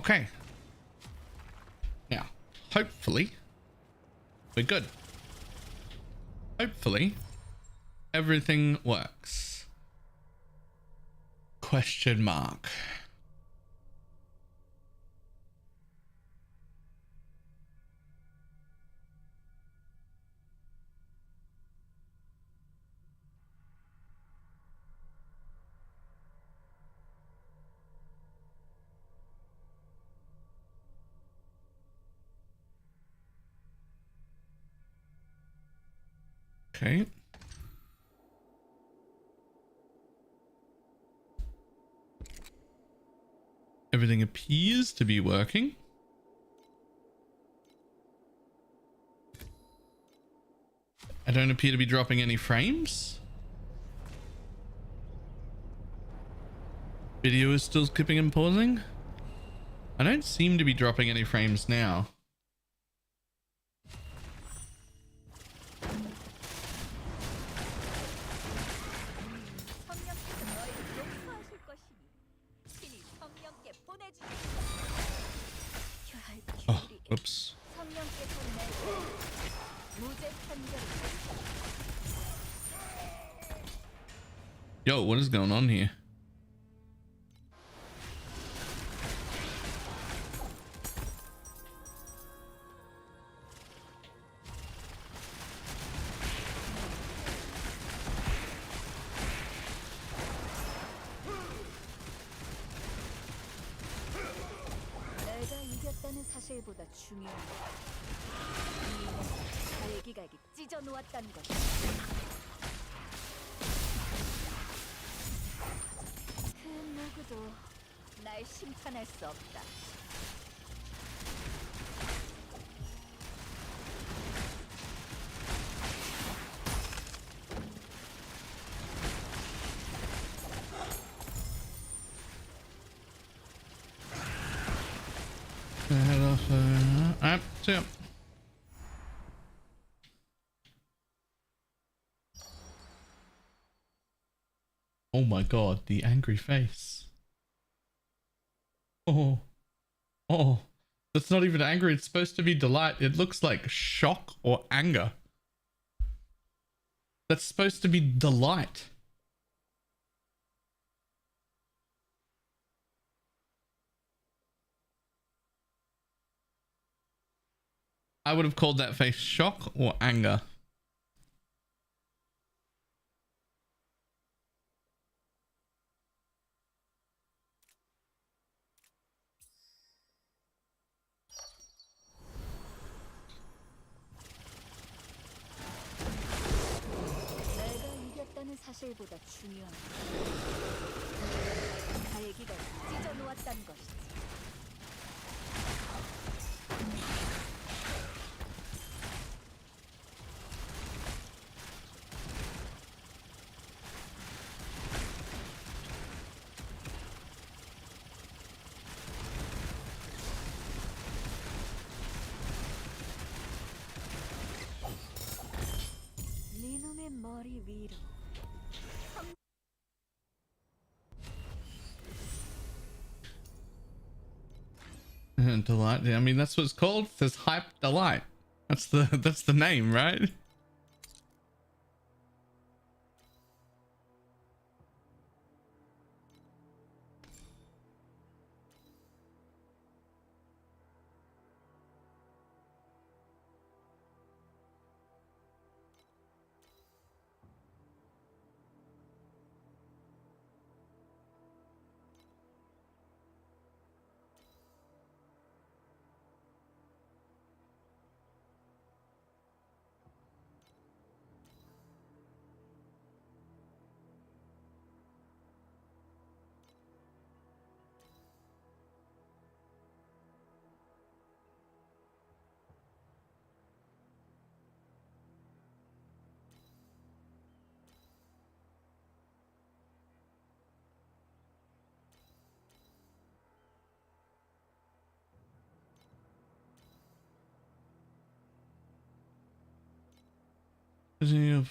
Okay. Now, hopefully, we're good. Hopefully, everything works. Question mark. Okay. Everything appears to be working. I don't appear to be dropping any frames. Video is still skipping and pausing. I don't seem to be dropping any frames now. Oh, oops. Yo, what is going on here? 사실보다 중요한 건 기각이 찢어 놓았다는 것. 그 누구도 날 심판할 수 없다. Head off. Yep. Oh my god, the angry face. Oh, that's not even angry. It's supposed to be delight. It looks like shock or anger. That's supposed to be delight. I would have called that face shock or anger. 내가 이겼다는 사실보다 중요한 건 달기가 찢어 놓았다는 것이지. 네놈의 머리 위로. Delight. I mean, that's what it's called. It says hype delight. That's the name, right?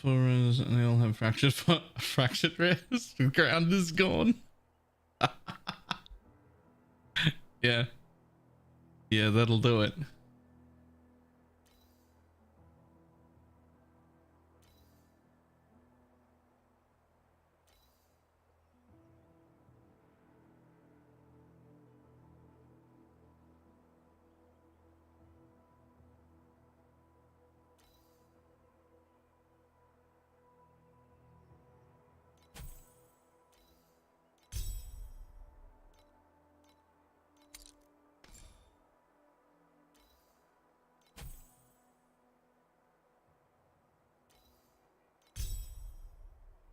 Forerunners, and they all have fractured wrists. The ground is gone. Yeah. Yeah, that'll do it.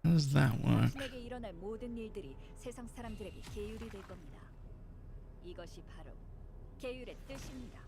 How does that work? 당신에게 일어날 모든 일들이 세상 사람들에게 계율이 될 겁니다. 이것이 바로 계율의 뜻입니다.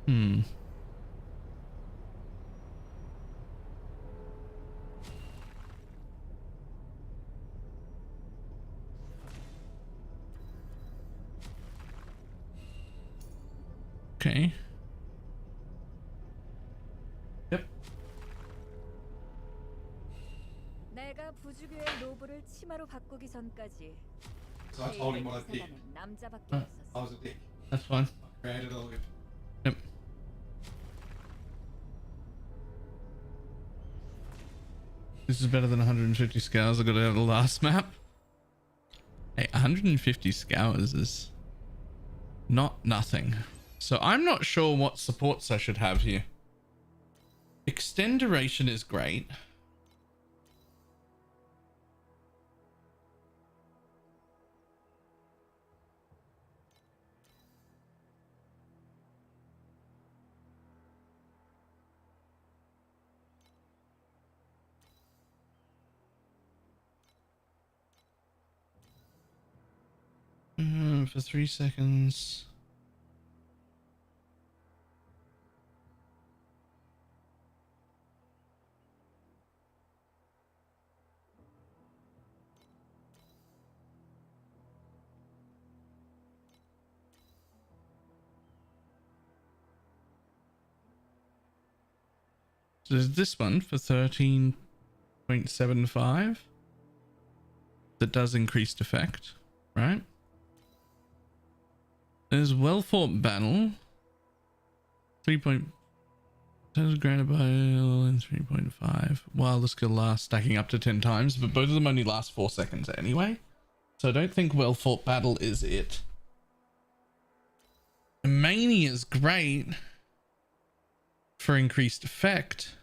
Hmm. Okay. Yep. 내가 부주교의 노브를 치마로 바꾸기 전까지 So I told him what I did. 사단은 남자밖에 I 없었어. was a dick. That's fine. I created all of it. Yep. This is better than 150 scours I got out of the last map. Hey, 150 scours is not nothing. So I'm not sure what supports I should have here. Extend duration is great. For 3 seconds. So there's this one for 13.75 that does increased effect, right? There's well fought battle. 3. Granted by 3.5. While the skill lasts, stacking up to 10 times, but both of them only last 4 seconds anyway. So I don't think well fought battle is it. Mania is great for increased effect,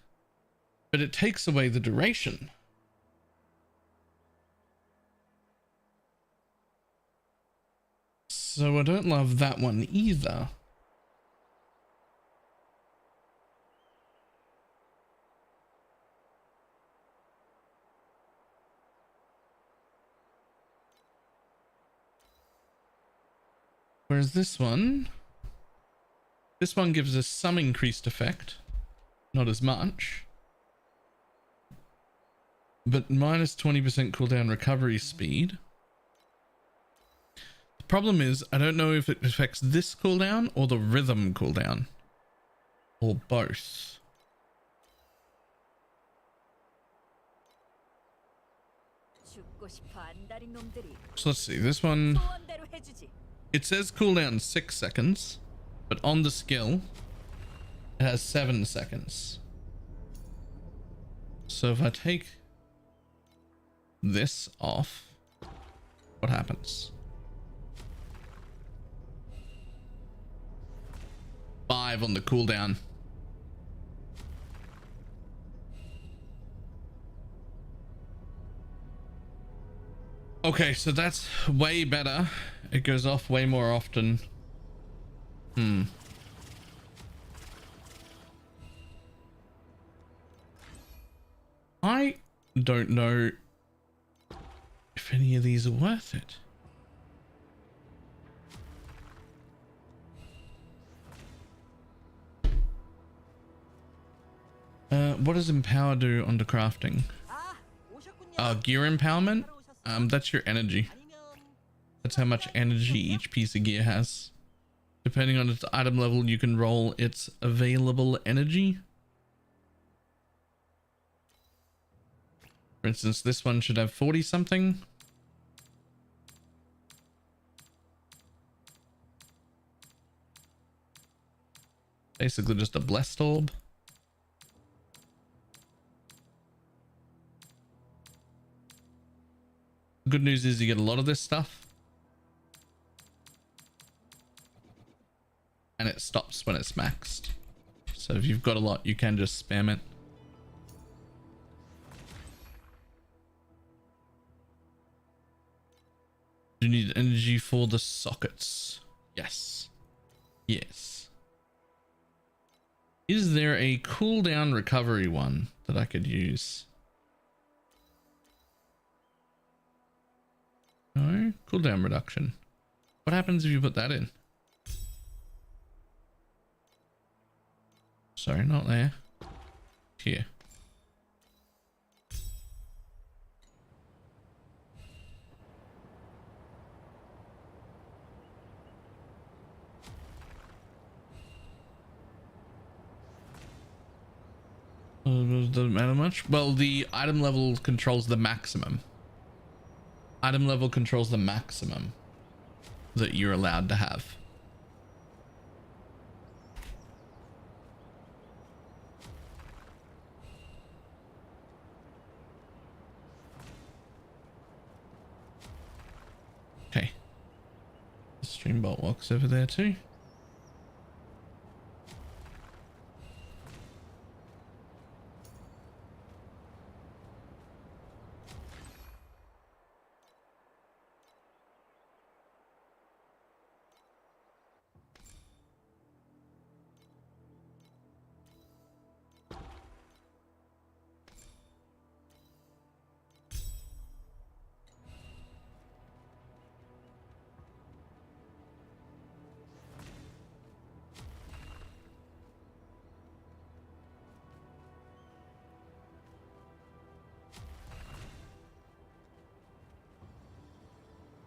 but it takes away the duration. So I don't love that one either. Whereas this one gives us some increased effect, not as much, but minus 20% cooldown recovery speed. The problem is I don't know if it affects this cooldown or the rhythm cooldown, or both. 죽고 싶어 안달인 놈들이 So let's see, this one, 소원대로 해주지. it says cooldown 6 seconds, but on the skill it has 7 seconds. So if I take this off, what happens? 5 on the cooldown. Okay, so that's way better. It goes off way more often. Hmm. I don't know if any of these are worth it. What does empower do under crafting? Gear empowerment? That's your energy. That's how much energy each piece of gear has. Depending on its item level, you can roll its available energy. For instance, this one should have 40 something. Basically just a blessed orb. The good news is you get a lot of this stuff. And it stops when it's maxed. So if you've got a lot, you can just spam it. You need energy for the sockets. Yes. Yes. Is there a cooldown recovery one that I could use? No, cooldown reduction. What happens if you put that in? Sorry, not there. Here. Doesn't matter much. Well, the item level controls the maximum. Item level controls the maximum that you're allowed to have. Okay. The streambolt walks over there too.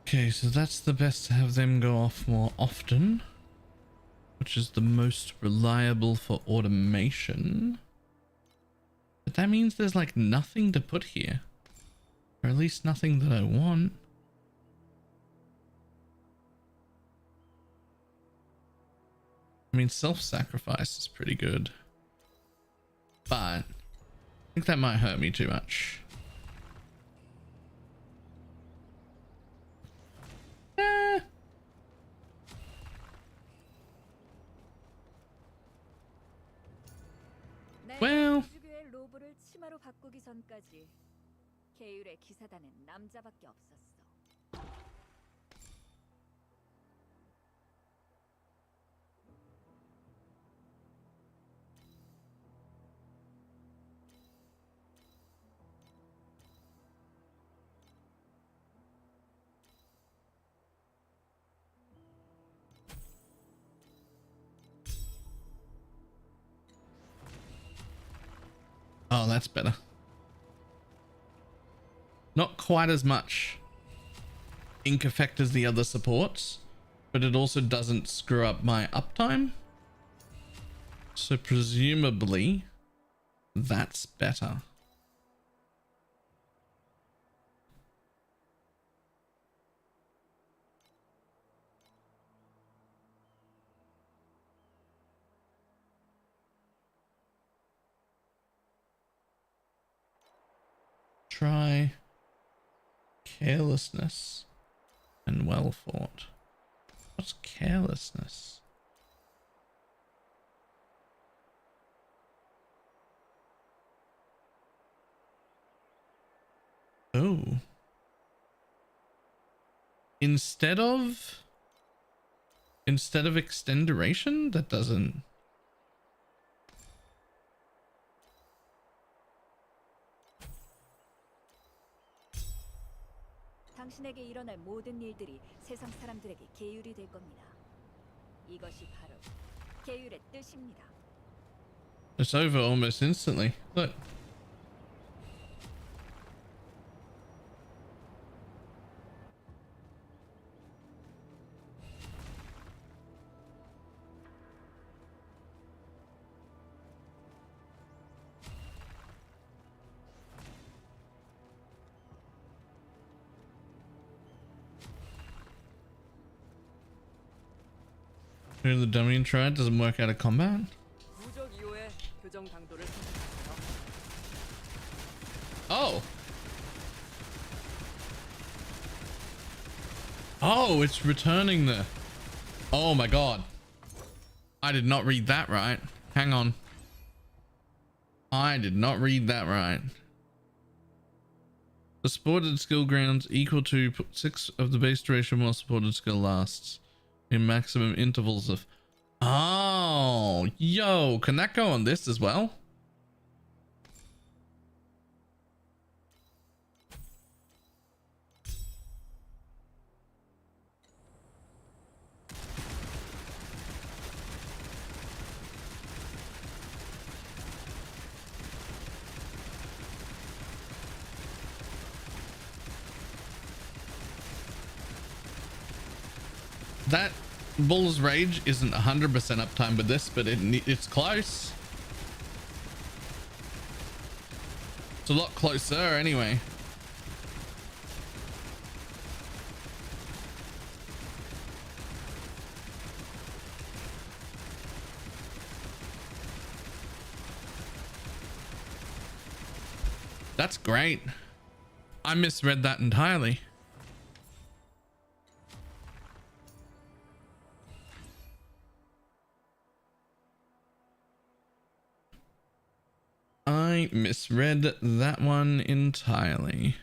Okay, so that's the best to have them go off more often, which is the most reliable for automation. But that means there's like nothing to put here, or at least nothing that I want. I mean, self-sacrifice is pretty good, but I think that might hurt me too much. Well, 주교의 로브를 치마로 바꾸기 전까지 계율의 기사단엔 남자밖에 없었어. oh, that's better. Not quite as much ink effect as the other supports, but it also doesn't screw up my uptime. So presumably that's better. Try carelessness and well fought. What's carelessness? Oh. Instead of instead of extend duration? That doesn't. 당신에게 일어날 모든 일들이 세상 사람들에게 계율이 될 겁니다. 이것이 바로 계율의 뜻입니다. It's over almost instantly. Look. The dummy and try doesn't work out of combat. 누적 이후에 교정 강도를 선택하세요. Oh. Oh, it's returning the. Oh my god. I did not read that right. Hang on. I did not read that right. The supported skill grounds equal to 6 of the base duration while supported skill lasts in maximum intervals of. Oh, yo, can that go on this as well? That Bull's Rage isn't 100% uptime with this, but it's close. It's a lot closer anyway. That's great. I misread that entirely. I misread that one entirely.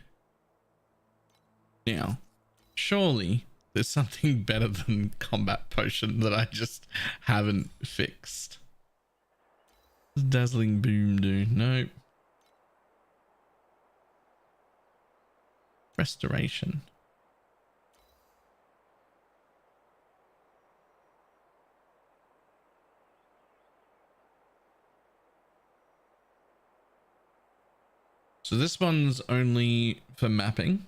Now, surely there's something better than combat potion that I just haven't fixed. Dazzling boom do. Nope. Restoration. So this one's only for mapping.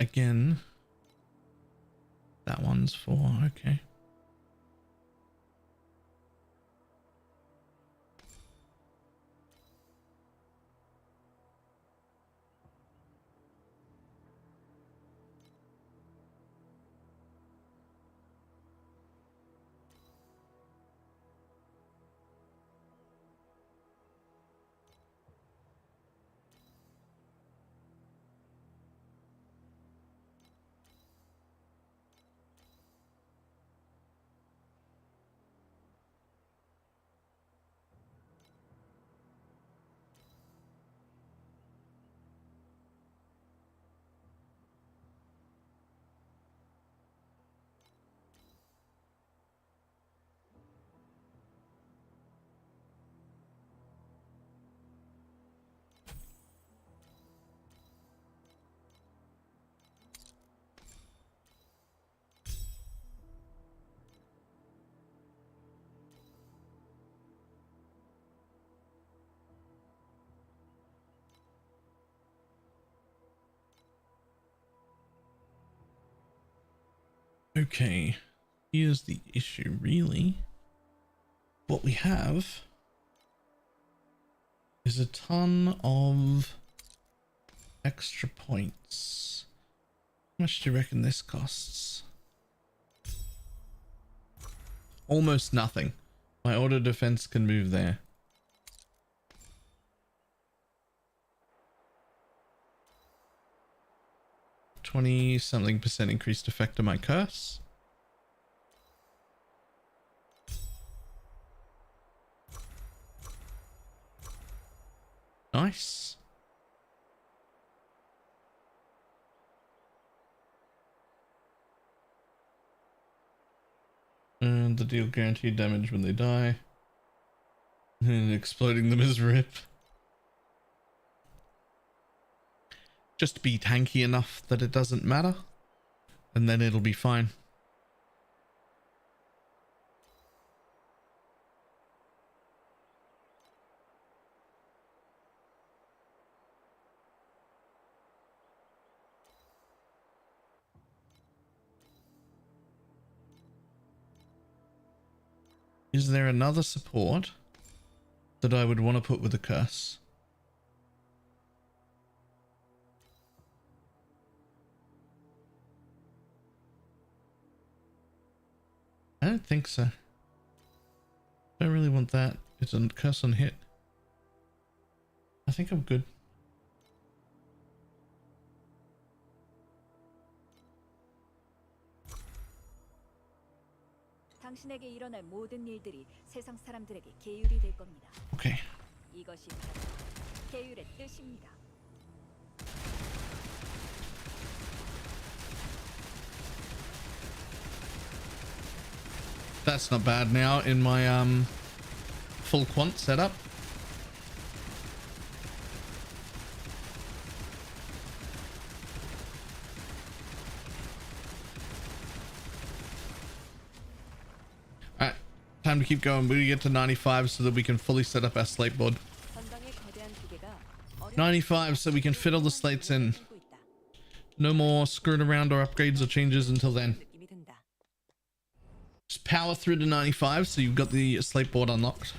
Again, that one's for, okay. Okay, here's the issue really. What we have is a ton of extra points. How much do you reckon this costs? Almost nothing. My auto defense can move there. 20-something% increased effect of my curse. Nice. And the deal guaranteed damage when they die. And exploding them is rip. Just be tanky enough that it doesn't matter. And then it'll be fine. Is there another support that I would want to put with a curse? I don't think so. I don't really want that. It's a curse on hit. I think I'm good. 당신에게 일어날 모든 일들이 세상 사람들에게 계율이 될 겁니다. Okay. 이것이 바로 계율의 뜻입니다. That's not bad now in my full quant setup. Alright, time to keep going. We get to 95 so that we can fully set up our slate board. 95 so we can fit all the slates in. No more screwing around or upgrades or changes until then. Just power through to 95 so you've got the slate board unlocked.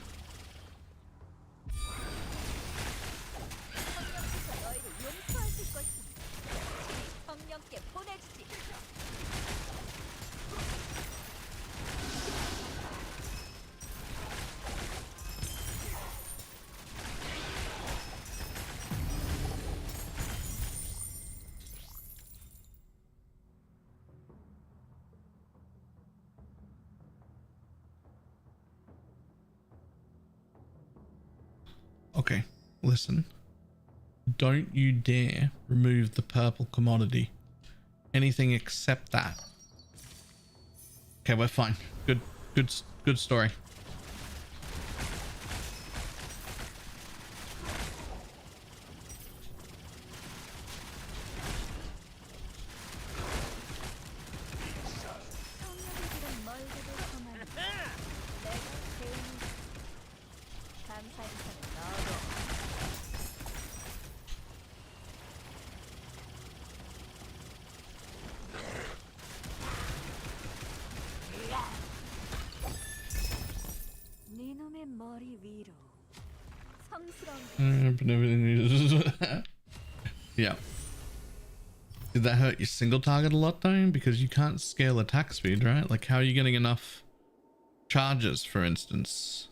Okay, listen. Don't you dare remove the purple commodity. Anything except that. Okay, we're fine. Good story. But everything is yeah. Did that hurt your single target a lot though? Because you can't scale attack speed, right? Like how are you getting enough charges, for instance?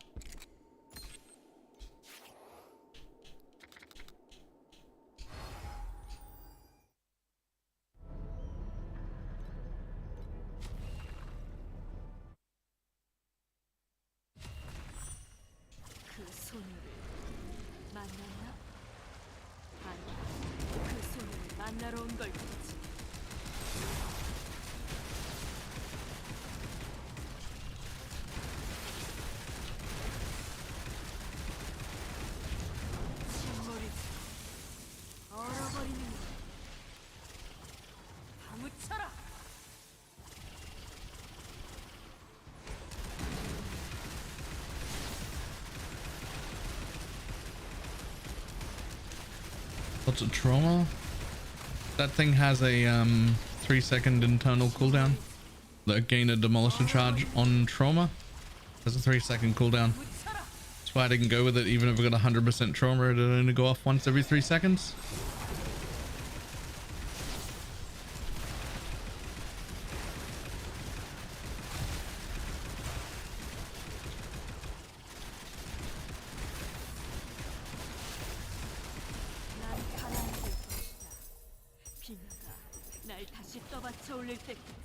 What's a trauma? That thing has a 3-second internal cooldown. the gain a demolisher charge on trauma. There's a 3-second cooldown. That's why I didn't go with it. Even if we got 100% trauma, it'd only go off once every 3 seconds. 난 가라앉을 것이다. 비녀가 날 다시 떠받쳐 올릴 때까지.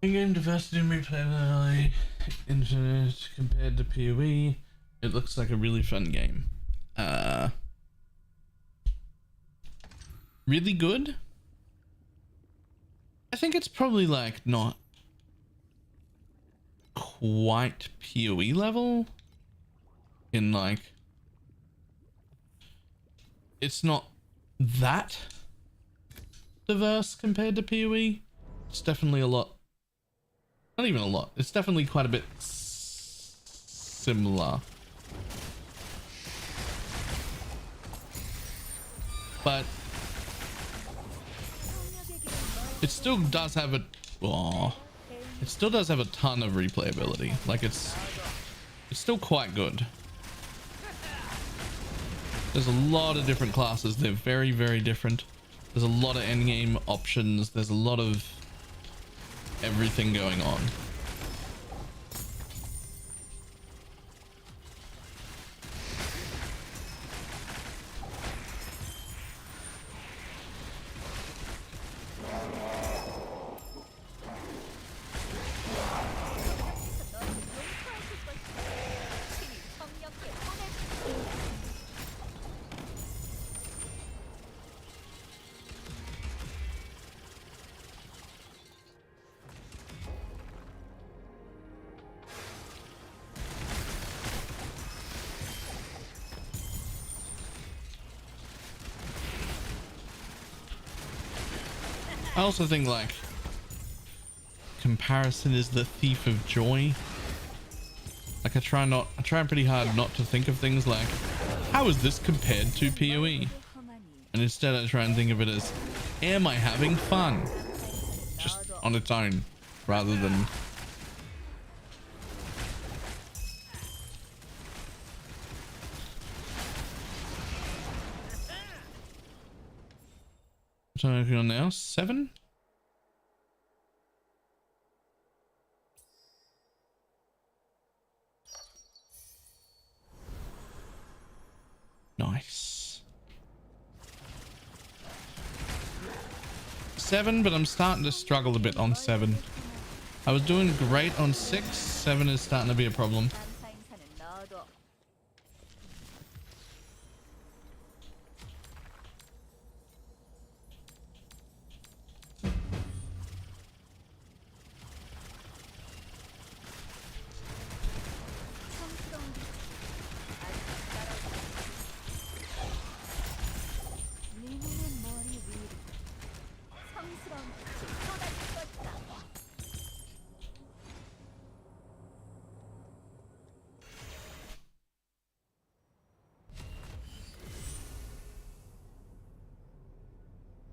In-game diversity and replayability, infinite compared to PoE. It looks like a really fun game. Really good. I think it's probably like not quite PoE level. In like, it's not that diverse compared to PoE. It's definitely a lot. Not even a lot. It's definitely quite a bit similar. But it still does have a it still does have a ton of replayability. Like it's still quite good. There's a lot of different classes. They're very, very different. There's a lot of endgame options. There's a lot of everything going on. I also think like comparison is the thief of joy. Like I try pretty hard not to think of things like, how is this compared to PoE? And instead I try and think of it as, am I having fun? Just on its own, rather than what am I working on now? 7? Nice. 7, but I'm starting to struggle a bit on 7. I was doing great on 6. 7 is starting to be a problem.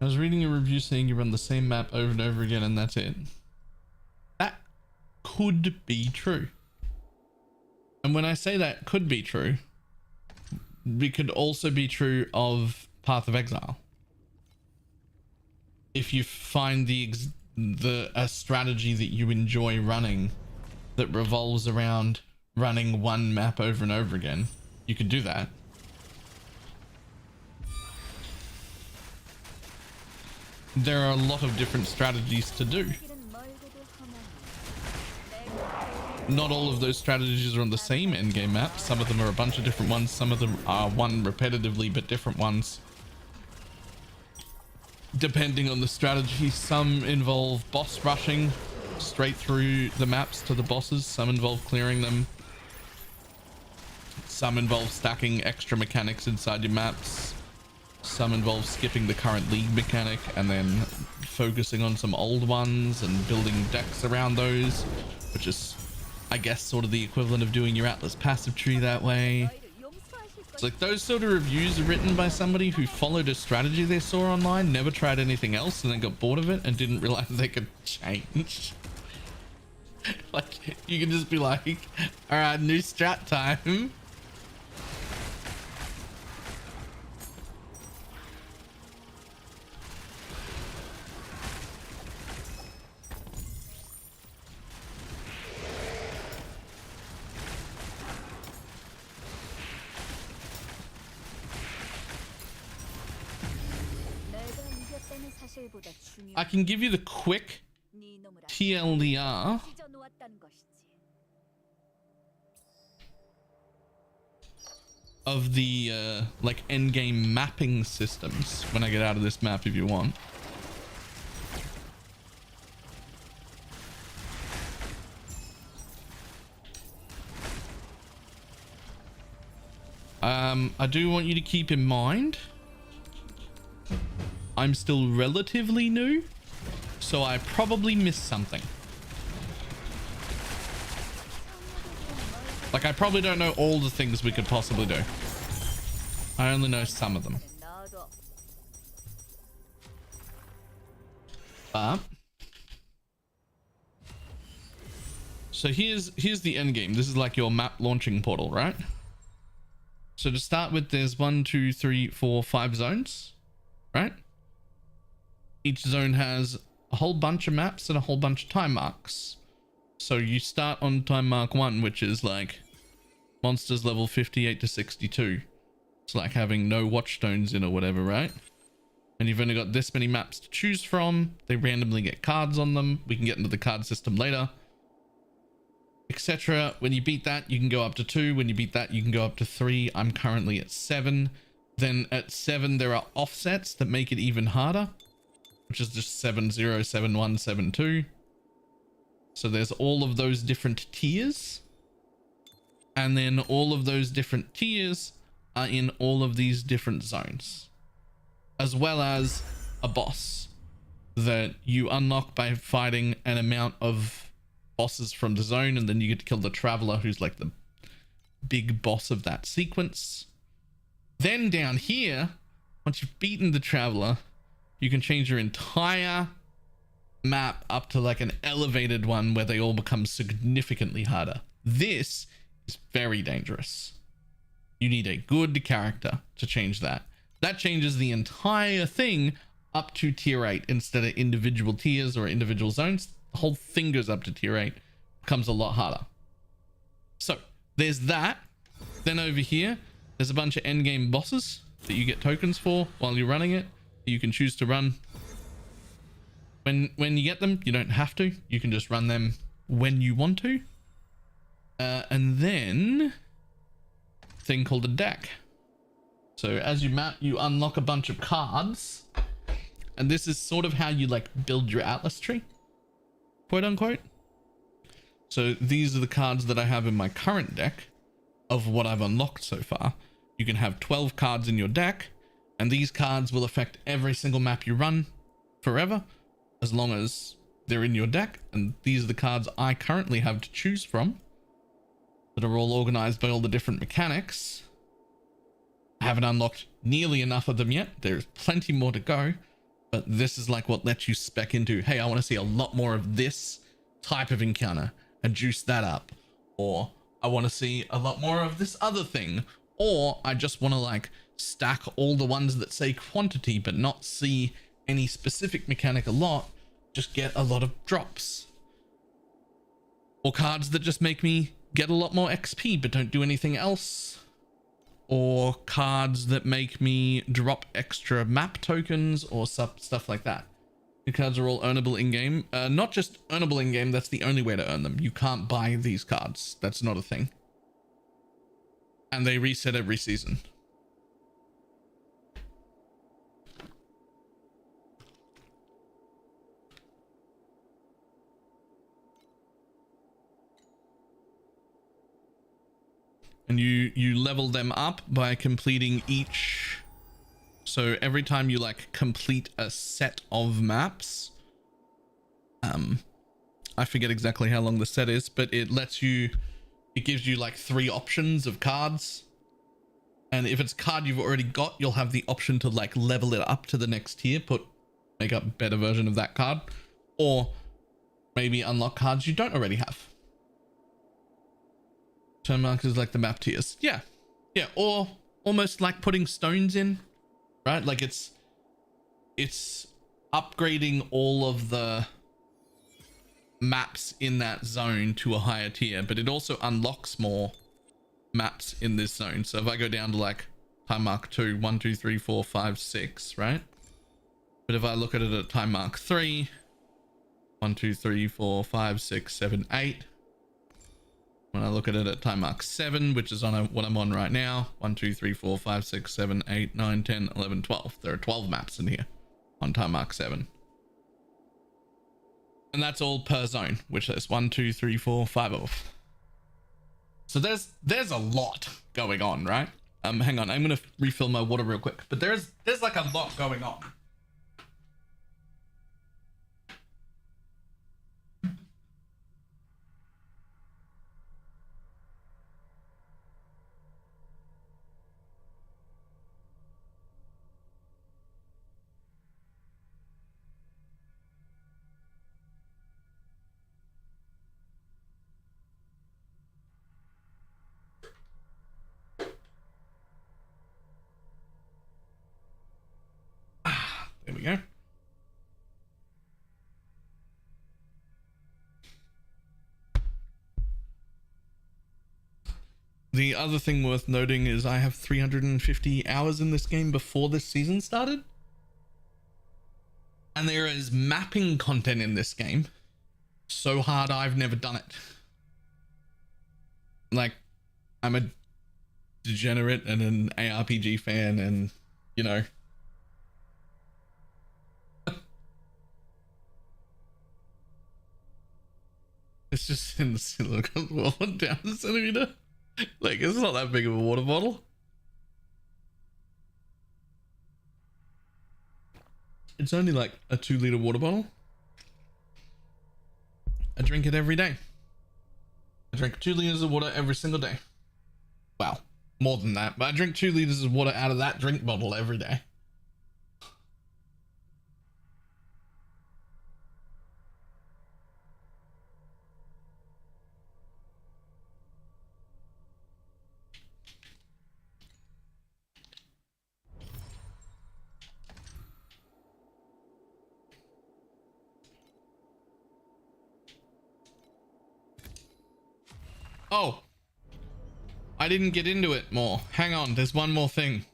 I was reading a review saying you run the same map over and over again and that's it. That could be true. And when I say that could be true, it could also be true of Path of Exile. If you find a strategy that you enjoy running that revolves around running one map over and over again, you could do that. There are a lot of different strategies to do. Not all of those strategies are on the same endgame map. Some of them are a bunch of different ones. Some of them are one repetitively, but different ones. Depending on the strategy, some involve boss rushing straight through the maps to the bosses. Some involve clearing them. Some involve stacking extra mechanics inside your maps. Some involve skipping the current league mechanic and then focusing on some old ones and building decks around those, which is, I guess, sort of the equivalent of doing your Atlas passive tree that way. It's like those sort of reviews are written by somebody who followed a strategy they saw online, never tried anything else, and then got bored of it and didn't realize they could change. Like, you can just be like, all right, new strat time. I can give you the quick TLDR of the like endgame mapping systems when I get out of this map if you want. I do want you to keep in mind I'm still relatively new, so I probably missed something. Like, I probably don't know all the things we could possibly do. I only know some of them. But so here's the end game. This is like your map launching portal, right? So to start with, there's 1, 2, 3, 4, 5 zones, right? Each zone has a whole bunch of maps and a whole bunch of time marks. So you start on time mark 1, which is like monsters level 58 to 62. It's like having no watchstones in or whatever, right? And you've only got this many maps to choose from. They randomly get cards on them. We can get into the card system later, etc. When you beat that, you can go up to 2. When you beat that, you can go up to 3. I'm currently at 7. Then at 7, there are offsets that make it even harder, which is just 7, 0, 7, 1, 7, 2. So there's all of those different tiers. And then all of those different tiers are in all of these different zones, as well as a boss that you unlock by fighting an amount of bosses from the zone, and then you get to kill the traveler, who's like the big boss of that sequence. Then down here, once you've beaten the traveler, you can change your entire map up to like an elevated one where they all become significantly harder. This is very dangerous. You need a good character to change that. That changes the entire thing up to tier 8 instead of individual tiers or individual zones. The whole thing goes up to tier 8. Becomes a lot harder. So there's that. Then over here, there's a bunch of endgame bosses that you get tokens for while you're running it. You can choose to run. When you get them, you don't have to. You can just run them when you want to. And then a thing called a deck. So as you map, you unlock a bunch of cards. And this is sort of how you like build your Atlas tree, quote unquote. So these are the cards that I have in my current deck of what I've unlocked so far. You can have 12 cards in your deck, and these cards will affect every single map you run forever, as long as they're in your deck. And these are the cards I currently have to choose from that are all organized by all the different mechanics. I haven't unlocked nearly enough of them yet. There's plenty more to go, but this is like what lets you spec into, hey, I want to see a lot more of this type of encounter and juice that up. Or I want to see a lot more of this other thing. Or I just want to like stack all the ones that say quantity, but not see any specific mechanic a lot, just get a lot of drops. Or cards that just make me get a lot more XP, but don't do anything else. Or cards that make me drop extra map tokens or stuff like that. The cards are all earnable in-game. Not just earnable in-game, that's the only way to earn them. You can't buy these cards. That's not a thing. And they reset every season. and you level them up by completing each. So every time you like complete a set of maps, I forget exactly how long the set is, but it gives you like 3 options of cards. And if it's a card you've already got, you'll have the option to like level it up to the next tier, make up a better version of that card, or maybe unlock cards you don't already have. Turn markers like the map tiers. Yeah. Yeah. Or almost like putting stones in, right? Like it's upgrading all of the maps in that zone to a higher tier, but it also unlocks more maps in this zone. So if I go down to like time mark 2, 1, 2, 3, 4, 5, 6, right? But if I look at it at time mark 3, 1, 2, 3, 4, 5, 6, 7, 8. When I look at it at time mark 7, which is on what I'm on right now, 1, 2, 3, 4, 5, 6, 7, 8, 9, 10, 11, 12. There are 12 maps in here on time mark 7. And that's all per zone, which is 1, 2, 3, 4, 5 of. So there's a lot going on, right? Hang on, I'm gonna refill my water real quick. But there's like a lot going on. There we go. The other thing worth noting is I have 350 hours in this game before this season started. And there is mapping content in this game so hard I've never done it. Like, I'm a degenerate and an ARPG fan, and you know, it's just in the silicon wall down a centimeter. Like, it's not that big of a water bottle. It's only like a 2-liter water bottle. I drink it every day. I drink 2 liters of water every single day. Wow, more than that, but I drink 2 liters of water out of that drink bottle every day. Oh, I didn't get into it more. Hang on, there's one more thing.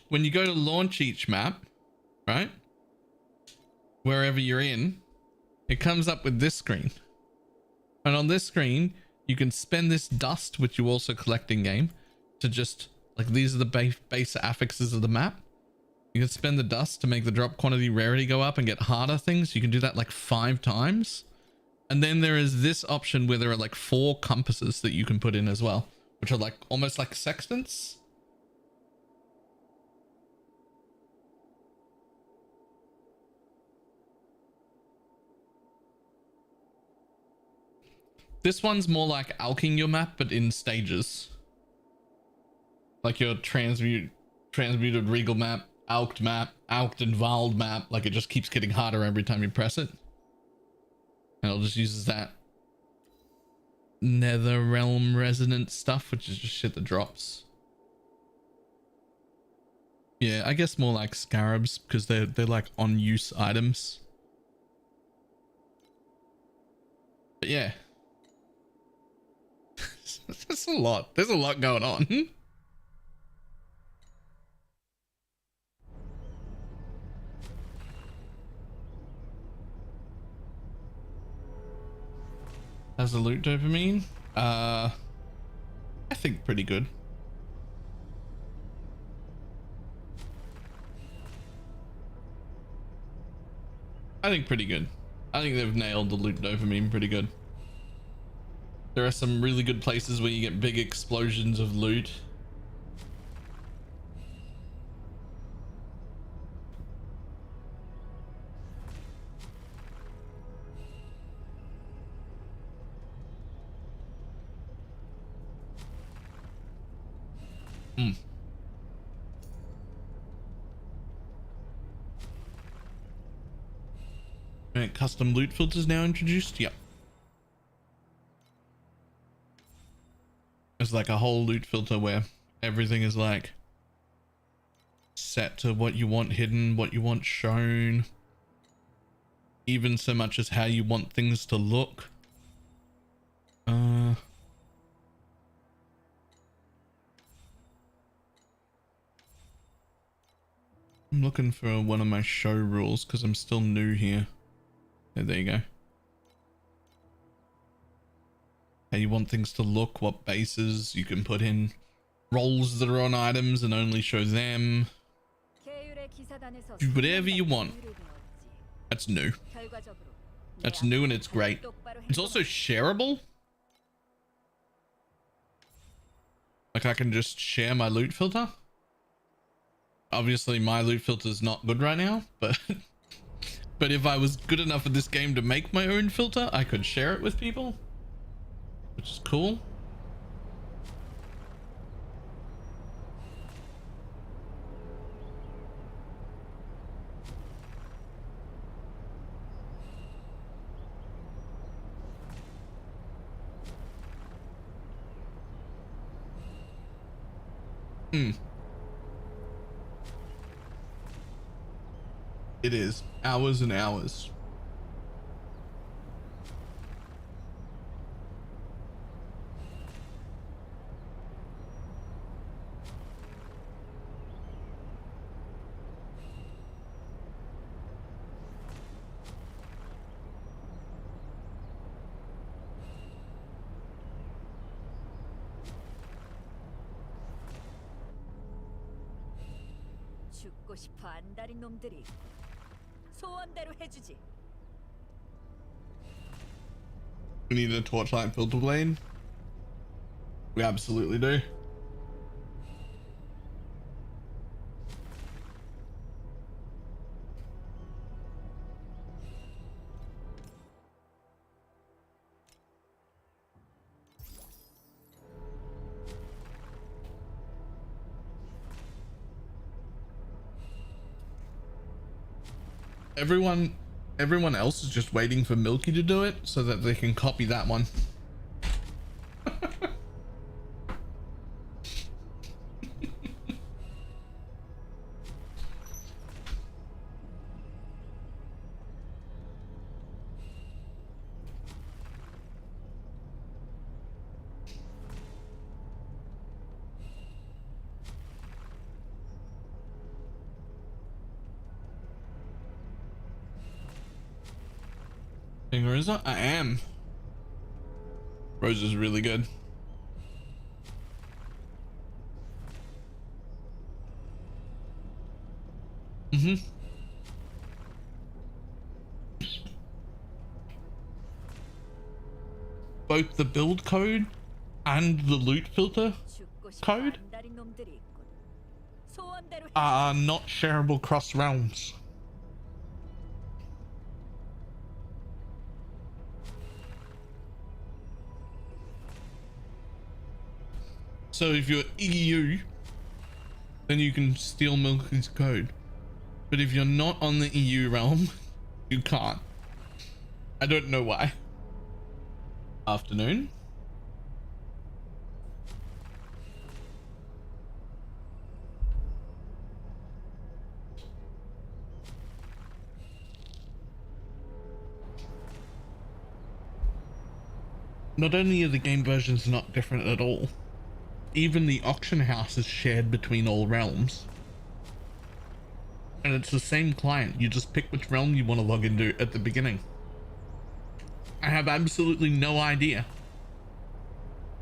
When you go to launch each map, right? Wherever you're in, it comes up with this screen. And on this screen, you can spend this dust, which you also collect in game, to just, like, these are the base affixes of the map. You can spend the dust to make the drop quantity rarity go up and get harder things. You can do that like 5 times. And then there is this option where there are like 4 compasses that you can put in as well, which are like almost like sextants. This one's more like alking your map, but in stages. Like your transmuted regal map, alked and vald map. Like it just keeps getting harder every time you press it. And it just uses that nether realm resonant stuff, which is just shit that drops. Yeah, I guess more like scarabs, because they're like on use items. But yeah. There's a lot. There's a lot going on. How's the loot dopamine? I think pretty good. I think pretty good. I think they've nailed the loot dopamine pretty good. There are some really good places where you get big explosions of loot. Right, custom loot filters now introduced. Yep. It's like a whole loot filter where everything is like set to what you want hidden, what you want shown, even so much as how you want things to look. I'm looking for one of my show rules because I'm still new here. Oh, there you go. How you want things to look, what bases you can put in, roles that are on items and only show them. Do whatever you want. That's new. That's new and it's great. It's also shareable. Like I can just share my loot filter. Obviously my loot filter is not good right now, but but if I was good enough at this game to make my own filter, I could share it with people, which is cool. It is hours and hours. 죽고 싶어 안달인 놈들이 소원대로 해주지. We need a torchlight filter blade. We absolutely do. Everyone else is just waiting for Milky to do it so that they can copy that one. Rosa? I am. Rosa's really good. Both the build code and the loot filter code are not shareable cross realms. So if you're EU, then you can steal Milky's code. But if you're not on the EU realm, you can't. I don't know why. Afternoon. Not only are the game versions not different at all, even the auction house is shared between all realms. And it's the same client, you just pick which realm you want to log into at the beginning. I have absolutely no idea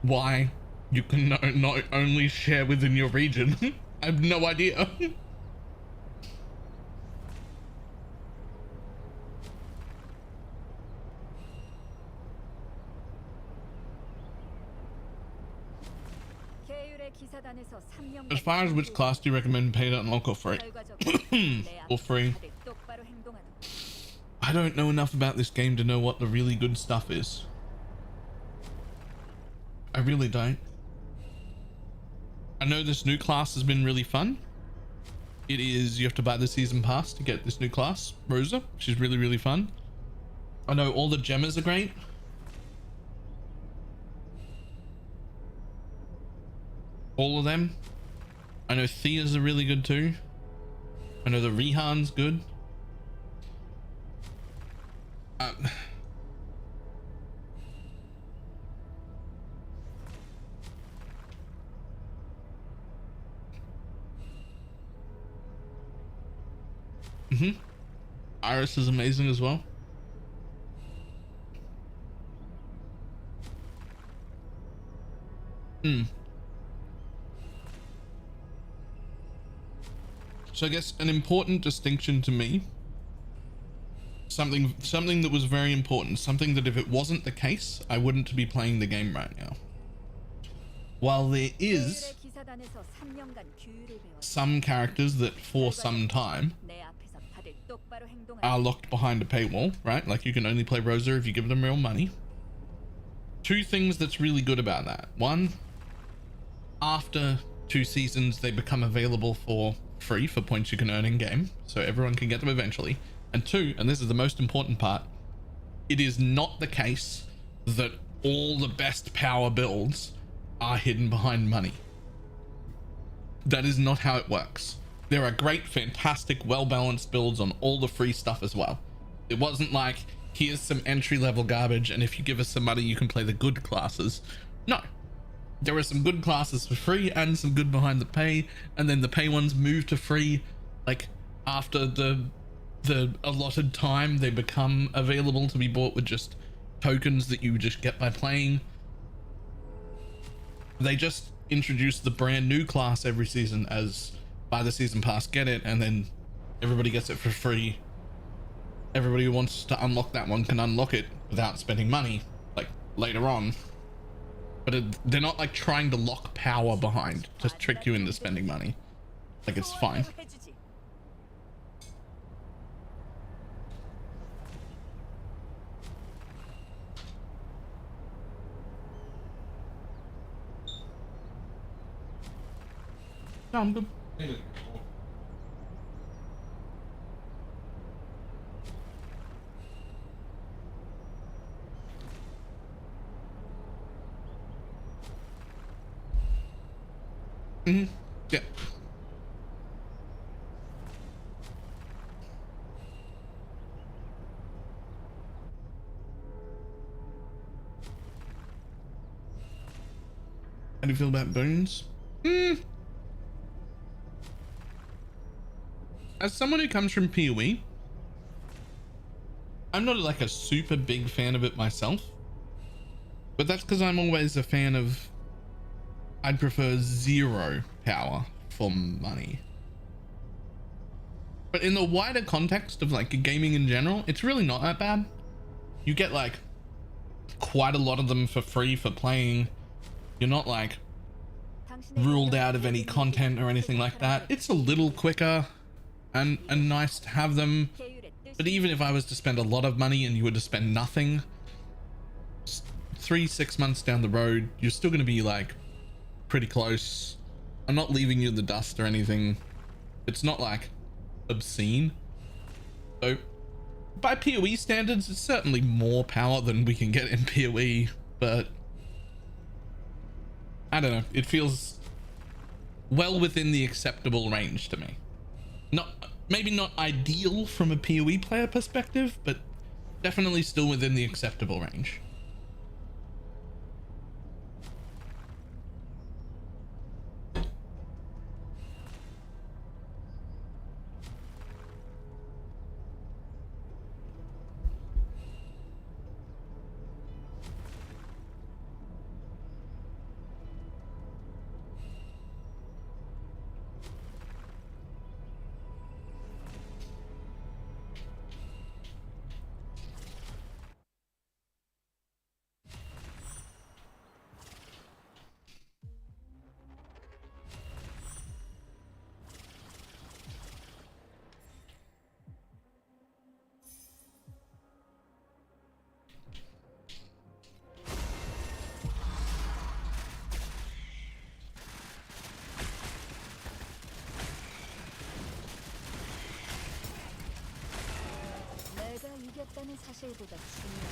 why you can not only share within your region. I have no idea. 계율의 기사단에서 3년 As far as which class do you recommend pay to unlock or free? Or free? 똑바로 행동하는 I don't know enough about this game to know what the really good stuff is. I really don't. I know this new class has been really fun. It is, you have to buy the season pass to get this new class, Rosa, which is really, really fun. I know all the gemmers are great. All of them. I know Thea's are really good too. I know the Rihan's good. Iris is amazing as well. So I guess an important distinction to me, something that was very important, something that if it wasn't the case, I wouldn't be playing the game right now. While there is 계율의 기사단에서 3년간 규율을 배워 some characters that for some time 내 앞에서 다들 똑바로 행동하는 are locked behind a paywall, right? Like you can only play Rosa if you give them real money. Two things that's really good about that. One, after 2 seasons, they become available for free for points you can earn in game, so everyone can get them eventually. And two, and this is the most important part, it is not the case that all the best power builds are hidden behind money. That is not how it works. There are great, fantastic, well-balanced builds on all the free stuff as well. It wasn't like, here's some entry-level garbage, and if you give us some money, you can play the good classes. No. There are some good classes for free and some good behind the pay, and then the pay ones move to free, like, after the allotted time. They become available to be bought with just tokens that you just get by playing. They just introduce the brand new class every season as buy the season pass, get it, and then everybody gets it for free. Everybody who wants to unlock that one can unlock it without spending money, like later on. But they're not like trying to lock power behind to trick you into spending money. Like, it's fine. 해주지. No, I'm good. Yeah. How do you feel about boons? As someone who comes from PoE, I'm not like a super big fan of it myself, but that's because I'm always a fan of, I'd prefer 0 power for money. But in the wider context of like gaming in general, it's really not that bad. You get like quite a lot of them for free for playing. You're not like ruled out of any content or anything like that. It's a little quicker and nice to have them. 계율의 뜻이 But even if I was to spend a lot of money and you were to spend nothing, 3-6 months down the road, you're still going to be like pretty close. I'm not leaving you in the dust or anything. It's not like obscene. So by PoE standards, it's certainly more power than we can get in PoE, but I don't know, it feels well within the acceptable range to me. Maybe not ideal from a PoE player perspective, but definitely still within the acceptable range. 있었다는 사실보다 중요한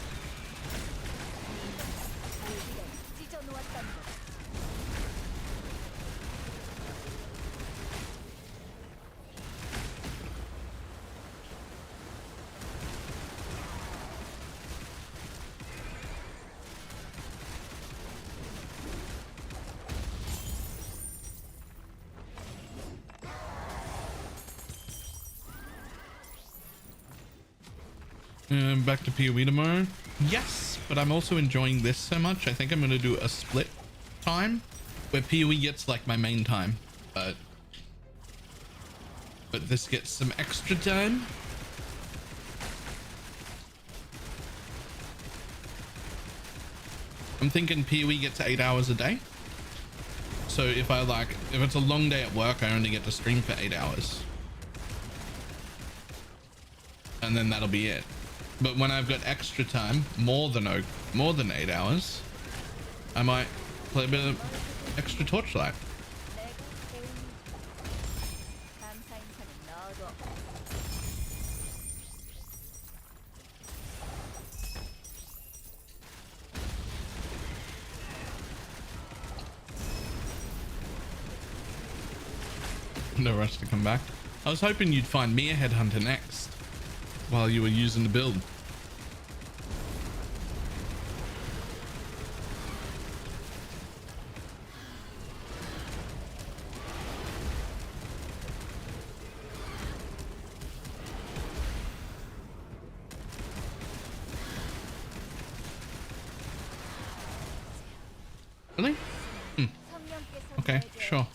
갈기가 찢어 놓았다는 것. Back to PoE tomorrow. Yes, but I'm also enjoying this so much. I think I'm going to do a split time where PoE gets like my main time, but this gets some extra time. I'm thinking PoE gets 8 hours a day. So if it's a long day at work, I only get to stream for 8 hours. And then that'll be it. But when I've got extra time, more than 8 hours, I might play a bit of extra Torchlight. No rush to come back. I was hoping you'd find me a headhunter next while you were using the build. Really? Okay, sure.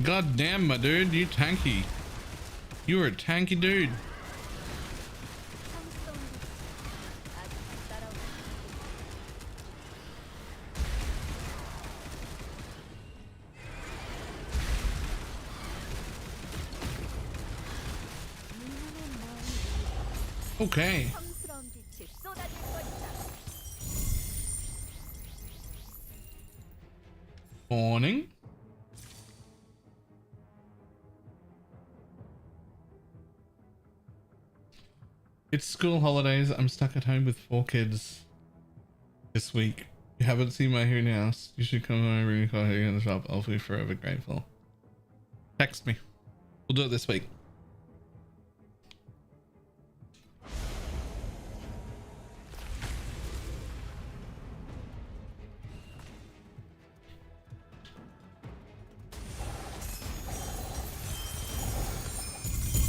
God damn, my dude, you tanky. You are a tanky dude. Okay. Morning. It's school holidays. I'm stuck at home with 4 kids this week. You haven't seen my hair house. You should come to my room here in the shop. I'll be forever grateful. Text me. We'll do it this week.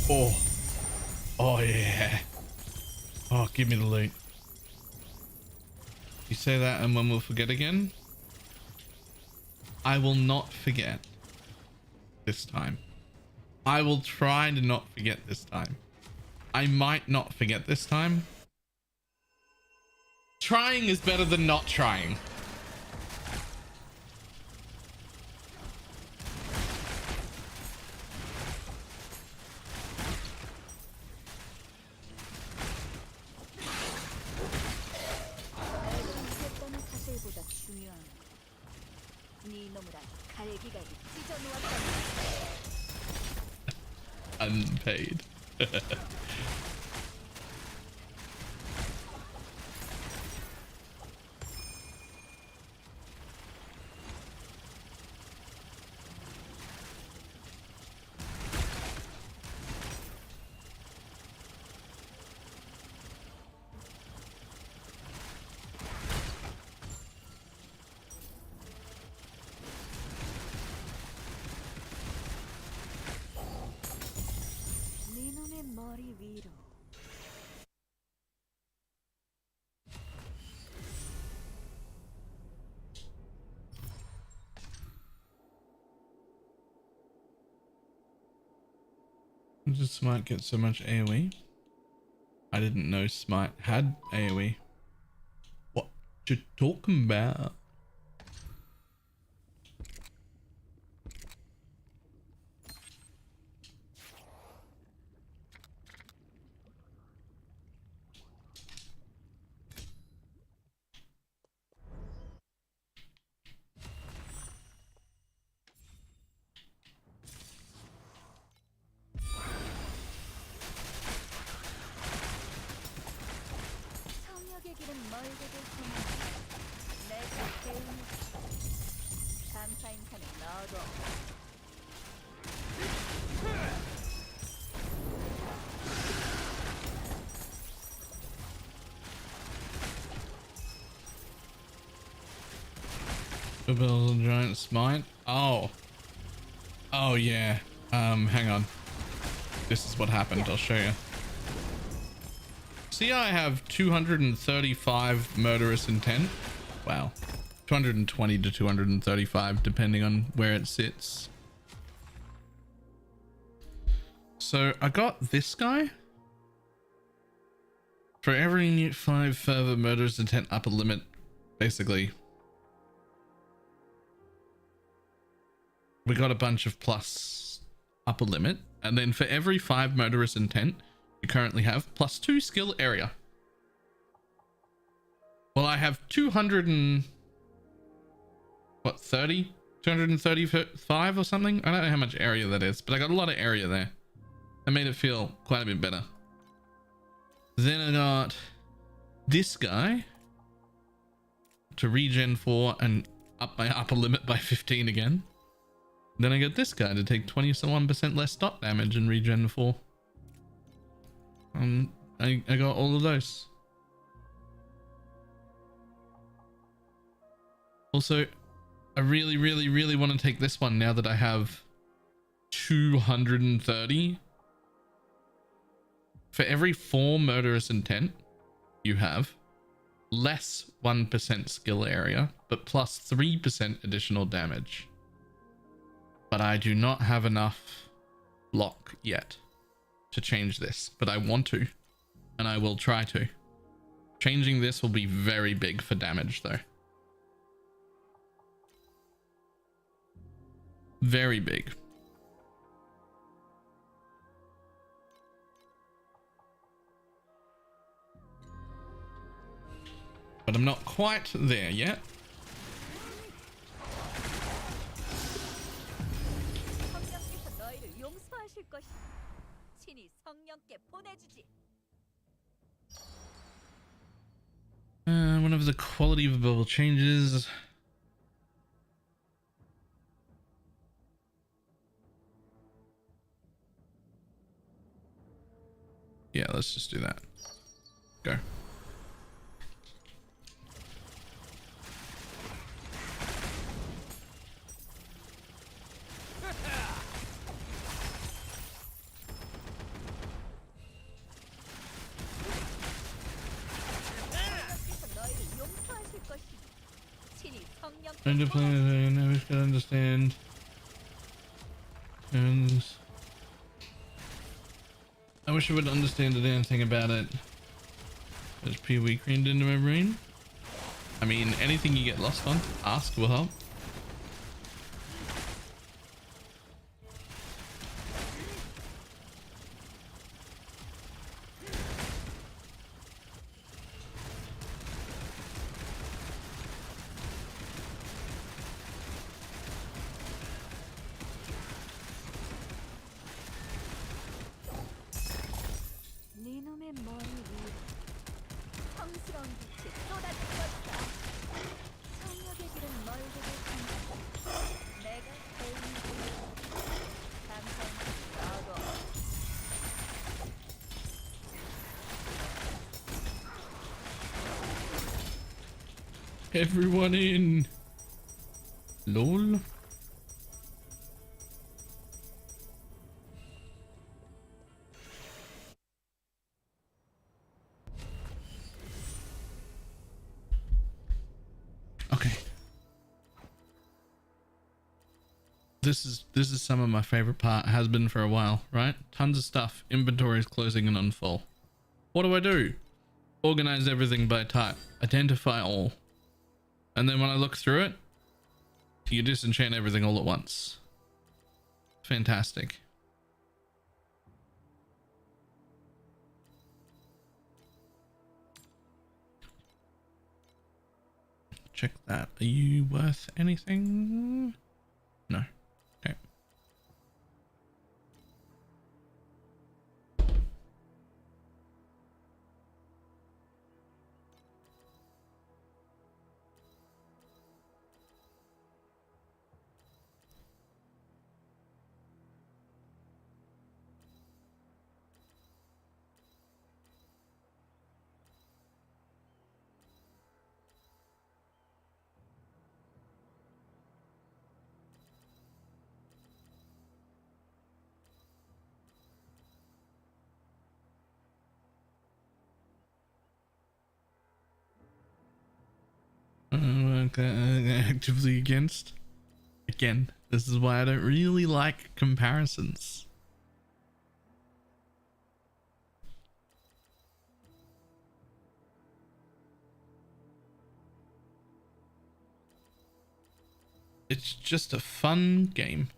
Oh. Oh yeah. Oh, give me the loot. You say that and when we'll forget again? I will not forget this time. I will try to not forget this time. I might not forget this time. Trying is better than not trying. Unpaid. When did Smite get so much AoE? I didn't know Smite had AoE. What you talking about? 성역의 길은 멀게도 소망. 내가 배우는 감사 인사는 너도. Double giant smite. Oh. Oh yeah. Hang on. This is what happened. I'll show you. See, I have 235 murderous intent. Wow. 220 to 235, depending on where it sits. So I got this guy. For every 5 further murderous intent upper limit, basically. We got a bunch of plus upper limit. And then for every 5 murderous intent, you currently have +2 skill area. Well, I have 235 or something. I don't know how much area that is, but I got a lot of area there. That made it feel quite a bit better. Then I got this guy to regen 4 and up my upper limit by 15 again. Then I got this guy to take 21% less dot damage and regen 4. I got all of those. Also, I really want to take this one now that I have 230. For every 4 murderous intent you have, less 1% skill area, but plus 3% additional damage. But I do not have enough block yet to change this, but I want to, and I will try to. Changing this will be very big for damage though. Very big. But I'm not quite there yet. 성령께서 너희를 용서하실 것이. 친히 성령께 보내주지. Whenever the quality of a bubble changes. Yeah, let's just do that. Go. Trying to play I never could understand. And I wish I would understand the damn thing about it. There's PoE crammed into my brain. I mean, anything you get lost on, ask will help. Everyone in. LOL. Okay. This is some of my favorite part, has been for a while, right? Tons of stuff, inventory is closing in on full. What do? Organize everything by type, identify all. And then when I look through it, you disenchant everything all at once. Fantastic. Check that. Are you worth anything? No. Okay. Actively against. Again, this is why I don't really like comparisons. It's just a fun game.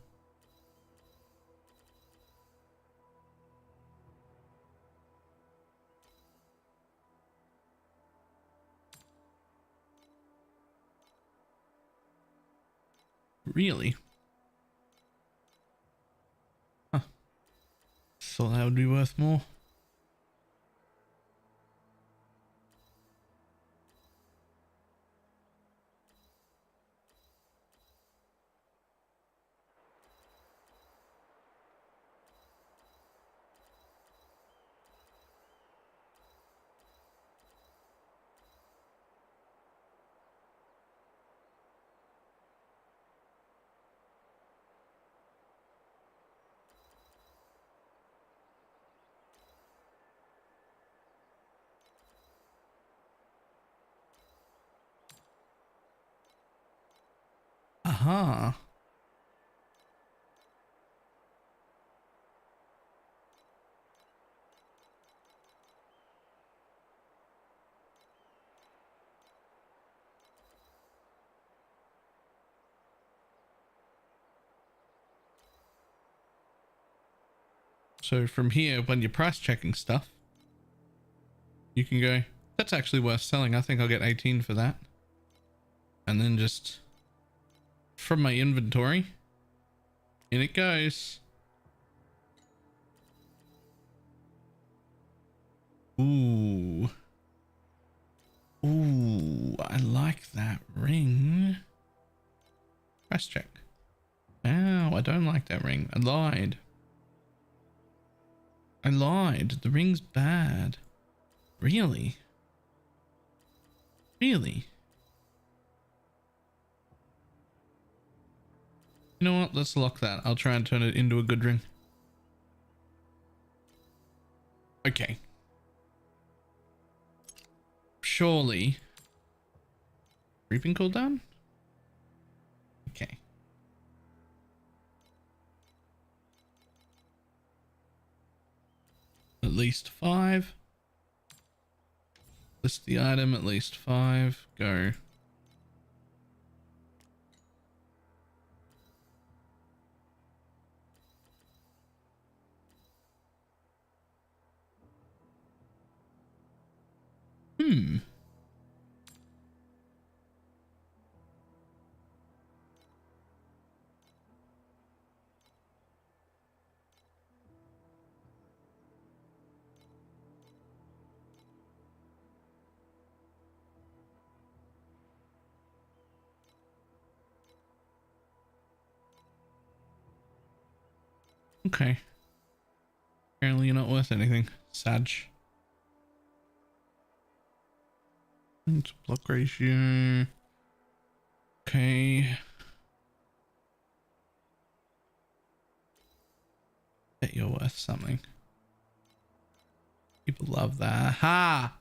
Really? Huh. Thought that would be worth more. Aha. So from here, when you're price checking stuff, you can go, that's actually worth selling. I think I'll get 18 for that. And then just from my inventory, in it goes. Ooh. Ooh, I like that ring. Price check. Ow, I don't like that ring. I lied. The ring's bad. Really? Really? You know what? Let's lock that. I'll try and turn it into a good ring. Okay. Surely. Reaping cooldown? Okay. At least 5. List the item, at least 5. Go. Okay. Apparently you're not worth anything. Sag. It's block ratio. Okay. Bet you're worth something. People love that. Ha!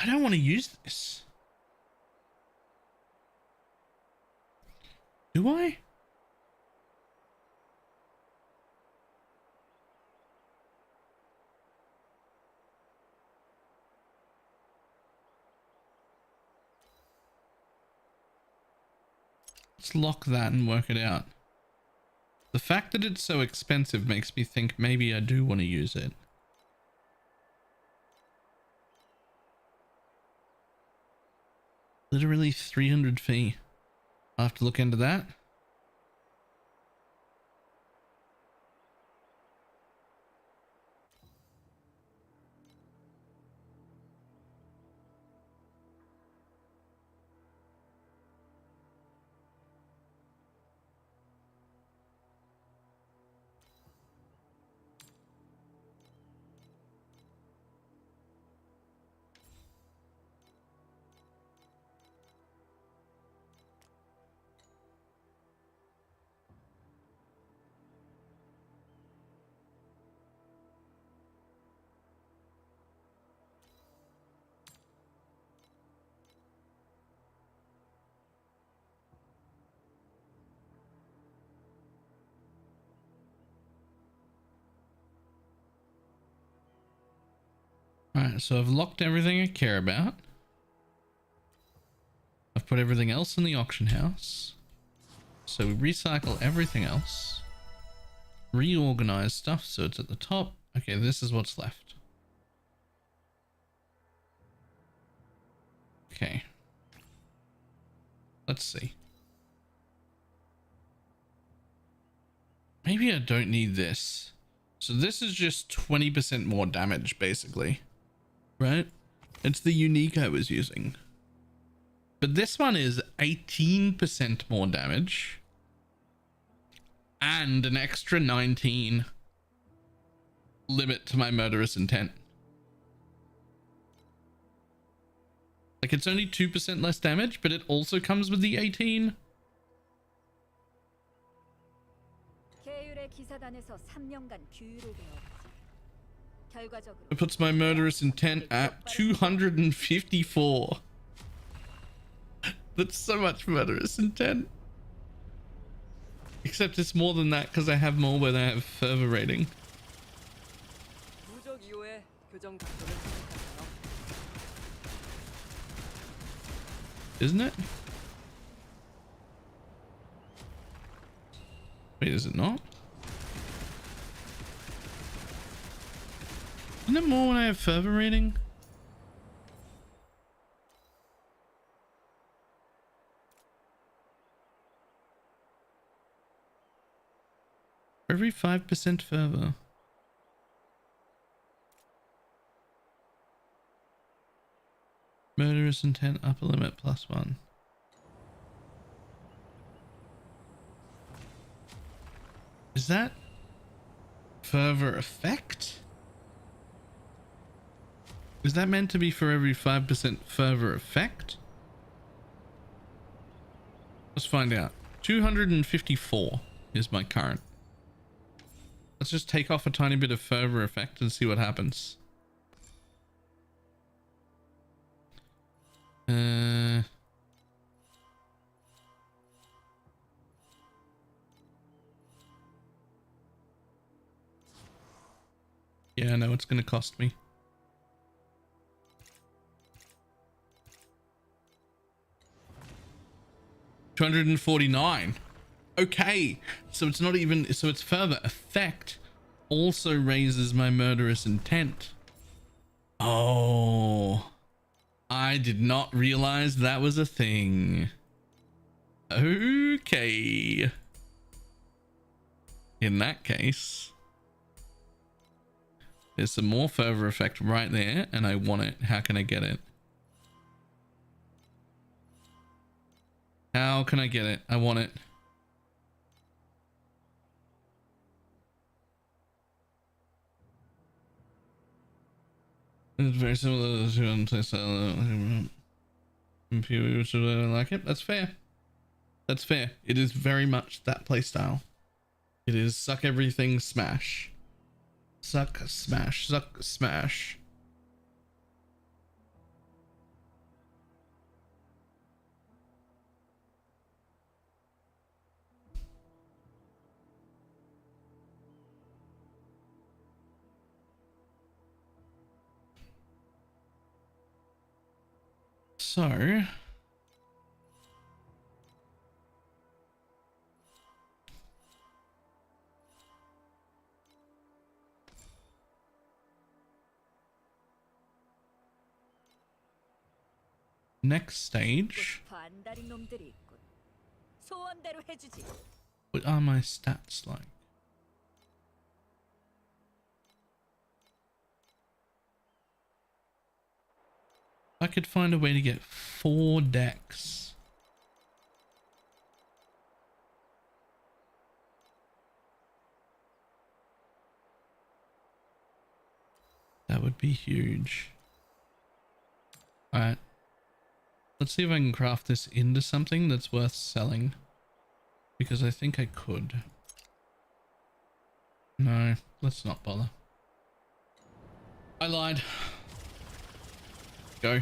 I don't want to use this. Do I? Let's lock that and work it out. The fact that it's so expensive makes me think maybe I do want to use it. Literally 300 fee. I'll have to look into that. Alright, so I've locked everything I care about. I've put everything else in the auction house. So we recycle everything else. Reorganize stuff so it's at the top. Okay, this is what's left. Okay. Let's see. Maybe I don't need this. So this is just 20% more damage, basically. Right? It's the unique I was using. But this one is 18% more damage. And an extra 19 limit to my murderous intent. Like, it's only 2% less damage, but it also comes with the 18. It puts my murderous intent at 254. That's so much murderous intent. Except it's more than that because I have more where I have fervor rating. 누적 이후에 교정 각도를 선택하세요. Isn't it? Wait, is it not? Isn't it more when I have fervor rating? Every 5% fervor. Murderous intent upper limit +1. Is that fervor effect? Is that meant to be for every 5% fervor effect? Let's find out. 254 is my current. Let's just take off a tiny bit of fervor effect and see what happens. Yeah, I know it's going to cost me. $249. Okay, so it's not even, so its fervor effect also raises my murderous intent. Oh, I did not realize that was a thing. Okay. In that case, there's some more fervor effect right there and I want it. How can I get it? How can I get it? I want it. It's very similar to playstyle. People should like it. That's fair. That's fair. It is very much that playstyle. It is suck everything, smash. Suck, smash, suck, smash. So next stage. 반달인 놈들이 있군. 소원대로 해주지. What are my stats like? I could find a way to get 4 decks. That would be huge. Alright. Let's see if I can craft this into something that's worth selling. Because I think I could. No, let's not bother. I lied. Go.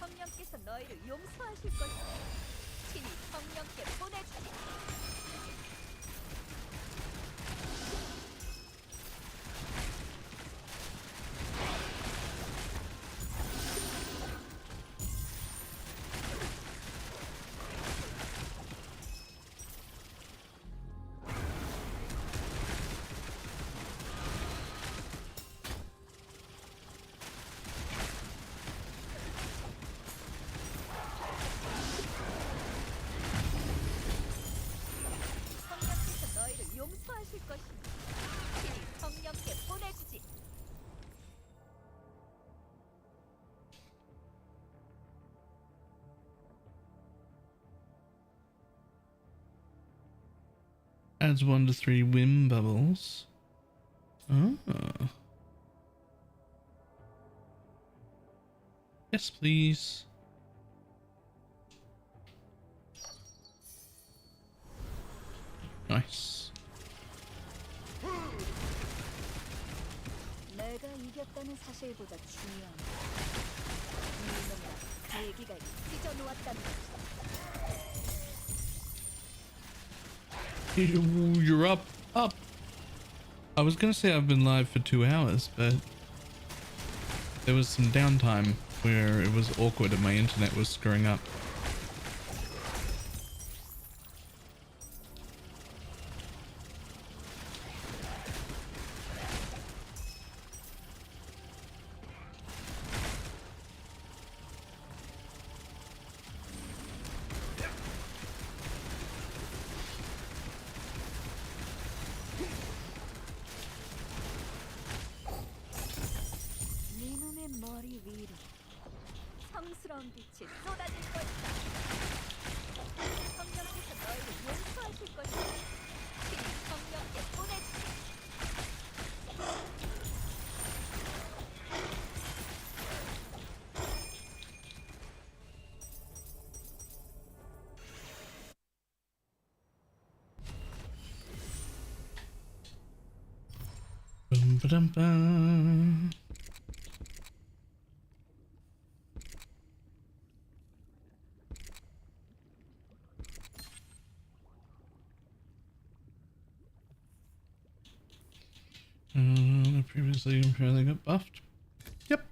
성령께서 너희를 용서하실 것이다. 신이 성령께 보내주지. 성령께서 너희를 용서하실 것이다. 신이 성령께 보내주지. Adds 1 to 3 whim bubbles. Oh. Yes, please. Nice. 내가 이겼다는 사실보다 중요한 건 이놈과 갈기가 찢어놓았다는 것이다. You're up. I was gonna say I've been live for 2 hours, but there was some downtime where it was awkward and my internet was screwing up. 이놈의 머리 위로 성스러운 빛이 쏟아질 것이다. 성령께서 너희를 용서하실 것이다. 신이 성령께 보내주지. Bum-ba-dum-bum. I previously apparently got buffed. Yep.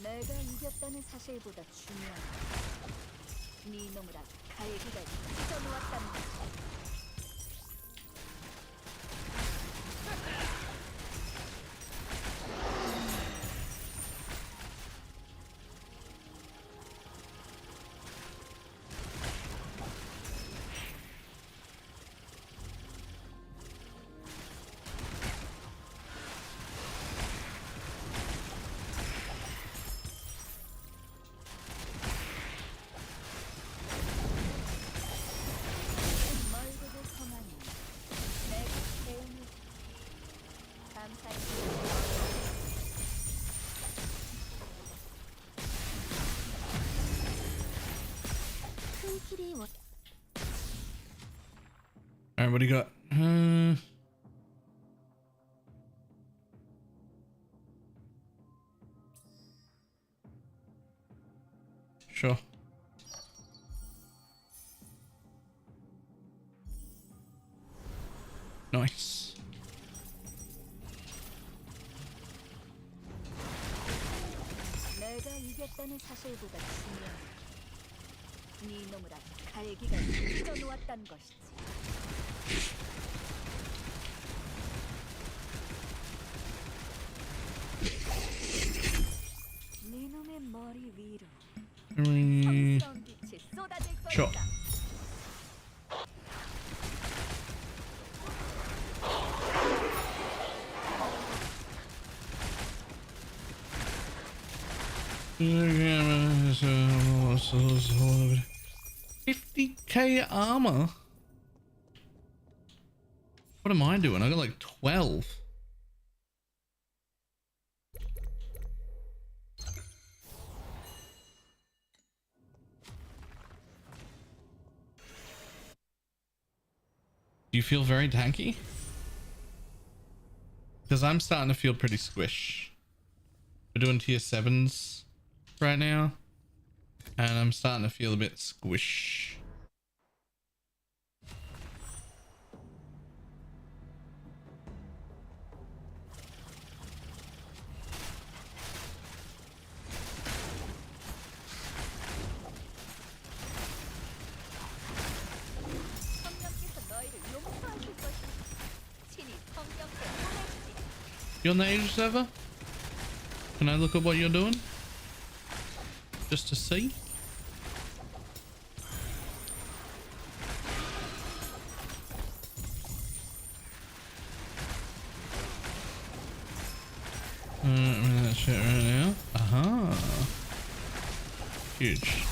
내가 이겼다는 사실보다 중요한 건 이놈을 아주 갈기가 찢어놓았다는 것이다. 말고 All right, what do you got? Sure. Nice. 내가 이겼다는 사실보다 중요한 네 놈을 아직 갈기가 찢어놓았다는 것이지. 네 놈의 머리 위로 성스러운 빛이 쏟아질 Sure. 것이다. $50K armor. What am I doing? I got like 12. Do you feel very tanky? Because I'm starting to feel pretty squish. We're doing tier 7s right now, and I'm starting to feel a bit squish. 성령께서 너희를 용서하실 것이다. 친히 성령께 보내주지. You on the Asia server? Can I look at what you're doing? Just to see? That shit right now. Aha. Huge.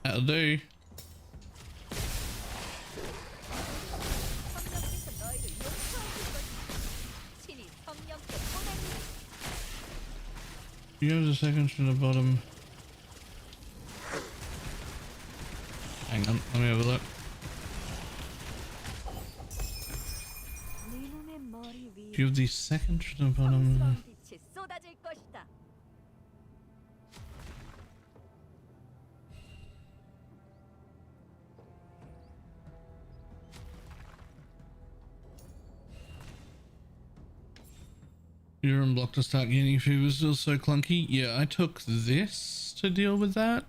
That'll do. 성령께서 너희를 용서하실 것이다. 친히 성령께 보내주지. You have the seconds from the bottom. Hang on, let me have a look. 네 놈의 머리 위로 Do you have the seconds from the bottom? 성스러운 빛이 쏟아질 것이다. You're unblocked to start getting fever, still so clunky. Yeah, I took this to deal with that.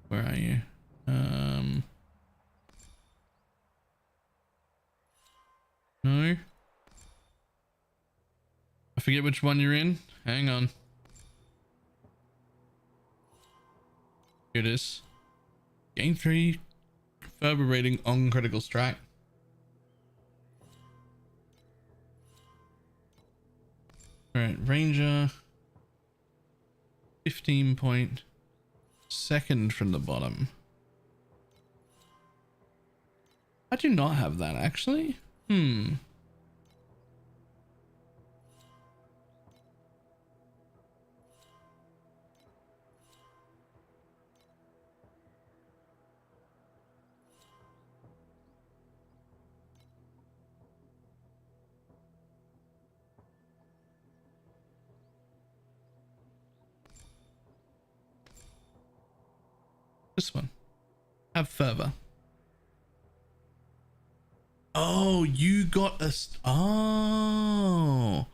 Where are you? No. I forget which one you're in. Hang on. Here it is. Gain 3 fervor rating on critical strike. Alright, Ranger 15 point, second from the bottom. I do not have that actually. This one. Have fervor. Oh, you got a... Oh.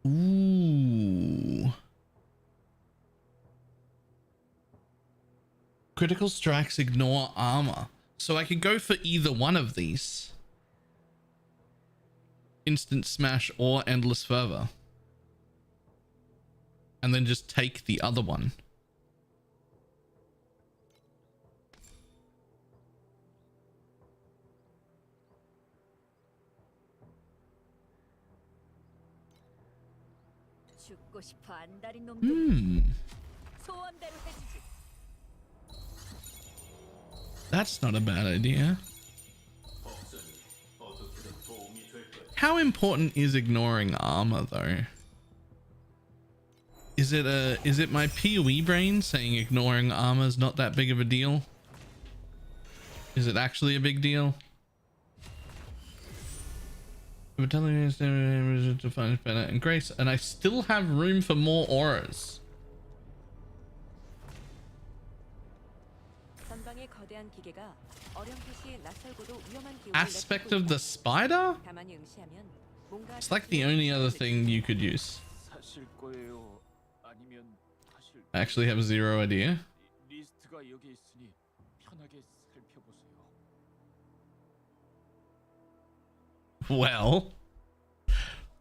Ooh. Critical strikes ignore armor. So I could go for either one of these. Instant smash or endless fervor. and then just take the other one. 죽고 싶어 안달인 놈들 소원대로 해주지. That's not a bad idea. How important is ignoring armor though? Is it my PoE brain saying ignoring armor is not that big of a deal? Is it actually a big deal? We're telling me to find better and grace, and I still have room for more auras. 전방의 거대한 기계가 어렴풋이 낯설고도 위험한 기운을 Aspect 내뿜고 of the 있다. spider? 가만히 응시하면 뭔가 It's like the only other thing you could use. 사실 거예요. 아니면 사실 I actually have zero idea. 리스트가 여기 있으니 편하게 살펴보세요. Well,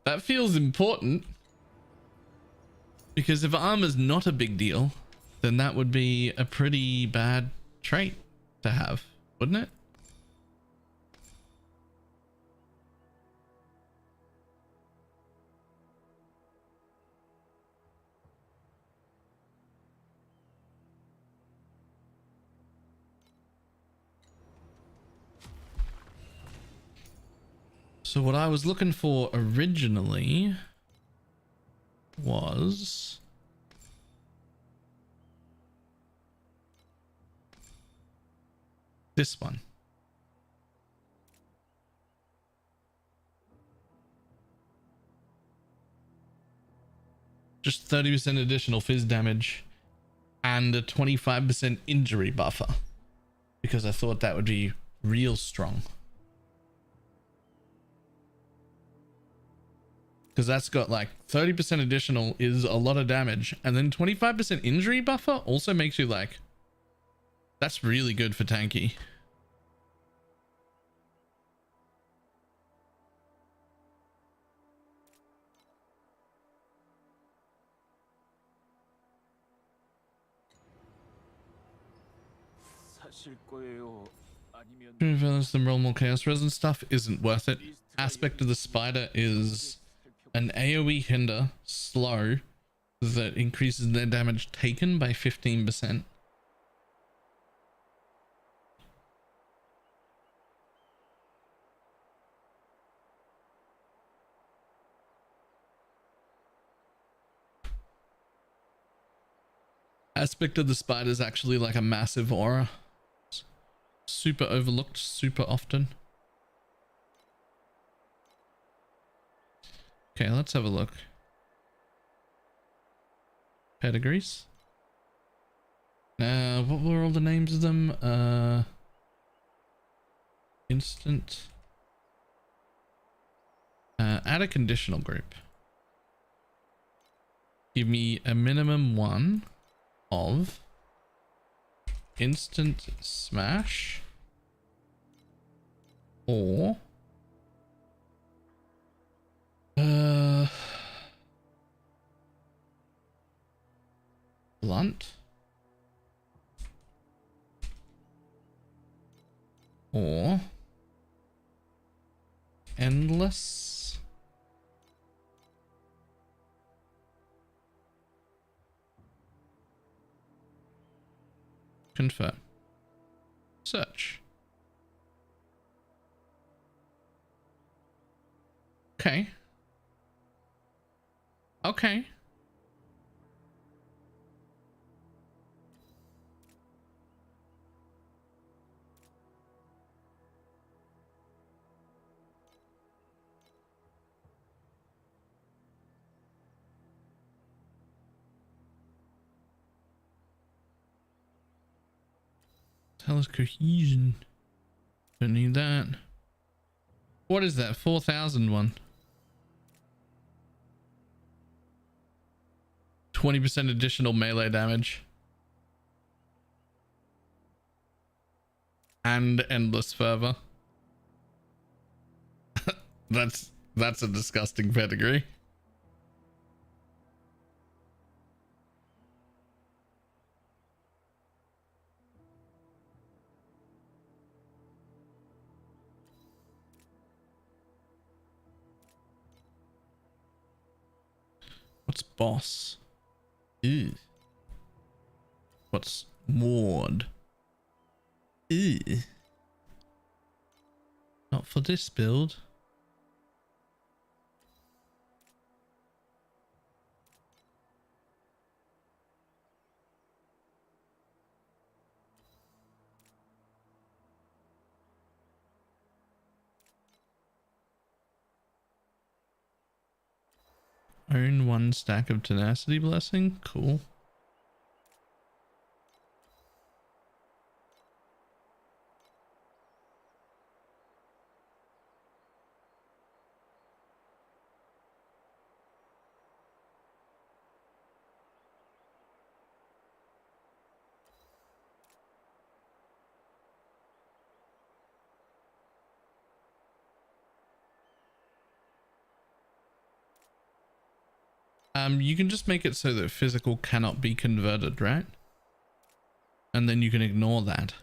that feels important. Because if armor's not a big deal, then that would be a pretty bad trait to have, wouldn't it? So what I was looking for originally was this one. Just 30% additional fizz damage and a 25% injury buffer, because I thought that would be real strong. Because that's got like 30% additional is a lot of damage, and then 25% injury buffer also makes you like, that's really good for tanky. 사실 거예요. 아니면 Reveals the roll more chaos resin stuff isn't worth it. Aspect of the spider is an AoE hinder, slow, that increases their damage taken by 15%. Aspect of the spider is actually like a massive aura. Super overlooked super often. Okay, let's have a look. Pedigrees. What were all the names of them? Instant. Add a conditional group. Give me a minimum one of instant smash or blunt or endless confirm search. Okay. Okay. Tell us cohesion. Don't need that. What is that? 4,000 one. 20% additional melee damage. And endless fervor. That's a disgusting pedigree. boss. Ew. What's ward? Ew. Not for this build. Own 1 stack of tenacity blessing. Cool. You can just make it so that physical cannot be converted, right? And then you can ignore that.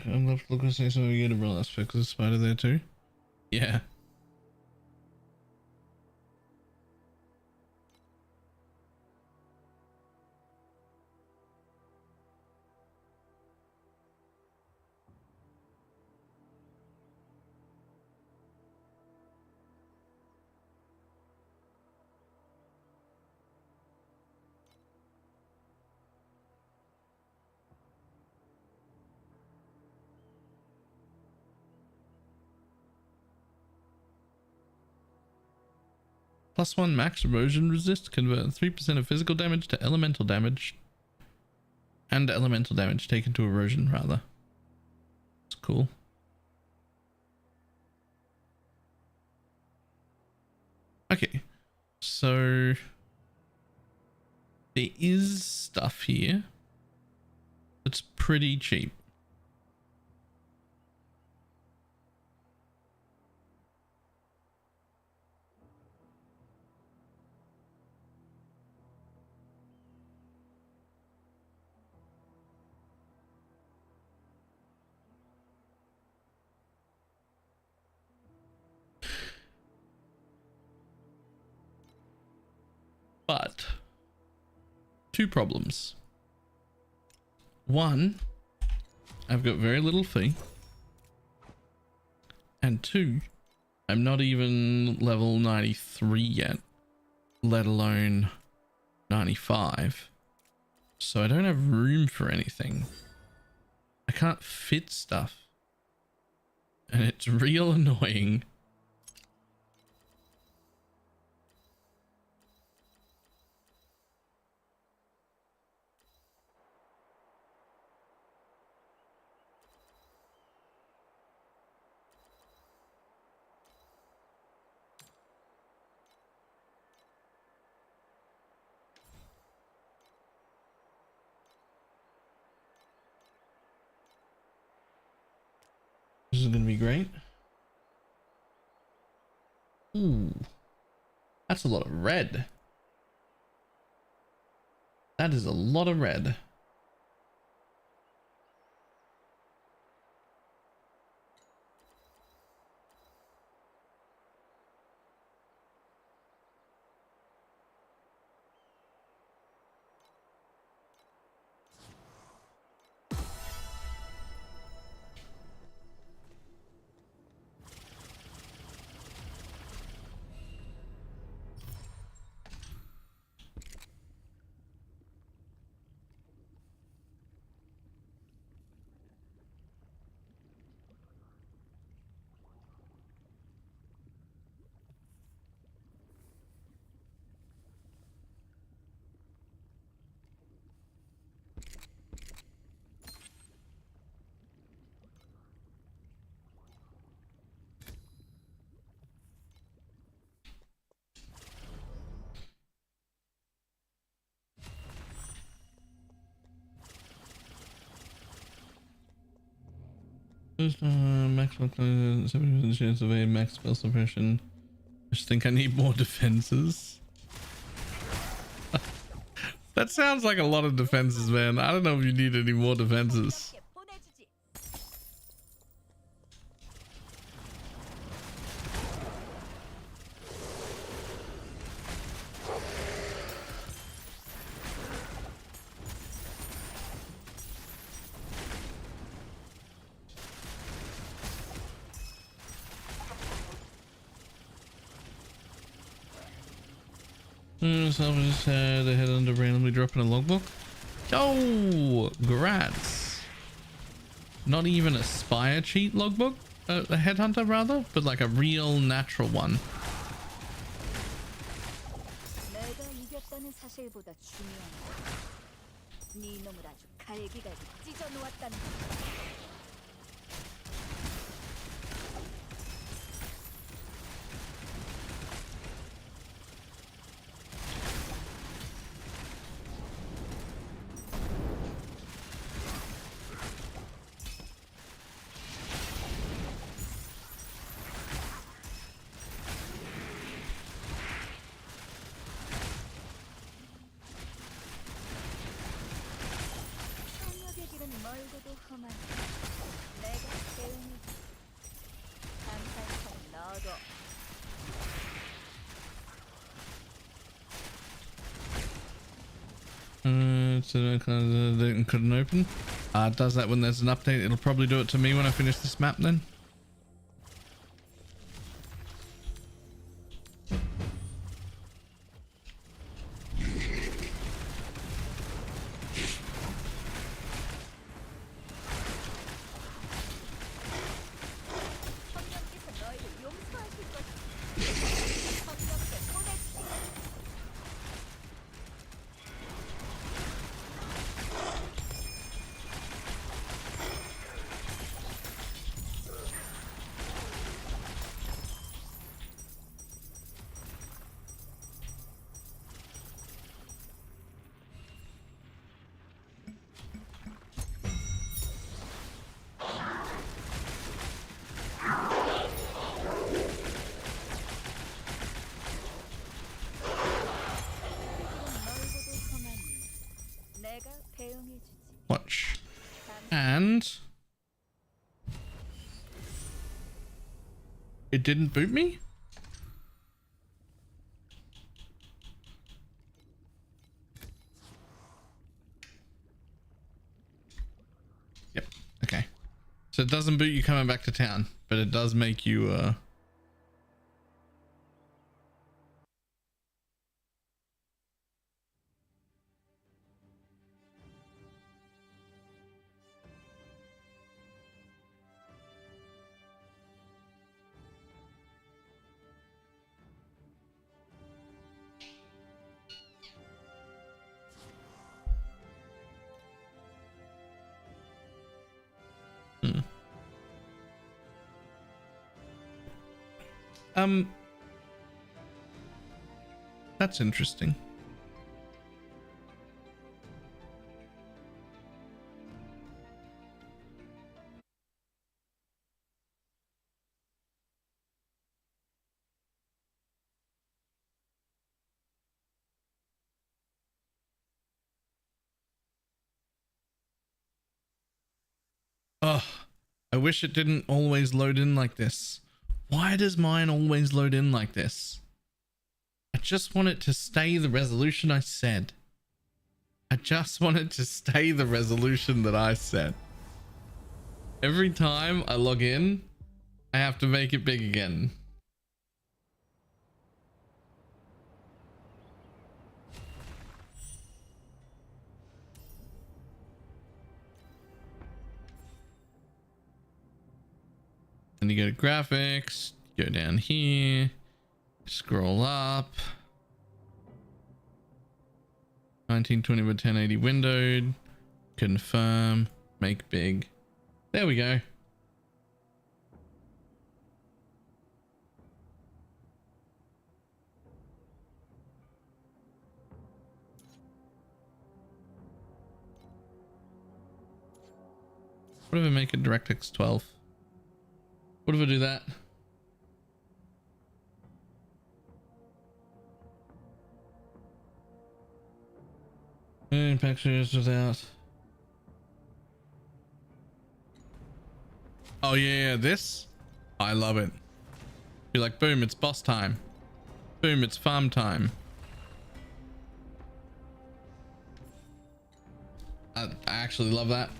I'm left looking to say something we get a real aspect of the spider there too. Yeah. +1 max erosion resist, convert 3% of physical damage to elemental damage. And elemental damage taken to erosion, rather. It's cool. Okay. So there is stuff here that's pretty cheap. But 2 problems. 1, I've got very little fee. And 2, I'm not even level 93 yet, let alone 95. So I don't have room for anything. I can't fit stuff. And it's real annoying. This is going to be great. Ooh, that's a lot of red. That is a lot of red. Maximum 70% chance of a max spell suppression. I just think I need more defenses. That sounds like a lot of defenses, man. I don't know if you need any more defenses. 공격해 보내주지. Someone just had a head under randomly dropping a logbook. Oh, grats. Not even a spire cheat logbook, a headhunter rather, but like a real natural one. 내가 이겼다는 사실보다 중요한 건 네 놈을 아주 갈기갈기 찢어 놓았다는 거. 성역의 길은 멀고도 험한 내가 배우니 감사한 너도 So couldn't open. It does that when there's an update. It'll probably do it to me when I finish this map then. 성령께서 너희를 용서하실 것이다. 성령께 보내주지. 멀고도 험하니 내가 배웅해주지. Watch. And it didn't boot me? Yep. Okay. So it doesn't boot you coming back to town, but it does make you that's interesting. Oh, I wish it didn't always load in like this. Why does mine always load in like this? I just want it to stay the resolution I said. I just want it to stay the resolution that I said. Every time I log in, I have to make it big again. And you go to graphics, go down here, scroll up. 1920 by 1080 windowed, confirm, make big. There we go. What if I make it DirectX 12? What if I do that? Pictures without. Oh yeah, this. I love it. Be like, boom, it's boss time. Boom, it's farm time. I actually love that.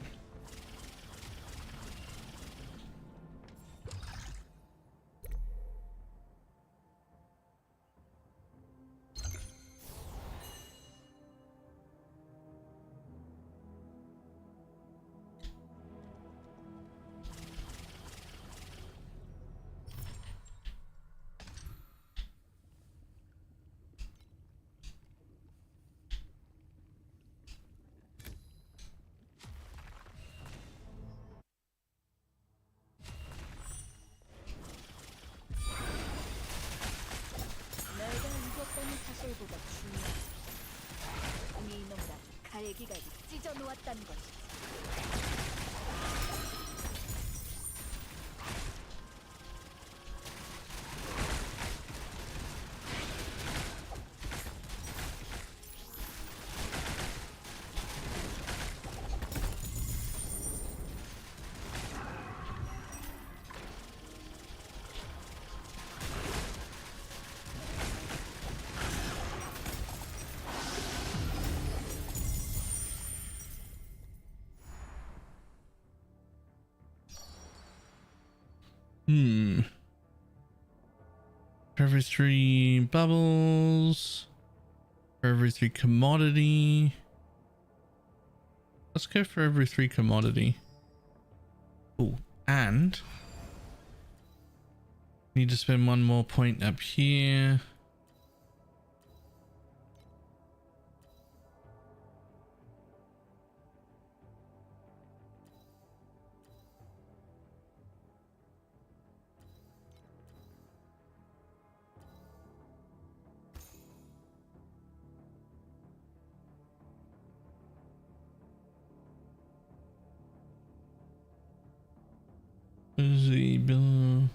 내가 이겼다는 사실보다 중요한 이놈과 갈기갈기 찢어 놓았다는 것이지. For every 3 bubbles. For every 3 commodity. Let's go for every 3 commodity. Oh, and need to spend 1 more point up here. The bill.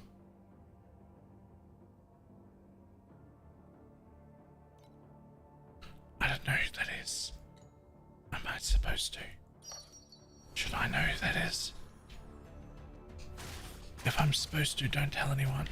I don't know who that is. Am I supposed to? Should I know who that is? If I'm supposed to, don't tell anyone.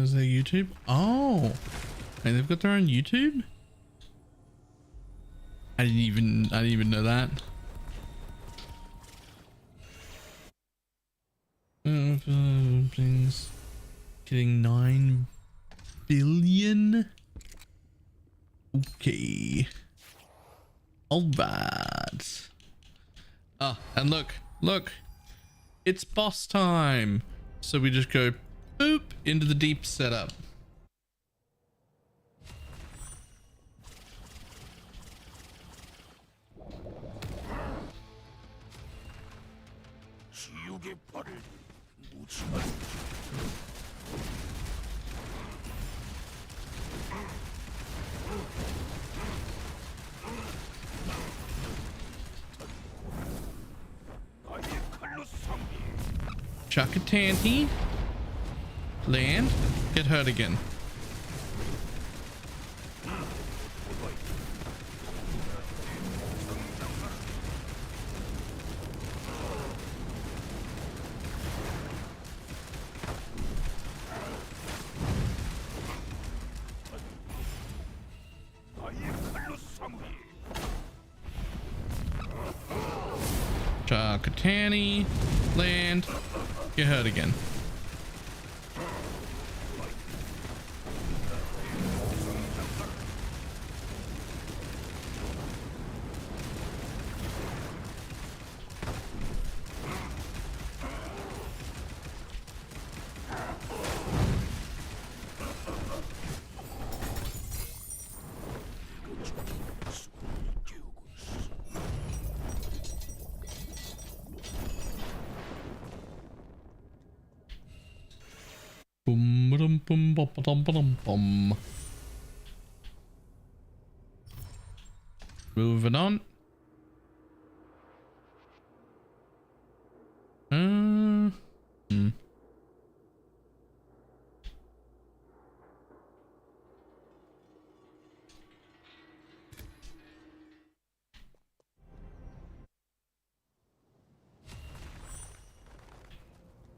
Is there YouTube? Oh, and they've got their own YouTube. I didn't even know that. Things getting 9 billion. Okay. All right. Ah, and look, it's boss time. So we just go boop into the deep setup. Chuck a tanty. Land. Get hurt again. Chuck a tanty. Land. Get hurt again. Boom, ba-dum, boom, ba-ba-dum, ba-dum, bum. Moving on. Hmm.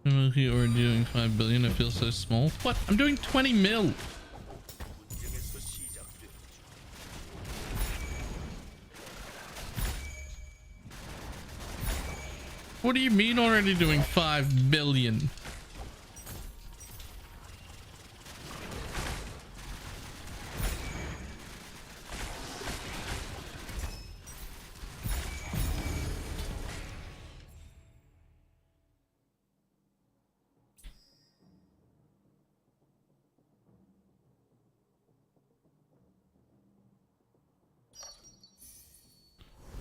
I'm already doing 5 billion. I feel so small. What? I'm doing 20 mil. What do you mean already doing 5 billion?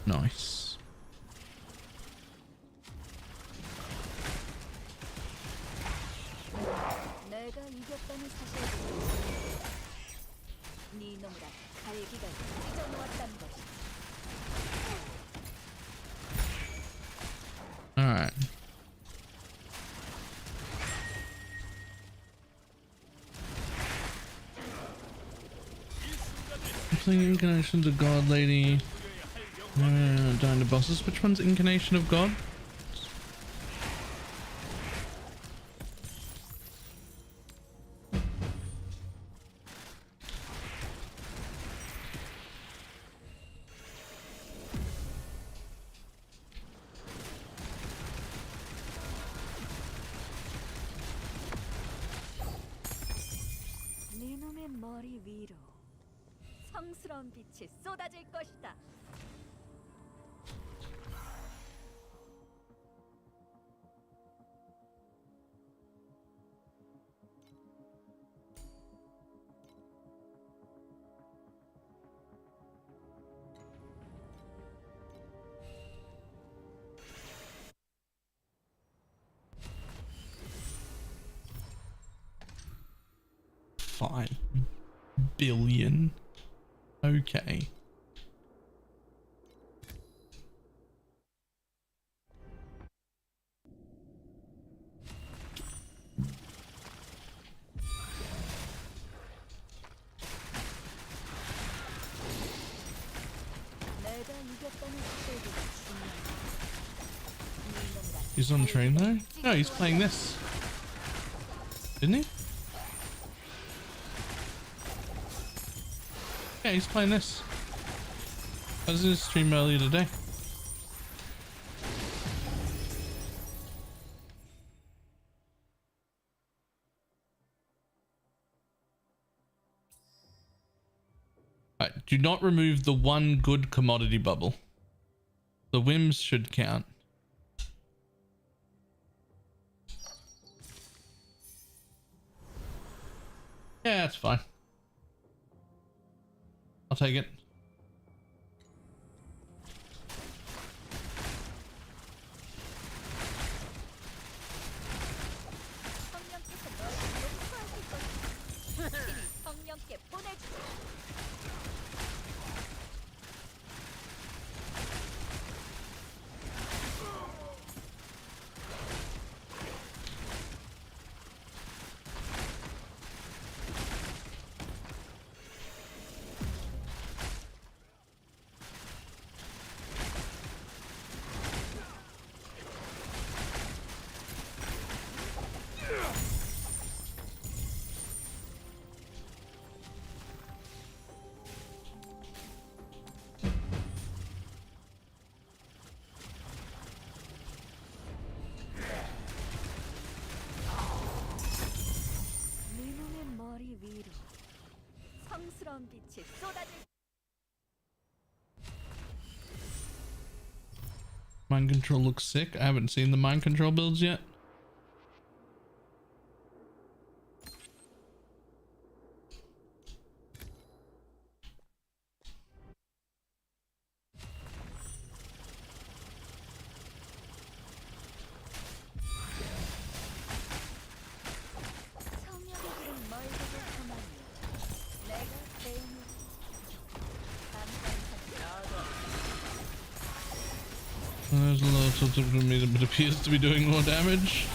Nice. 내가 이겼다는 사실을 네 놈을 갈기가 찢어놓았다는 것이. All right. Playing Incarnation of God Lady. Down the bosses. Which one's Incarnation of God? 네 놈의 머리 위로 성스러운 빛이 쏟아질 것이다. $5 billion. Okay. 내가 이겼다는 사실보다 중요한 네 놈을 He's on train though? No, he's playing this. Didn't he? Yeah, he's playing this. I was in his stream earlier today. Alright, do not remove the one good commodity bubble. The whims should count. Yeah, that's fine. I'll take it. 성령께서 너를 용서하실 것이다. 신이 성령께 보내주세요. 네 놈의 머리 위로 성스러운 빛이 쏟아질. Mind control looks sick. I haven't seen the mind control builds yet. There's a lot of it appears to be doing more damage.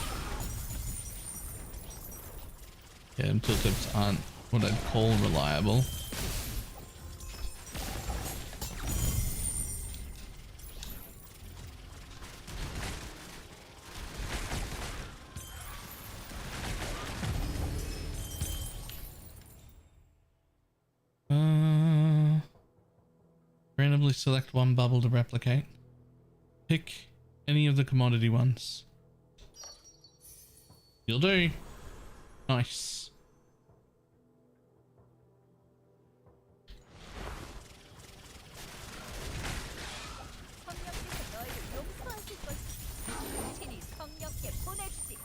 Yeah, tooltips aren't what I'd call reliable. Randomly select one bubble to replicate. Pick any of the commodity ones. You'll do. Nice. 성령께서 너희를 용서하실 것이다. 친히 성령께 보내주지.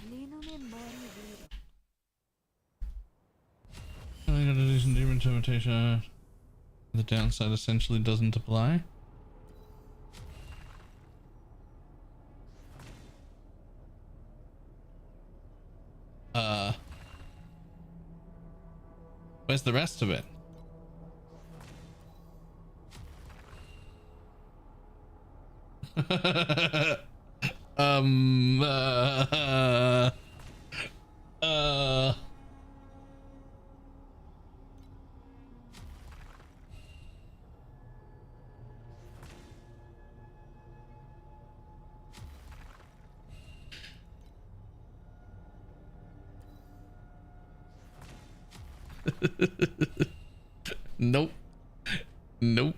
네놈의 머리 위로. I gotta do some demon interpretation. The downside essentially doesn't apply. Where's the rest of it? Nope. Nope.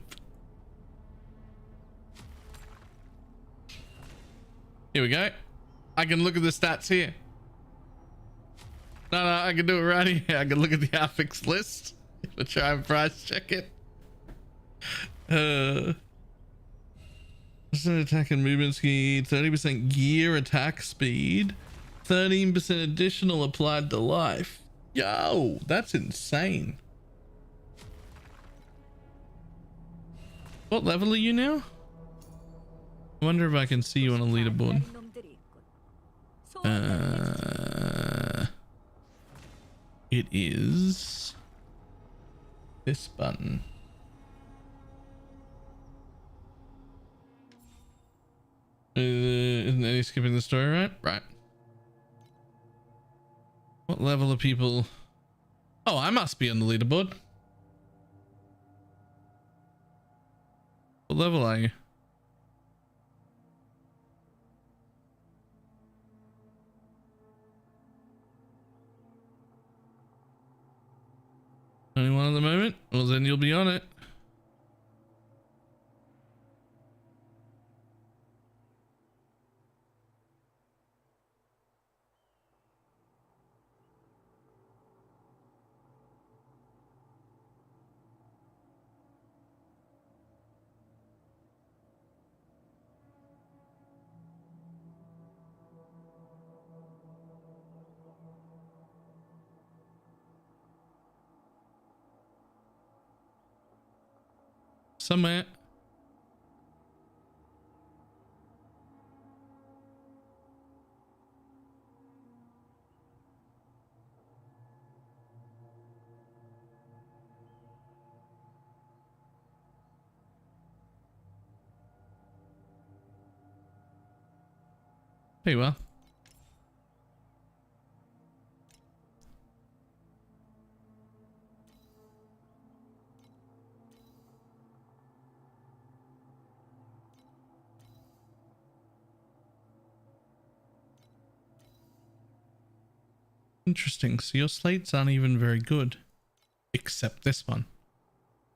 Here we go. I can look at the stats here. No, I can do it right here. I can look at the affix list. Let's try and price check it. Attack and movement speed, 30% gear attack speed, 13% additional applied to life. Yo, that's insane. What level are you now? I wonder if I can see you on a leaderboard. It is this button. Isn't any skipping the story, right? Right. What level of people? Oh, I must be on the leaderboard. What level are you? Only one at the moment? Well, then you'll be on it. Somewhere. Hey, well. Interesting. So your slates aren't even very good. Except this one.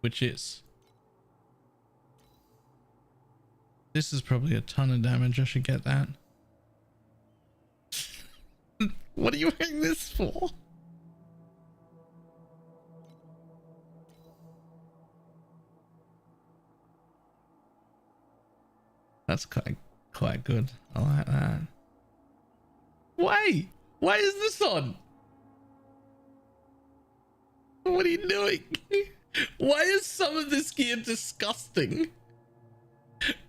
Which is. This is probably a ton of damage. I should get that. What are you wearing this for? That's quite good. I like that. Why is this on? What are you doing? Why is some of this gear disgusting?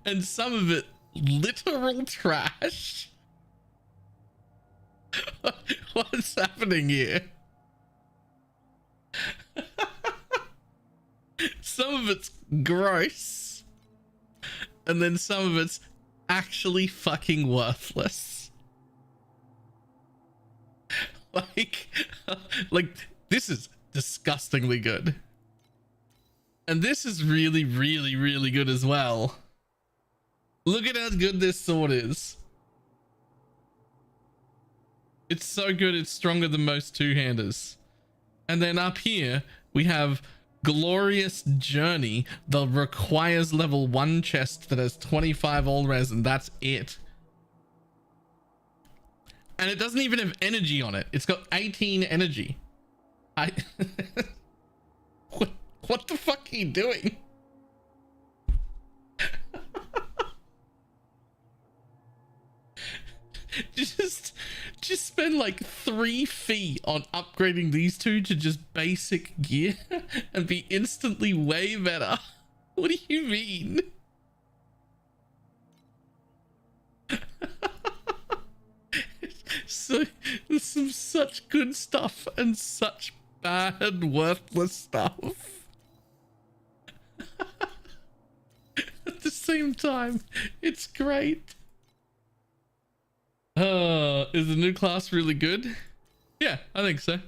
And some of it Literal trash. What's happening here? Some of it's gross, and then some of it's actually fucking worthless. Like, like this is disgustingly good. And this is really, really, really good as well. Look at how good this sword is. It's so good, it's stronger than most two-handers. And then up here, we have Glorious Journey that requires level 1 chest that has 25 all res, and that's it. And it doesn't even have energy on it. It's got 18 energy. What the fuck are you doing? just spend like 3 feet on upgrading these two to just basic gear and be instantly way better. What do you mean? So there's some such good stuff and such bad worthless stuff at the same time. It's great. Is the new class really good? Yeah, I think so.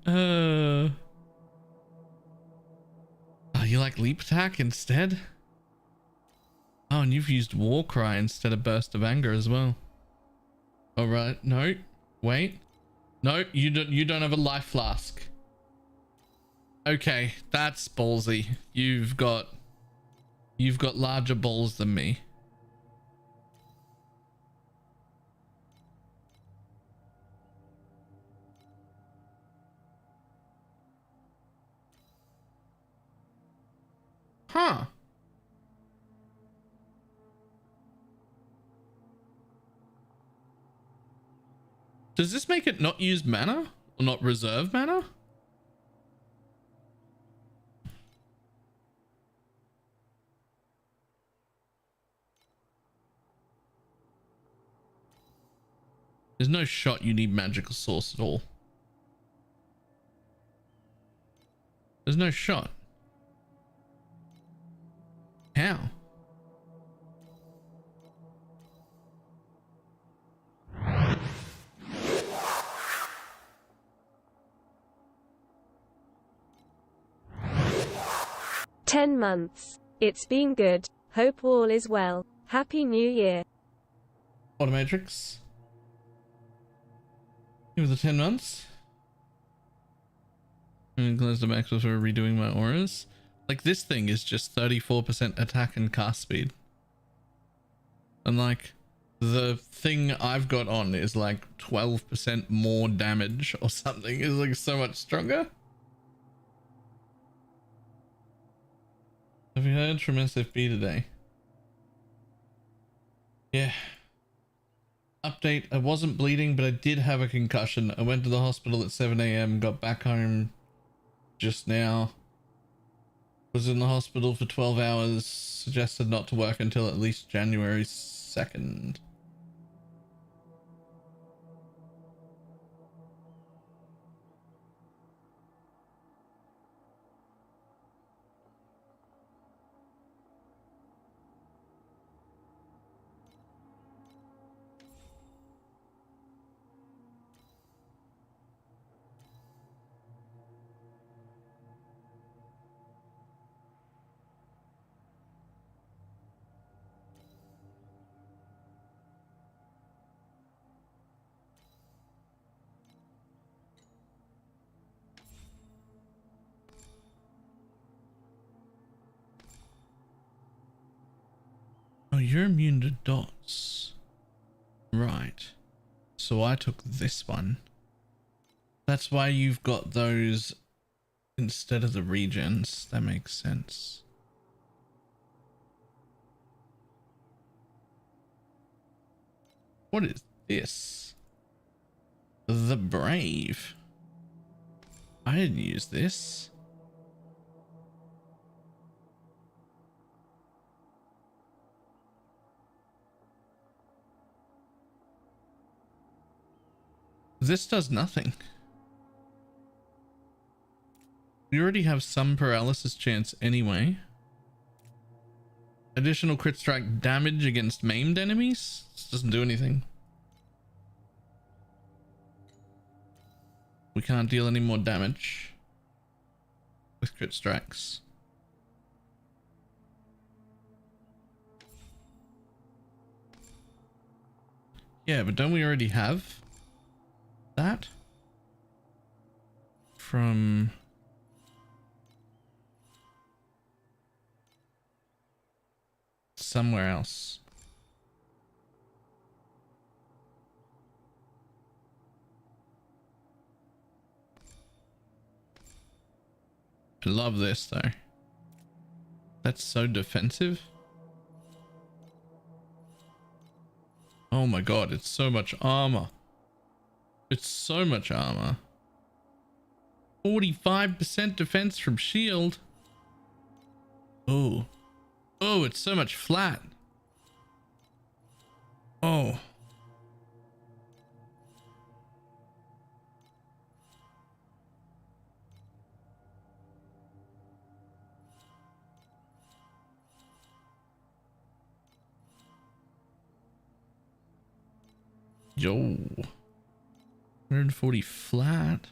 Oh, you like leap attack instead? Oh, and you've used war cry instead of burst of anger as well. All right, no, wait, no, you don't have a life flask. Okay, that's ballsy. You've got larger balls than me. Huh. Does this make it not use mana or not reserve mana? There's no shot you need magical source at all. There's no shot. How? "10 months. It's been good. Hope all is well. Happy New Year." Automatrix. Give it the 10 months. And close the max for redoing my auras. Like, this thing is just 34% attack and cast speed. And like, the thing I've got on is like 12% more damage or something. It's like so much stronger. Have you heard from SFB today? Yeah. Update, I wasn't bleeding, but I did have a concussion. I went to the hospital at 7 a.m, got back home just now. Was in the hospital for 12 hours, suggested not to work until at least January 2nd. Oh, you're immune to dots. Right. So I took this one. That's why you've got those instead of the regens. That makes sense. What is this? The Brave. I didn't use this. This does nothing. We already have some paralysis chance anyway. Additional crit strike damage against maimed enemies? This doesn't do anything. We can't deal any more damage with crit strikes. Yeah, but don't we already have that from somewhere else? I love this though. That's so defensive. Oh my god, it's so much armor. It's so much armor. 45% defense from shield. Oh. Oh, it's so much flat. Oh. Yo. 140 flat.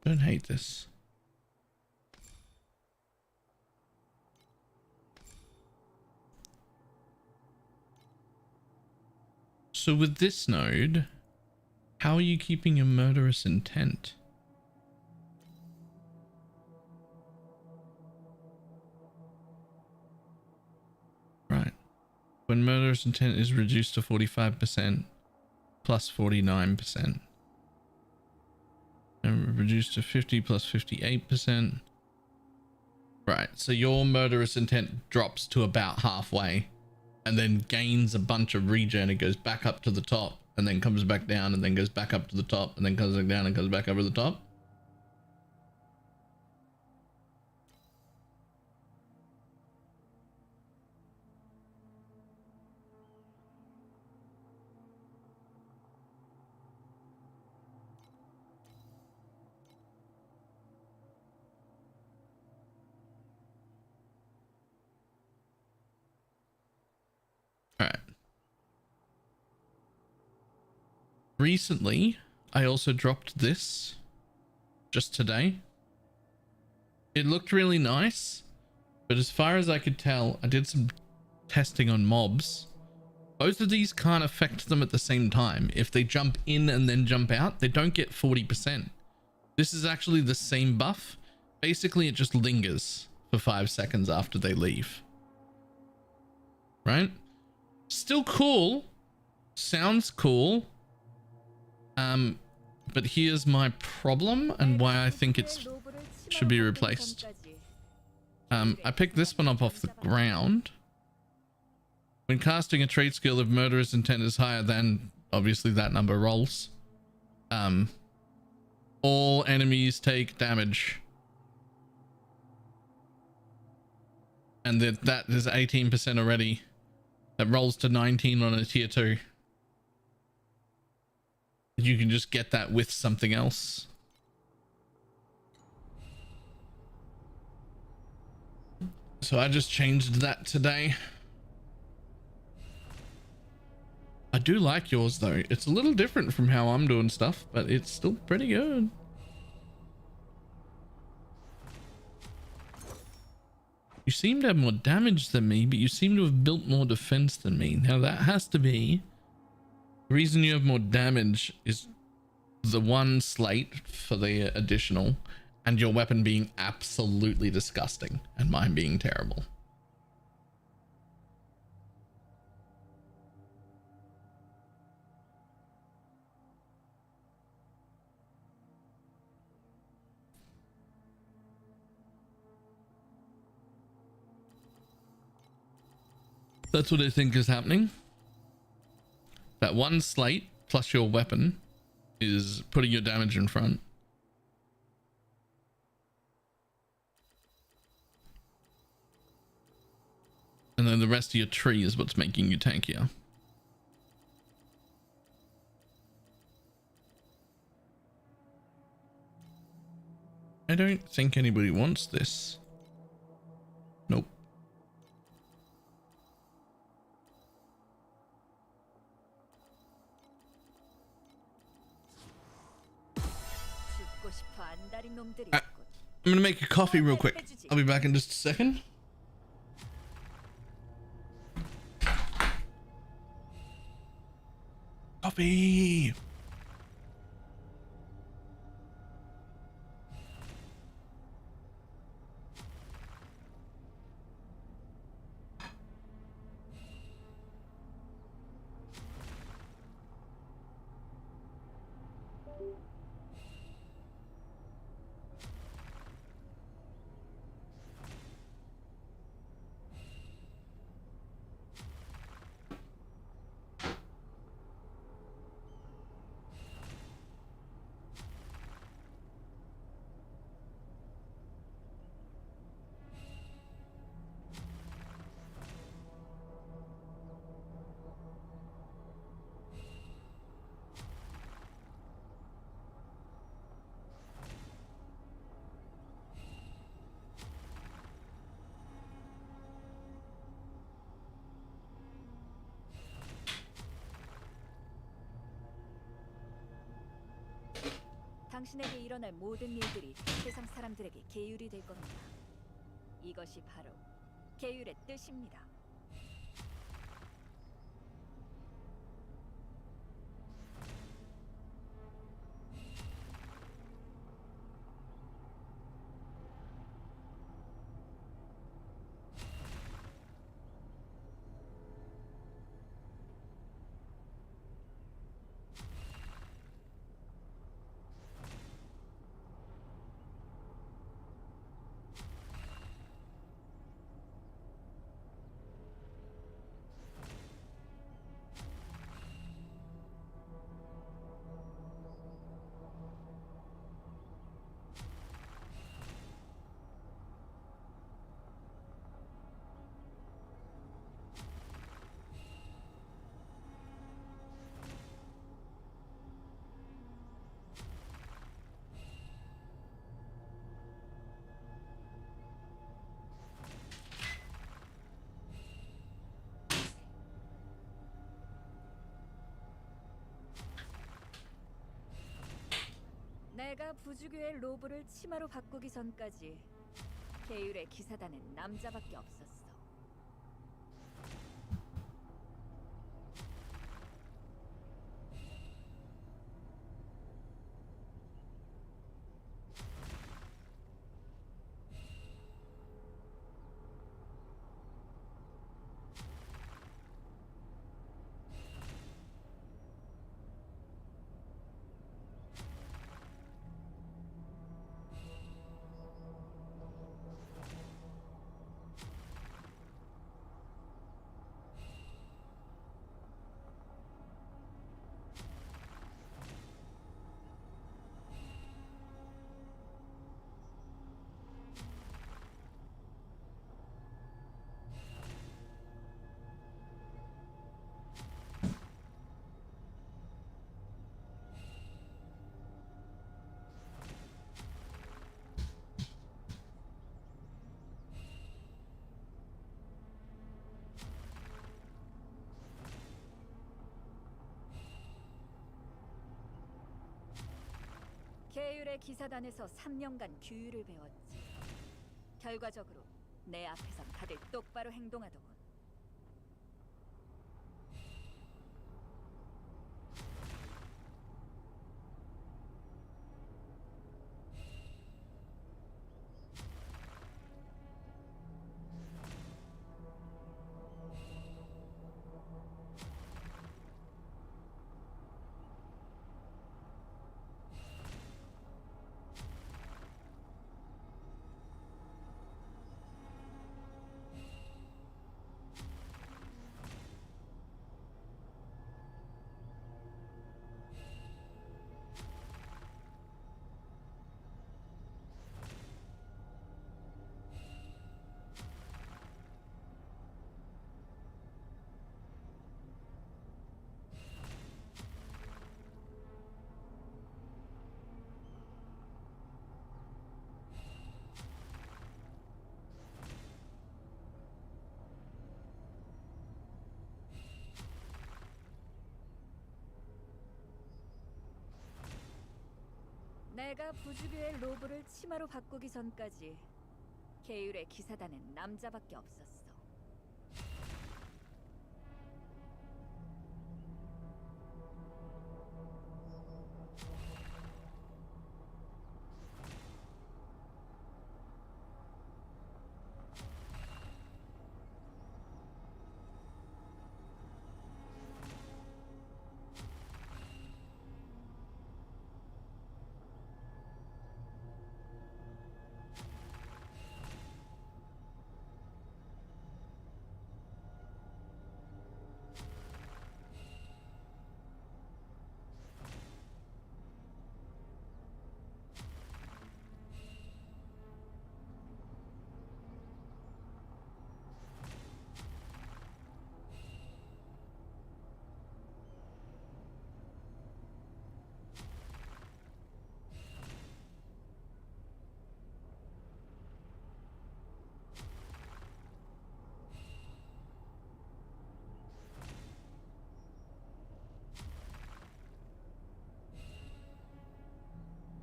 Don't hate this. So with this node, how are you keeping your murderous intent? Right. When murderous intent is reduced to 45% plus 49%. And reduced to 50 plus 58%. Right, so your murderous intent drops to about halfway and then gains a bunch of regen. It goes back up to the top and then comes back down and then goes back up to the top and then comes back down and comes back over the top. Alright. Recently, I also dropped this just today. It looked really nice, but as far as I could tell, I did some testing on mobs. Both of these can't affect them at the same time. If they jump in and then jump out, they don't get 40%. This is actually the same buff. Basically, it just lingers for 5 seconds after they leave. Right? Still cool. Sounds cool. But here's my problem and why I think it should be replaced. I picked this one up off the ground. When casting a trait skill, if murderous intent is higher than, obviously that number rolls. All enemies take damage. And that is 18% already. That rolls to 19 on a tier 2. You can just get that with something else. So I just changed that today. I do like yours though. It's a little different from how I'm doing stuff, but it's still pretty good. You seem to have more damage than me, but you seem to have built more defense than me. Now that has to be the reason you have more damage is the one slate for the additional and your weapon being absolutely disgusting and mine being terrible. That's what I think is happening. That one slate plus your weapon is putting your damage in front. And then the rest of your tree is what's making you tankier. I don't think anybody wants this. Nope. 죽고 싶어 안달인 놈들이 아. 있군. I'm gonna make a coffee real quick. I'll be back in just a second. Coffee. 당신에게 일어날 모든 일들이 세상 사람들에게 계율이 될 겁니다. 이것이 바로 계율의 뜻입니다. 내가 부주교의 로브를 치마로 바꾸기 전까지 계율의 기사단은 남자밖에 없었어. 계율의 기사단에서 3년간 규율을 배웠지. 결과적으로 내 앞에선 다들 똑바로 행동하더군. 내가 부주교의 로브를 치마로 바꾸기 전까지 계율의 기사단엔 남자밖에 없었어.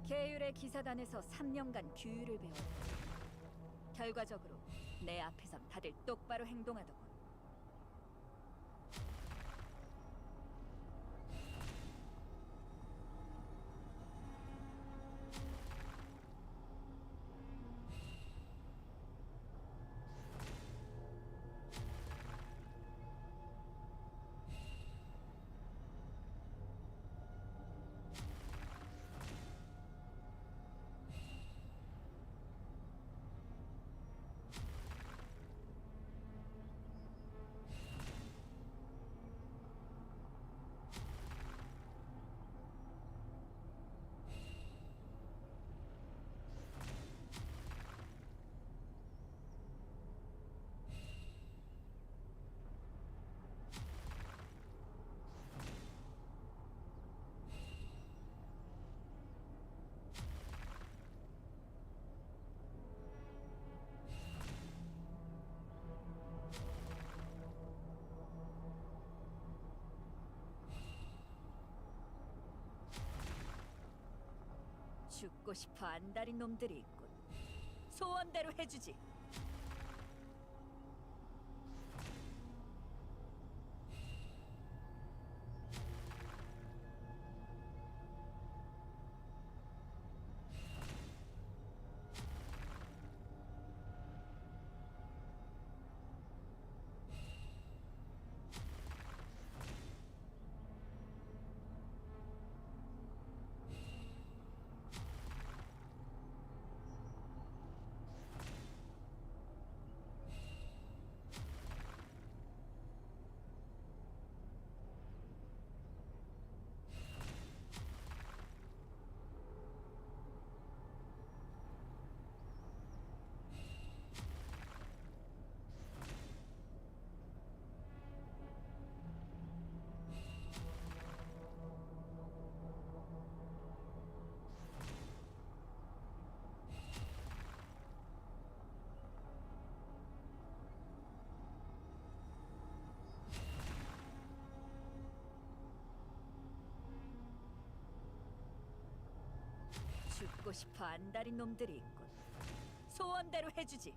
계율의 기사단에서 3년간 규율을 배웠다. 결과적으로 내 앞에선 다들 똑바로 행동하더군. 죽고 싶어 안달인 놈들이 있군. 소원대로 해주지. 죽고 싶어 안달인 놈들이 있군. 소원대로 해주지.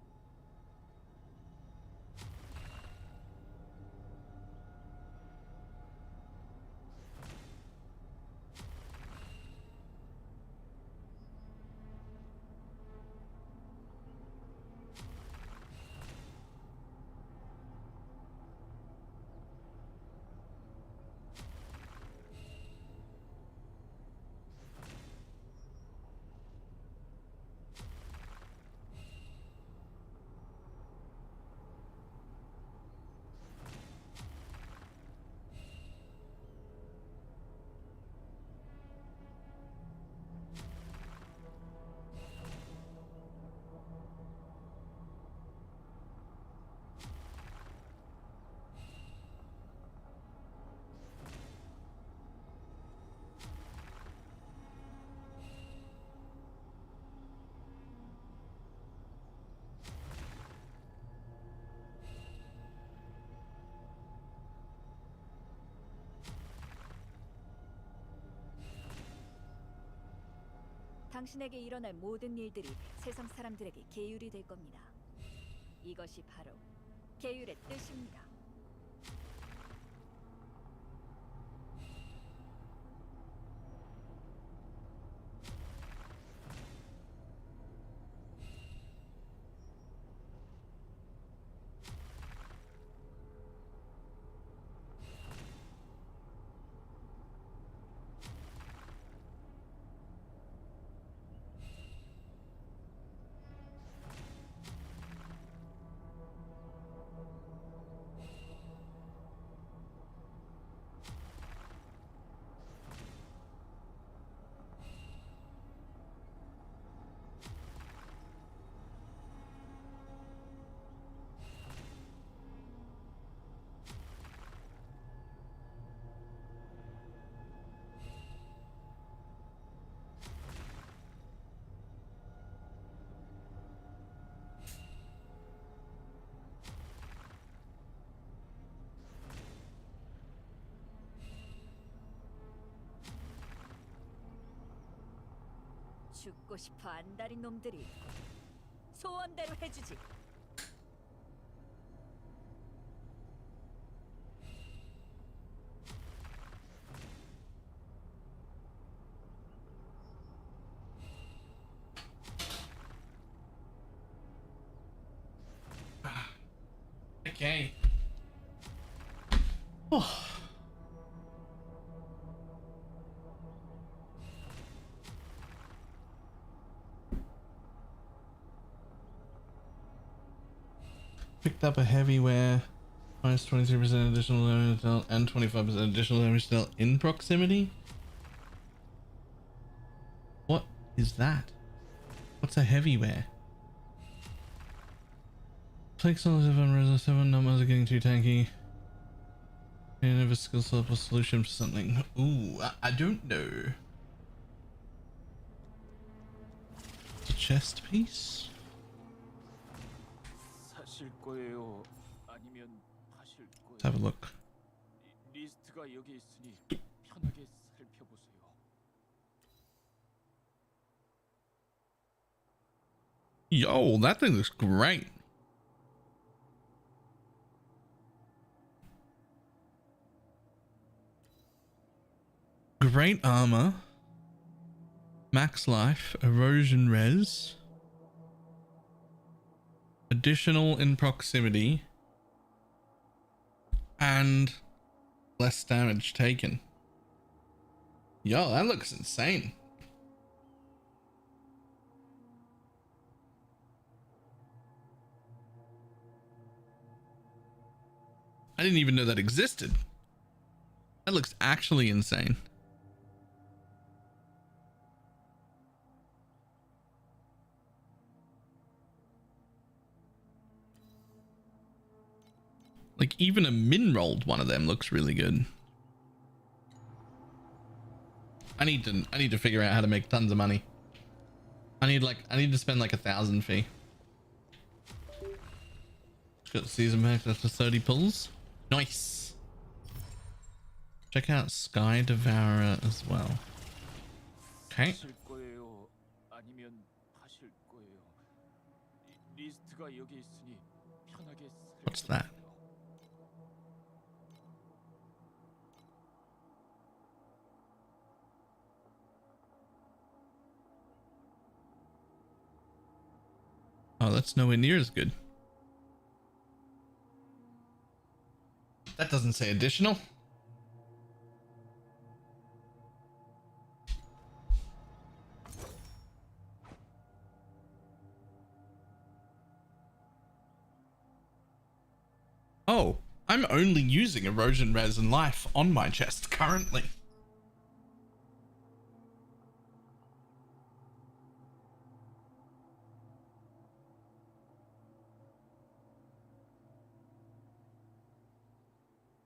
당신에게 일어날 모든 일들이 세상 사람들에게 계율이 될 겁니다. 이것이 바로 계율의 뜻입니다. 죽고 싶어 안달인 놈들이 소원대로 해주지. Okay. Oh. Picked up a heavyware, minus 23% additional damage dealt and 25% additional damage dealt in proximity. What is that? What's a heavyware? Takes on 7 numbers are getting too tanky. And have a skill surplus solution for something. Ooh, I don't know. It's a chest piece? 사실 거예요? 아니면 파실 거예요? Let's have a look. 리스트가 여기 있으니 편하게 살펴보세요. Yo, that thing looks great. Great armor, max life, erosion res, additional in proximity, and less damage taken. Yo, that looks insane. I didn't even know that existed. That looks actually insane. Like even a min rolled one of them looks really good. I need to figure out how to make tons of money. I need to spend like 1,000 fee. Got season pack after 30 pulls. Nice. Check out Sky Devourer as well. Okay. 사실 거예요? 아니면 파실 거예요? 리스트가 여기 있으니 편하게 What's that? 살펴보세요. Oh, that's nowhere near as good. That doesn't say additional. Oh, I'm only using erosion res and life on my chest currently.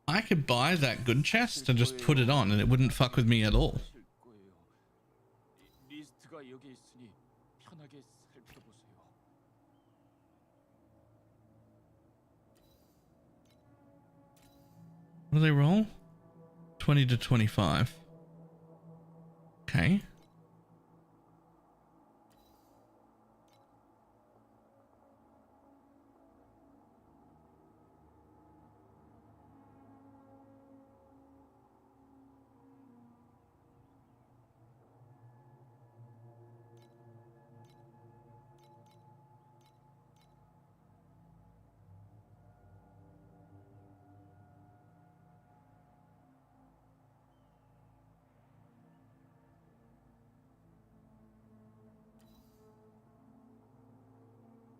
I could buy that good chest and just put it on and it wouldn't fuck with me at all. 파실 거예요. 리스트가 여기 있으니 편하게 살펴보세요. What do they roll? 20 to 25. Okay.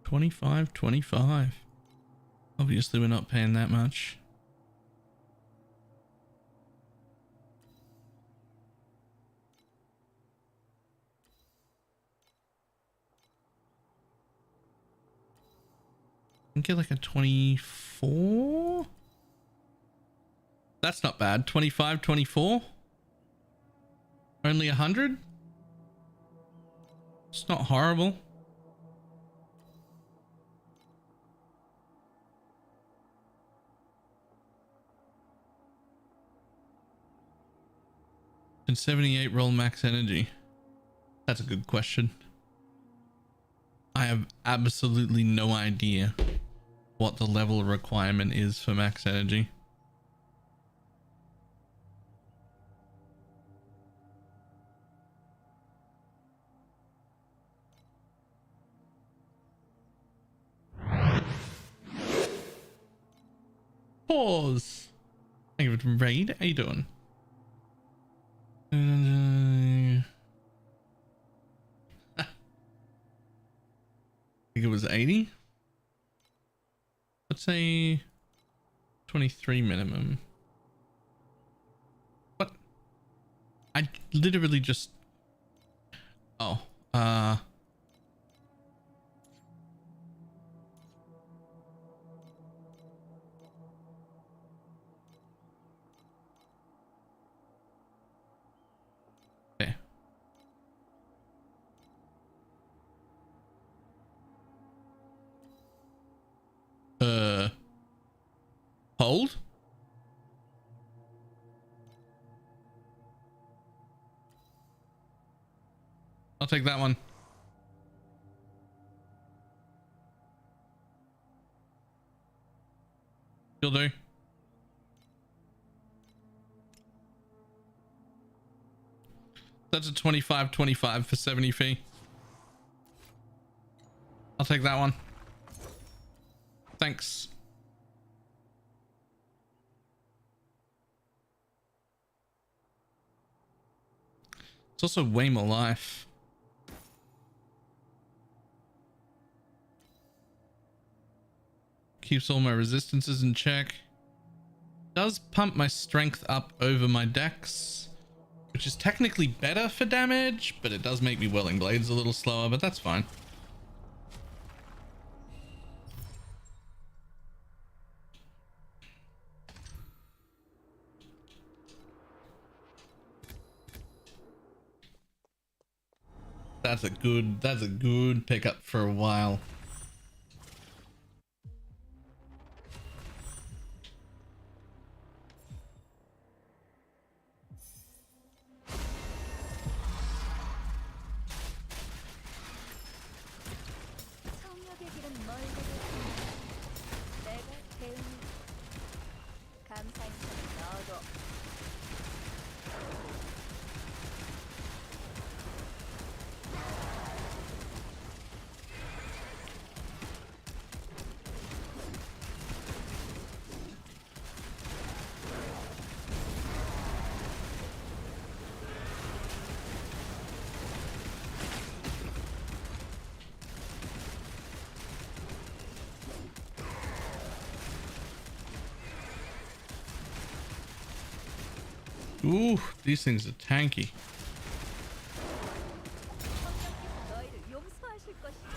25, 25. Obviously, we're not paying that much. I can get like a 24. That's not bad. 25, 24. Only 100. It's not horrible. Can 78 roll max energy? That's a good question. I have absolutely no idea what the level requirement is for max energy. Pause. Thank you for the raid. How you doing? I think it was 80. Let's say 23 minimum. What? I literally just... Oh, okay. Hold? I'll take that one. You'll do. That's a 25 for 70 fee. I'll take that one. Thanks. It's also way more life. Keeps all my resistances in check. Does pump my strength up over my dex, which is technically better for damage, but it does make me whirling blades a little slower, but that's fine. That's a good pickup for a while. 청력의 길은 멀게 됐습니다. 내가 배웁니다. 감사인 척 너도. Ooh, these things are tanky. 너희를 용서하실 것이지.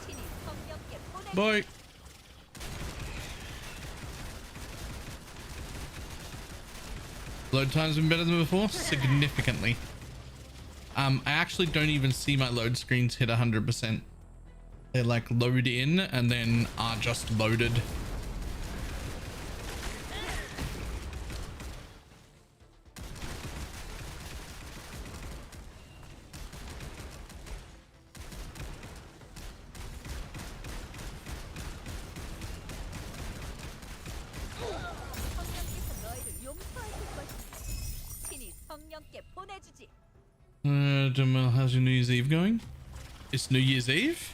친히 성령께 보내. Bye. Load time's been better than before, significantly. I actually don't even see my load screens hit 100%. They like load in and then are just loaded. 성령께서 너희를 용서하실 것이지. 친히 성령께 보내주지. Jamal, how's your New Year's Eve going? It's New Year's Eve?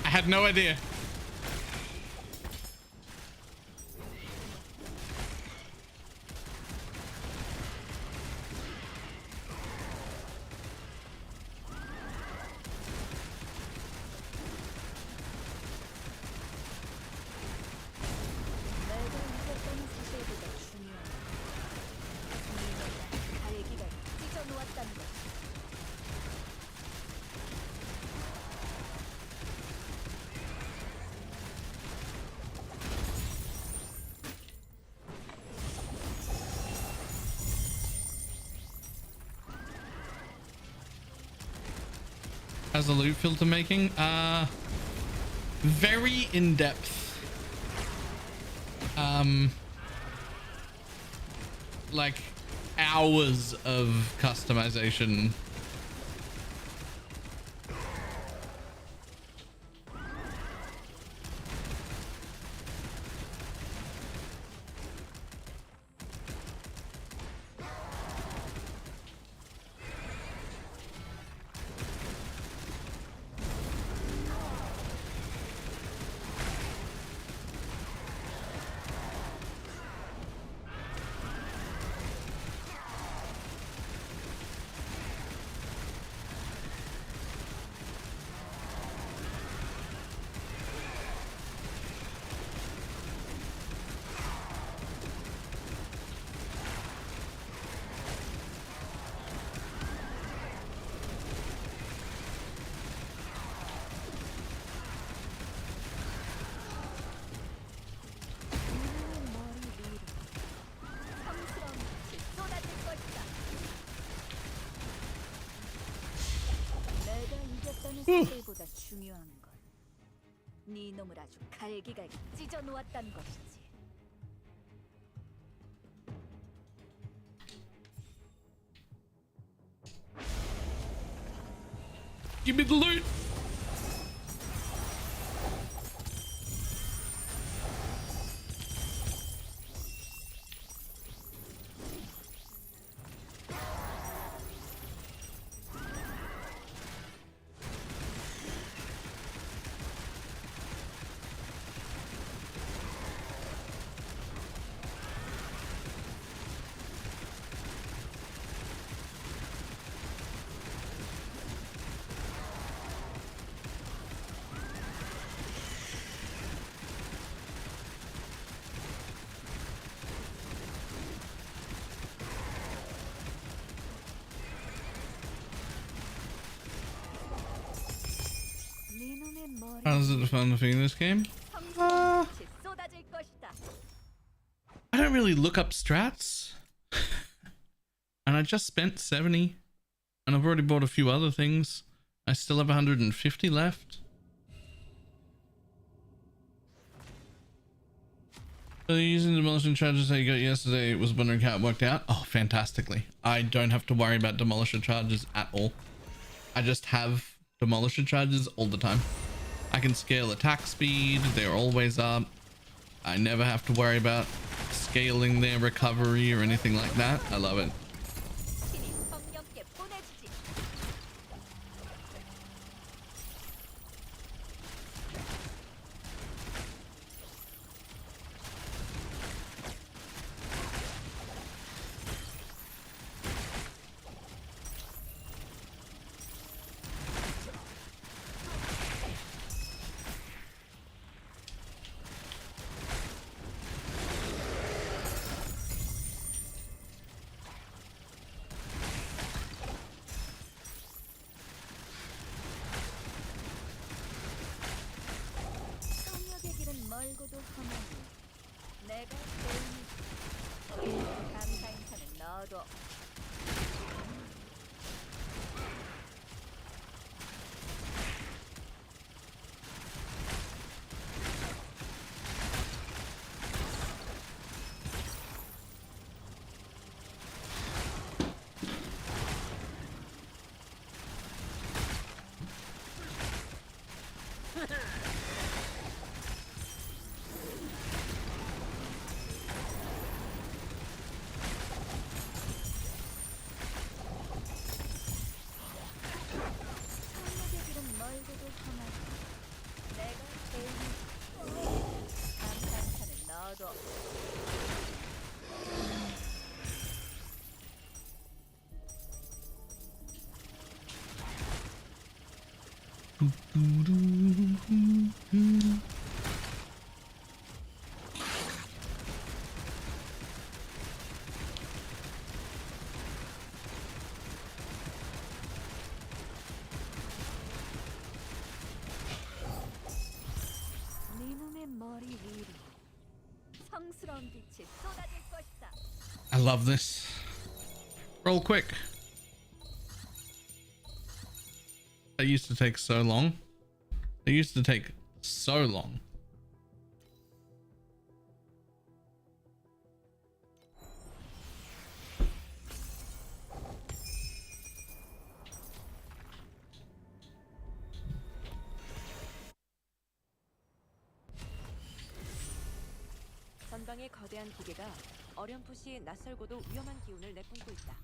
I had no idea. 내가 이겼다는 사실보다 중요한 건 갈기가 찢어놓았다는 것. How's the loot filter making? Very in depth. Like hours of customization. 사실보다 중요한 건 네 놈을 아주 갈기갈기 찢어 놓았다는 것이지. Give me the loot. 네 놈의 머리 How's it fun to in this game? 쏟아질 것이다. I don't really look up strats. And I just spent 70. And I've already bought a few other things. I still have 150 left. So using the demolition charges that you got yesterday, was wondering how it worked out. Oh, fantastically. I don't have to worry about demolisher charges at all. I just have demolisher charges all the time. I can scale attack speed. They're always up. I never have to worry about scaling their recovery or anything like that. I love it. 신이 성령께 보내주지. 성역의 길은 멀고도 험하니 내가 도움이 감사 인사는 너도. 성역의 길은 멀고도 험하니 내가 제일 감탄사는 너도 네 놈의 머리 위로 성스러운 빛이 쏟아질 것이다. I love this. Roll quick. That used to take so long. It used to take so long. 전방의 거대한 기계가 어렴풋이 낯설고도 위험한 기운을 내뿜고 있다.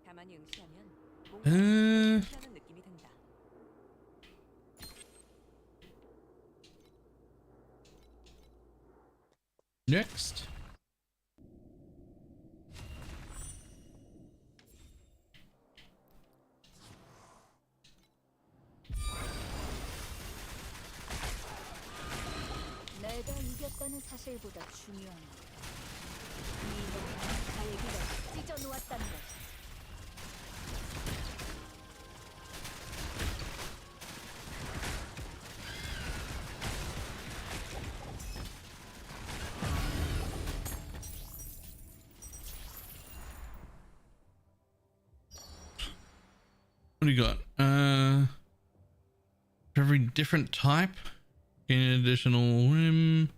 가만히 응시하면 뭔가 하는 느낌이 든다. Next. 내가 이겼다는 사실보다 중요한 건 이놈의 갈기가 찢어 놓았다는 것. What do you got? For every different type, gain an additional whim.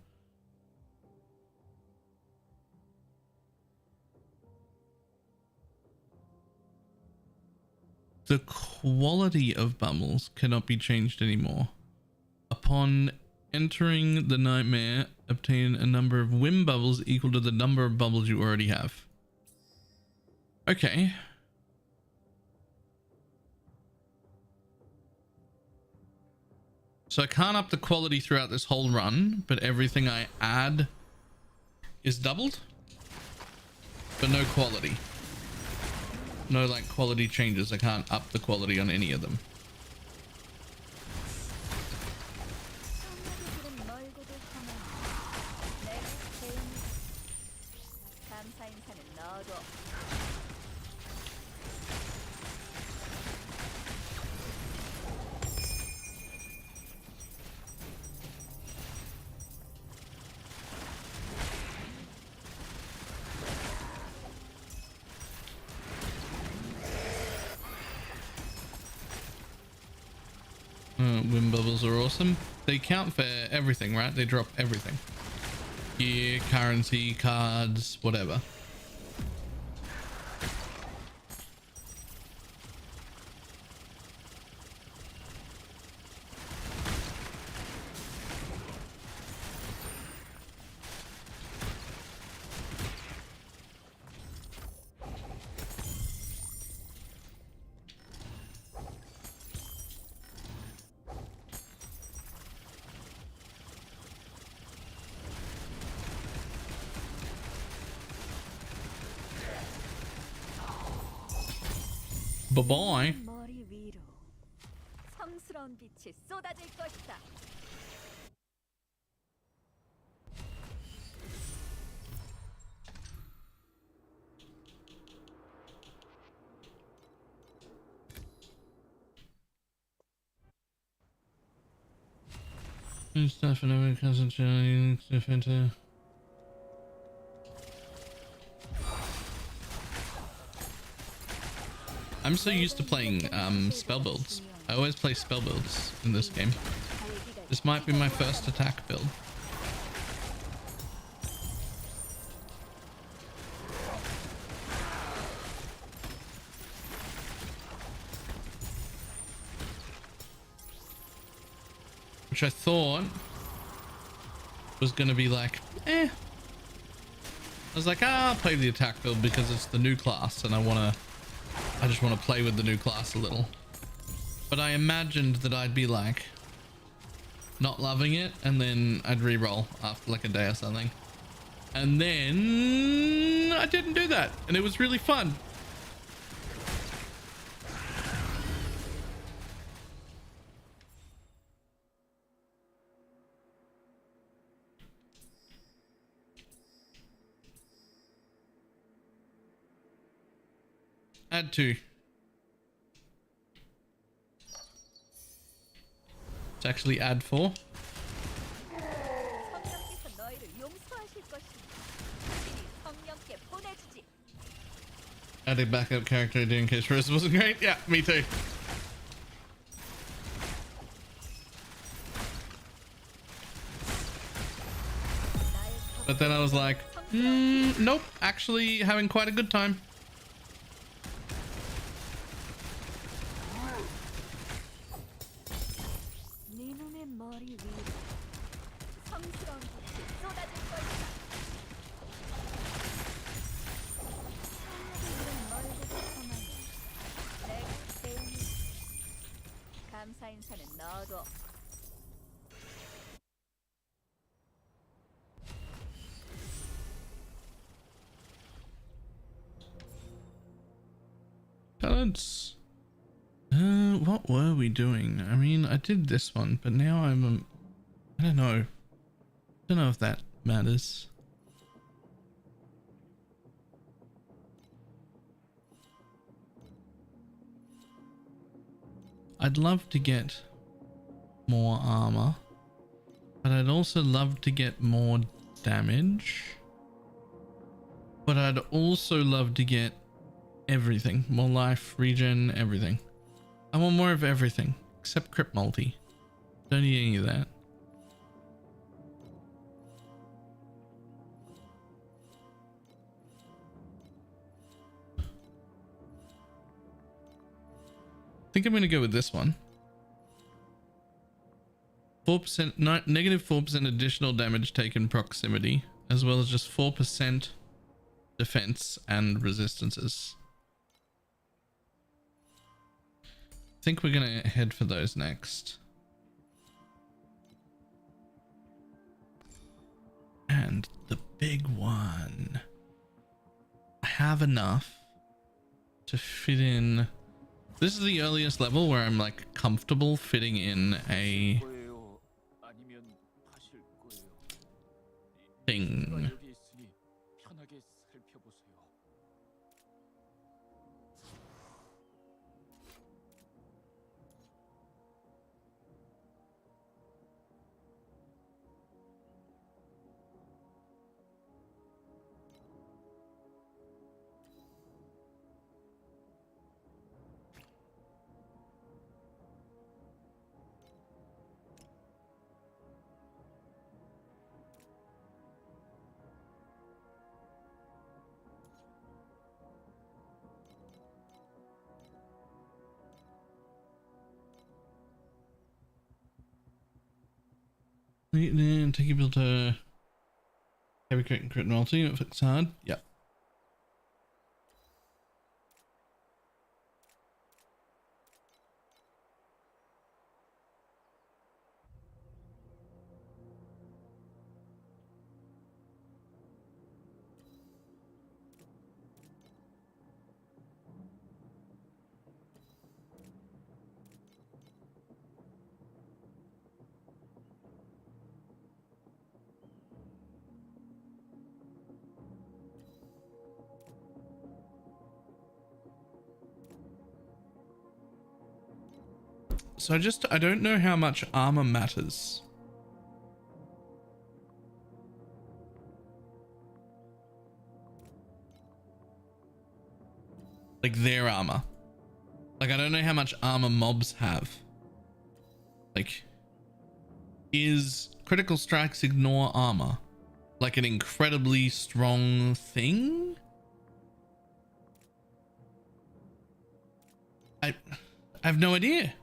The quality of bubbles cannot be changed anymore. Upon entering the nightmare, obtain a number of whim bubbles equal to the number of bubbles you already have. Okay. So I can't up the quality throughout this whole run, but everything I add is doubled, but no quality. No like quality changes. I can't up the quality on any of them. 성마들은 멀고도 험한 내가 제일 감사 인사는 너도 Wind bubbles are awesome. They count for everything, right? They drop everything. Gear, currency, cards, whatever. Bye-bye. 머리 위로 성스러운 빛이 쏟아질 것이다. Stuff and every concentrating into. I'm so used to playing spell builds. I always play spell builds in this game. This might be my first attack build. Which I thought was gonna be like, eh. I was like, I'll play the attack build because it's the new class and I just want to play with the new class a little. But I imagined that I'd be like, not loving it, and then I'd re-roll after like a day or something. And then I didn't do that, and it was really fun. Add 2. It's actually add 4. 성령께서 너희를 용서하실 것이니 신이 성령께 보내주지. Add a backup character in case Rose wasn't great. Yeah, me too. But then I was like, nope, actually having quite a good time. 네 놈의 머리 위로 성스러운 빛이 쏟아질 것이다. 성령의 멀게도 성하니 내가 대응이 감사 인사는 너도. Talents. What were we doing? I mean, I did this one, but now I'm, I don't know. I don't know if that matters. I'd love to get more armor, but I'd also love to get more damage. But I'd also love to get everything. More life, regen, everything. I want more of everything, except crit multi. Don't need any of that. I think I'm going to go with this one. 4%, negative 4% additional damage taken proximity, as well as just 4% defense and resistances. I think we're going to head for those next. And the big one. I have enough to fit in. This is the earliest level where I'm like comfortable fitting in a 거예요? 아니면 하실 거예요? thing. 여기 있으니 편하게 살펴보세요. Then take your to heavy crit and crit multi. If it's hard, yep. So I don't know how much armor matters. Like their armor. Like I don't know how much armor mobs have. Like, is critical strikes ignore armor like an incredibly strong thing? I have no idea.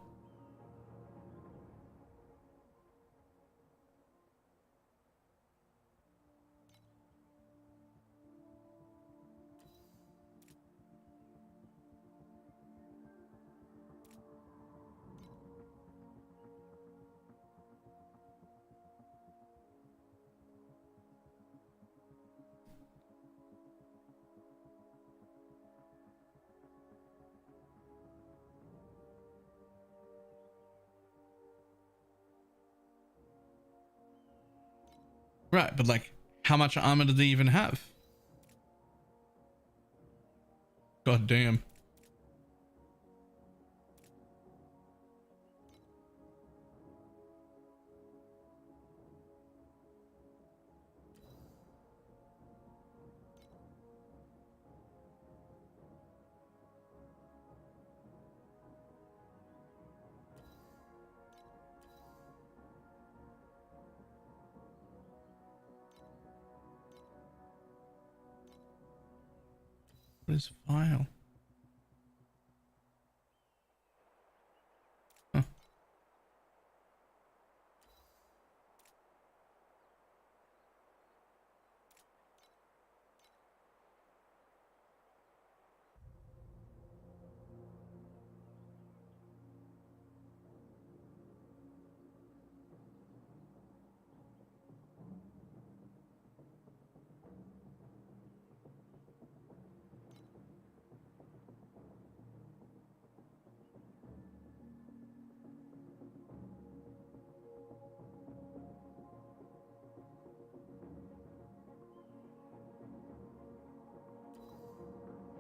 Right, but like, how much armor do they even have? God damn. What is file? Huh.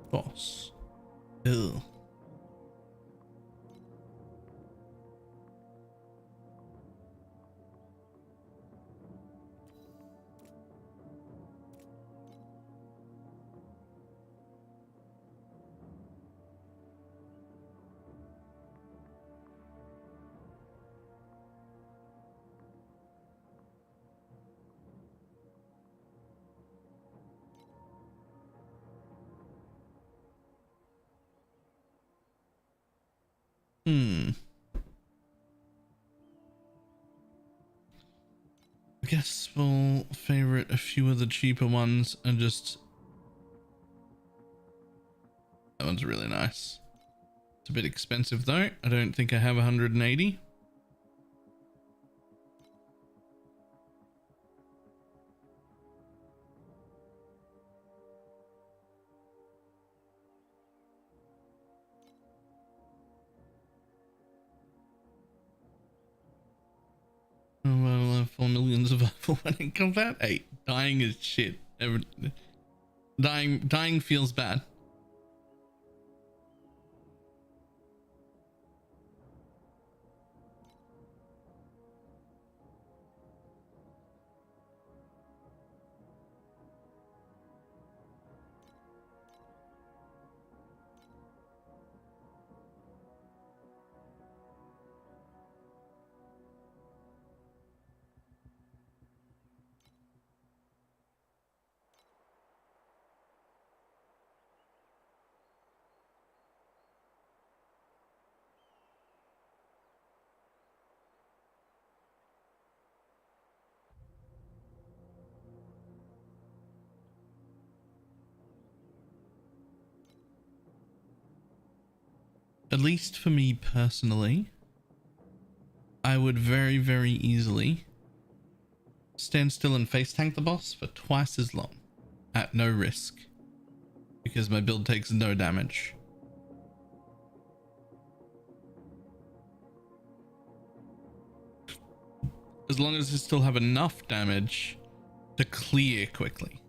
Boss. Ew. Hmm. I guess we'll favorite a few of the cheaper ones and just... That one's really nice. It's a bit expensive though. I don't think I have 180. Oh, well, I'll have 4 million survival when it comes out. Hey, dying is shit. Dying feels bad. At least for me personally, I would very, very easily stand still and face tank the boss for twice as long at no risk because my build takes no damage. As long as I still have enough damage to clear quickly.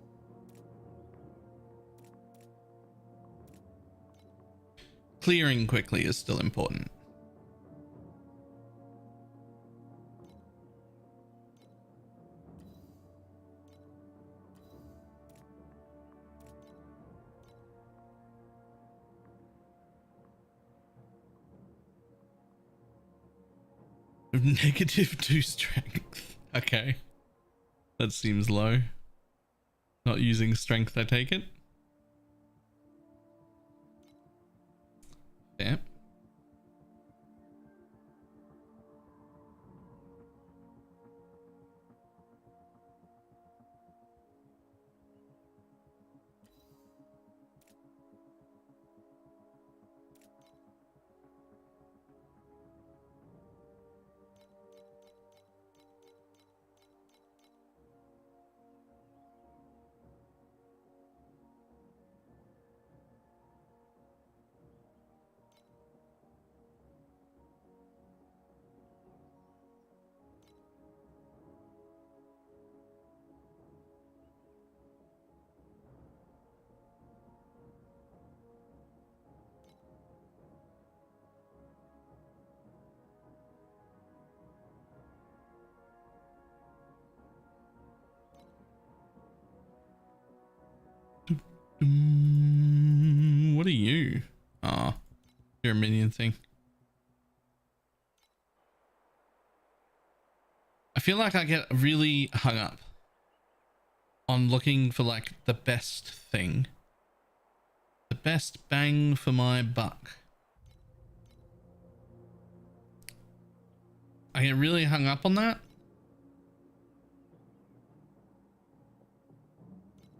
Clearing quickly is still important. -2 strength. Okay. That seems low. Not using strength, I take it. Yeah. What are you? Ah, you're a minion thing. I feel like I get really hung up on looking for like the best thing. The best bang for my buck. I get really hung up on that.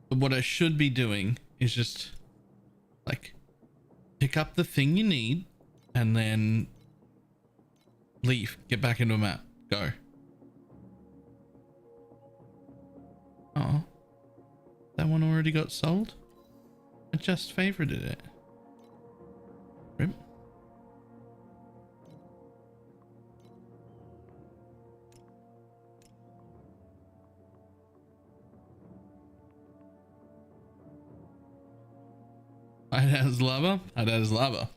But what I should be doing is just like pick up the thing you need and then leave, get back into a map, go. Oh, that one already got sold? I just favorited it. Rip. It has lava. It has lava.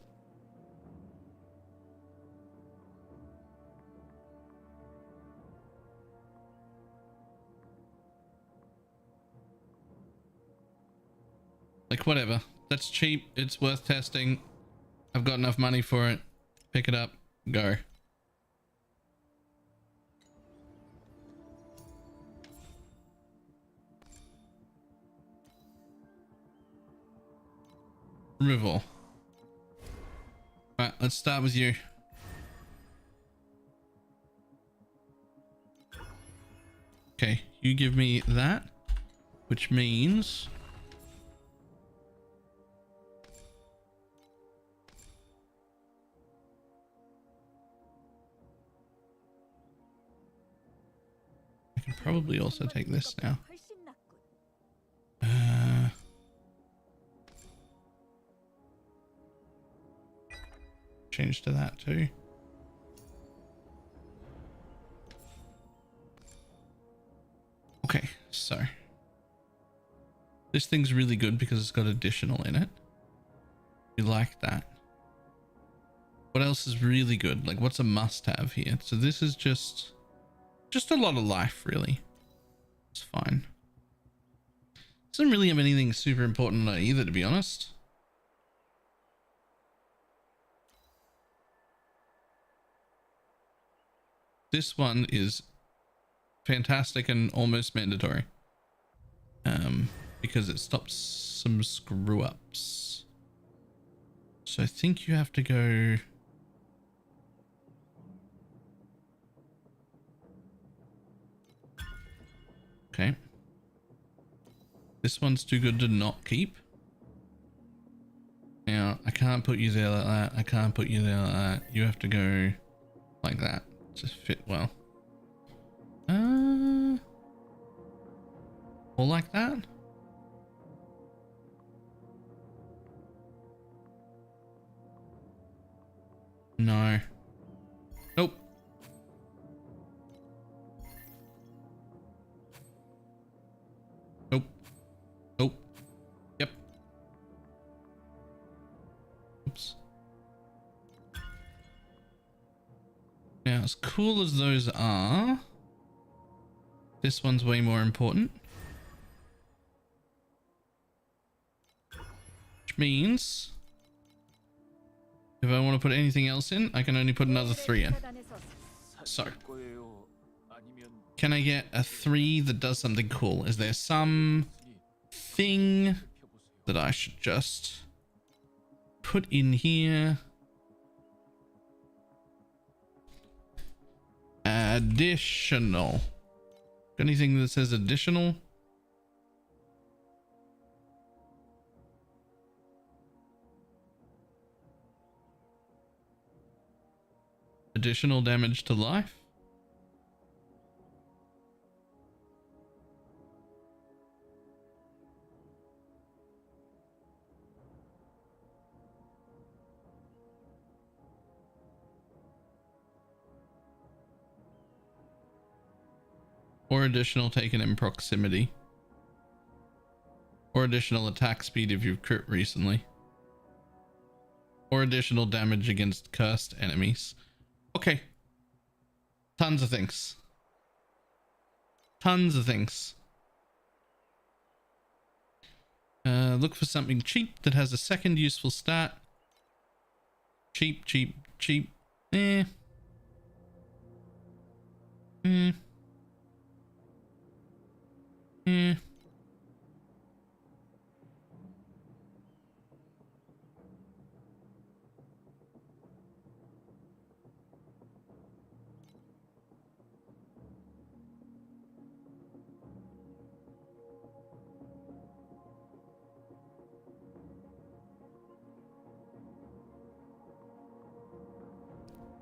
Like whatever. That's cheap. It's worth testing. I've got enough money for it. Pick it up. Go. Removal. Alright, let's start with you. Okay, you give me that, which means I can probably also take this now. Change to that too. Okay, so this thing's really good because it's got additional in it. You like that. What else is really good? Like what's a must have here? So this is just a lot of life really. It's fine. Doesn't really have anything super important either, to be honest. This one is fantastic and almost mandatory. Because it stops some screw ups. So I think you have to go. Okay. This one's too good to not keep. Now, I can't put you there like that. I can't put you there like that. You have to go like that to fit well. Or like that? No. Nope. Nope. Nope. Yep. Oops. Now, as cool as those are, this one's way more important. Which means if I want to put anything else in, I can only put another 3 in. So, can I get a 3 that does something cool? Is there some thing that I should just put in here? Additional. Anything that says additional? Additional damage to life? Or additional taken in proximity. Or additional attack speed if you've crit recently. Or additional damage against cursed enemies. Okay. Tons of things. Tons of things. Look for something cheap that has a second useful stat. Cheap, cheap, cheap. Eh. Eh. Eh.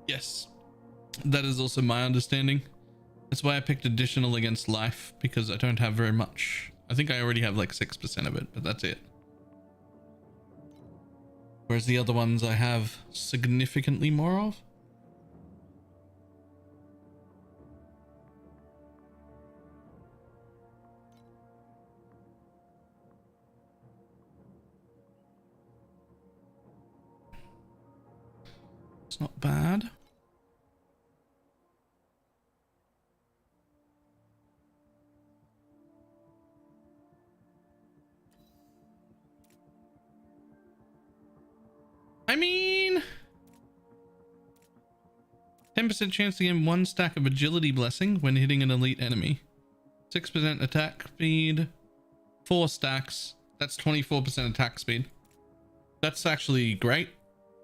Yes, that is also my understanding. That's why I picked additional against life, because I don't have very much. I think I already have like 6% of it, but that's it. Whereas the other ones I have significantly more of. It's not bad. I mean, 10% chance to gain 1 stack of agility blessing when hitting an elite enemy. 6% attack speed. 4 stacks. That's 24% attack speed. That's actually great.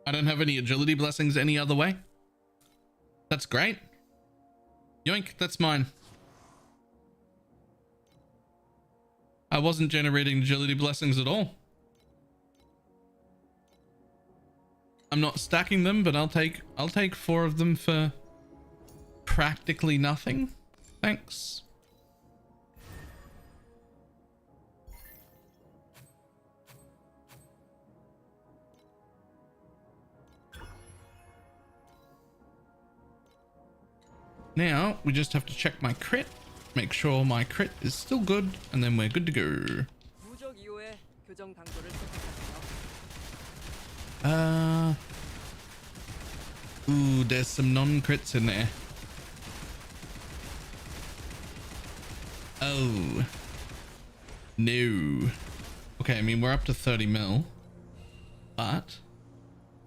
I don't have any agility blessings any other way. That's great. Yoink, that's mine. I wasn't generating agility blessings at all. I'm not stacking them, but I'll take 4 of them for practically nothing. Thanks. Now we just have to check my crit, make sure my crit is still good, and then we're good to go. Ooh, there's some non-crits in there. Oh. No. Okay, I mean, we're up to 30 mil. But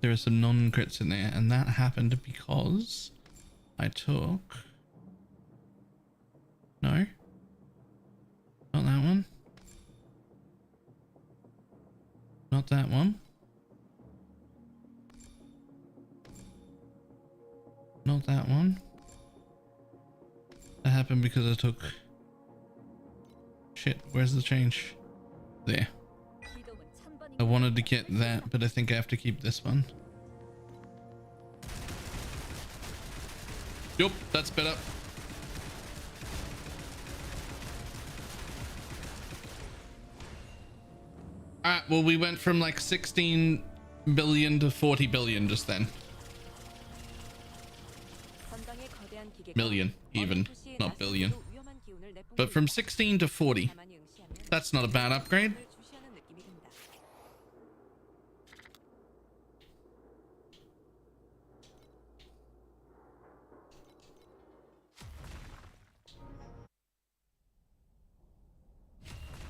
there are some non-crits in there, and that happened because I took... No. Not that one. Not that one. Not that one. That happened because I took... Shit, where's the change? There. I wanted to get that, but I think I have to keep this one. Yup, that's better. Alright, well, we went from like 16 billion to 40 billion just then. Million, even, not billion. But from 16 to 40. That's not a bad upgrade.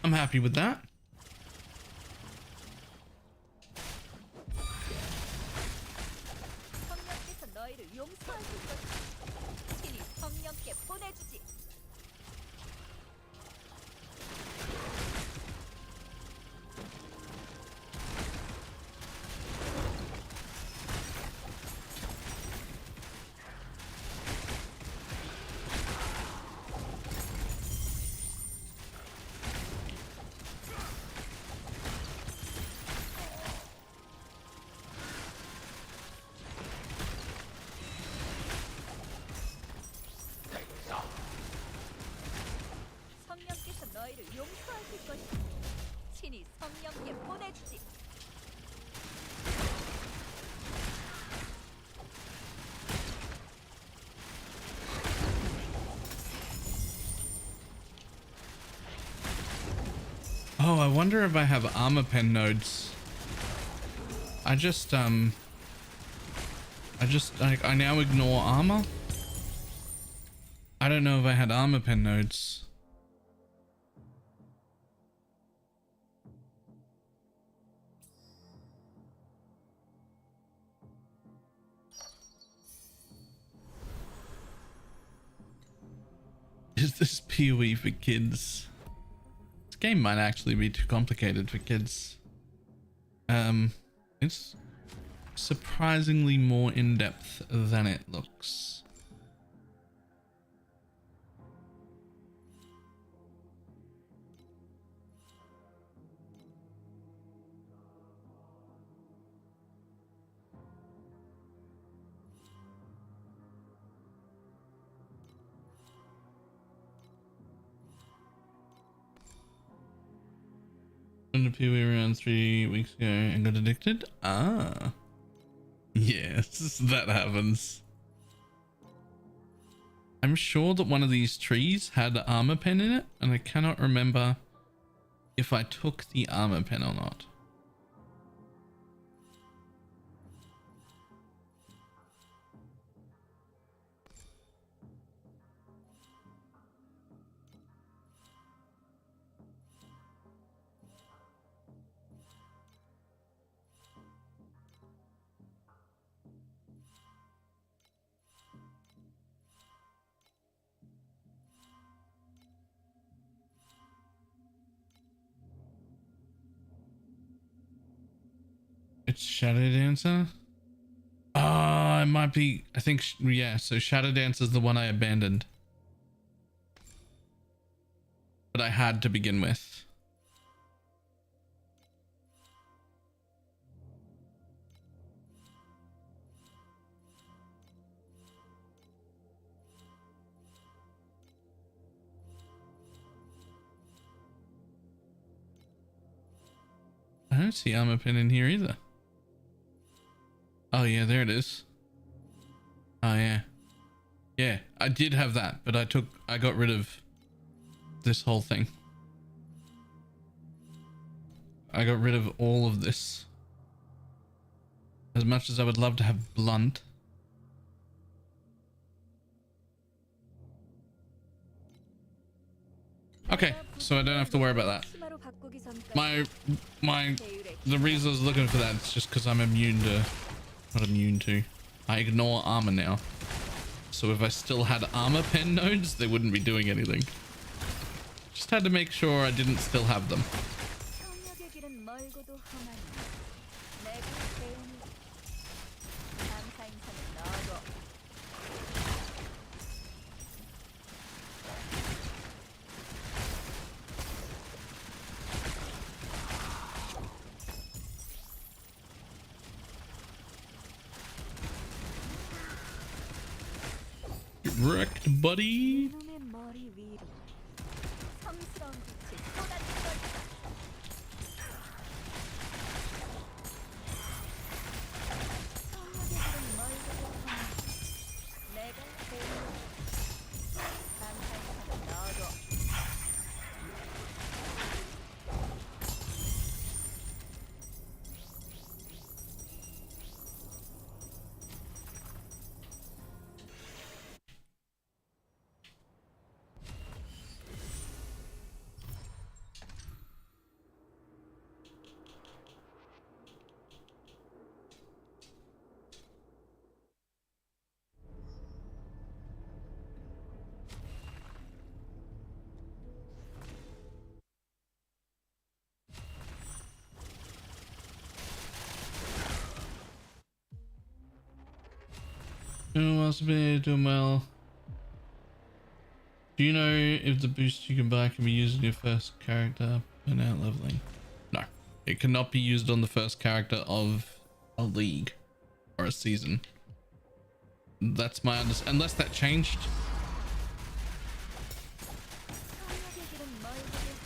I'm happy with that. Oh, I wonder if I have armor pen nodes. I now ignore armor. I don't know if I had armor pen nodes. Is this PoE for kids? This game might actually be too complicated for kids. It's surprisingly more in-depth than it looks. Went to PoE around 3 weeks ago and got addicted. Ah. Yes, that happens. I'm sure that one of these trees had an armor pen in it, and I cannot remember if I took the armor pen or not. It's Shadow Dancer. It might be. I think, yeah. So Shadow Dancer is the one I abandoned, but I had to begin with. I don't see armor pin in here either. Oh yeah, there it is. Oh yeah. Yeah, I did have that, but I got rid of this whole thing. I got rid of all of this. As much as I would love to have blunt. Okay, so I don't have to worry about that. The reason I was looking for that is just because I'm immune to, not immune to, I ignore armor now. So if I still had armor pen nodes, they wouldn't be doing anything. Just had to make sure I didn't still have them. Get wrecked, buddy. Who else been doing well? Do you know if the boost you can buy can be used on your first character and out leveling? No, it cannot be used on the first character of a league or a season. That's my understanding, unless that changed.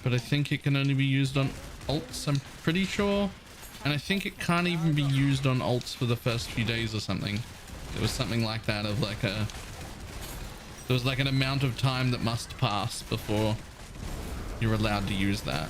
But I think it can only be used on alts, I'm pretty sure. And I think it can't even be used on alts for the first few days or something. There was something like that of like a... There was like an amount of time that must pass before you're allowed to use that.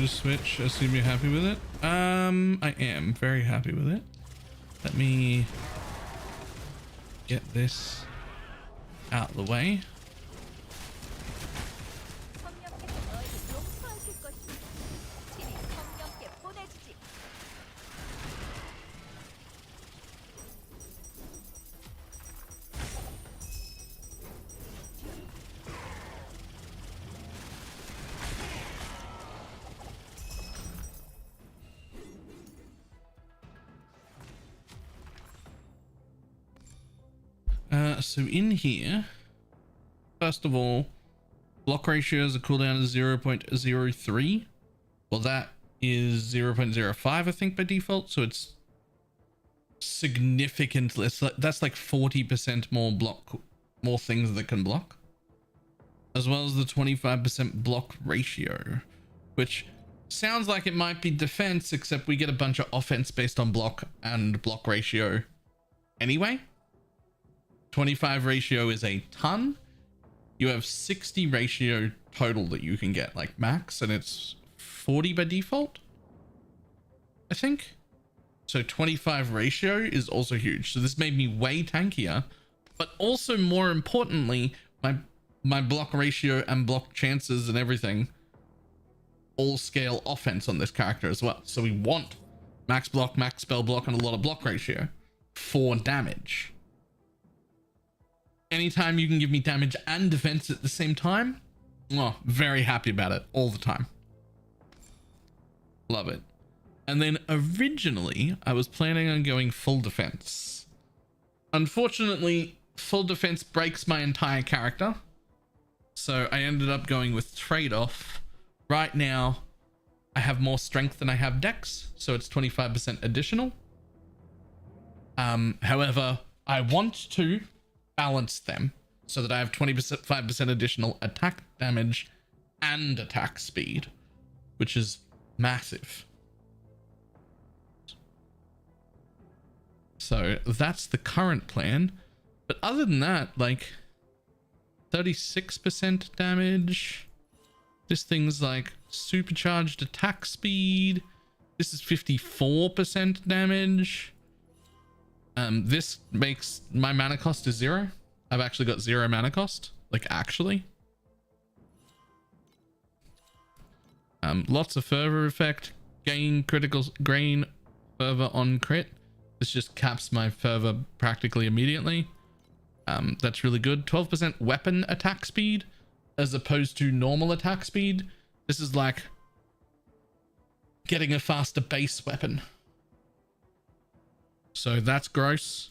to switch? I assume you're happy with it. I am very happy with it. Let me get this out of the way. 성령께서 너희를 용서하실 것이니 친히 성령께 보내주지. So in here, first of all, block ratio is a cooldown of 0.03. Well, that is 0.05, I think, by default. So it's significantly, that's like 40% more things that can block, as well as the 25% block ratio, which sounds like it might be defense, except we get a bunch of offense based on block and block ratio anyway. 25 ratio is a ton. You have 60 ratio total that you can get, like max, and it's 40 by default, I think. So 25 ratio is also huge. So this made me way tankier, but also more importantly, my block ratio and block chances and everything all scale offense on this character as well. So we want max block, max spell block, and a lot of block ratio for damage. Anytime you can give me damage and defense at the same time, oh, very happy about it all the time. Love it. And then originally I was planning on going full defense. Unfortunately, full defense breaks my entire character. So I ended up going with trade-off. Right now, I have more strength than I have dex, so it's 25% additional. However, I want to balance them so that I have 25% additional attack damage and attack speed, which is massive. So that's the current plan. But other than that, like 36% damage. This thing's like supercharged attack speed. This is 54% damage. This makes my mana cost is 0. I've actually got 0 mana cost, like actually. Lots of fervor effect, gain critical gain fervor on crit. This just caps my fervor practically immediately. That's really good. 12% weapon attack speed as opposed to normal attack speed. This is like getting a faster base weapon. So that's gross.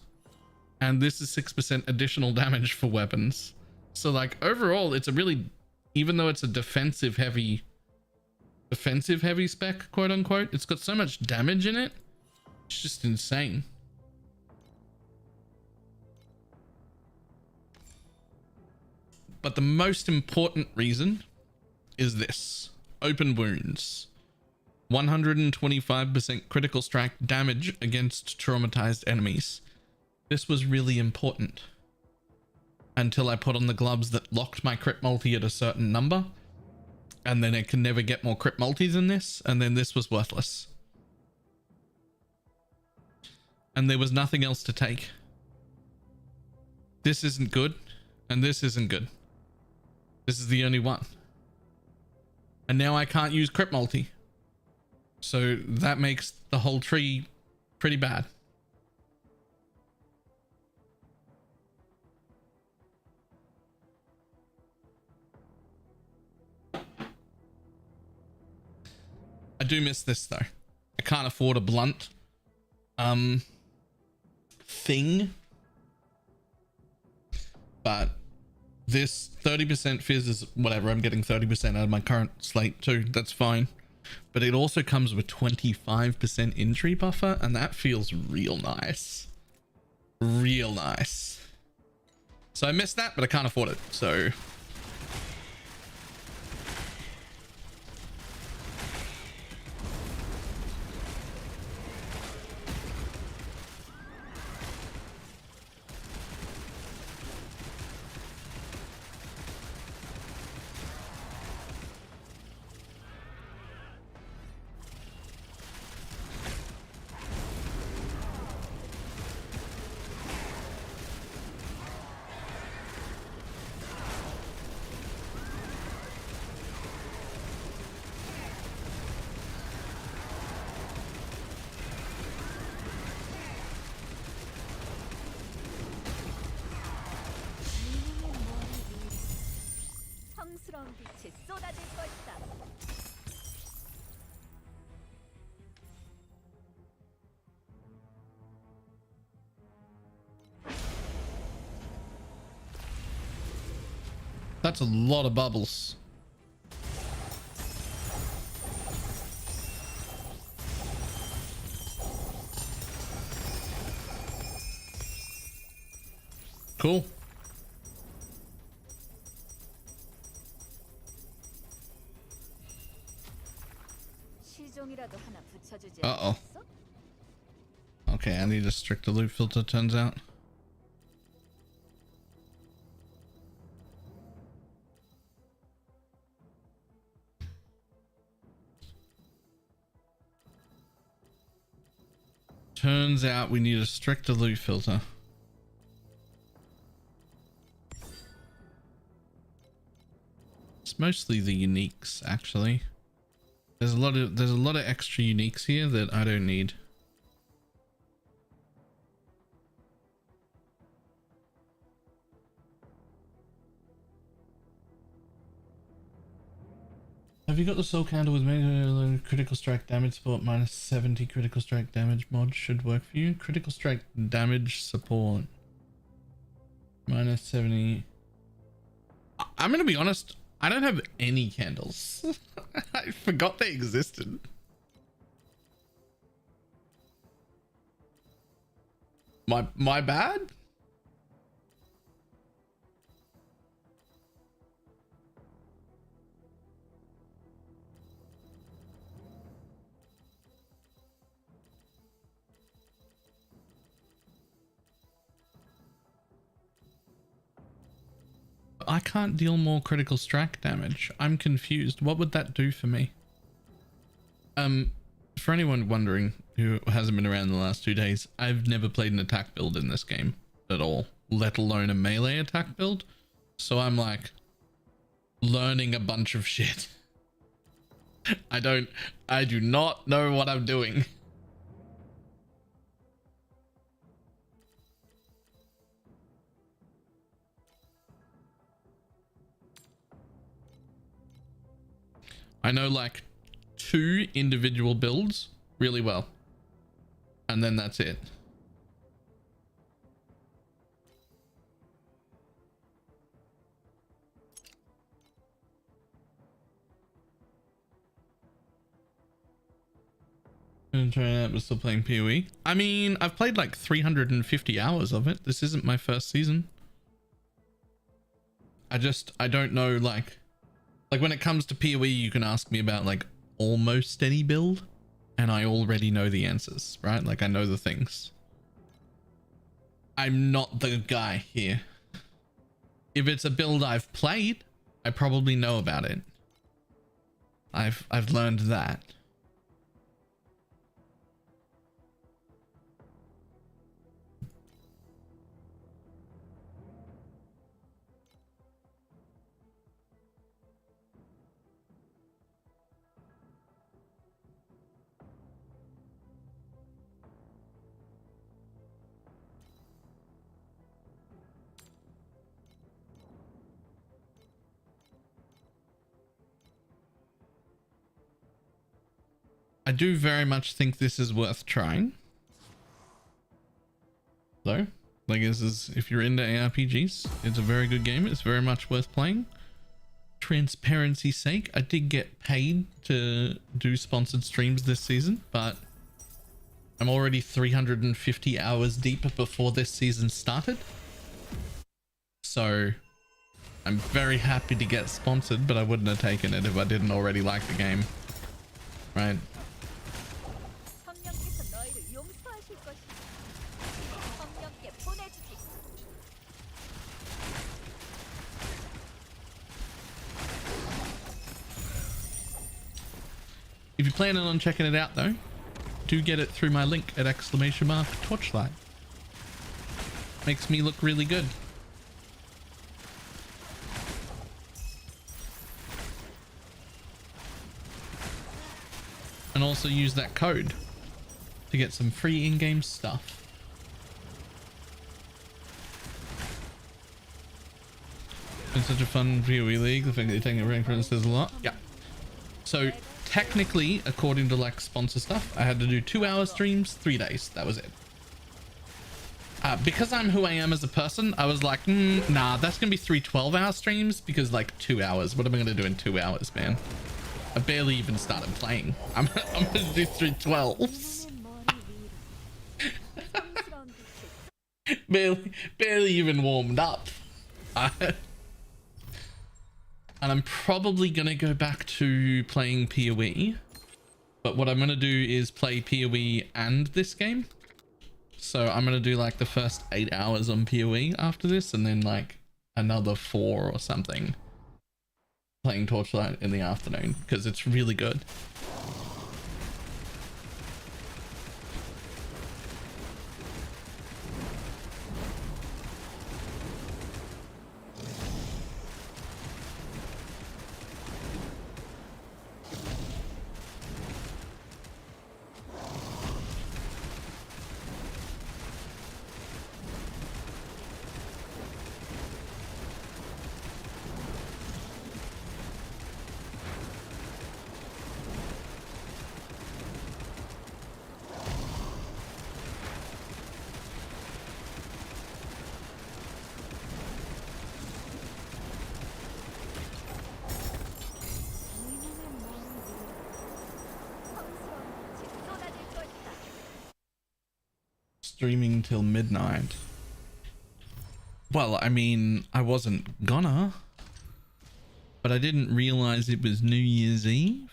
And this is 6% additional damage for weapons. So like overall, it's a really, even though it's a defensive heavy spec, quote unquote, it's got so much damage in it. It's just insane. But the most important reason is this: open wounds. 125% critical strike damage against traumatized enemies. This was really important until I put on the gloves that locked my crit multi at a certain number, and then I can never get more crit multis than this, and then this was worthless. And there was nothing else to take. This isn't good, and this isn't good. This is the only one. And now I can't use crit multi. So that makes the whole tree pretty bad. I do miss this though. I can't afford a blunt thing. But this 30% fizz is whatever. I'm getting 30% out of my current slate too. That's fine. But it also comes with 25% injury buffer, and that feels real nice. Real nice. So I missed that, but I can't afford it. So 놀라운 빛이 쏟아질 것이다. That's a lot of bubbles. Cool. 시종이라도 하나 붙여주지 Uh-oh. 않겠어? Okay, I need a stricter loop filter, turns out. Turns out we need a stricter loop filter. It's mostly the uniques, actually. There's a lot of extra uniques here that I don't need. Have you got the soul candle with mega critical strike damage support? Minus 70 critical strike damage mod should work for you. Critical strike damage support. Minus 70. I'm gonna be honest, I don't have any candles. I forgot they existed. My bad? I can't deal more critical strike damage. I'm confused. What would that do for me? For anyone wondering who hasn't been around the last 2 days, I've never played an attack build in this game at all, let alone a melee attack build. So I'm like learning a bunch of shit. I do not know what I'm doing. I know like 2 individual builds really well, and then that's it. I'm trying out, but still playing PoE. I mean, I've played like 350 hours of it. This isn't my first season. I don't know, like when it comes to PoE, you can ask me about like almost any build and I already know the answers, right? Like I know the things. I'm not the guy here. If it's a build I've played, I probably know about it. I've learned that. I do very much think this is worth trying. Though, like this is, if you're into ARPGs, it's a very good game. It's very much worth playing. Transparency's sake, I did get paid to do sponsored streams this season, but I'm already 350 hours deep before this season started. So I'm very happy to get sponsored, but I wouldn't have taken it if I didn't already like the game. Right? 성령께서 너희를 용서하실 것이다. 성령께 보내주기. If you're planning on checking it out though, do get it through my link at !torchlight. Makes me look really good. And also use that code to get some free in-game stuff. It's such a fun PoE league. The fact that you're taking a rank for it says a lot. Yeah. So technically, according to like sponsor stuff, I had to do 2-hour streams, 3 days. That was it. Because I'm who I am as a person, I was like, nah, that's gonna be 3 12-hour streams because like 2 hours. What am I gonna do in 2 hours, man? I barely even started playing. I'm gonna do 3 12s. barely even warmed up. And I'm probably gonna go back to playing PoE. But what I'm gonna do is play PoE and this game. So I'm gonna do like the first 8 hours on PoE after this, and then like another 4 or something playing Torchlight in the afternoon because it's really good. Streaming till midnight. Well, I mean, I wasn't gonna, but I didn't realize it was New Year's Eve.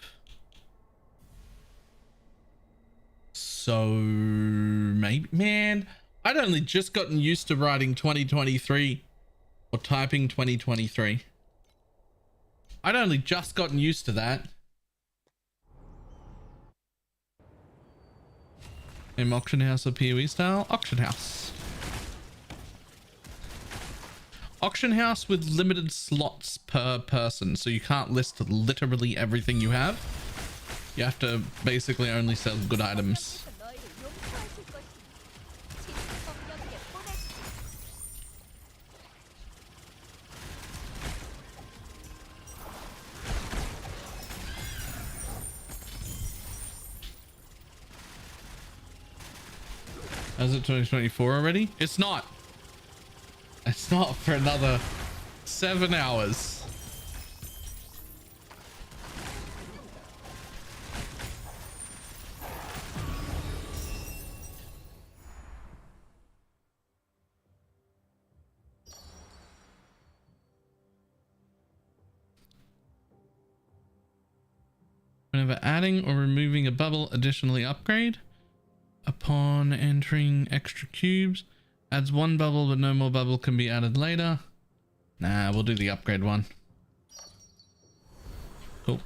So maybe, man, I'd only just gotten used to writing 2023 or typing 2023. I'd only just gotten used to that. Auction house or PoE style? Auction house. Auction house with limited slots per person, so you can't list literally everything you have. You have to basically only sell good items. Is it 2024 already? It's not. It's not for another 7 hours. Whenever adding or removing a bubble, additionally upgrade. Upon entering extra cubes, adds 1 bubble, but no more bubble can be added later. Nah, we'll do the upgrade one. Cool.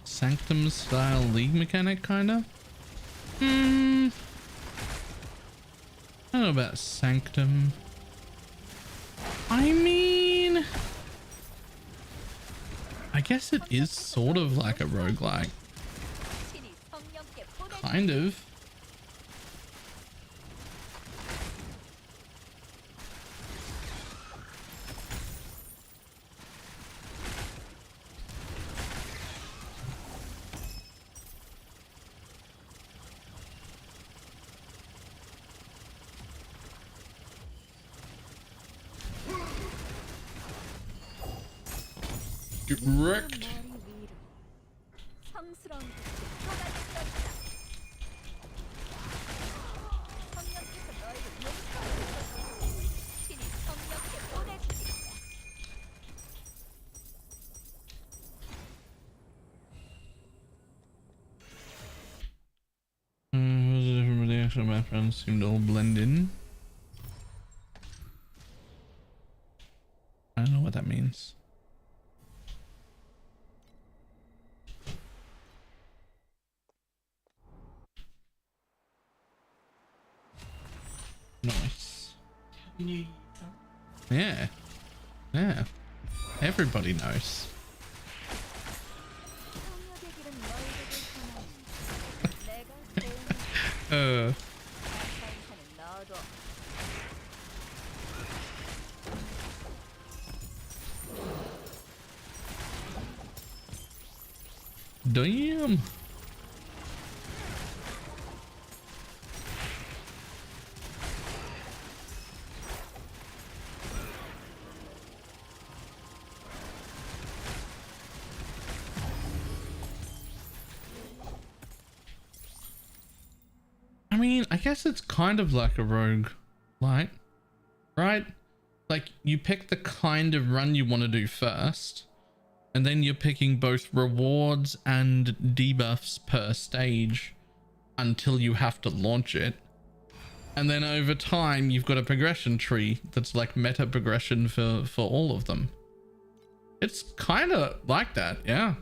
Sanctum style league mechanic, kinda. I don't know about Sanctum. I mean, I guess it is sort of like a roguelike. Kind of. Get wrecked. Facial backgrounds seem to all blend in. I don't know what that means. Nice. Yeah. Yeah. Everybody knows. 성역의 길은 멀고도 험하니 내가 제일 Damn. I mean, I guess it's kind of like a rogue light, right? Like you pick the kind of run you want to do first, and then you're picking both rewards and debuffs per stage until you have to launch it. And then over time, you've got a progression tree that's like meta progression for all of them. It's kind of like that, yeah.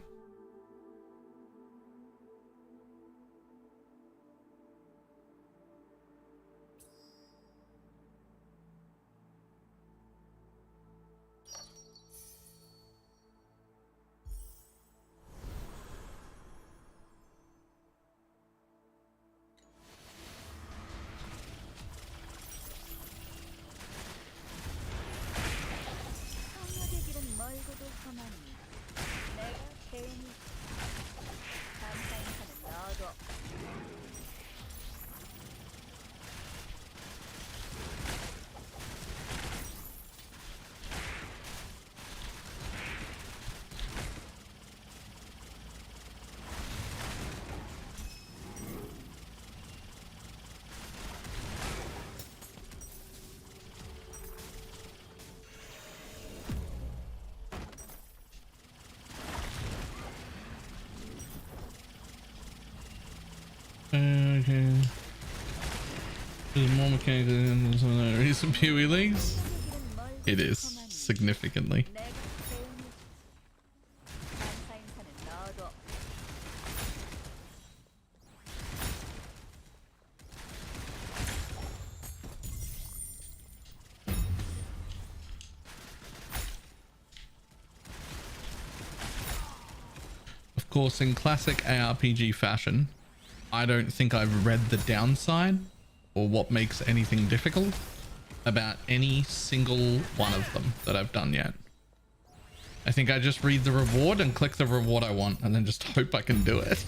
성역의 길은 멀고도 험하니 내가 제일 감사 인사는 너도 Okay. There's more mechanics than some of the recent PoE leagues. It is significantly. 내가 제일 감사 인사는 너도 Of course, in classic ARPG fashion, I don't think I've read the downside or what makes anything difficult about any single one of them that I've done yet. I think I just read the reward and click the reward I want and then just hope I can do it.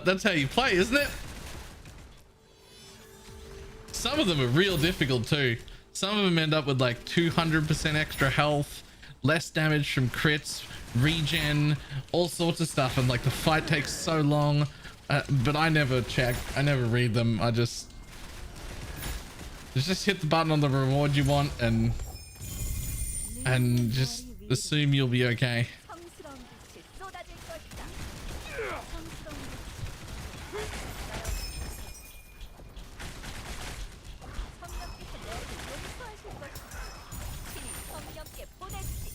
That's how you play, isn't it? Some of them are real difficult too. Some of them end up with like 200% extra health, less damage from crits, regen, all sorts of stuff, and like the fight takes so long. But I never check, I never read them. I just hit the button on the reward you want and just assume you'll be okay. 성스러운 빛이 쏟아질 것이다. 성스러운 성령께서 너를 용서하실 것이다. 신이 성령께 보냈지.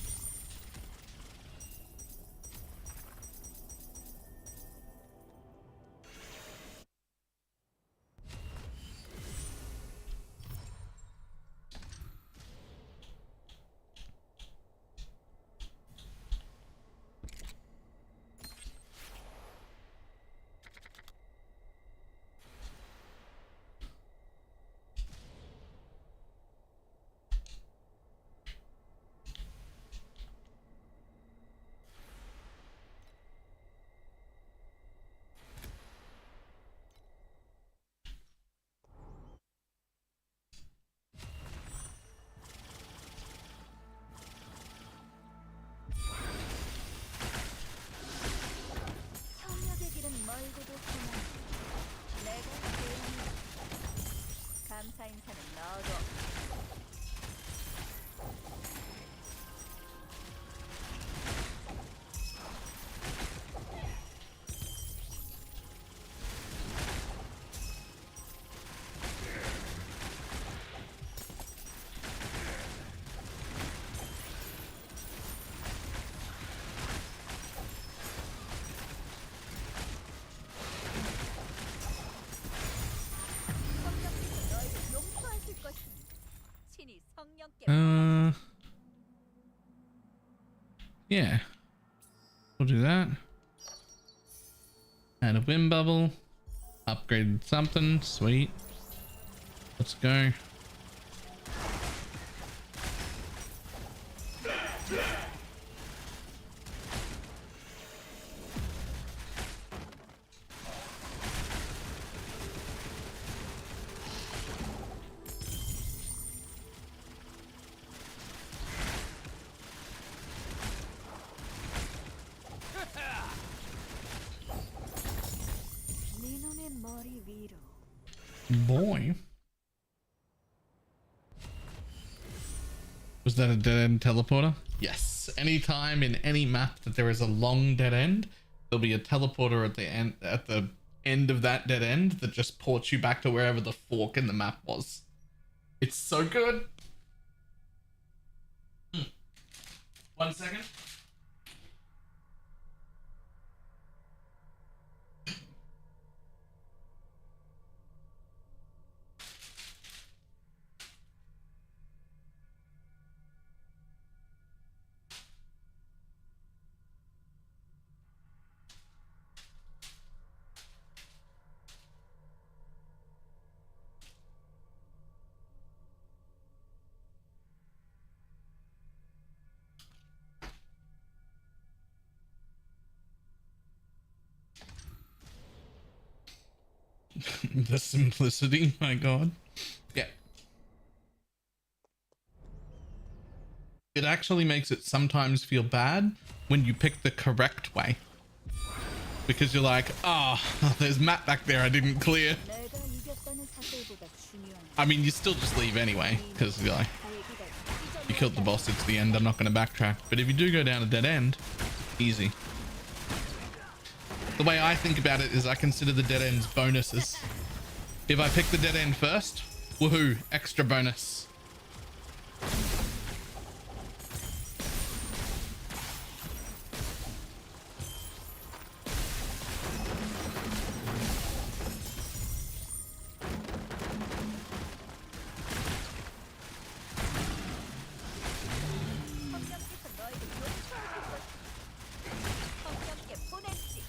Yeah. We'll do that. Add a wind bubble. Upgraded something. Sweet. Let's go. 민원의 머리 위로. Boy. Was that a dead end teleporter? Yes. Anytime in any map that there is a long dead end, there'll be a teleporter at the end of that dead end that just ports you back to wherever the fork in the map was. It's so good. 1 second. The simplicity, my god. Yeah. It actually makes it sometimes feel bad when you pick the correct way. Because you're like, ah, oh, there's map back there I didn't clear. 내가 이겼다는 사실보다 중요한 I mean, you still just leave anyway, because you're like, you killed the boss, it's the end, I'm not going to backtrack. But if you do go down a dead end, easy. The way I think about it is I consider the dead ends bonuses. If I pick the dead end first, woohoo, extra bonus. 성령께서 너희를 용서하실 것이다. 성령께 보냈지.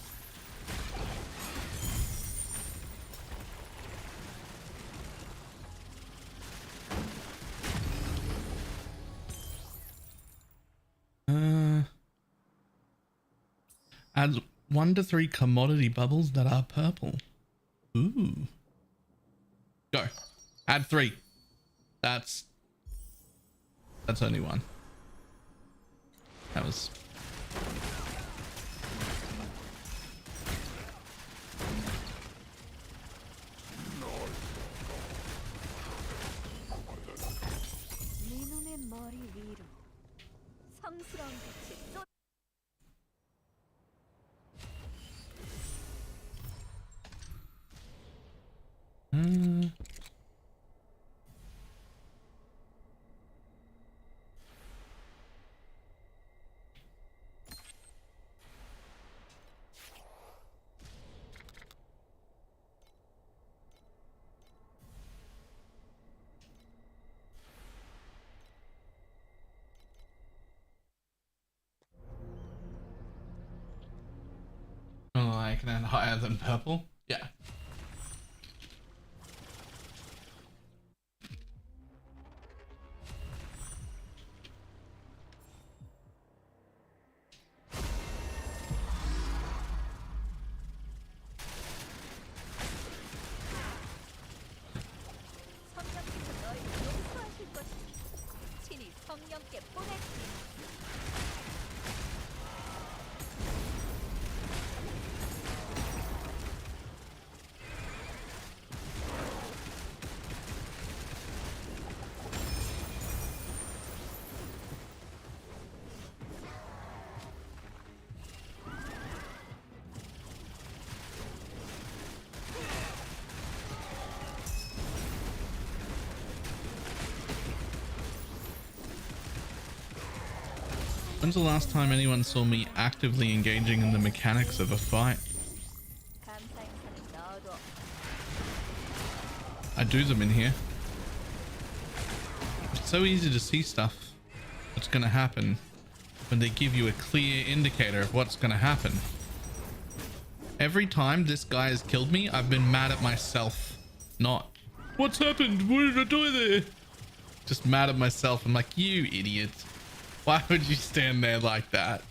Adds 1 to 3 commodity bubbles that are purple. Ooh. Go. Add 3. That's only 1. That was... 민원의 머리 위로. 성스러운 빛이 쏟. Oh, I can add higher than purple? Yeah. 성령께서 너희를 용서하실 것이다. 친히 성령께 보냈지. When's the last time anyone saw me actively engaging in the mechanics of a fight? 감사 인사는 넣어둬. I do them in here. so easy to see stuff that's gonna happen when they give you a clear indicator of what's gonna happen. Every time this guy has killed me, I've been mad at myself. Not, what's happened? What did I do there? Just mad at myself. I'm like, you idiot. Why would you stand there like that?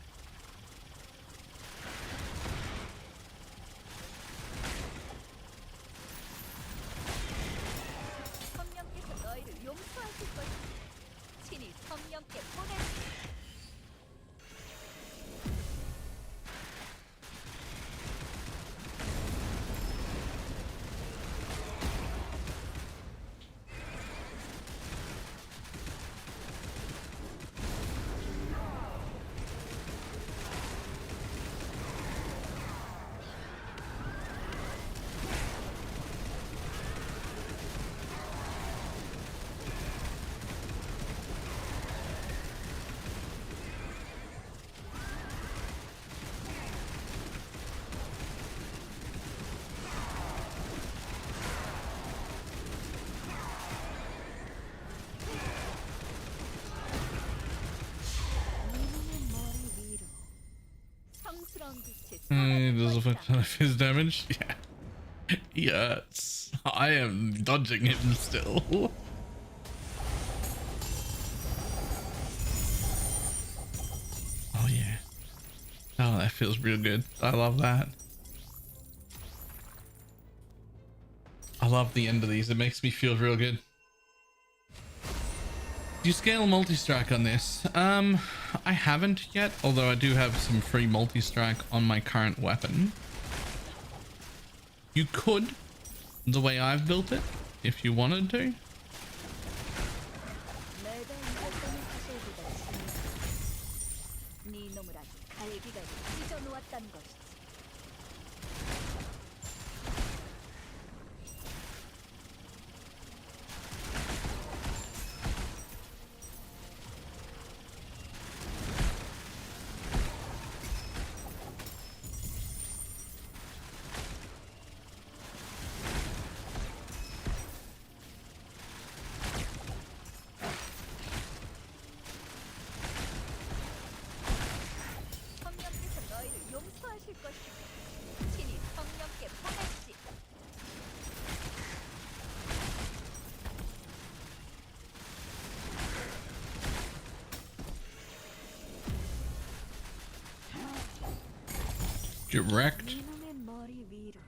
성령께서 너희를 용서하실 것이다. 친히 성령께 보내주라. 성스러운 빛이 He does affect none of his damage. Yeah. Yes. I am dodging him still. Oh yeah. Oh, that feels real good. I love that. I love the end of these. It makes me feel real good. Do you scale multi-strike on this? I haven't yet, although I do have some free multi-strike on my current weapon. You could, the way I've built it, if you wanted to. 내가 이겼다는 사실보다 중요한 네 놈을 아주 갈기갈기 찢어놓았다는 것이지. 성령께서 너희를 용서하실 것이다. 친히 성령께 보내주지. Get wrecked. 네 놈의 머리 위로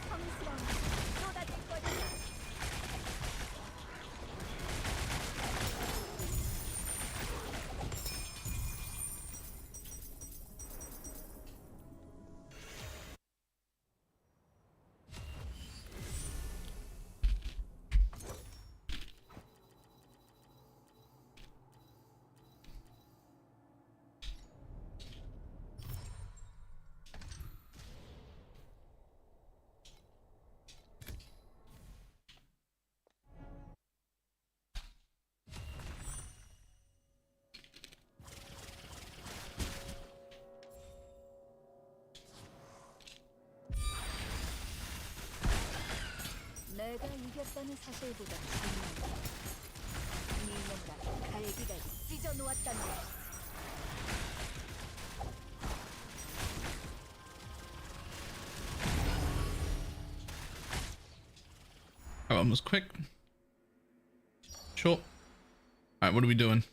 성스러운 빛이 쏟아질 것이다. 내가 이겼다는 사실보다 중요한 네 놈을 아주 갈기갈기 찢어놓았다는 것이지. That one was quick. Sure. Alright, what are we doing?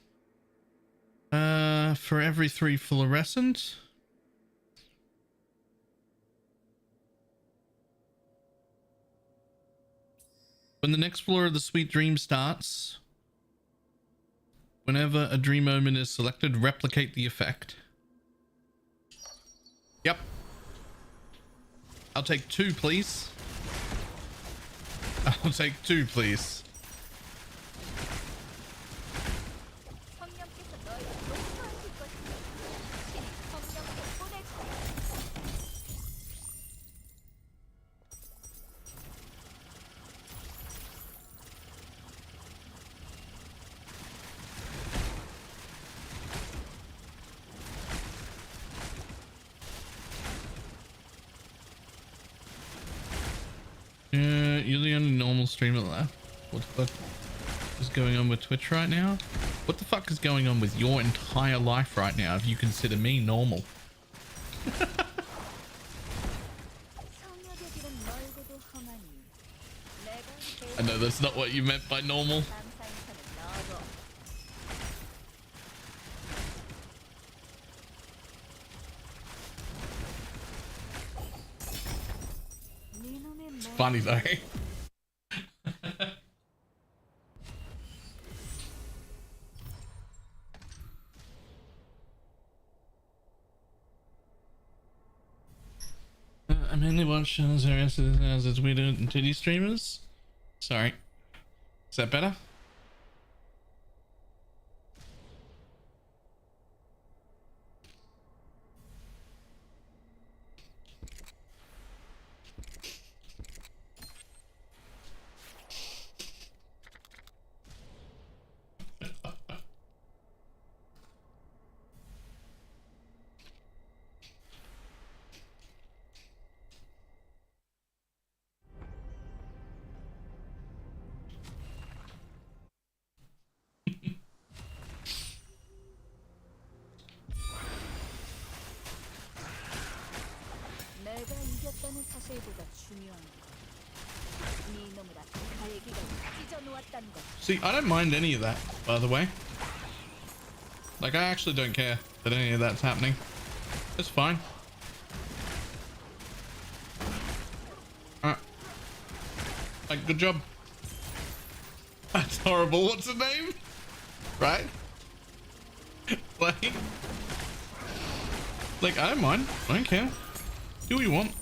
For every 3 fluorescent. When the next floor of the Sweet Dream starts, whenever a dream omen is selected, replicate the effect. Yep. I'll take 2, please. I'll take 2, please. 성령께서 너희를 용서하실 것이다. 친히 성령께 보내주지. You're the only normal streamer left. What the fuck? is going on with Twitch right now? What the fuck is going on with your entire life right now if you consider me normal? 성역의 길은 멀고도 험하니 내가 I know that's not what you meant by normal. 감사인사는 너도 네놈의 It's 머리 funny though. I mainly watch shows as it's weird and titty streamers. Sorry. Is that better? 내가 이겼다는 사실보다 중요한 건 네놈을 앞에 갈기가 찢어놓았다는 것. See, I don't mind any of that, by the way. Like, I actually don't care that any of that's happening. It's fine. Like, good job. That's horrible. What's the name? Right? Like, I don't mind. I don't care. Do what you want.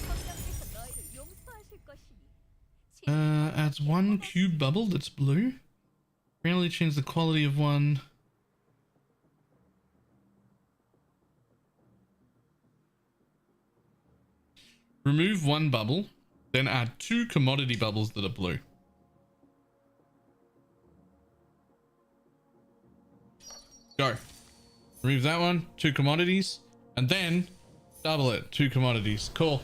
성령께서 너희를 용서하실 것이니. Adds one cube bubble that's blue. Randomly change the quality of one. Remove one bubble, then add two commodity bubbles that are blue. Go. Remove that one, two commodities, and then double it, two commodities. Cool.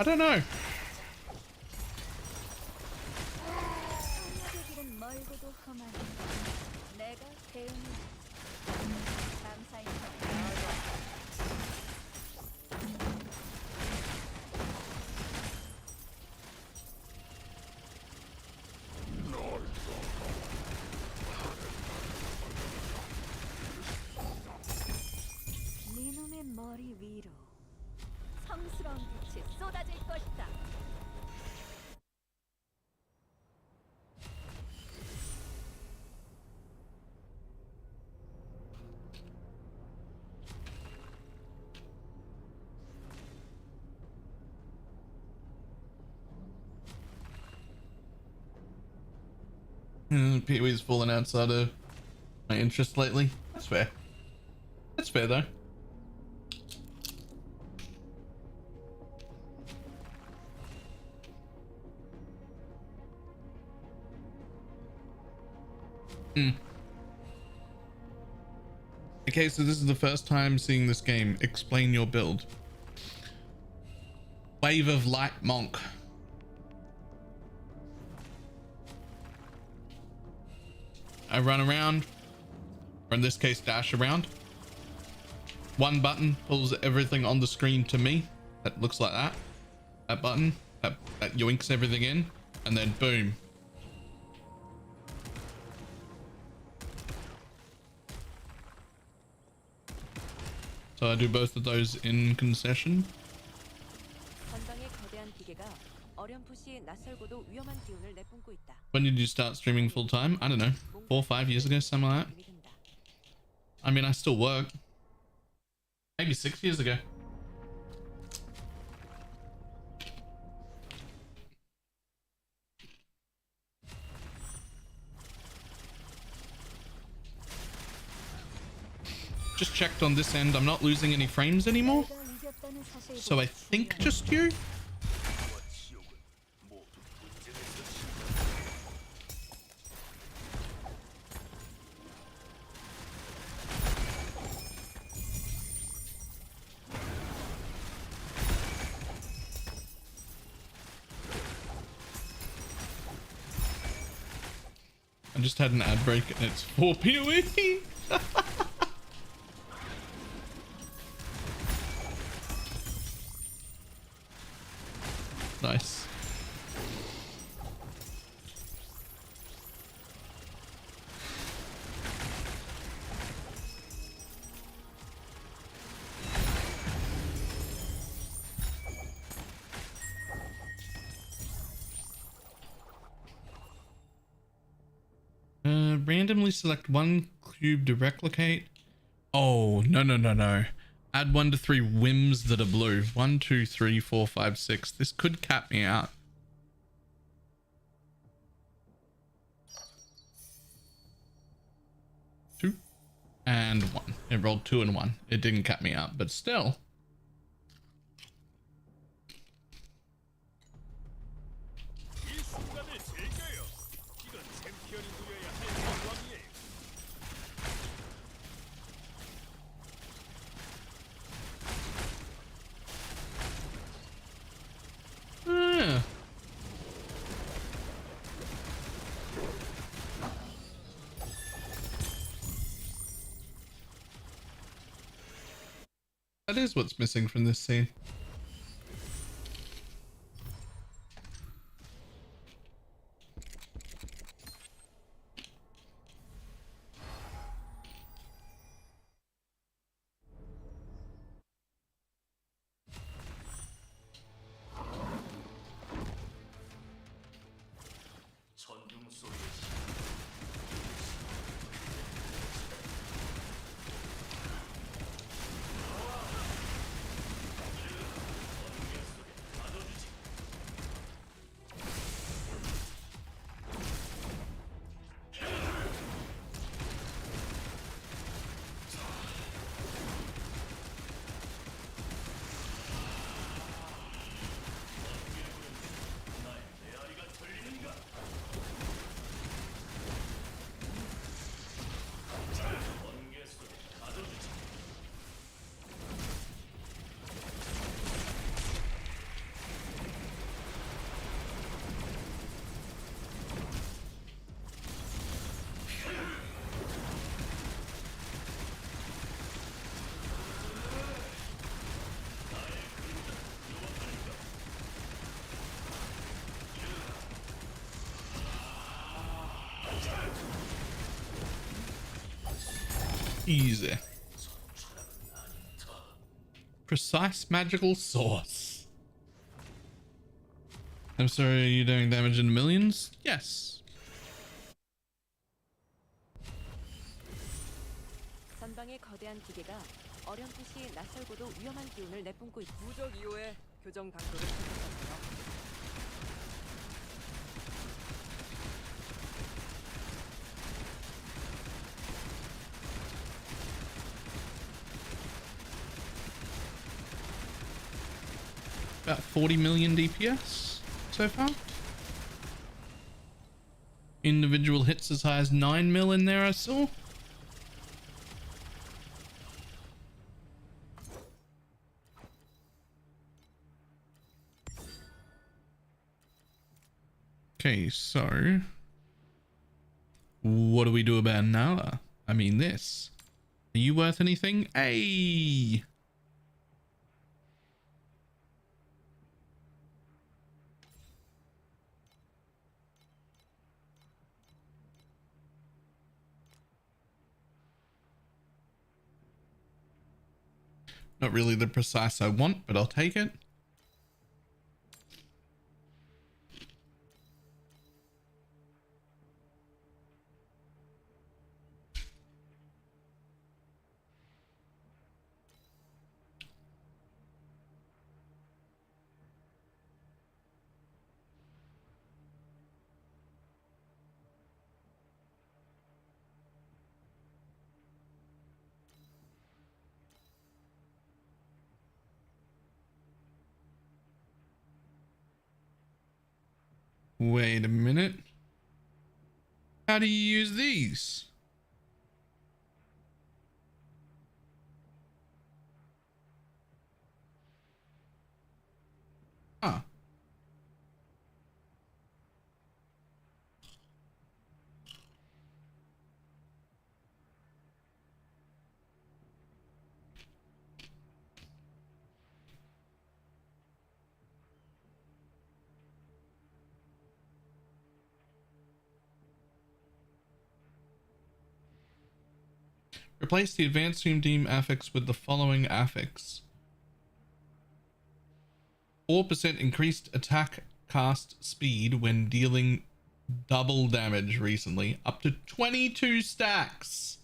I don't know. 성역의 길은 멀고도 험하니 내가 대응해. 감사인사는 너도. 네놈의 머리 위로 성스러운 빛이 쏟아질 것이다. Pee Wee's fallen outside of my interest lately. That's fair. That's fair though. Okay, so this is the first time seeing this game. Explain your build. Wave of Light Monk. I run around, or in this case dash around. One button pulls everything on the screen to me. That looks like that. That button, that yoinks everything in, and then boom. So I do both of those in concession. 전방의 거대한 기계가 어렴풋이 낯설고도 위험한 기운을 내뿜고 있다. When did you start streaming full time? I don't know, 4 or 5 years ago, something like that. 느낌이 든다. I mean, I still work. Maybe 6 years ago. Just checked on this end. I'm not losing any frames anymore. 내가 이겼다는 사실보다 So I think 중요한 just you. I just had an ad break and it's 4 PoE. Nice. Randomly select one cube to replicate. Oh, no, no, no, no. Add 1 to 3 whims that are blue. 1, 2, 3, 4, 5, 6. This could cap me out. Two and 1. It rolled 2 and 1. It didn't cap me out, but still. Yeah. That is what's missing from this scene. Easy. Precise magical source. I'm sorry, are you doing damage in millions? Yes. 전방의 거대한 기계가 어렴풋이 낯설고도 위험한 기운을 내뿜고 있다. 무적 이후에 교정 각도를 조절하세요. About 40 million DPS so far. Individual hits as high as 9 mil in there, I saw. Okay, so what do we do about Nala? I mean this. Are you worth anything? Hey! Not really the precise I want, but I'll take it. Wait a minute. How do you use these? Huh. Replace the advanced zoom team affix with the following affix. 4% increased attack cast speed when dealing double damage recently, up to 22 stacks.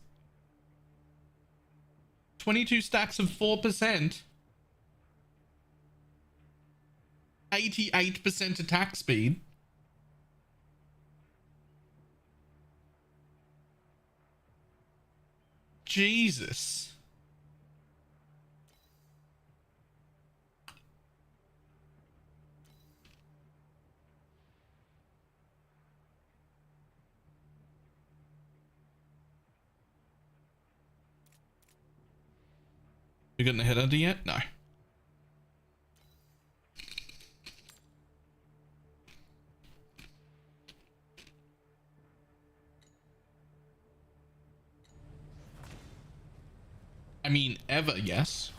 22 stacks of 4%. 88% attack speed. Jesus. You getting the head under yet? No. I mean, ever, yes.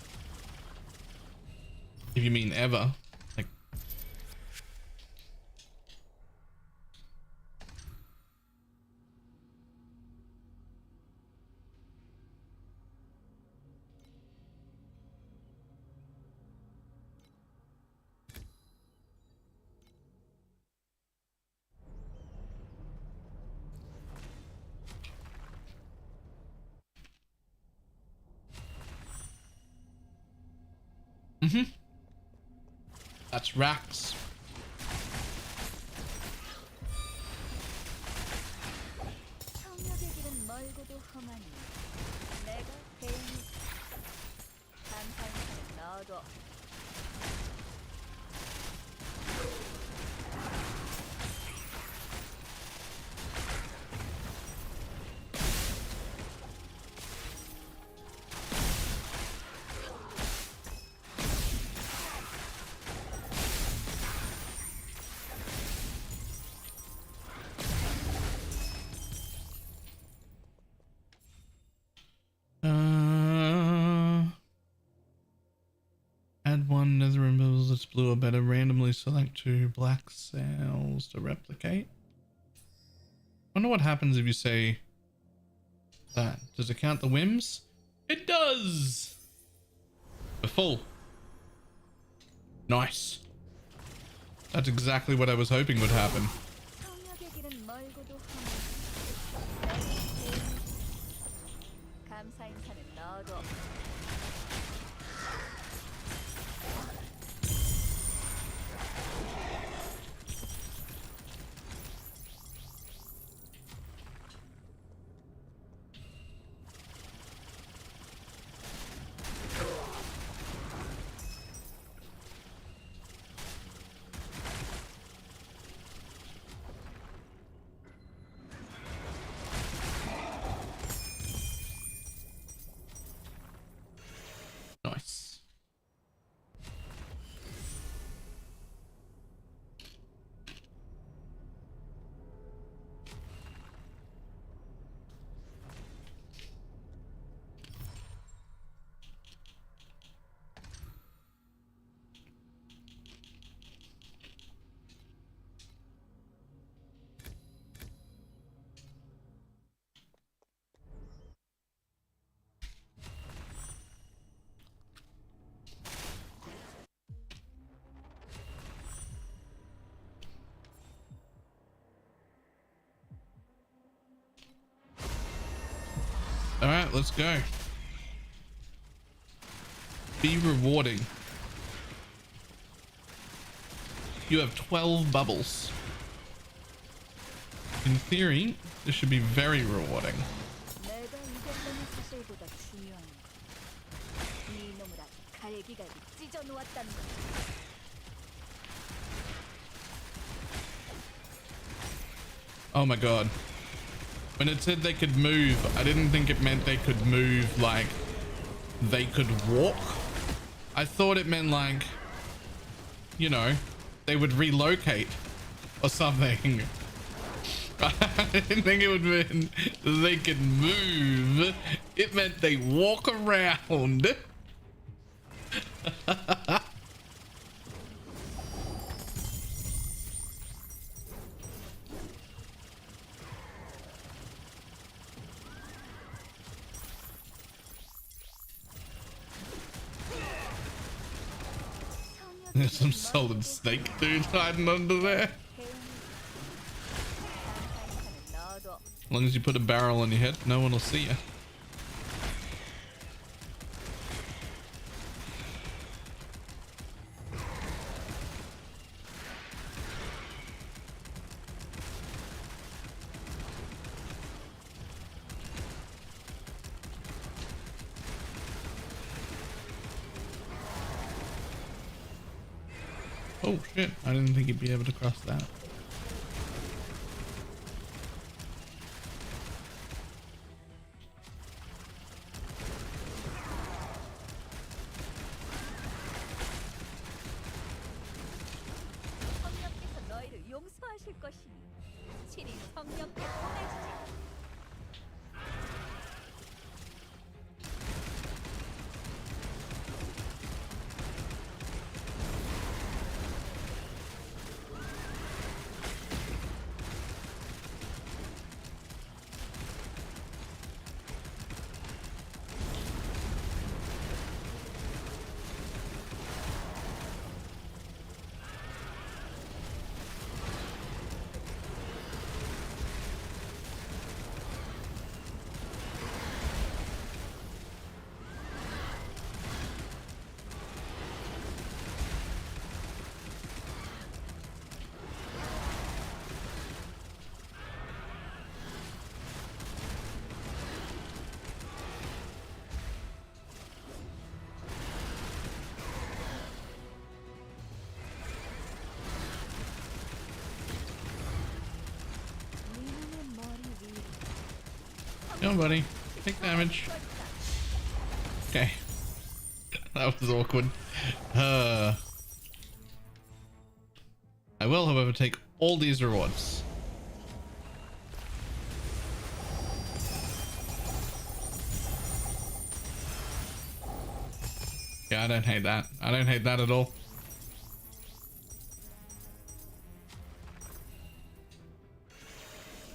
If you mean ever. Like. Mm-hmm. That's racks. 성역의 길은 멀고도 험하니 내가 대인이 감사인사는 너도 Add one nether removals that's blue or better. Randomly select 2 black cells to replicate. Wonder what happens if you say that. Does it count the whims? It does! We're full. Nice. That's exactly what I was hoping would happen. 성역의 길은 멀고도 험하니 내가 대인이 감사인사는 너도 Nice. All right, let's go. Be rewarding. You have 12 bubbles. In theory, this should be very rewarding. 내가 이겼다는 사실보다 중요한 건 이놈을 아주 갈기갈기 찢어 놓았다는 것. Oh my god. When it said they could move, I didn't think it meant they could move like they could walk. I thought it meant like, you know, they would relocate or something. I didn't think it would mean they could move. It meant they walk around. There's some solid snake dudes hiding under there. As long as you put a barrel on your head, no one will see you. Oh shit, I didn't think you'd be able to cross that. 성령께서 너희를 용서하실 것이니 친히 성령께 보내주지. Come on, buddy. Take damage. Okay. That was awkward. I will, however, take all these rewards. Yeah, I don't hate that. I don't hate that at all.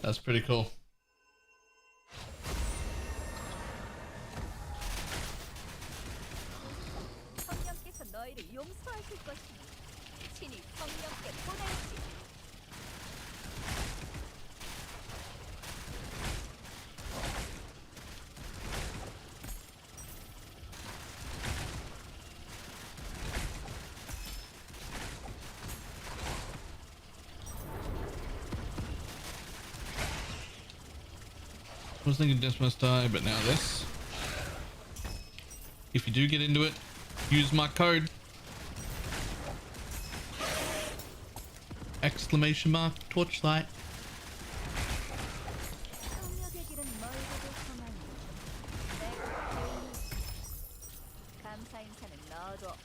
That's pretty cool. 성령께서 너희를 용서하실 것이니 친히 성령께 보내주지. I was thinking this must die, but now this. If you do get into it, use my code. Exclamation mark torchlight. 성령의 길은 멀고도 험하니 내가 배우니 감사 인사는 넣어둬.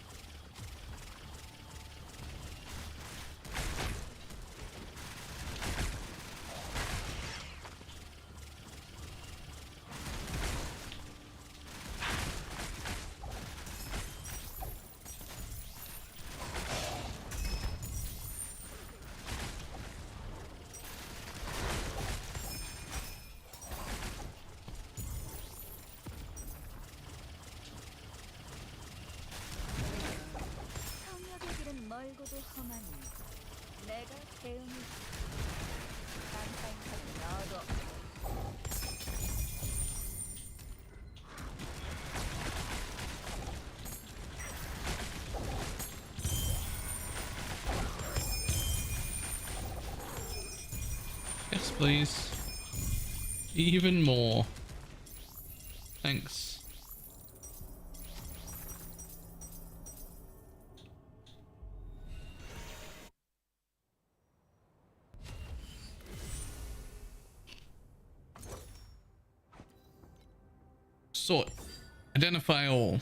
성령의 길은 멀고도 험하니 내가 배우니 감사 인사는 넣어둬. Yes, please. Even more. Thanks. Sort. Identify all.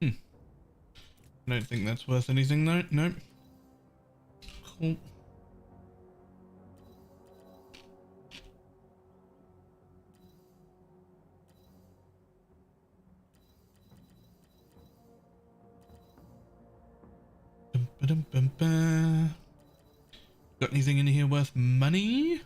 I don't think that's worth anything though. Nope. Cool. Dum-ba-dum-bum-ba. Got anything in here worth money?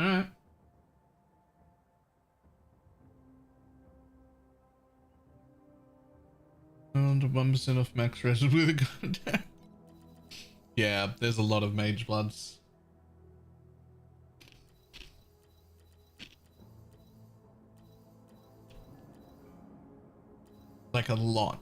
Alright. And 1% off max res with a gun. Yeah, there's a lot of mage bloods. Like a lot.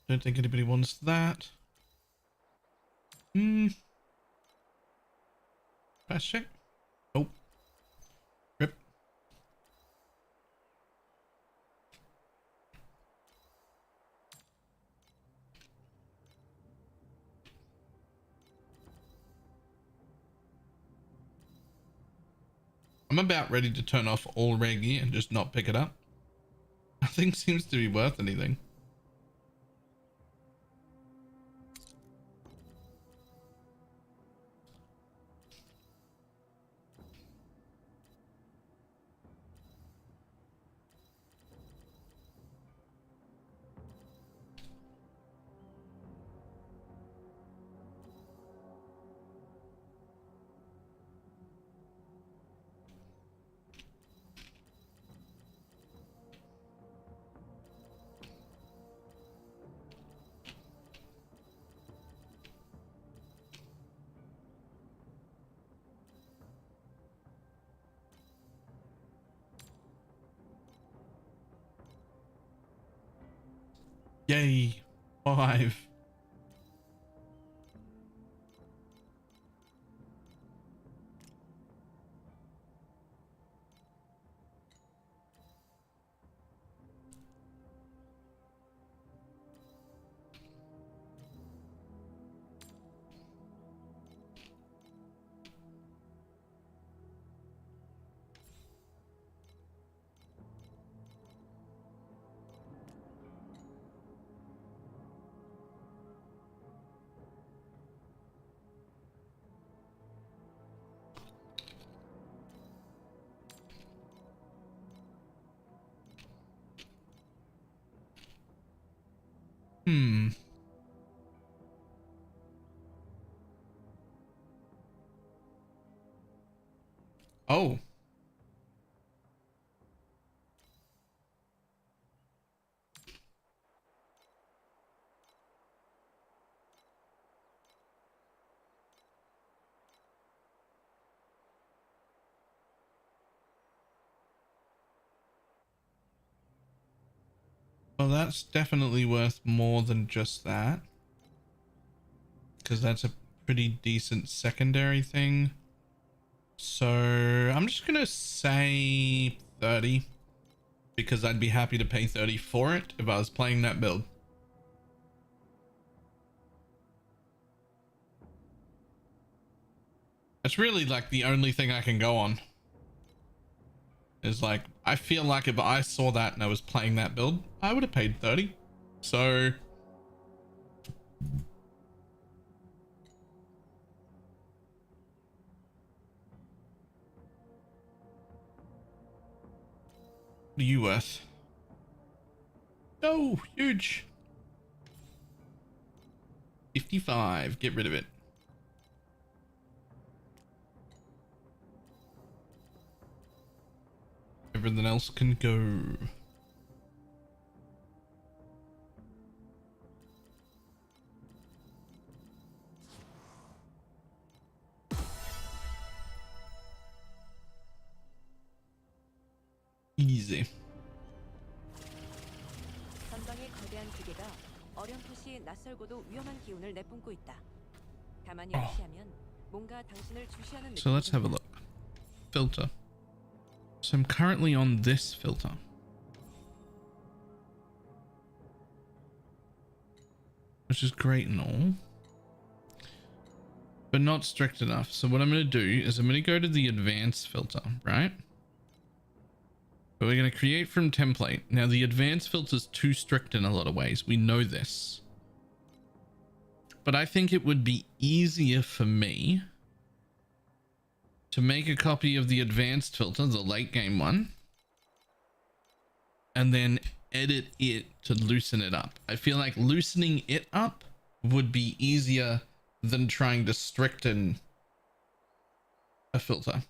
Don't think anybody wants that. Fast check. Nope. Rip. I'm about ready to turn off all rare gear and just not pick it up. Nothing seems to be worth anything. Yay. 5. Oh. Well, that's definitely worth more than just that. Because that's a pretty decent secondary thing. So I'm just going to say 30. Because I'd be happy to pay 30 for it if I was playing that build. That's really like the only thing I can go on. Is like, I feel like if I saw that and I was playing that build, I would have paid 30. So What are you worth? Oh, huge. 55. Get rid of it. Everything else can go. Easy. 전방의 거대한 기계가 어렴풋이 낯설고도 위험한 기운을 내뿜고 있다. 가만히 응시하면 뭔가 당신을 주시하는 So let's have a look. Filter. So I'm currently on this filter. Which is great and all. But not strict enough. So what I'm going to do is I'm going to go to the advanced filter, right? But we're going to create from template. Now the advanced filter is too strict in a lot of ways. We know this. But I think it would be easier for me to make a copy of the advanced filter, the late game one, and then edit it to loosen it up. I feel like loosening it up would be easier than trying to stricten a filter.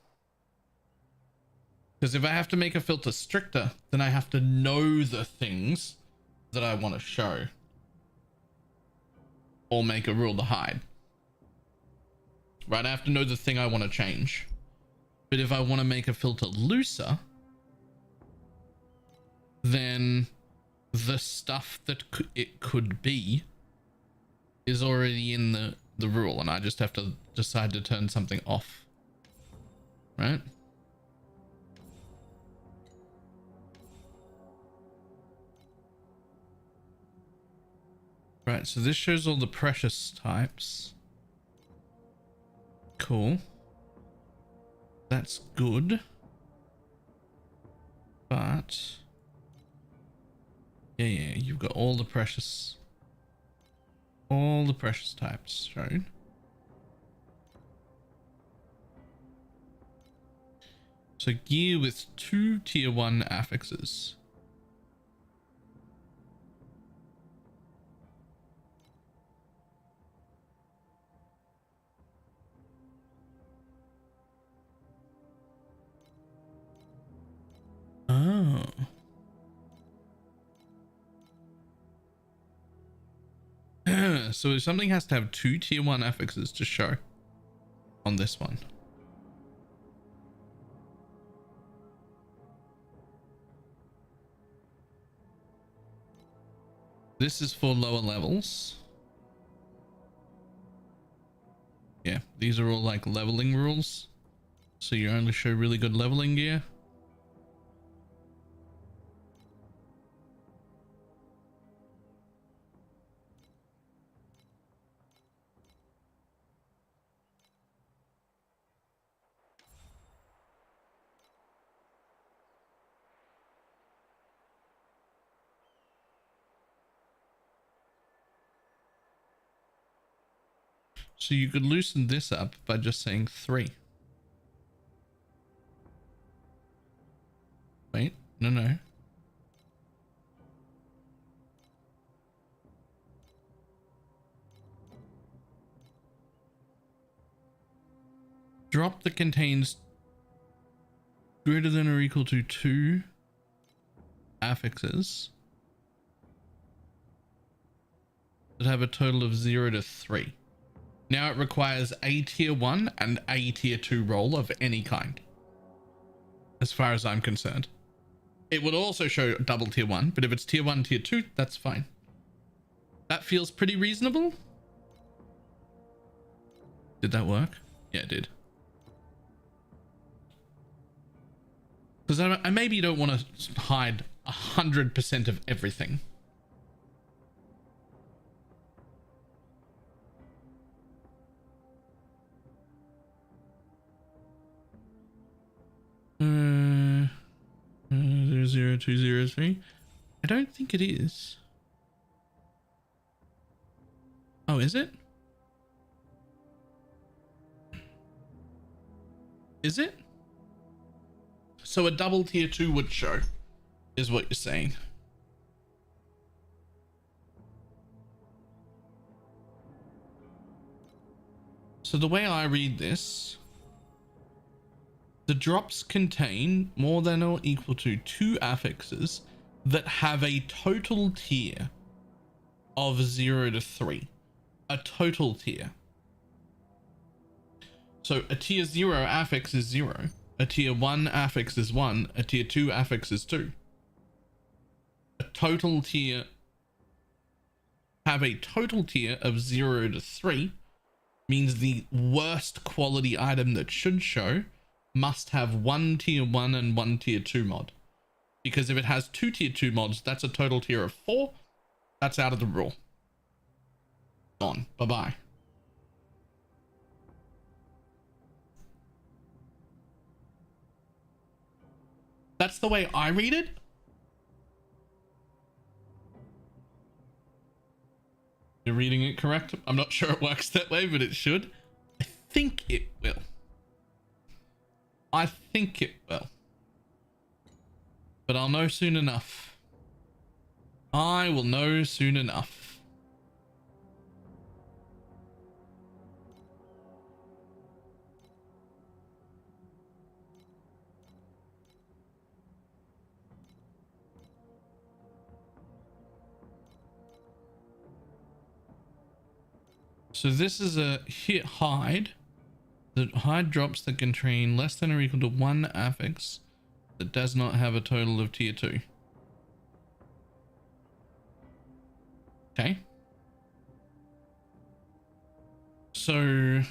Because if I have to make a filter stricter, then I have to know the things that I want to show. Or make a rule to hide. Right? I have to know the thing I want to change. But if I want to make a filter looser, then the stuff that it could be is already in the rule. And I just have to decide to turn something off. Right? Right, so this shows all the precious types. Cool. That's good. But yeah, you've got all the precious types shown. So gear with 2 tier 1 affixes. Oh. So something has to have 2 tier 1 affixes to show on this one. This is for lower levels. Yeah, these are all like leveling rules. So you only show really good leveling gear. So you could loosen this up by just saying 3. Wait, no. Drop that contains greater than or equal to 2 affixes that have a total of 0 to 3. Now it requires a tier 1 and a tier 2 roll of any kind, as far as I'm concerned. It would also show double tier 1, but if it's tier 1, tier 2, that's fine. That feels pretty reasonable. Did that work? Yeah, it did. Because I maybe don't want to hide 100% of everything. There's 0203. I don't think it is. Oh, is it? Is it? So a double tier 2 would show. is what you're saying. So the way I read this, the drops contain more than or equal to 2 affixes that have a total tier of 0 to 3. A total tier. So a tier 0 affix is 0. A tier 1 affix is 1. A tier 2 affix is 2. A total tier have a total tier of 0 to 3 means the worst quality item that should show must have 1 tier 1 and 1 tier 2 mod. Because if it has 2 tier 2 mods, that's a total tier of 4. That's out of the rule. Gone. Bye-bye. That's the way I read it. You're reading it correct? I'm not sure it works that way, but it should. I think it will. I think it will. But I'll know soon enough. I will know soon enough. So this is a hit hide. The hide drops that contain less than or equal to 1 affix that does not have a total of tier 2. Okay. So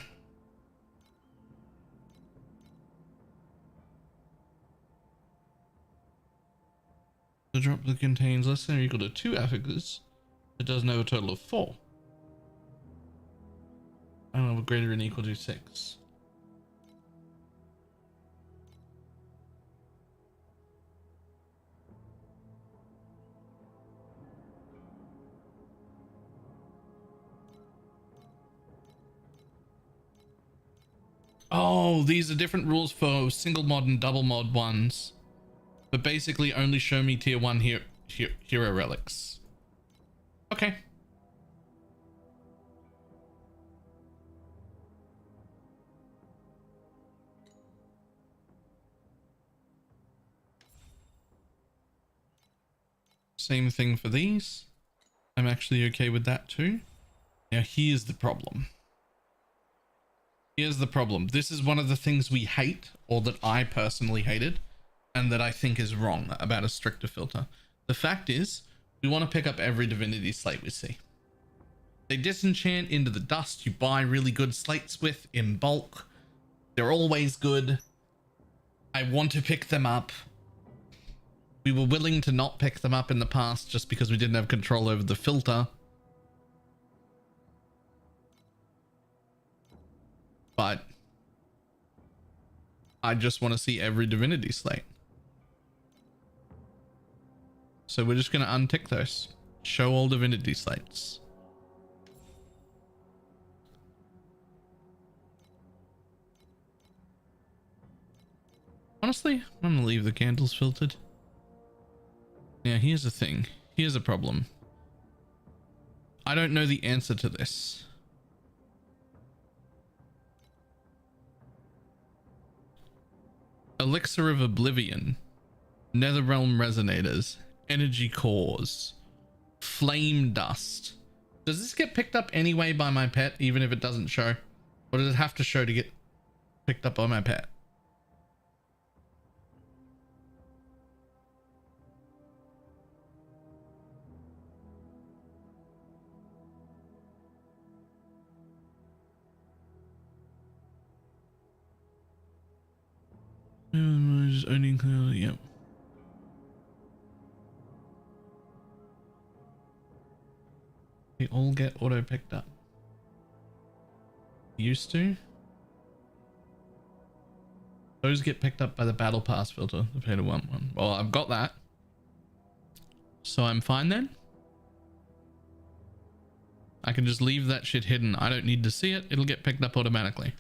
the drop that contains less than or equal to 2 affixes that doesn't have a total of 4. I don't know, greater than or equal to 6. Oh, these are different rules for single mod and double mod ones. But basically only show me tier 1 hero relics. Okay. Same thing for these. I'm actually okay with that too. Now here's the problem. Here's the problem. This is one of the things we hate, or that I personally hated, and that I think is wrong about a stricter filter. The fact is, we want to pick up every divinity slate we see. They disenchant into the dust. You buy really good slates with in bulk. They're always good. I want to pick them up. We were willing to not pick them up in the past just because we didn't have control over the filter. But I just want to see every divinity slate. So we're just going to untick those. Show all divinity slates. Honestly, I'm going to leave the candles filtered. Now, here's the thing. Here's a problem. I don't know the answer to this. Elixir of Oblivion, Netherrealm Resonators, Energy Cores, Flame Dust. Does this get picked up anyway by my pet, even if it doesn't show? Or does it have to show to get picked up by my pet? Just owning clearly, yep. They all get auto picked up. Used to. Those get picked up by the battle pass filter, the pay to want one. Well, I've got that. So I'm fine then. I can just leave that shit hidden. I don't need to see it. It'll get picked up automatically.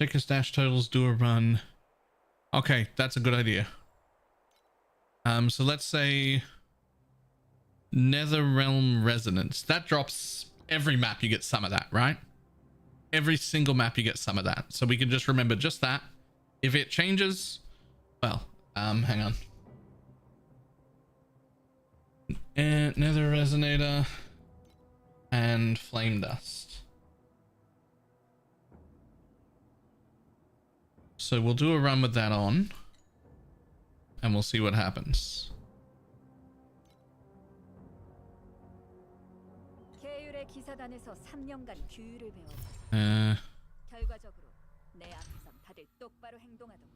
Check your stash totals, do a run. Okay, that's a good idea. So let's say Netherrealm Resonance. That drops every map, you get some of that, right? Every single map you get some of that. So we can just remember just that. If it changes, well, hang on. And Nether Resonator and Flame Dust. So we'll do a run with that on and we'll see what happens. 계율의 기사단에서 3년간 규율을 배워 결과적으로 내 앞선 다들 똑바로 행동하도록.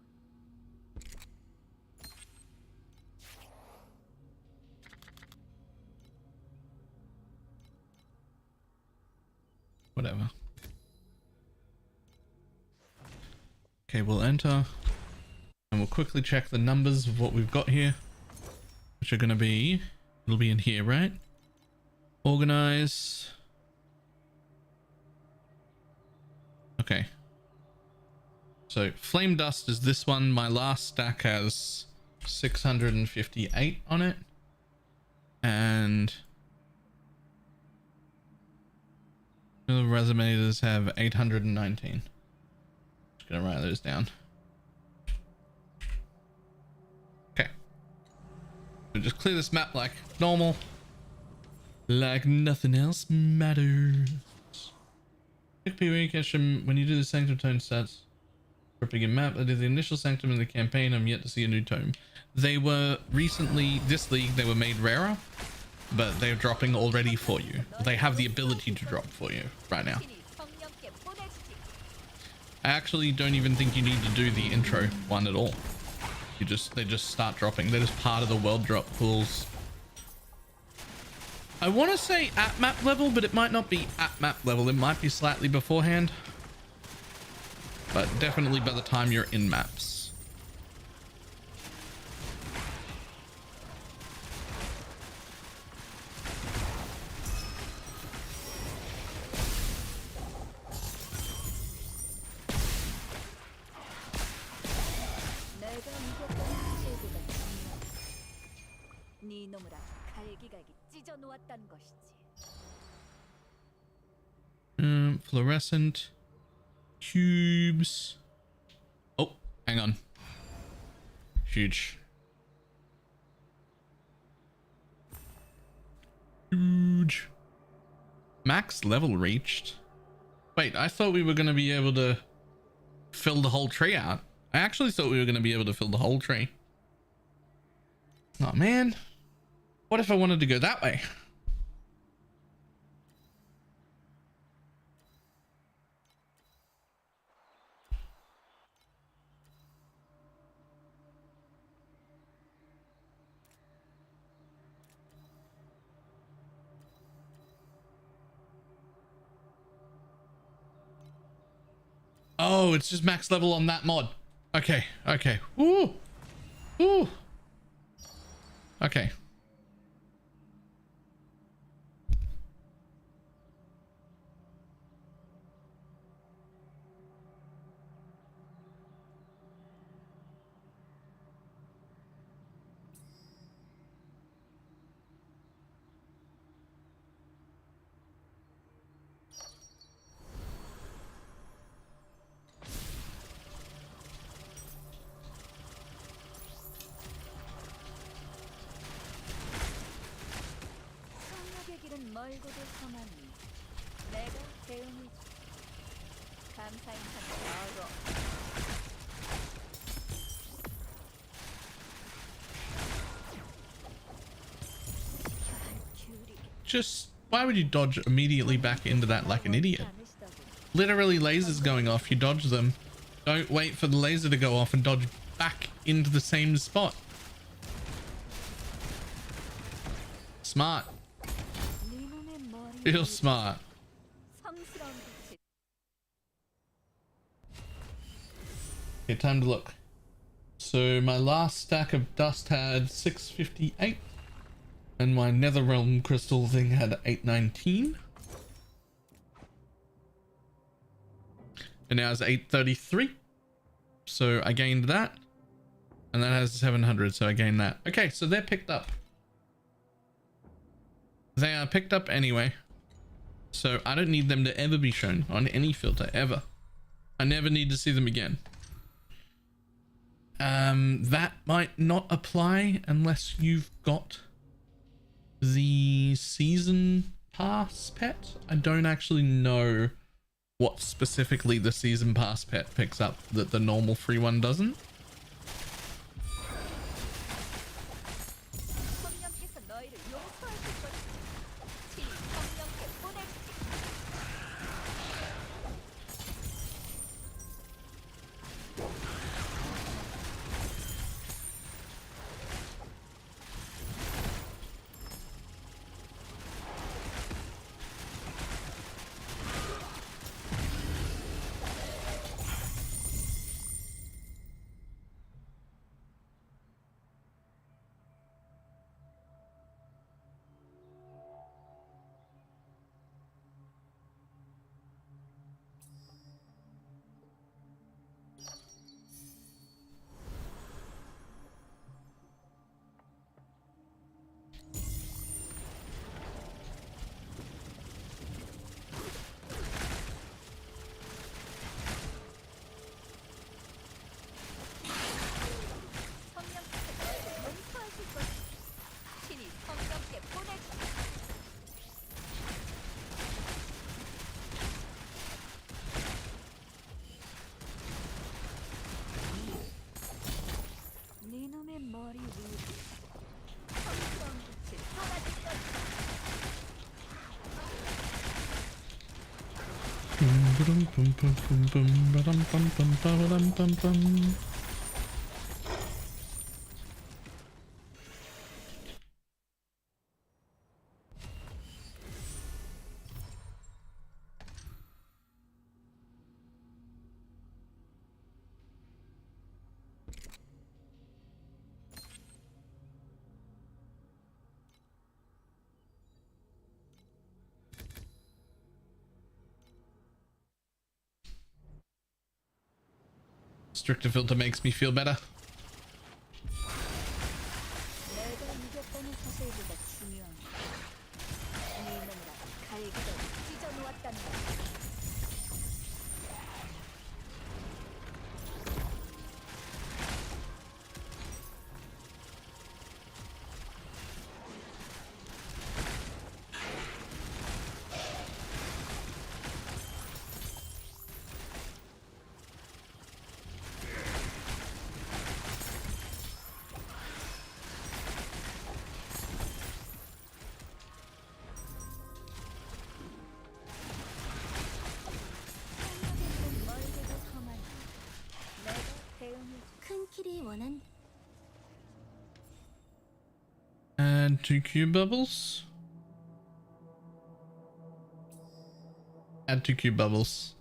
Whatever. Okay, we'll enter and we'll quickly check the numbers of what we've got here, which are going to be, it'll be in here, right? Organize. Okay. So Flame Dust is this one. My last stack has 658 on it. And the resonators have 819. Just gonna write those down. Okay. We'll just clear this map like normal. Like nothing else matters. Quick PvE question when you do the Sanctum Tome stats for a bigger map. I did the initial Sanctum in the campaign. I'm yet to see a new tome. They were recently, this league, they were made rarer, but they're dropping already for you. They have the ability to drop for you right now. I actually don't even think you need to do the intro one at all. They just start dropping. They're just part of the world drop pools. I want to say at map level, but it might not be at map level. It might be slightly beforehand, but definitely by the time you're in maps. 네 놈으라 갈기갈기 찢어 놓았다는 것이지. Fluorescent cubes. Oh, hang on. Huge. Huge. Max level reached. Wait, I thought we were going to be able to fill the whole tree out. I actually thought we were going to be able to fill the whole tree. Oh man. What if I wanted to go that way? Oh, it's just max level on that mod. Okay, okay. Ooh. Ooh. Okay. 멀고도 성하니 내가 대응해주지. 감사히 하는 Just why would you dodge immediately back into that like an idiot? Literally lasers going off, you dodge them. Don't wait for the laser to go off and dodge back into the same spot. Smart. Real smart. Okay, time to look. So my last stack of dust had 658 and my Netherrealm crystal thing had 819. And now it's 833. So I gained that. And that has 700, so I gained that. Okay, so they're picked up. They are picked up anyway. So I don't need them to ever be shown on any filter, ever. I never need to see them again. That might not apply unless you've got the season pass pet. I don't actually know what specifically the season pass pet picks up that the normal free one doesn't. 성령께서 너희를 용서하실 것이다. 친히 성령께 보내주지. 성령께서 너희를 용서하실 것이다. 친히 성령께 보내주지. 네 놈의 머리 위로 성령빛을 쏟아질 것이다. Stricter filter makes me feel better. 내가 이겼다는 사실보다 중요한 건 네 놈이라 갈기를 찢어놓았다는 거야. 멀게도 더 많이 내가 대응해 큰 길이 원한 Add 2 cube bubbles. Add 2 cube bubbles.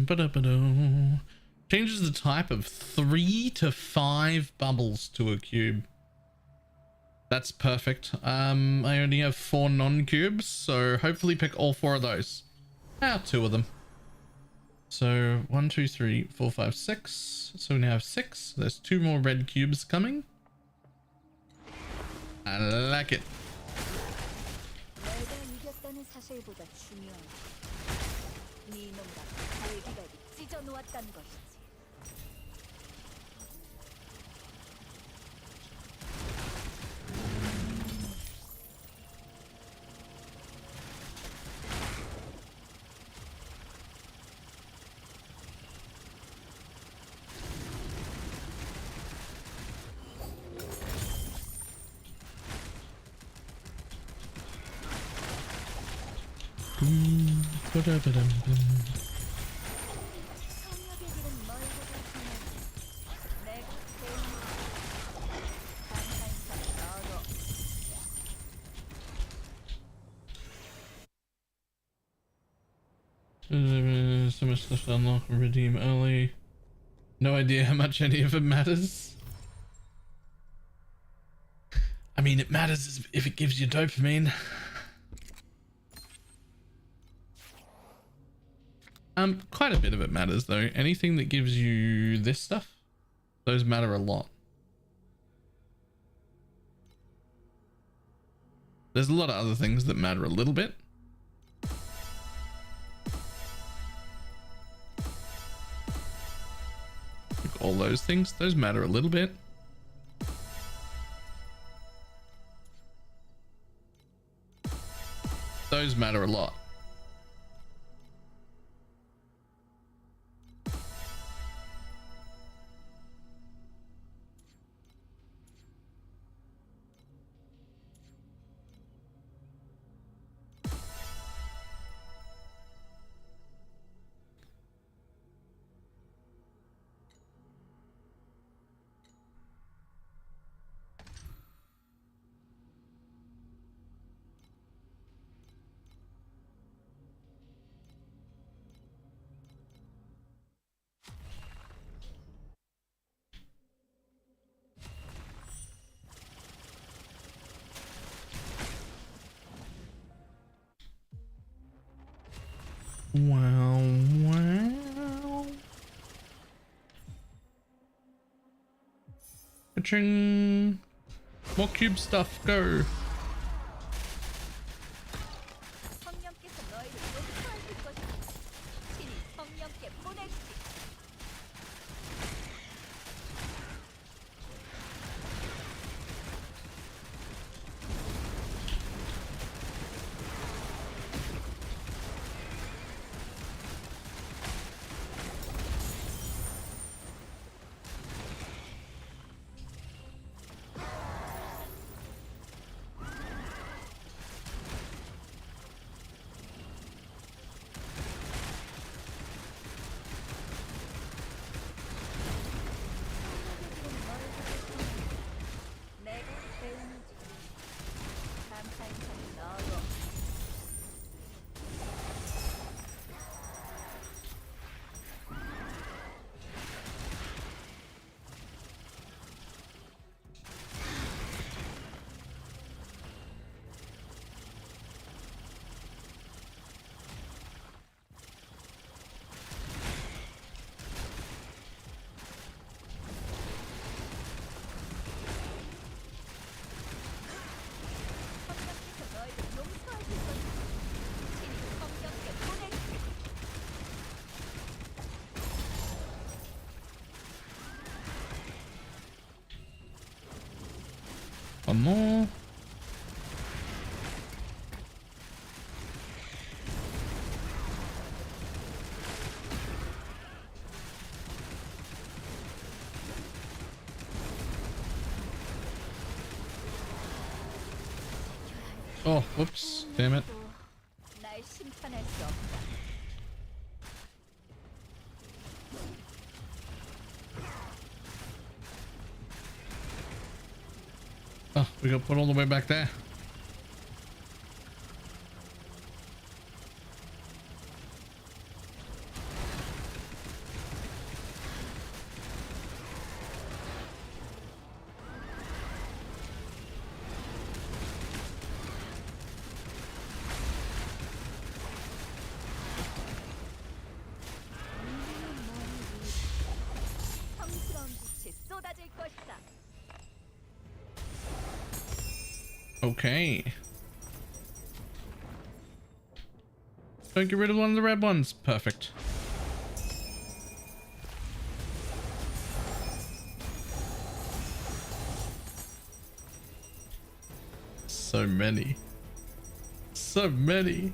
Ba-da-ba-do. Changes the type of 3 to 5 bubbles to a cube. That's perfect. I only have 4 non-cubes, so hopefully pick all 4 of those. 2 of them. So 1, 2, 3, 4, 5, 6. So we now have 6. There's 2 more red cubes coming. I like it. 내가 이겼다는 사실보다 중요한 건 네 놈과 갈기갈기 찢어 놓았다는 것이지. 성역의 길은 멀고도 편하지. 내가 배운 한한산 너로 So much stuff to unlock and redeem early. No idea how much any of it matters. I mean, it matters if it gives you dopamine. Quite a bit of it matters though. Anything that gives you this stuff, those matter a lot. There's a lot of other things that matter a little bit. Like all those things, those matter a little bit. Those matter a lot. Wow, wow. Ka-ching. More cube stuff, go. 성령께서 너희를 용서하실 것이다. 신이 성령께 보내주지. 내가 배우는지 한한산 너로 성령께서 너희를 용서하실 것이다. 신이 성령께 보내주지. One more. Oh, whoops. Damn it. 날 심판할 수 없다. Oh, we got put all the way back there. 있을 것이다. Okay. Don't get rid of one of the red ones. Perfect. So many. So many.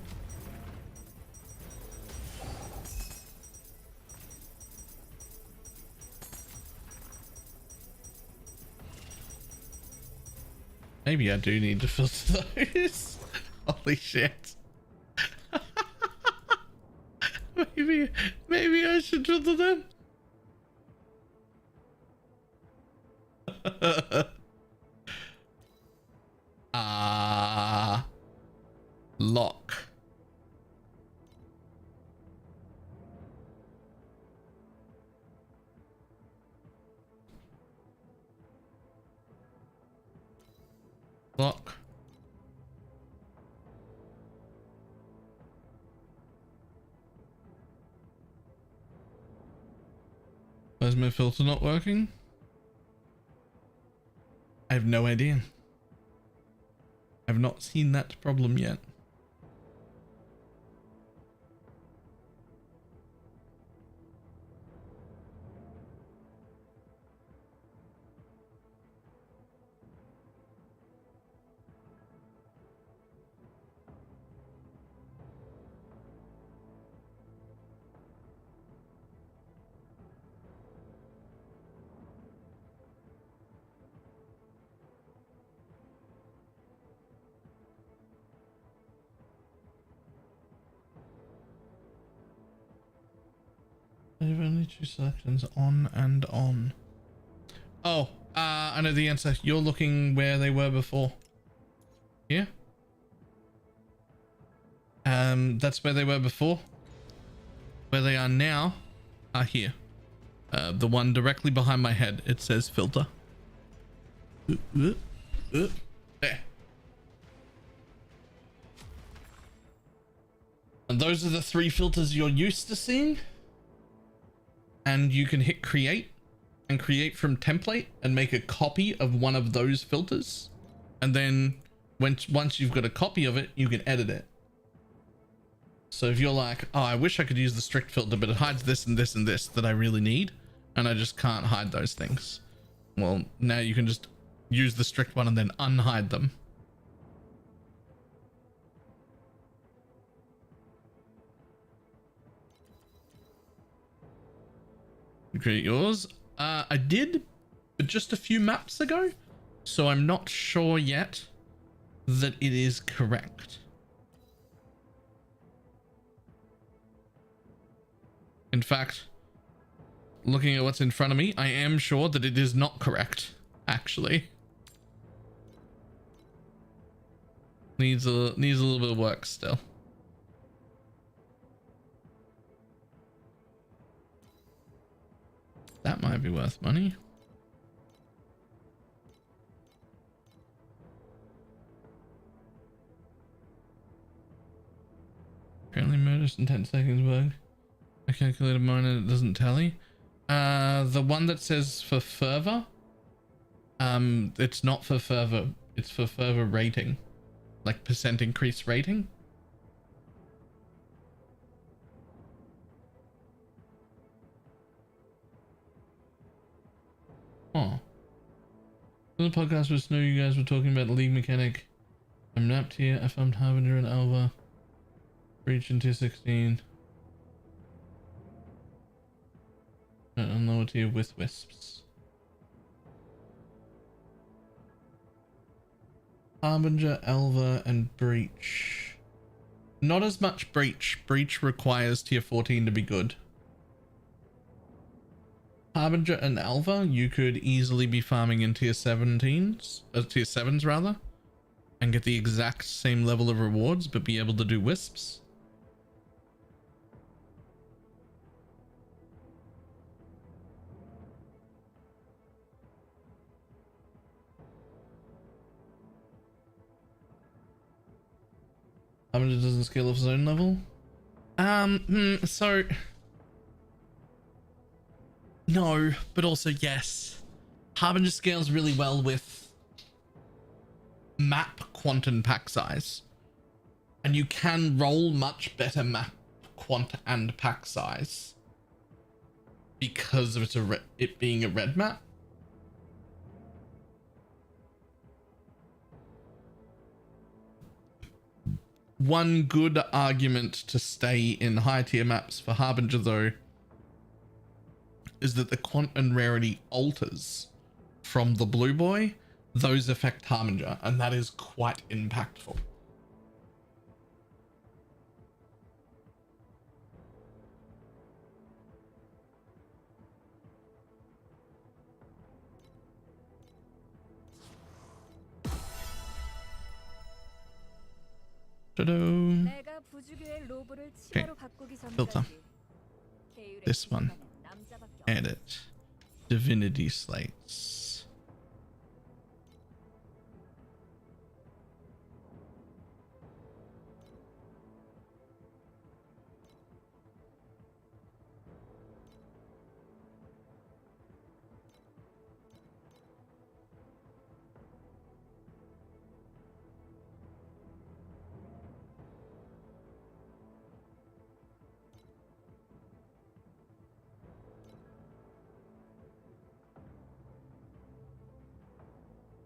Maybe I do need to filter those. Holy shit. maybe I should filter them. Lock. Lock. Why is my filter not working? I have no idea. I've not seen that problem yet. I have only 2 selections, on and on. Oh, I know the answer. You're looking where they were before. Here? That's where they were before. Where they are now are here. The one directly behind my head. It says filter. There. And those are the 3 filters you're used to seeing. And you can hit create and create from template and make a copy of one of those filters. And then once you've got a copy of it, you can edit it. So if you're like, oh, I wish I could use the strict filter, but it hides this and this and this that I really need, and I just can't hide those things. Well, now you can just use the strict one and then unhide them. Create yours. I did, but just a few maps ago, so I'm not sure yet that it is correct. In fact, looking at what's in front of me, I am sure that it is not correct, actually. Needs a little bit of work still. That might be worth money. Apparently noticed in 10 seconds bug. I calculated mine and it doesn't tally. The one that says for fervor, it's not for fervor, it's for fervor rating. Like percent increase rating. Oh. In the podcast with Snow, you guys were talking about the league mechanic. I'm napped here. I found Harbinger and Alva. Breach in tier 16. And lower tier with wisps. Harbinger, Alva, and Breach. Not as much Breach. Breach requires tier 14 to be good. Harbinger and Alva, you could easily be farming in tier 17s, tier 7s rather, and get the exact same level of rewards, but be able to do wisps. Harbinger doesn't scale off zone level. So no, but also yes. Harbinger scales really well with map quant and pack size, and you can roll much better map quant and pack size because of it being a red map. One good argument to stay in high tier maps for Harbinger though is that the quant and rarity alters from the blue boy, those affect Harbinger, and that is quite impactful. Ta-da. 내가 부주교의 로브를 치마로 바꾸기 filter. 전까지 계율의 This one. 지휘관은 남자밖에 없다. Edit. Divinity slates.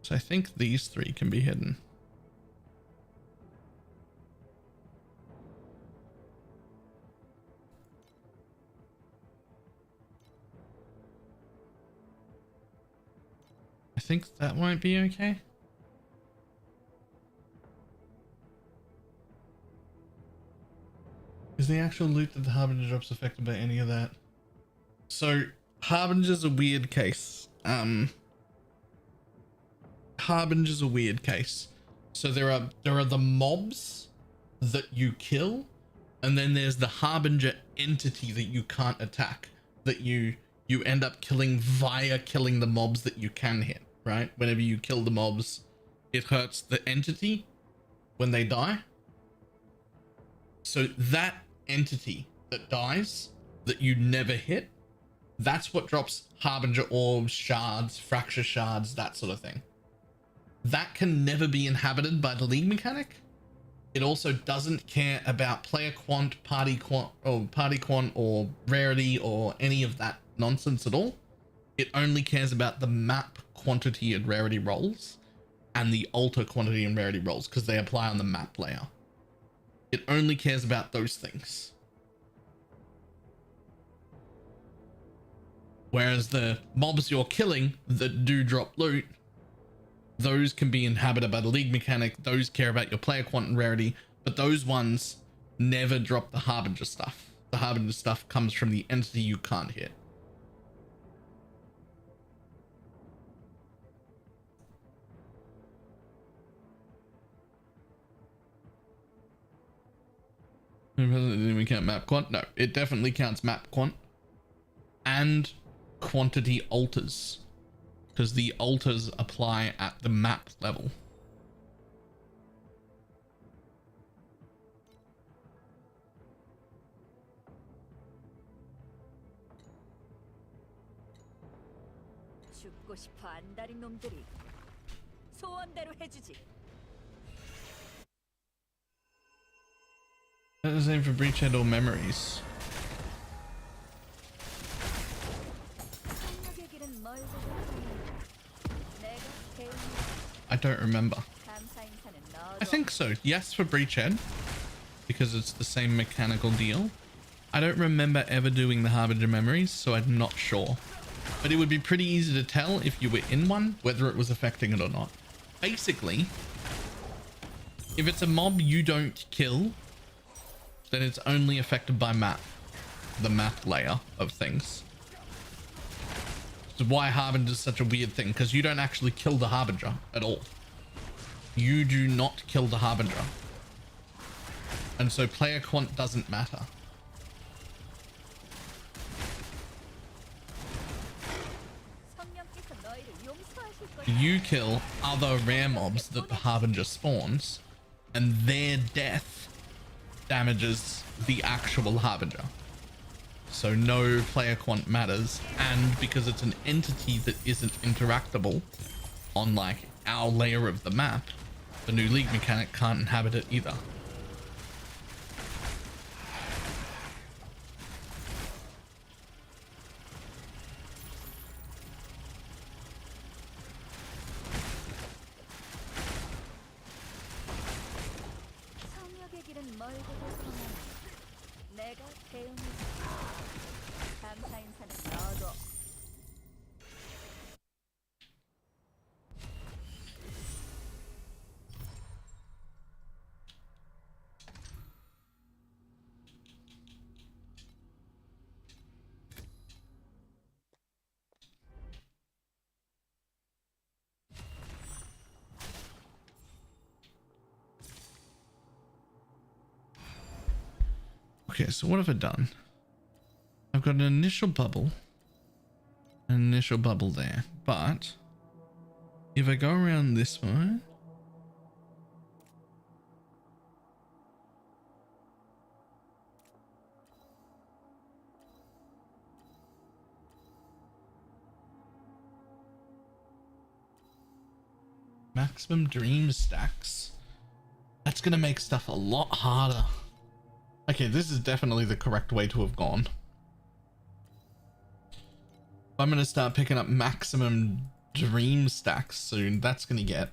So I think these three can be hidden. I think that might be okay. Is the actual loot that the Harbinger drops affected by any of that? So Harbinger's a weird case. Harbinger's a weird case. So there are the mobs that you kill, and then there's the Harbinger entity that you can't attack, that you end up killing via killing the mobs that you can hit, right? Whenever you kill the mobs, it hurts the entity when they die. So that entity that dies that you never hit, that's what drops Harbinger orbs, shards, fracture shards, that sort of thing. That can never be inhabited by the league mechanic. It also doesn't care about player quant, party quant, or rarity or any of that nonsense at all. It only cares about the map quantity and rarity rolls and the alter quantity and rarity rolls because they apply on the map layer. It only cares about those things. Whereas the mobs you're killing that do drop loot, those can be inhabited by the league mechanic. Those care about your player quant and rarity, but those ones never drop the Harbinger stuff. The Harbinger stuff comes from the entity you can't hit. We count map quant? No, it definitely counts map quant and quantity alters, because the alters apply at the map level. 죽고 싶어 안달인 놈들이 소원대로 해주지. That is the same for Breachhead or Memories. 상륙의 길은 멀고 내가 배운 I don't remember. 감사 인사는 I 너도 think so. Yes, for Breachhead, because it's the same mechanical deal. I don't remember ever doing the Harbinger Memories, so I'm not sure. But it would be pretty easy to tell if you were in one, whether it was affecting it or not. Basically, if it's a mob you don't kill, then it's only affected by map, the map layer of things. This is why Harbinger is such a weird thing, because you don't actually kill the Harbinger at all. You do not kill the Harbinger. And so player quant doesn't matter. 성령께서 너희를 용서하실 것이다. You kill other rare mobs that the Harbinger spawns, and their death damages the actual Harbinger. so no player quant matters, and because it's an entity that isn't interactable on like our layer of the map, the new league mechanic can't inhabit it either. 성역의 길은 멀고도 험하니 내가 대응해 감사 인사는 너도. Okay, so what have I done? I've got an initial bubble there, but if I go around this way, maximum dream stacks, that's gonna make stuff a lot harder. Okay, this is definitely the correct way to have gone. I'm gonna start picking up maximum dream stacks soon. That's gonna get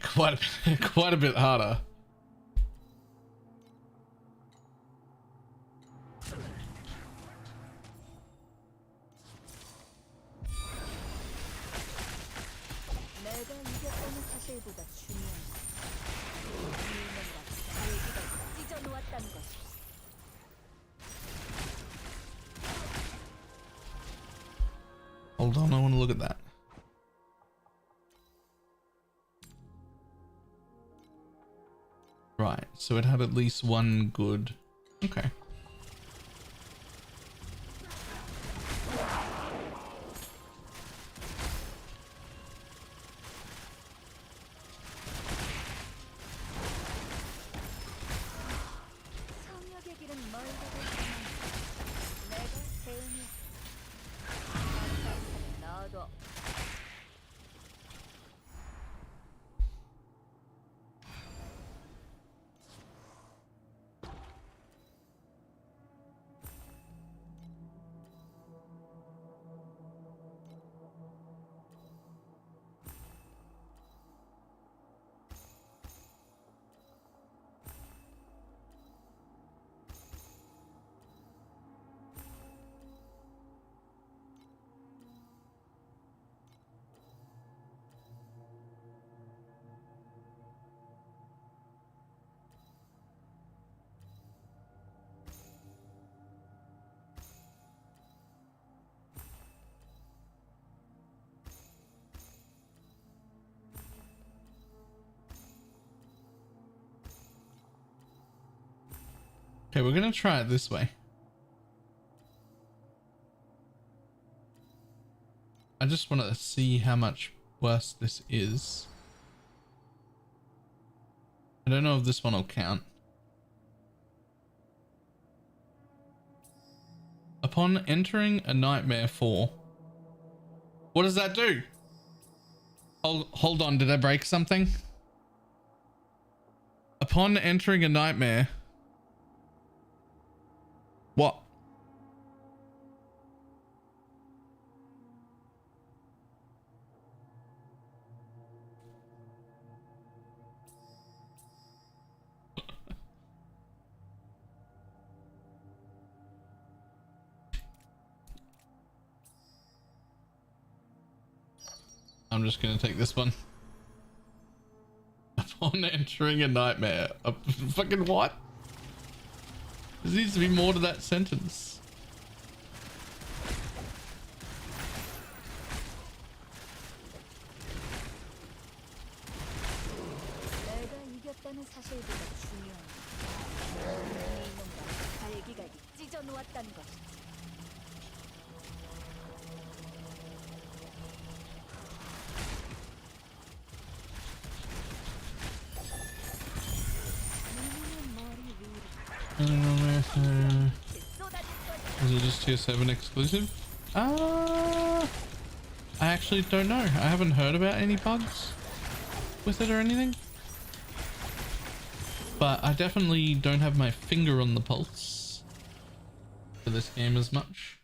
quite a bit harder. 내가 이겼다는 사실보다 중요한 건 일명과 달기가 찢어놓았다는 것이. Hold on, I want to look at that. Right, so it had at least one good. Okay. 성역의 길은 멀고도 험하니 내가 대응해 감사 인사는 너도. Okay, we're gonna try it this way. I just want to see how much worse this is. I don't know if this one will count. Upon entering a nightmare 4. What does that do? Hold on, did I break something? Upon entering a nightmare. What? I'm just gonna take this one. Upon entering a nightmare. Fucking what? There needs to be more to that sentence. 내가 이겼다는 사실보다 중요한 건 일명과 달기가 찢어놓았다는 것이. I don't know, man. Is it just tier 7 exclusive? I actually don't know. I haven't heard about any bugs with it or anything. But I definitely don't have my finger on the pulse for this game as much.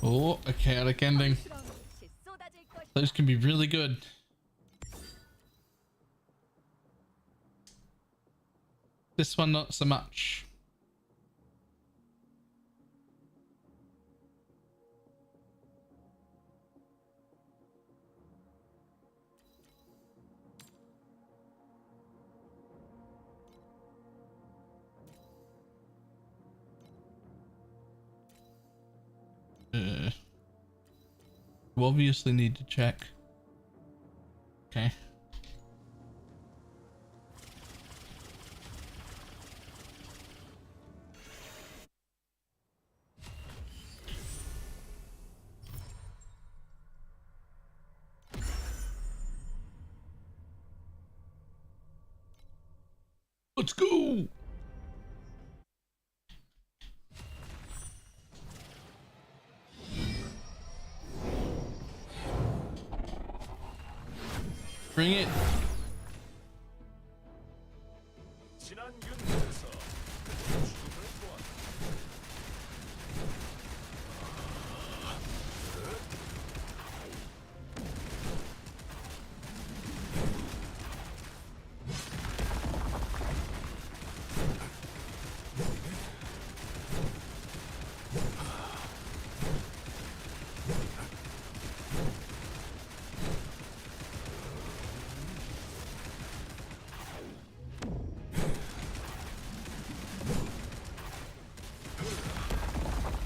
Oh, a chaotic ending. Those can be really good. This one, not so much. You obviously need to check. Okay. Let's go. Bring it.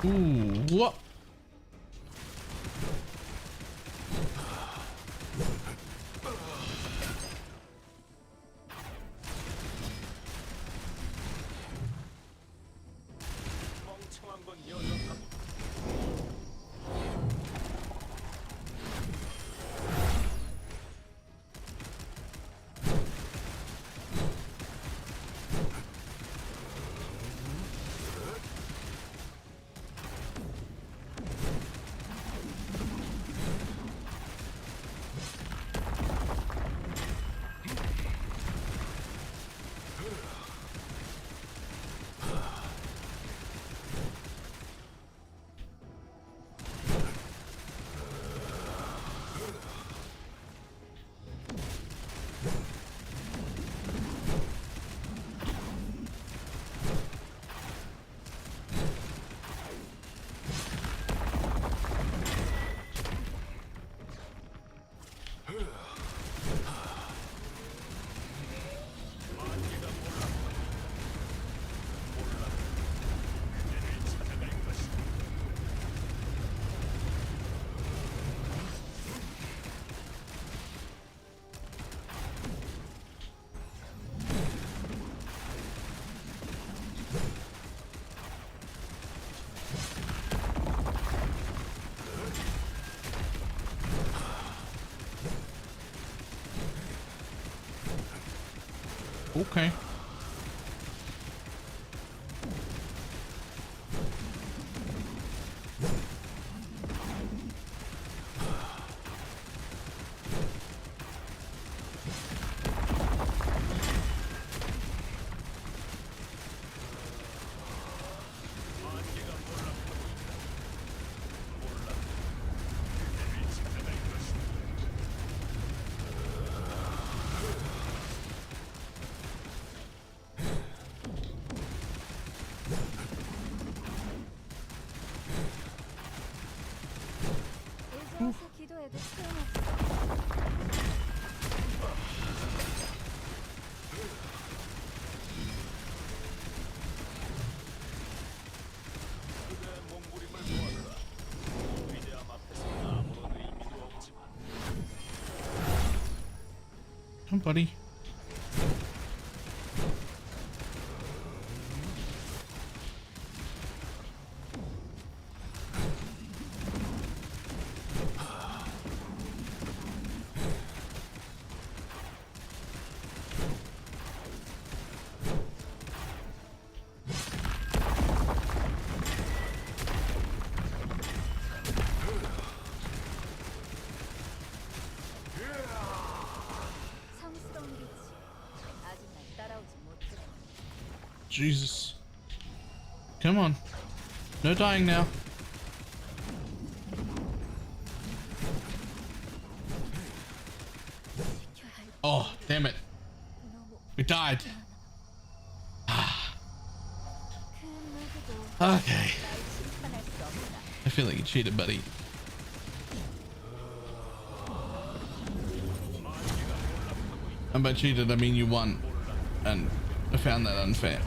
Ooh, what? Okay. 해도 소용없어. Come, buddy. 성스러운 빛이 아직 날 따라오지 못해. Jesus. Come on. No dying now. Oh, damn it. 너무 We died. 큰 누구도 Okay. 날 심판할 수 없다. I feel like you cheated, buddy. And by cheated, I mean you won. And I found that unfair.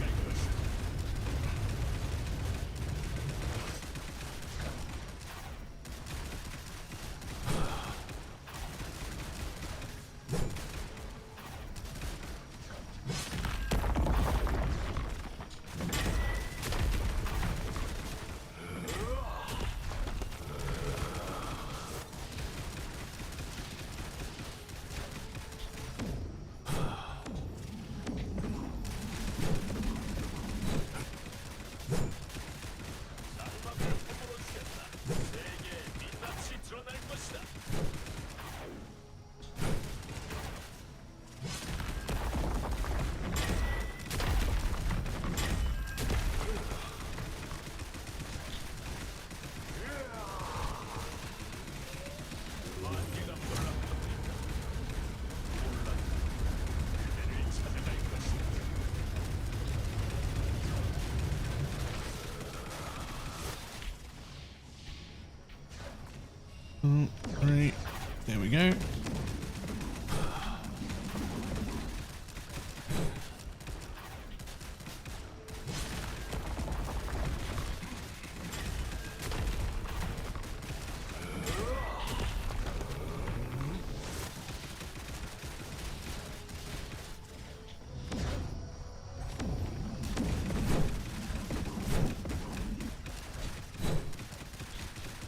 Right, there we go.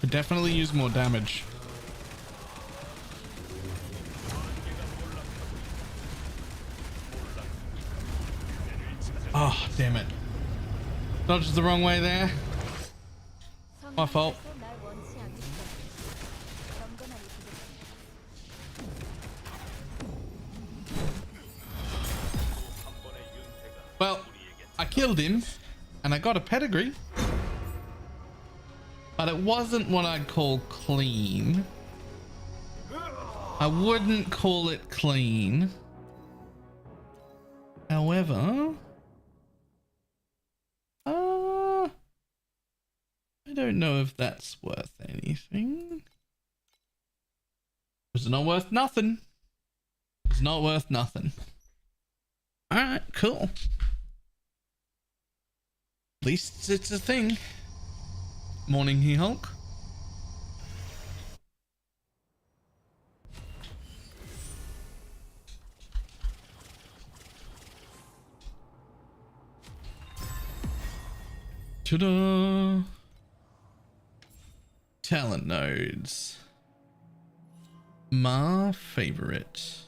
Could definitely use more damage. Oh, damn it. Dodged the wrong way there. My fault. 성령께서 날 원치 않기 때문에 경건함이 부족합니다. Well, I killed him and I got a pedigree. But it wasn't what I'd call clean. I wouldn't call it clean. However, I don't know if that's worth anything. It's not worth nothing. It's not worth nothing. Alright, cool. At least it's a thing. Morning, He-Hulk. Ta-da! Talent nodes. My favorite.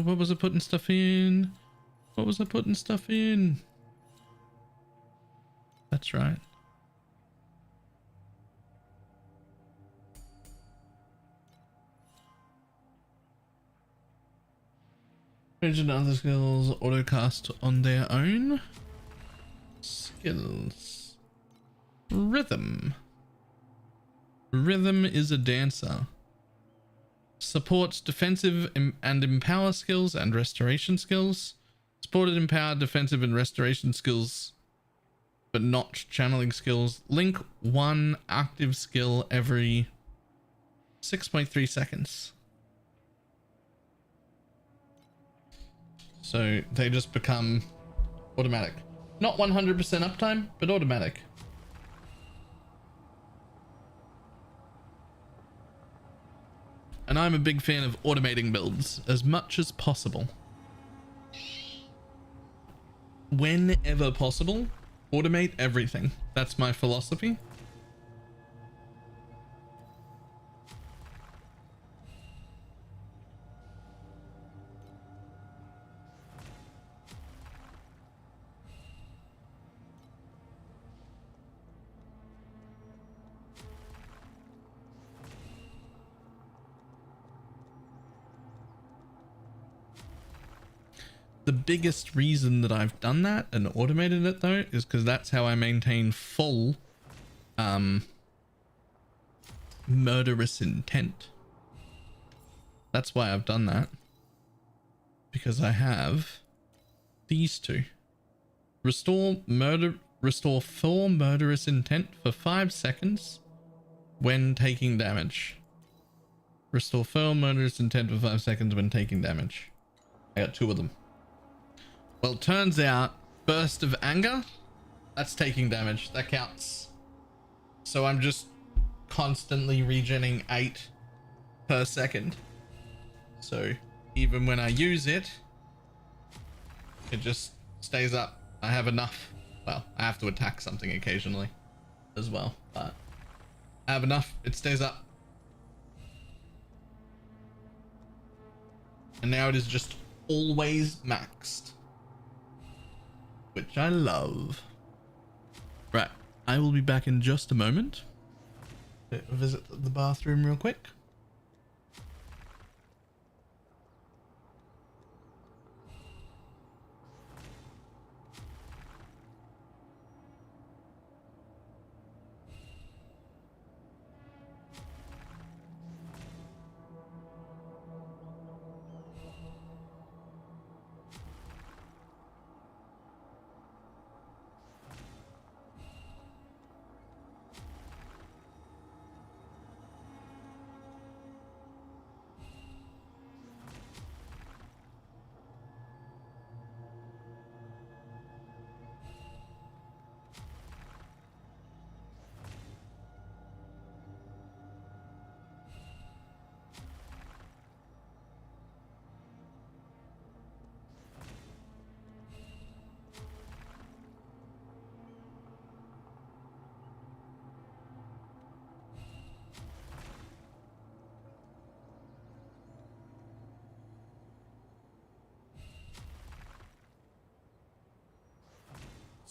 What was I putting stuff in? What was I putting stuff in? That's right. Region other skills autocast on their own. Skills. Rhythm. Rhythm is a dancer. Supports defensive and empower skills and restoration skills. Supported empower defensive and restoration skills, but not channeling skills. Link one active skill every 6.3 seconds. So they just become automatic. Not 100% uptime, but automatic. And I'm a big fan of automating builds as much as possible. Whenever possible, automate everything. That's my philosophy. The biggest reason that I've done that and automated it though is because that's how I maintain full murderous intent. That's why I've done that, because I have these two. Restore full murderous intent for 5 seconds when taking damage. Restore full murderous intent for 5 seconds when taking damage. I got 2 of them. Well, turns out burst of anger, that's taking damage. That counts. So I'm just constantly regenerating 8 per second. So even when I use it, it just stays up. I have enough. Well, I have to attack something occasionally as well, but I have enough. It stays up. And now it is just always maxed, which I love. Right, I will be back in just a moment. Visit the bathroom real quick.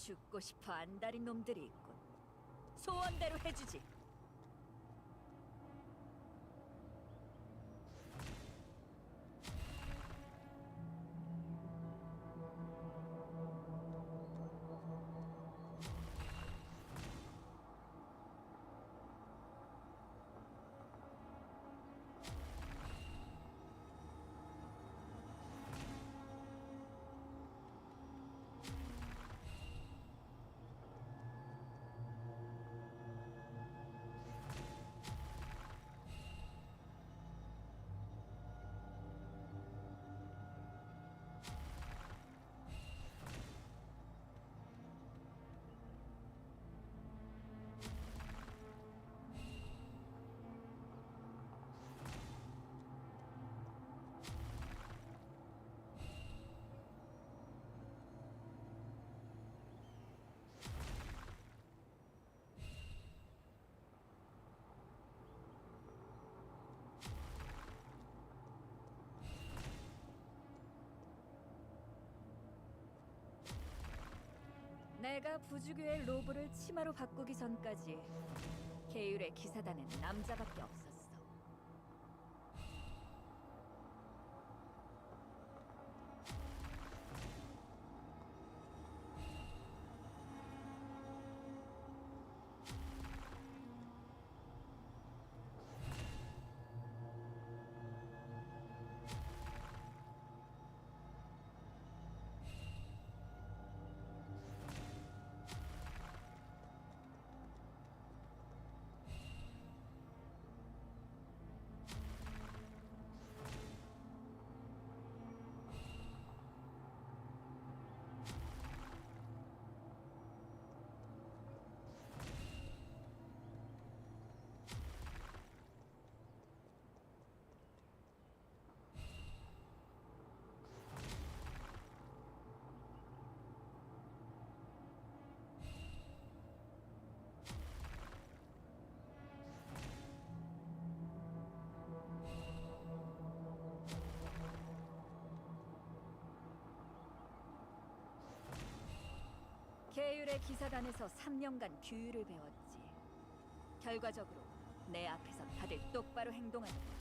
죽고 싶어 안달인 놈들이 있군. 소원대로 해주지. 내가 부주교의 로브를 치마로 바꾸기 전까지 계율의 기사단엔 남자밖에 없었어. 계율의 기사단에서 3년간 규율을 배웠지. 결과적으로 내 앞에서 다들 똑바로 행동하는 거야.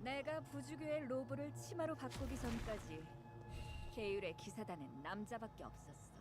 내가 부주교의 로브를 치마로 바꾸기 전까지 계율의 기사단은 남자밖에 없었어.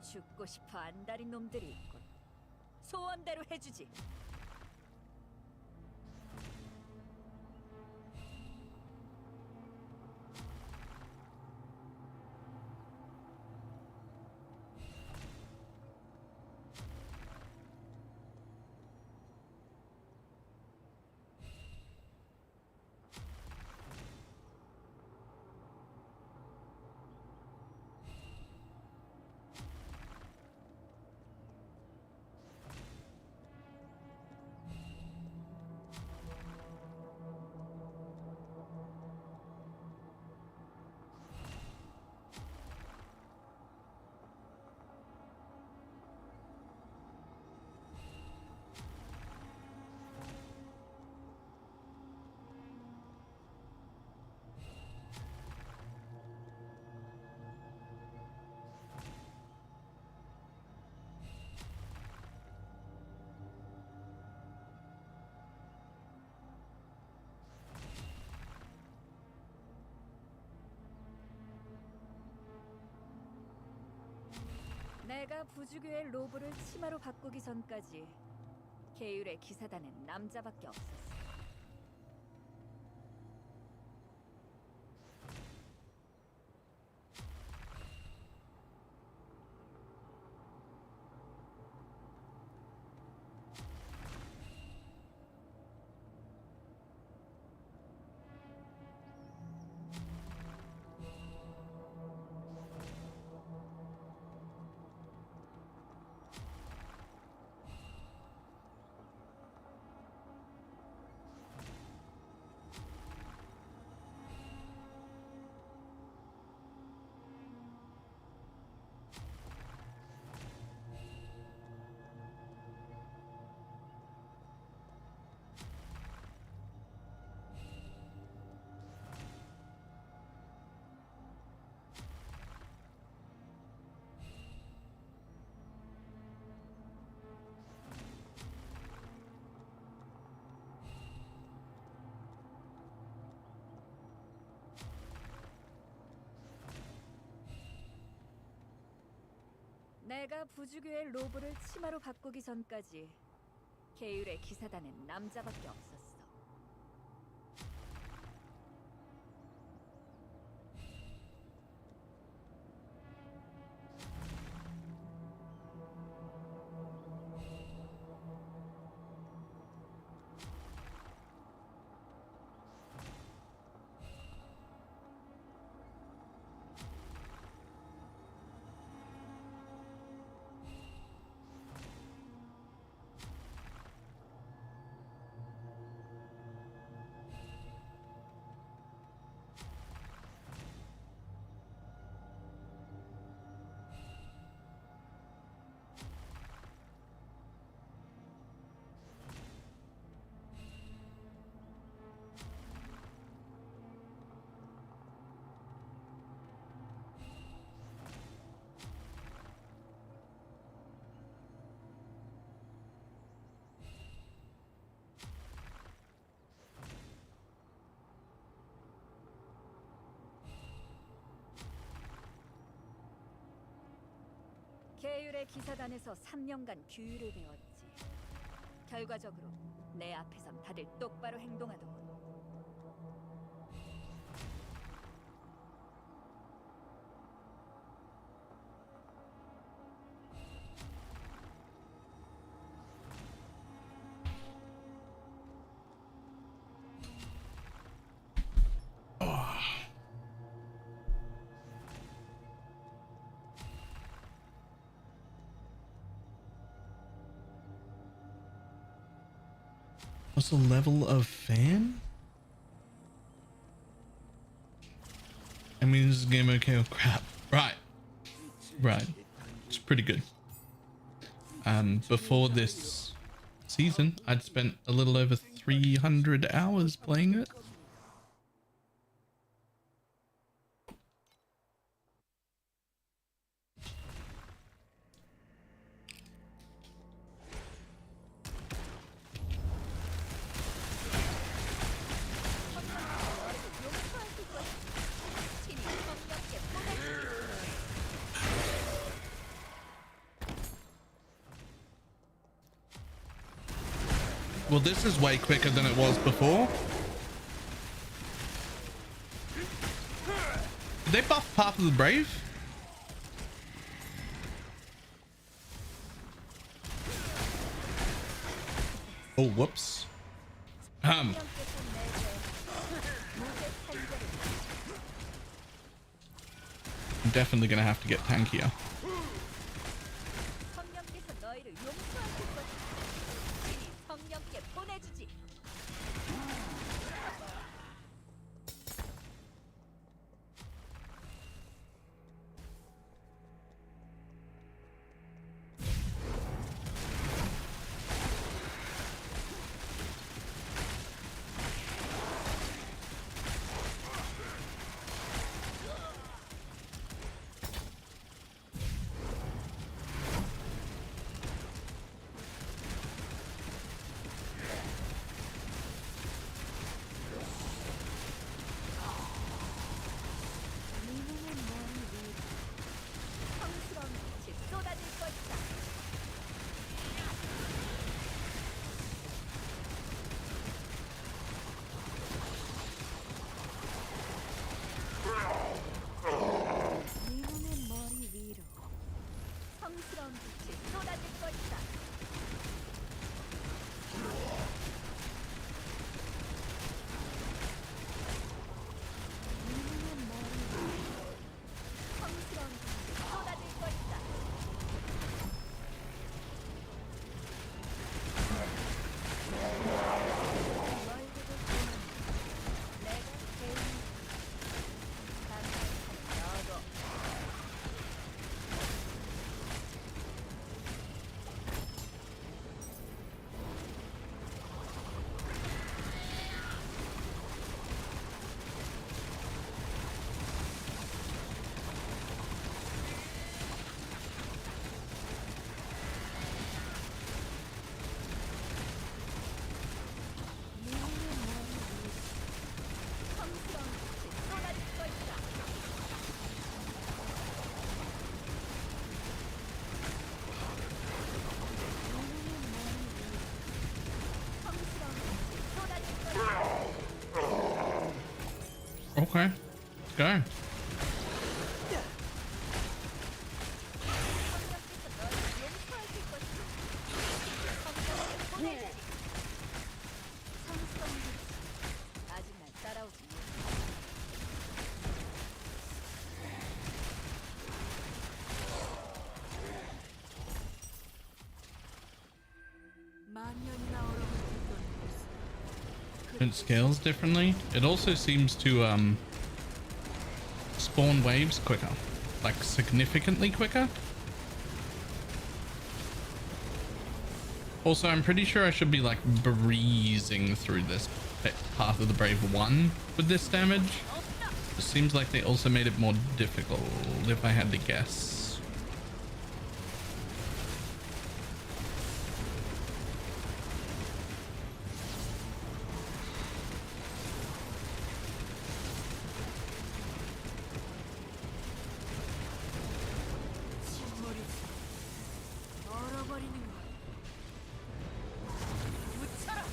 죽고 싶어 안달인 놈들이 있군. 소원대로 해주지. 내가 부주교의 로브를 치마로 바꾸기 전까지 계율의 기사단은 남자밖에 없었어. 내가 부주교의 로브를 치마로 바꾸기 전까지 계율의 기사단엔 남자밖에 없었어. 계율의 기사단에서 3년간 규율을 배웠지. 결과적으로 내 앞에선 다들 똑바로 행동하더군. What's the level of fan? I mean, is this game okay or crap? Right. Right. It's pretty good. Before this season, I'd spent a little over 300 hours playing it. Well, this is way quicker than it was before. Did they buff Path of the Brave? Oh, whoops. I'm definitely gonna have to get tankier. 성령께서 너희를 용서하실 것이다. 신이 성령께 보내주지. Okay, let's go. 아직 날 따라오지 못. 만년이나 얼어붙었던 곳. It scales differently. It also seems to spawn waves quicker, like significantly quicker. Also, I'm pretty sure I should be like breezing through this Path of the Brave 1 with this damage. It seems like they also made it more difficult, if I had to guess. 얼어버리는 것. 묻혀라.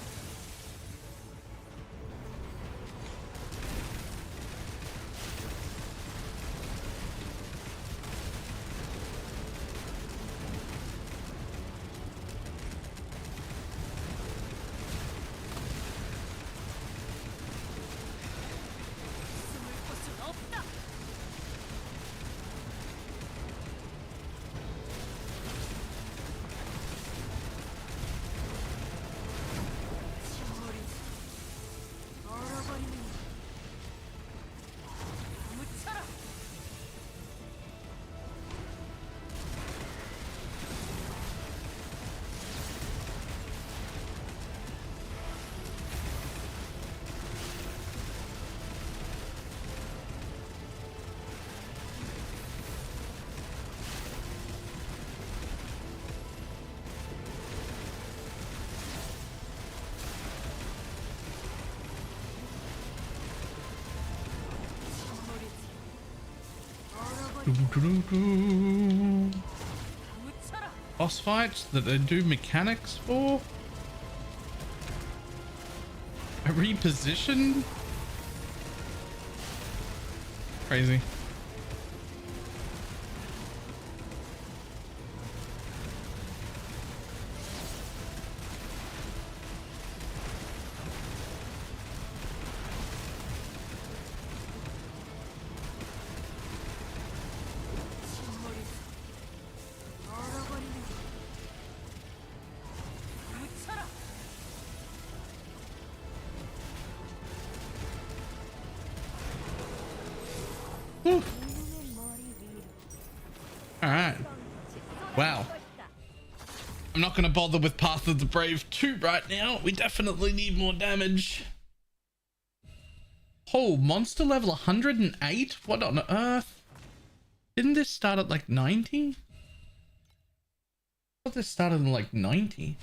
숨을 곳은 없다. 침몰이지. 얼어버리는 것. 묻혀라. 침몰이지. 얼어버리는 것. 묻혀라. Boss fights that they do mechanics for? A reposition? Crazy. 침몰이지. 얼어버리는 것. 묻혀라. Whew. 인간의 머리 위로. All right. Wow. I'm not going to bother with Path of the Brave 2 right now. We definitely need more damage. Oh, monster level 108? What on earth? Didn't this start at like 90? I thought this started at like 90.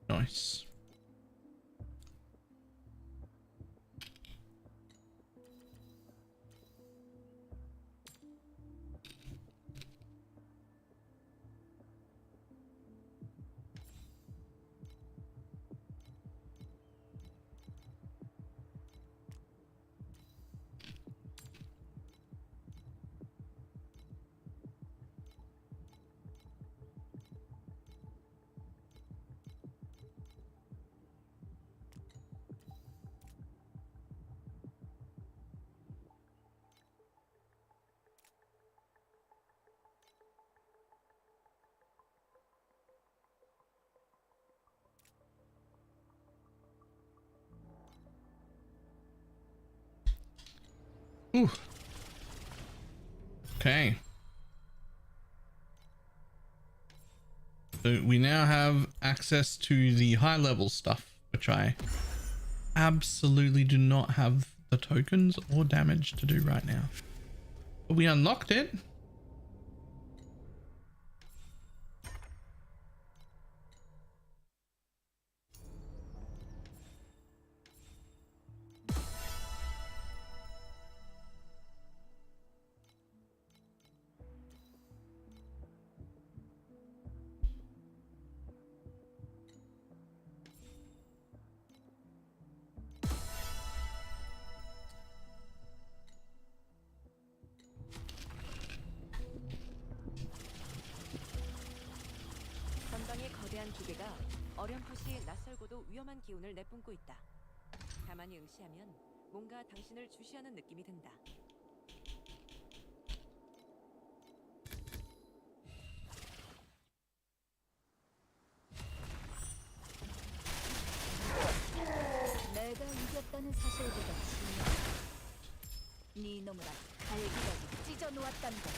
Nice. Ooh. Okay. So we now have access to the high level stuff, which I absolutely do not have the tokens or damage to do right now. But we unlocked it. 전방의 거대한 기계가 어렴풋이 낯설고도 위험한 기운을 내뿜고 있다. 가만히 응시하면 뭔가 당신을 주시하는 느낌이 든다. 내가 이겼다는 사실보다 중요하다. 네 놈을 아주 갈기갈기 찢어놓았단다.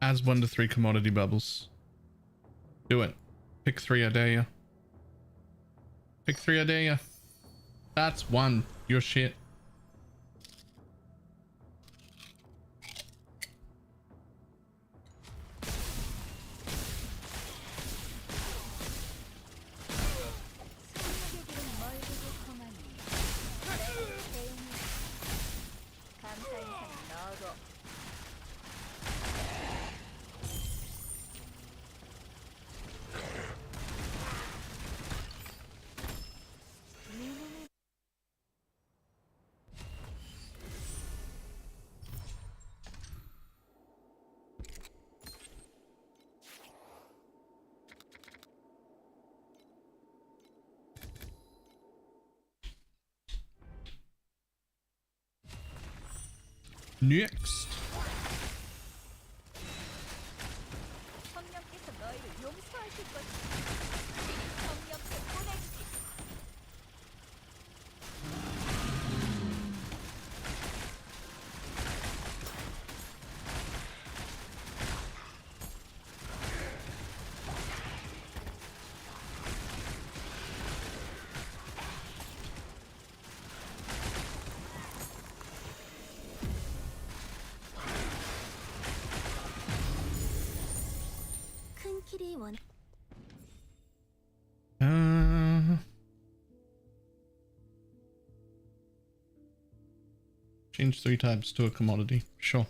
Adds 1 to 3 commodity bubbles. Do it. Pick 3, I dare ya. Pick 3, I dare ya. That's 1. Your shit. 성격의 길은 멀고도 험하니 내 대응이 감사 인사는 너고. Next. 성령께서 너희를 용서하실 것이다. 성령께 보내주시. 큰 길이 원. Change 3 types to a commodity. Sure.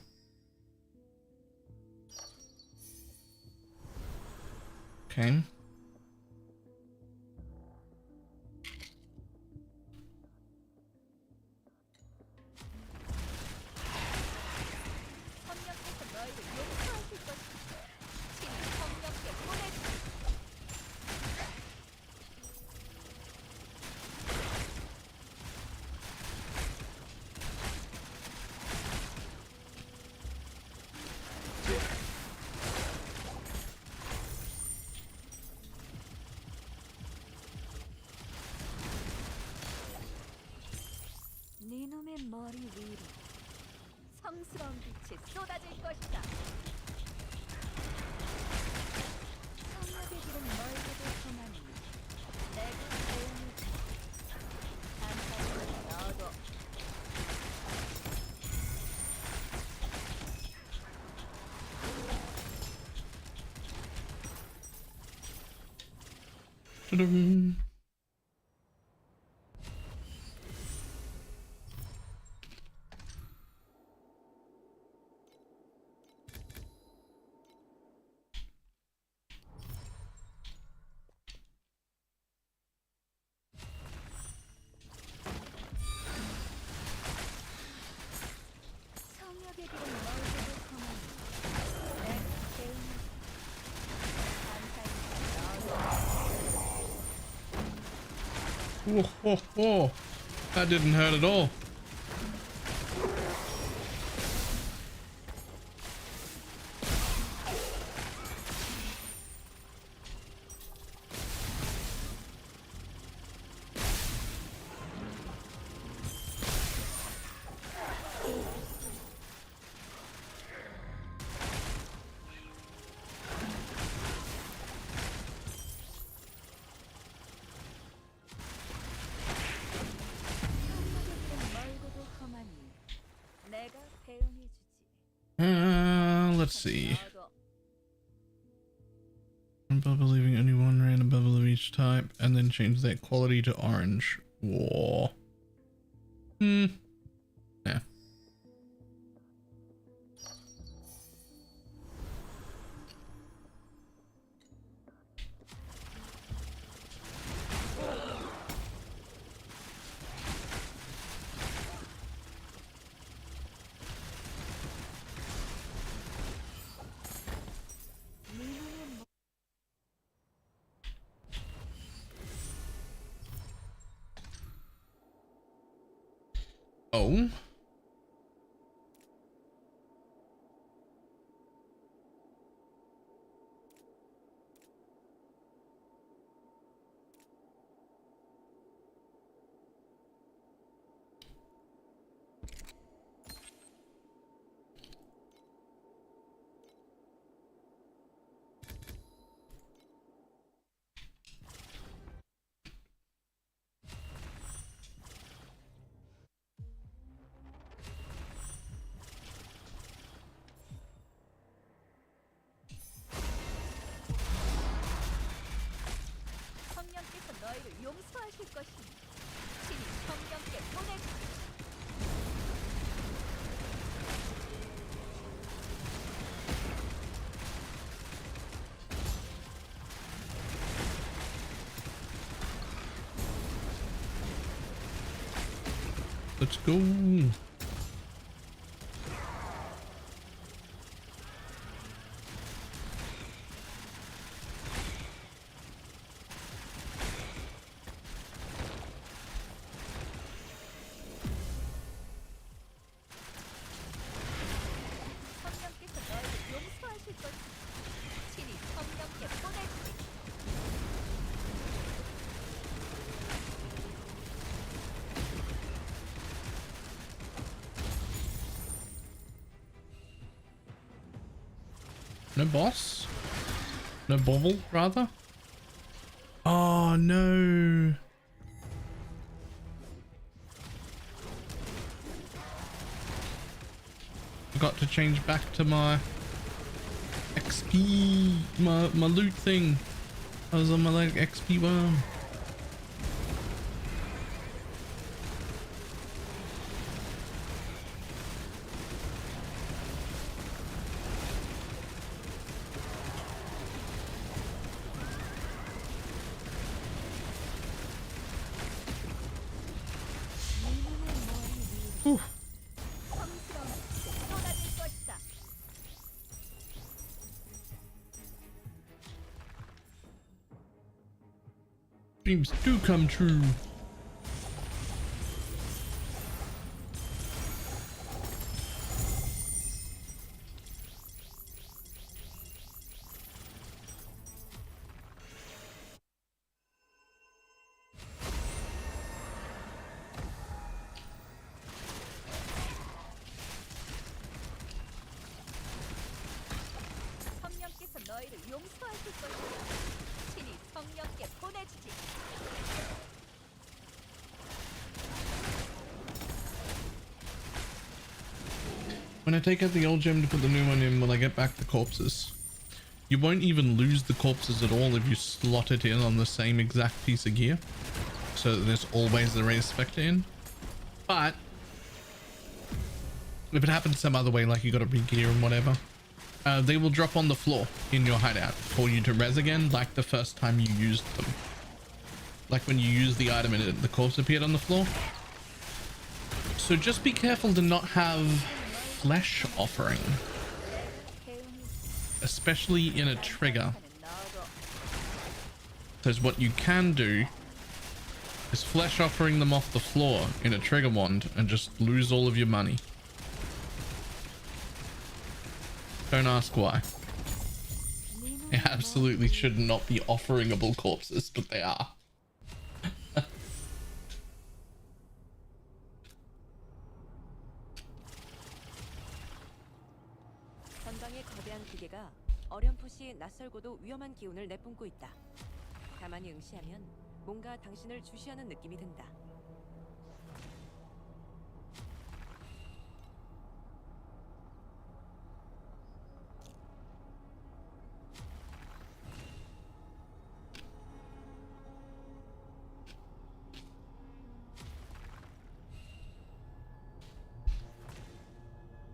Okay. 성령께서 너희를 용서하실 것이다. 친히 성령께 보내주시. 네 놈의 머리 위로 성스러운 빛이 쏟아질 것이다. 성역의 길은 멀고도 험하니 내가 대응을 감사히 너도. Ta-dum. 성역의 길은 멀고도 험하니 내가 대응을 감사히 너도. Oh. That didn't hurt at all. see. One bubble, leaving only one random bubble of each type, and then change their quality to orange. Whoa. Yeah. Oh. 성령께서 너희를 용서하실 것이니 신이 성령께 보내주시니 Let's go. 성령께서 너희를 용서하실 것이니 신이 성령께 보내주시니 No boss? No bobble, rather? Oh, no. Forgot to change back to my XP, my loot thing. I was on my like XP one. 성스러운 빛이 쏟아질 것이다. Dreams do come true. 성령께서 너희를 용서하실 것이니 신이 성령께 보내주시니 When I take out the old gem to put the new one in, will I get back the corpses? You won't even lose the corpses at all if you slot it in on the same exact piece of gear. So that there's always the raised spectre in. But if it happens some other way, like you gotta re-gear and whatever, they will drop on the floor in your hideout for you to res again, like the first time you used them. Like when you used the item and the corpse appeared on the floor. So just be careful to not have flesh offering, especially in a trigger. Because what you can do is flesh offering them off the floor in a trigger wand and just lose all of your money. Don't ask why. They absolutely should not be offeringable corpses, but they are. 전방의 거대한 기계가 어렴풋이 낯설고도 위험한 기운을 내뿜고 있다. 가만히 응시하면 뭔가 당신을 주시하는 느낌이 든다.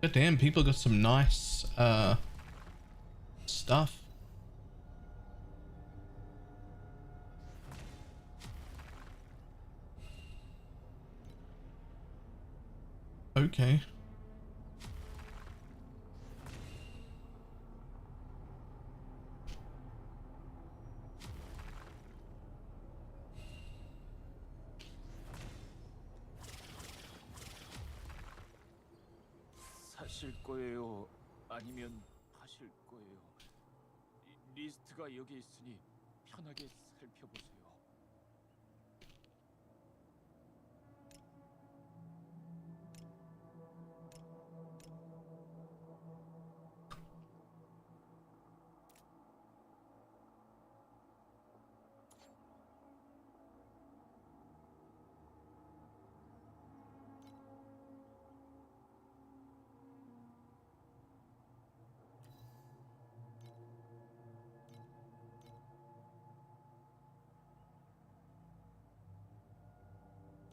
God damn, people got some nice stuff. Okay. 사실 거예요? 아니면 파실 거예요? 리스트가 여기 있으니 편하게 살펴보세요.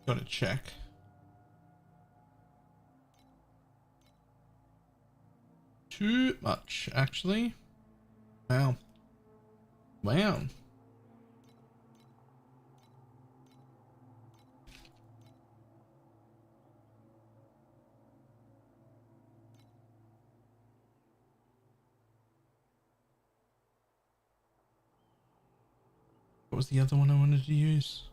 Gotta check. Too much, actually. Wow. Wow. What was the other one I wanted to use?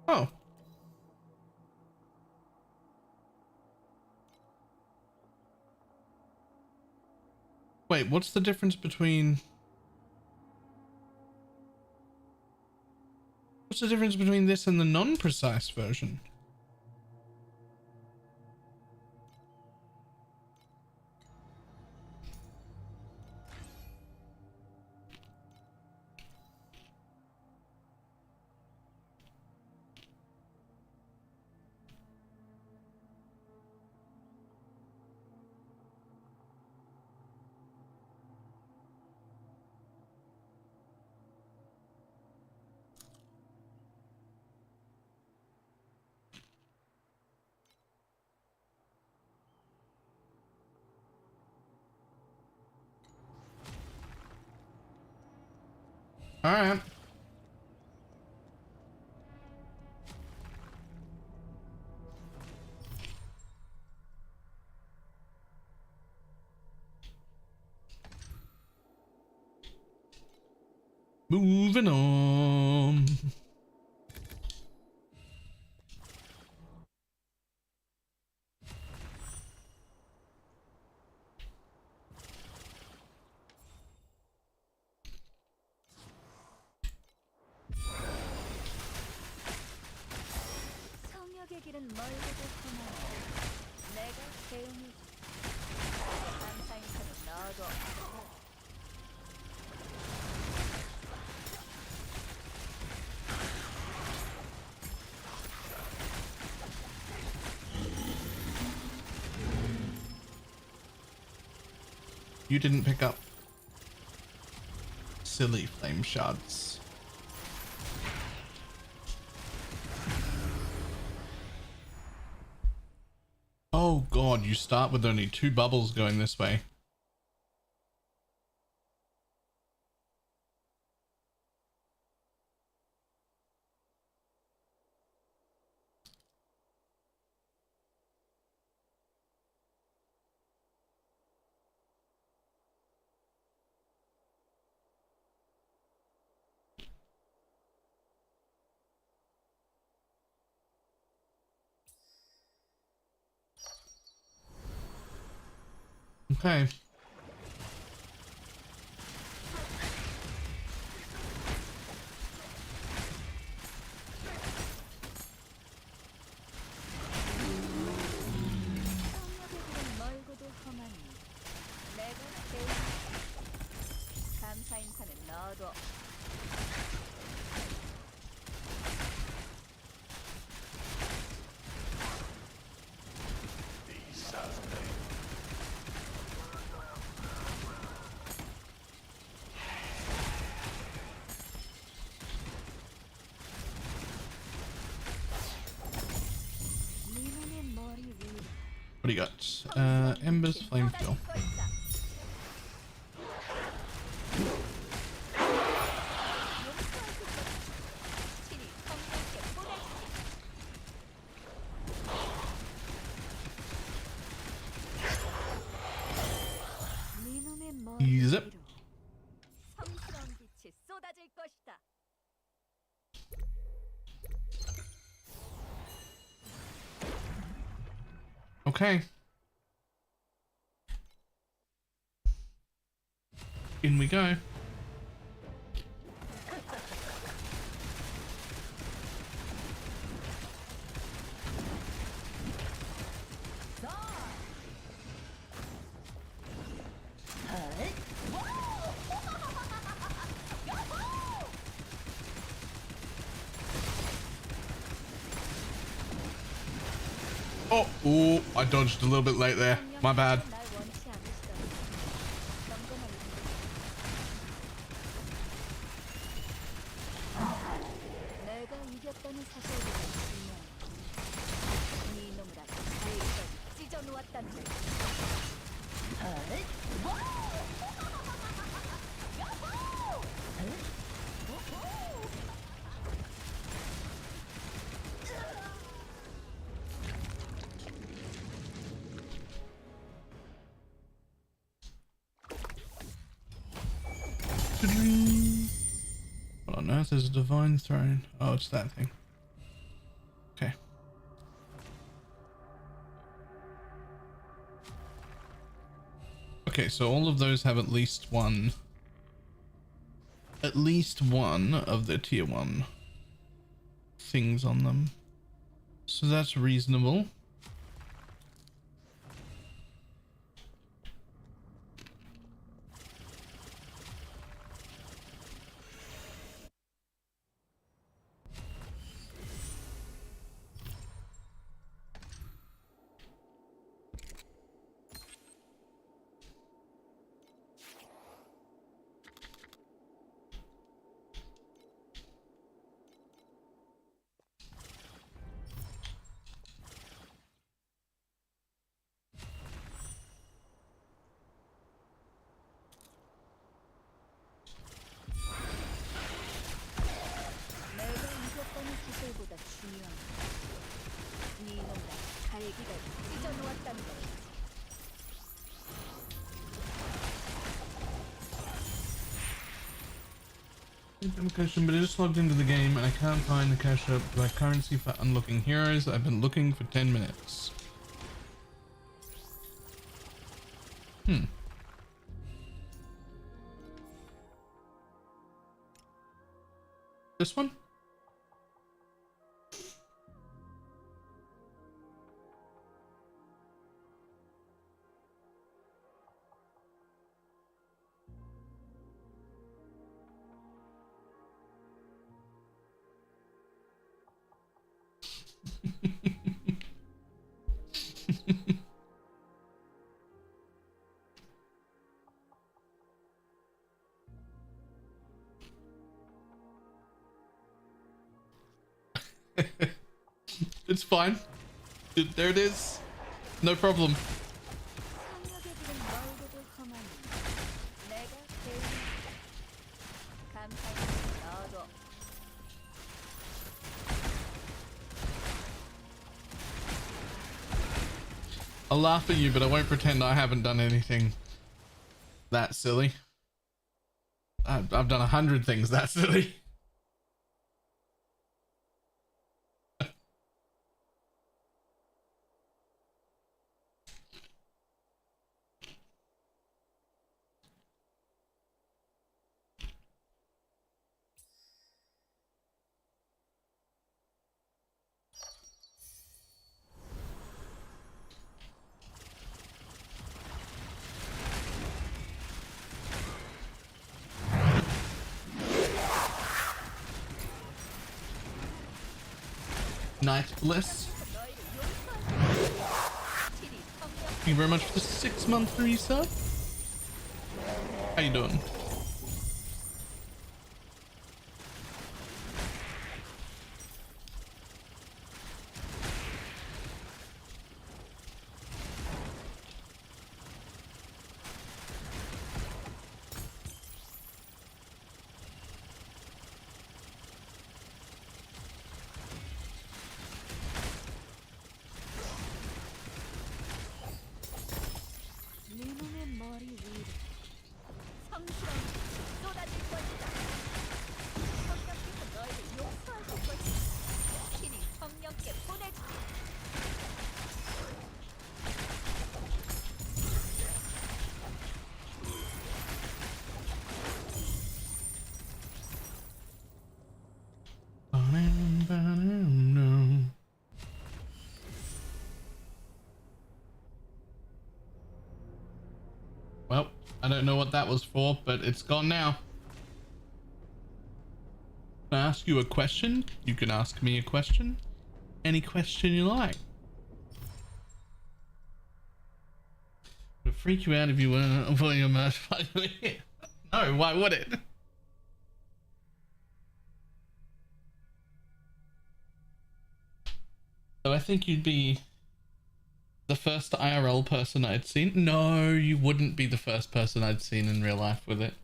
Oh. Wait, what's the difference between... What's the difference between this and the non-precise version? All right. Moving on. 성역의 길은 멀고도 험하니 내가 대응해주지. 감사 인사는 너도 You didn't pick up. Silly flame shards. Oh god, you start with only 2 bubbles going this way. Okay. 성역의 길은 멀고도 험하니 내가 대응해주지. 감사 인사는 너도 What do you got? Embers, flame fuel. Zip. 성스러운 빛이 쏟아질 것이다. Okay. In we go. Oh, ooh, I dodged a little bit late there. My bad. 날 원치 않으시더니 경건한 내가 이겼다는 사실보다 중요한 네 이놈을 아주 잘까지 찢어 놓았다는 걸. What on earth is a divine throne? Oh, it's that thing. Okay. Okay, so all of those have at least one of the tier 1 things on them. So that's reasonable. 내가 이겼다는 사실보다 중요한 네 이놈을 아주 갈기가 찢어 놓았다는 걸. Question, but I just logged into the game and I can't find the cash up by currency for unlocking heroes. I've been looking for 10 minutes. This one? It's fine. There it is. No problem. 상력의 불은 멀고도 험하니 내가 제일 감사히 넣어둬. I'll laugh at you, but I won't pretend I haven't done anything that silly. I've done 100 things that silly. Nightless. Thank you very much for the 6-month resub. How you doing? don't know what that was for, but it's gone now. Can I ask you a question? You can ask me a question. Any question you like. Would it freak you out if you weren't putting your merch? No, why would it? So I think you'd be the first IRL person I'd seen. No, you wouldn't be the first person I'd seen in real life with it.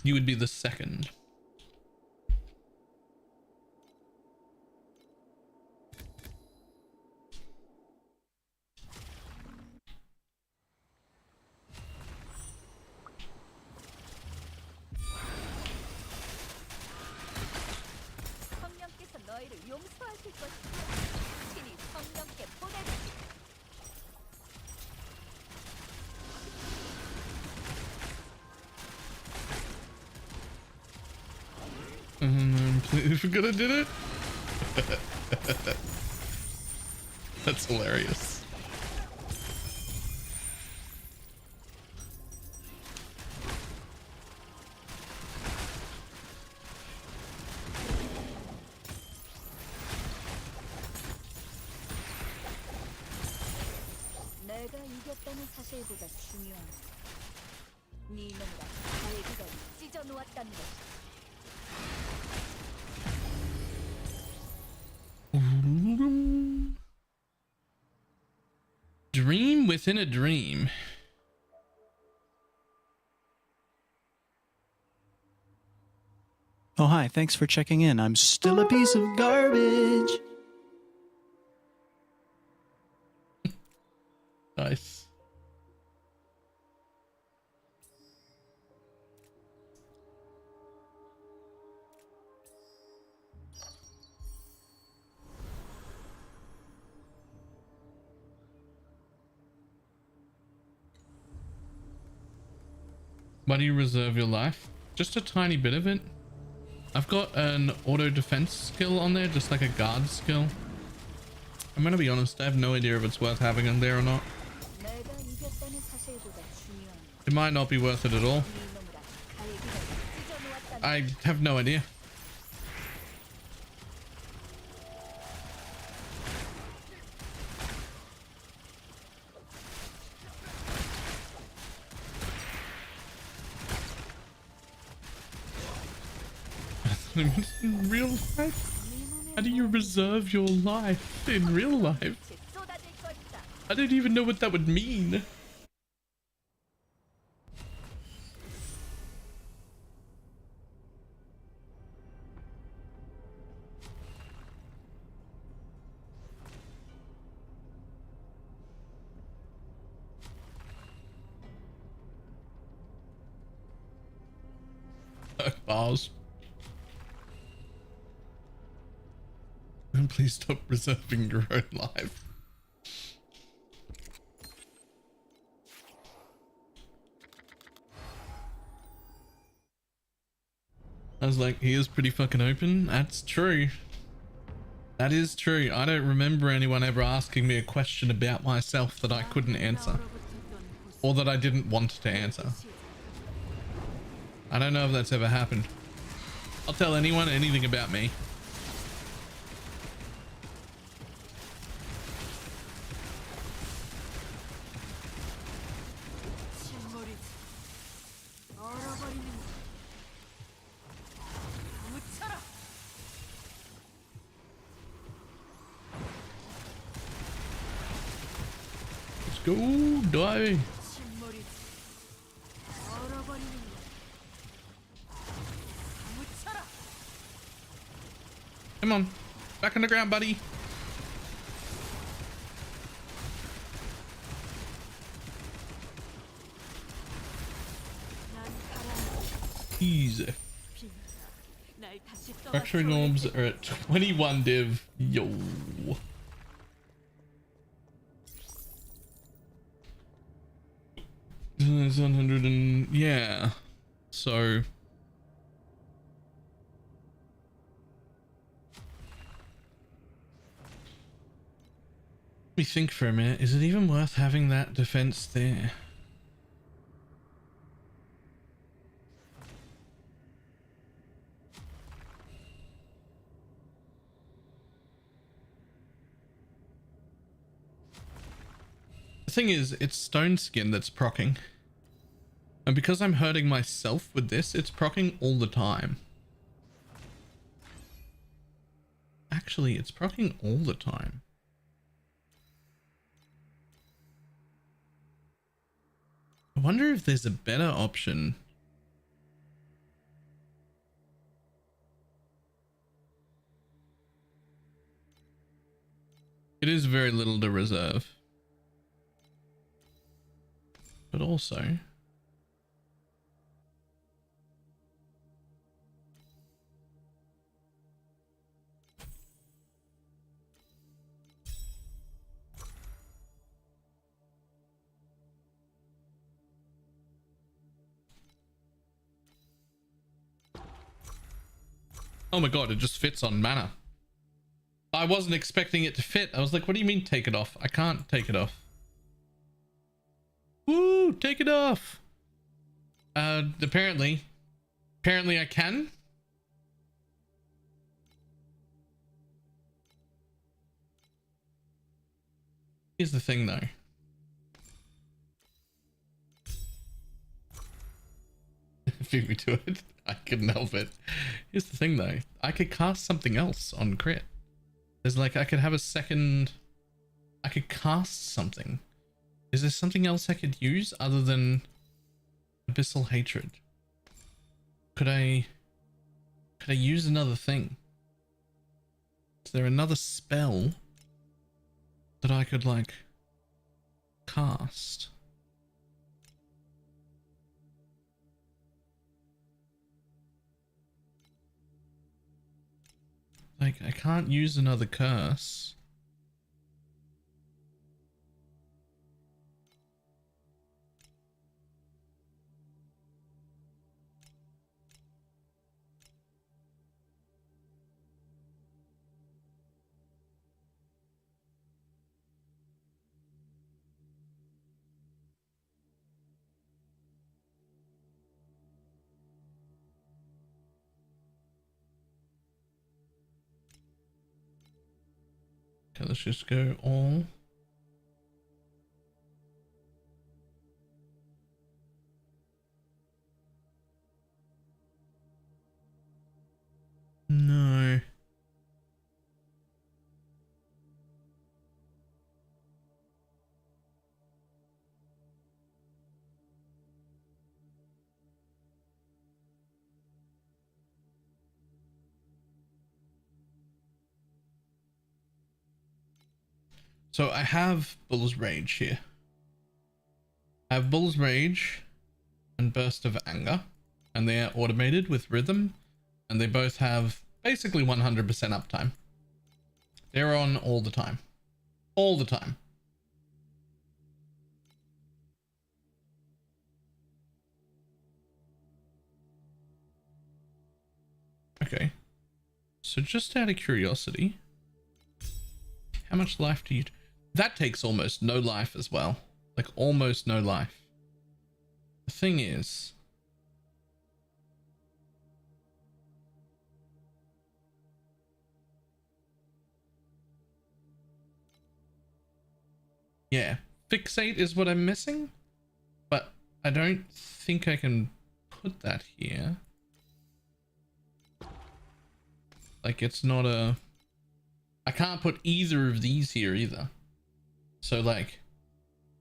You would be the second. 성령께서 너희를 용서하실 것이다. 신이 성령께 보내주시. Please forget I did it. That's hilarious. 내가 이겼다는 사실보다 중요한 건 네 놈이라 갈기가 찢어 놓았다는 것이다. Dream within a dream. Oh, hi. Thanks for checking in. I'm still a piece of garbage. Nice. Why do you reserve your life? Just a tiny bit of it. I've got an auto defense skill on there, just like a guard skill. I'm gonna be honest, I have no idea if it's worth having on there or not. 내가 이겼다는 사실보다 중요한 건 It might not be worth it at all. 네 놈이라 갈기가 찢어 놓았다는 I have no idea. In real life? How do you reserve your life in real life? 빛이 쏟아질 것이다. I don't even know what that would mean. Bars. And please stop reserving your own life. I was like, he is pretty fucking open. That's true. That is true. I don't remember anyone ever asking me a question about myself that I couldn't answer. Or that I didn't want to answer. I don't know if that's ever happened. I'll tell anyone anything about me. Let's go, die. Come on, back on the ground, buddy. Easy. Structuring orbs are at 21 div. Yo. It's 100 and yeah. So Let me think for a minute. Is it even worth having that defense there? The thing is, it's stone skin that's proccing. And because I'm hurting myself with this, it's proccing all the time. Actually, it's proccing all the time. I wonder if there's a better option. It is very little to reserve. But also... Oh my god, it just fits on mana. I wasn't expecting it to fit. I was like, what do you mean take it off? I can't take it off. Woo, take it off. Apparently I can. Here's the thing though. Beat me to it. I couldn't help it. Here's the thing though. I could cast something else on crit. There's like, I could have a second... I could cast something. Is there something else I could use other than Abyssal Hatred? Could I use another thing? Is there another spell that I could like cast? Like, I can't use another curse. Okay, let's just go all. No. So I have Bull's Rage here. I have Bull's Rage and Burst of Anger, and they are automated with Rhythm, and they both have basically 100% uptime. They're on all the time. All the time. Okay. So just out of curiosity, how much life do you... That takes almost no life as well. Like almost no life. The thing is... Yeah, Fixate is what I'm missing, but I don't think I can put that here. Like it's not a... I can't put either of these here either. So like,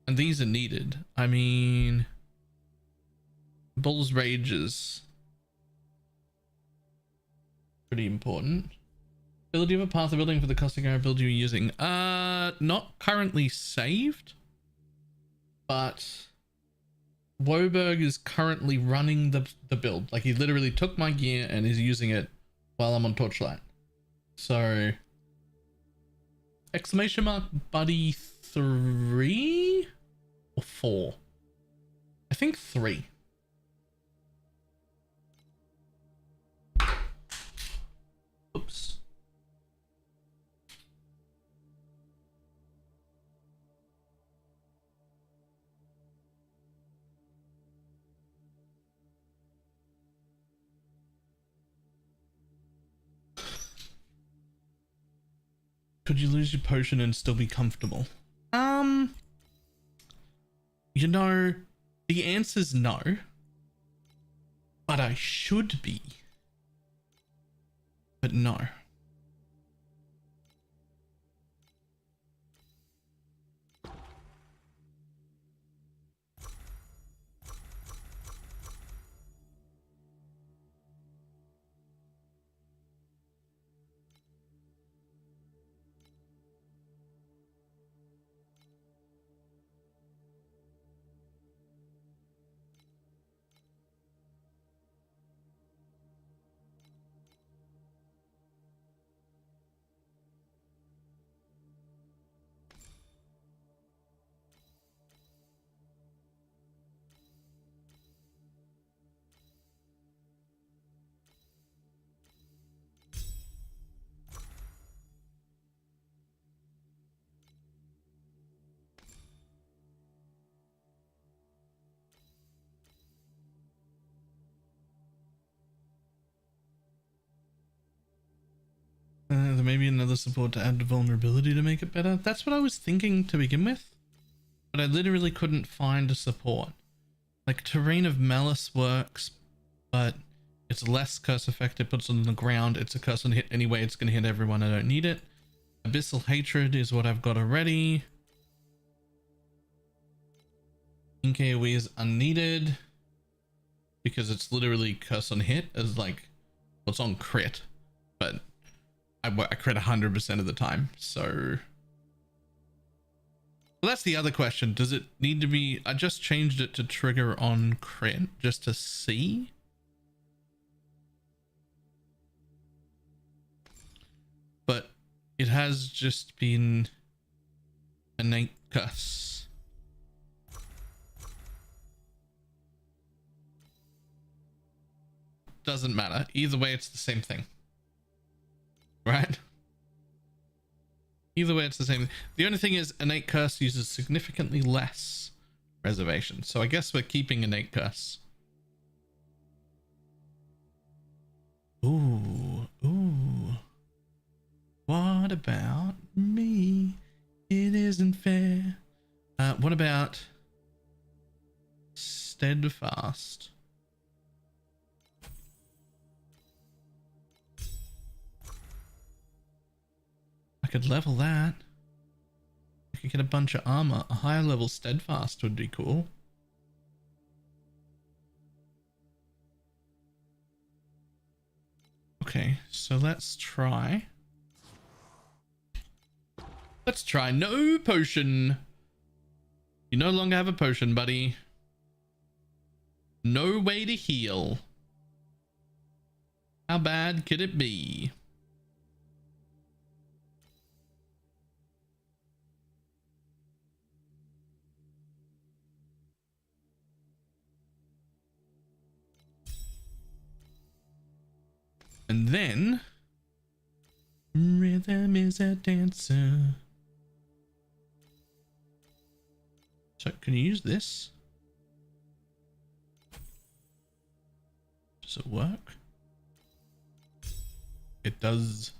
and these are needed. I mean, Bull's Rage is pretty important. Ability of a path of building for the caustic arrow build you're using. Not currently saved, but Woberg is currently running the build. Like he literally took my gear and is using it while I'm on Torchlight. So, exclamation mark buddy 3 or 4? I think 3. Oops. Could you lose your potion and still be comfortable? You know, the answer's no, but I should be. But no. There may be another support to add to vulnerability to make it better. That's what I was thinking to begin with, but I literally couldn't find a support. Like Terrain of Malice works, but it's less curse effect. It puts it on the ground. It's a curse on hit anyway. It's going to hit everyone. I don't need it. Abyssal Hatred is what I've got already. Ink AoE is unneeded because it's literally curse on hit as like, well, it's on crit, but I crit 100% of the time. So well, that's the other question. Does it need to be, I just changed it to trigger on crit just to see. But it has just been innate curse. Doesn't matter. Either way, it's the same thing. Right? Either way, it's the same. The only thing is innate curse uses significantly less reservation. So I guess we're keeping innate curse. Ooh, ooh. What about me? It isn't fair. What about steadfast? I could level that. I could get a bunch of armor. A higher level steadfast would be cool. Okay, so let's try. Let's try no potion. You no longer have a potion, buddy. No way to heal. How bad could it be? And then rhythm is a dancer. So can you use this? Does it work? It does.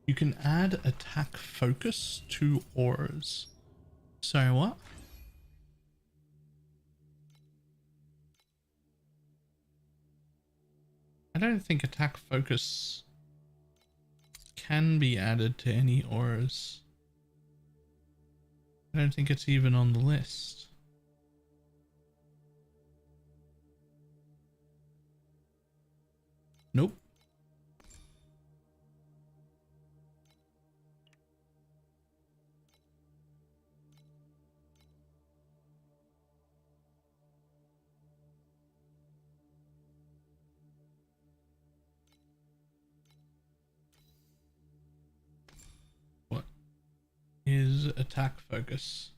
You can add attack focus to auras. Sorry, what? I don't think attack focus can be added to any auras. I don't think it's even on the list. Nope. What is is it? Attack focus.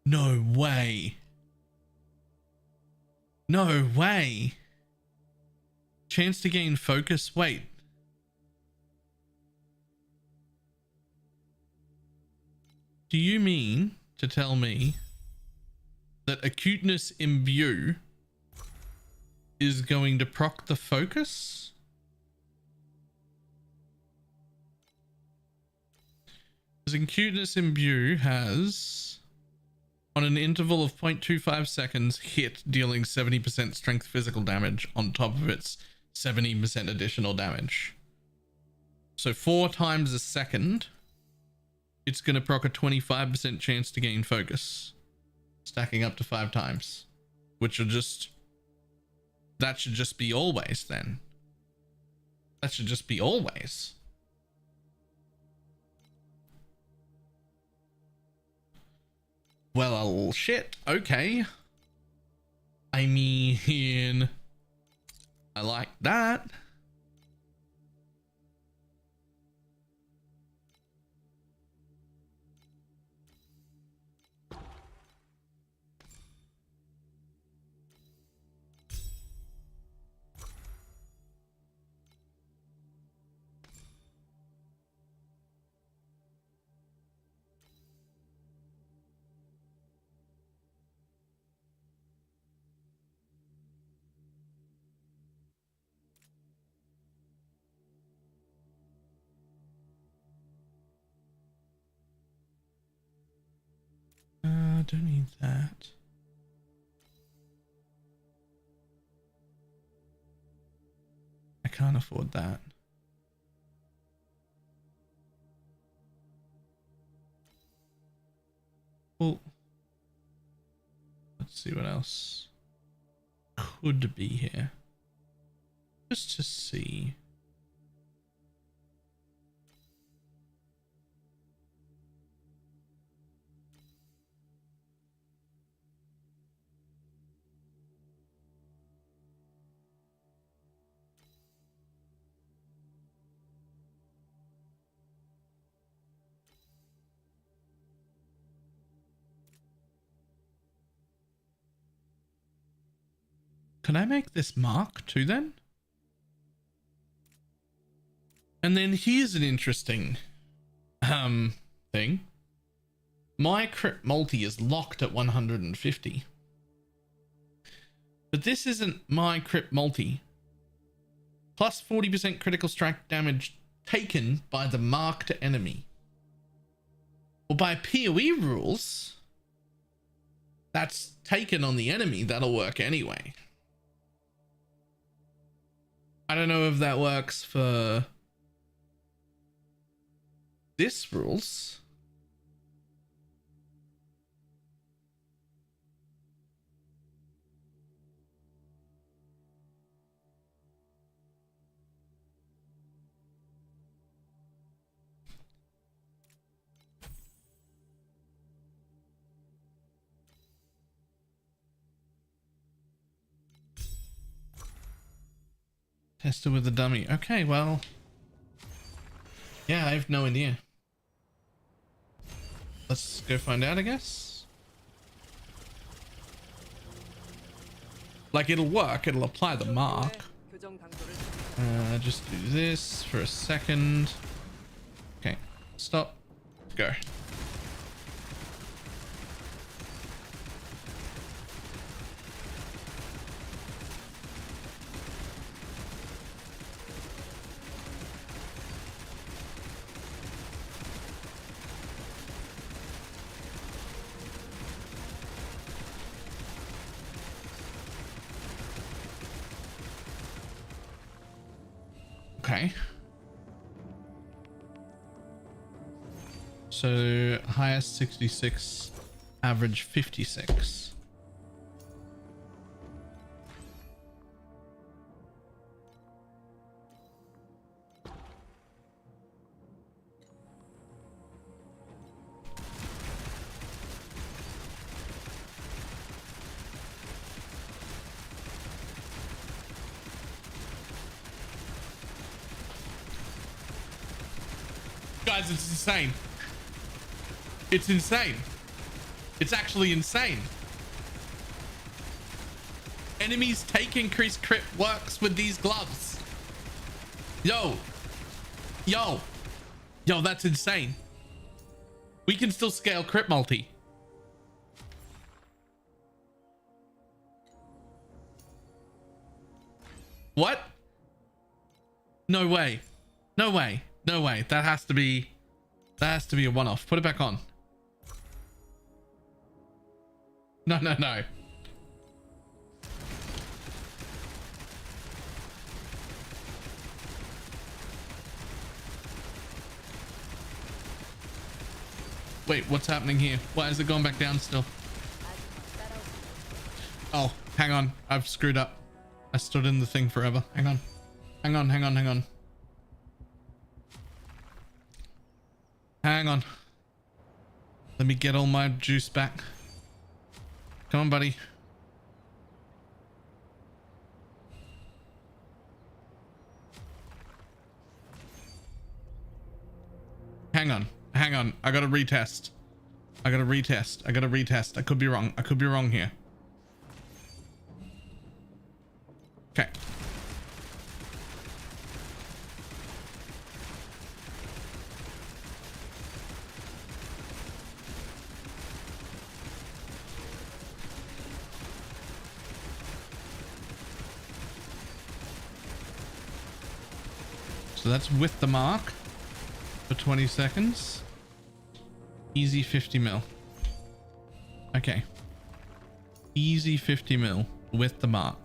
No way. No way. Chance to gain focus. Wait. Do you mean to tell me that acuteness imbue is going to proc the focus? Because acuteness imbue has, on an interval of 0.25 seconds, hit dealing 70% strength physical damage on top of its 70% additional damage. So 4 times a second, it's going to proc a 25% chance to gain focus, stacking up to 5 times, which will just, that should just be always then. That should just be always. Well, shit. Okay. I mean, I like that. Don't need that. I can't afford that. Well, let's see what else could be here. Just to see. Can I make this Mark too then? And then here's an interesting thing. My crit multi is locked at 150. But this isn't my crit multi. Plus 40% critical strike damage taken by the marked enemy. Well, by PoE rules, that's taken on the enemy. That'll work anyway. I don't know if that works for this rules. Tester with a dummy. Okay, well. Yeah, I have no idea. Let's go find out, I guess. Like, it'll work. It'll apply the mark. Just do this for a second. Okay, stop. Go. Okay. So highest 66, average 56. Guys, it's insane. It's insane. It's actually insane. Enemies take increased crit works with these gloves. Yo. Yo. Yo, that's insane. We can still scale crit multi. What? No way. No way. No way. That has to be a one-off. Put it back on. No, no, no. Wait, what's happening here? Why is it going back down still? Oh, hang on. I've screwed up. I stood in the thing forever. Hang on. Hang on, hang on, hang on. Hang on. Let me get all my juice back. Come on, buddy. Hang on. Hang on. I gotta retest. I gotta retest. I gotta retest. I could be wrong. I could be wrong here. Okay. So that's with the mark for 20 seconds. Easy 50 mil. Okay. Easy 50 mil with the mark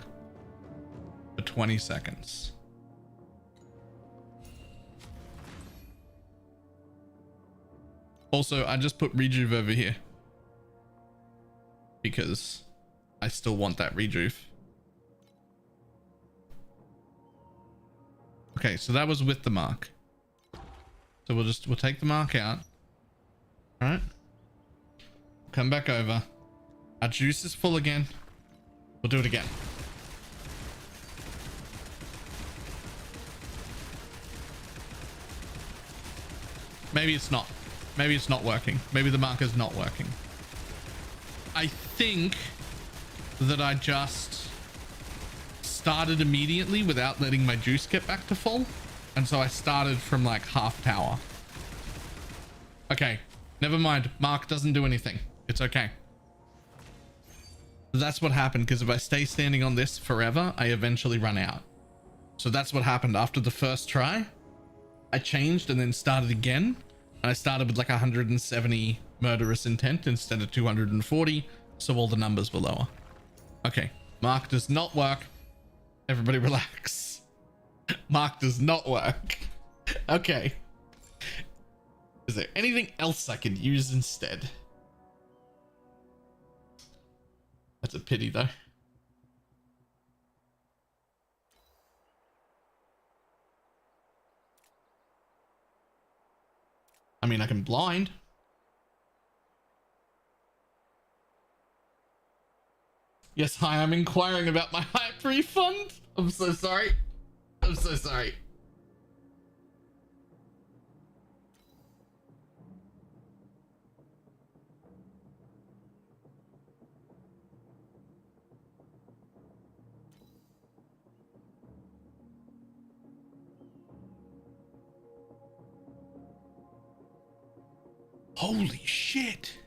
for 20 seconds. Also, I just put rejuve over here because I still want that rejuve. Okay, so that was with the mark. So we'll take the mark out. All right. Come back over. Our juice is full again. We'll do it again. Maybe it's not. Maybe it's not working. Maybe the marker's not working. I think that I just started immediately without letting my juice get back to full. And so I started from like half tower. Okay. Never mind. Mark doesn't do anything. It's okay. That's what happened, because if I stay standing on this forever, I eventually run out. So that's what happened after the first try. I changed and then started again. And I started with like 170 murderous intent instead of 240. So all the numbers were lower. Okay. Mark does not work. Everybody relax. Mark does not work. Okay. Is there anything else I could use instead? That's a pity though. I mean, I can blind. Yes, hi, I'm inquiring about my hype refund. I'm so sorry. I'm so sorry. Holy shit.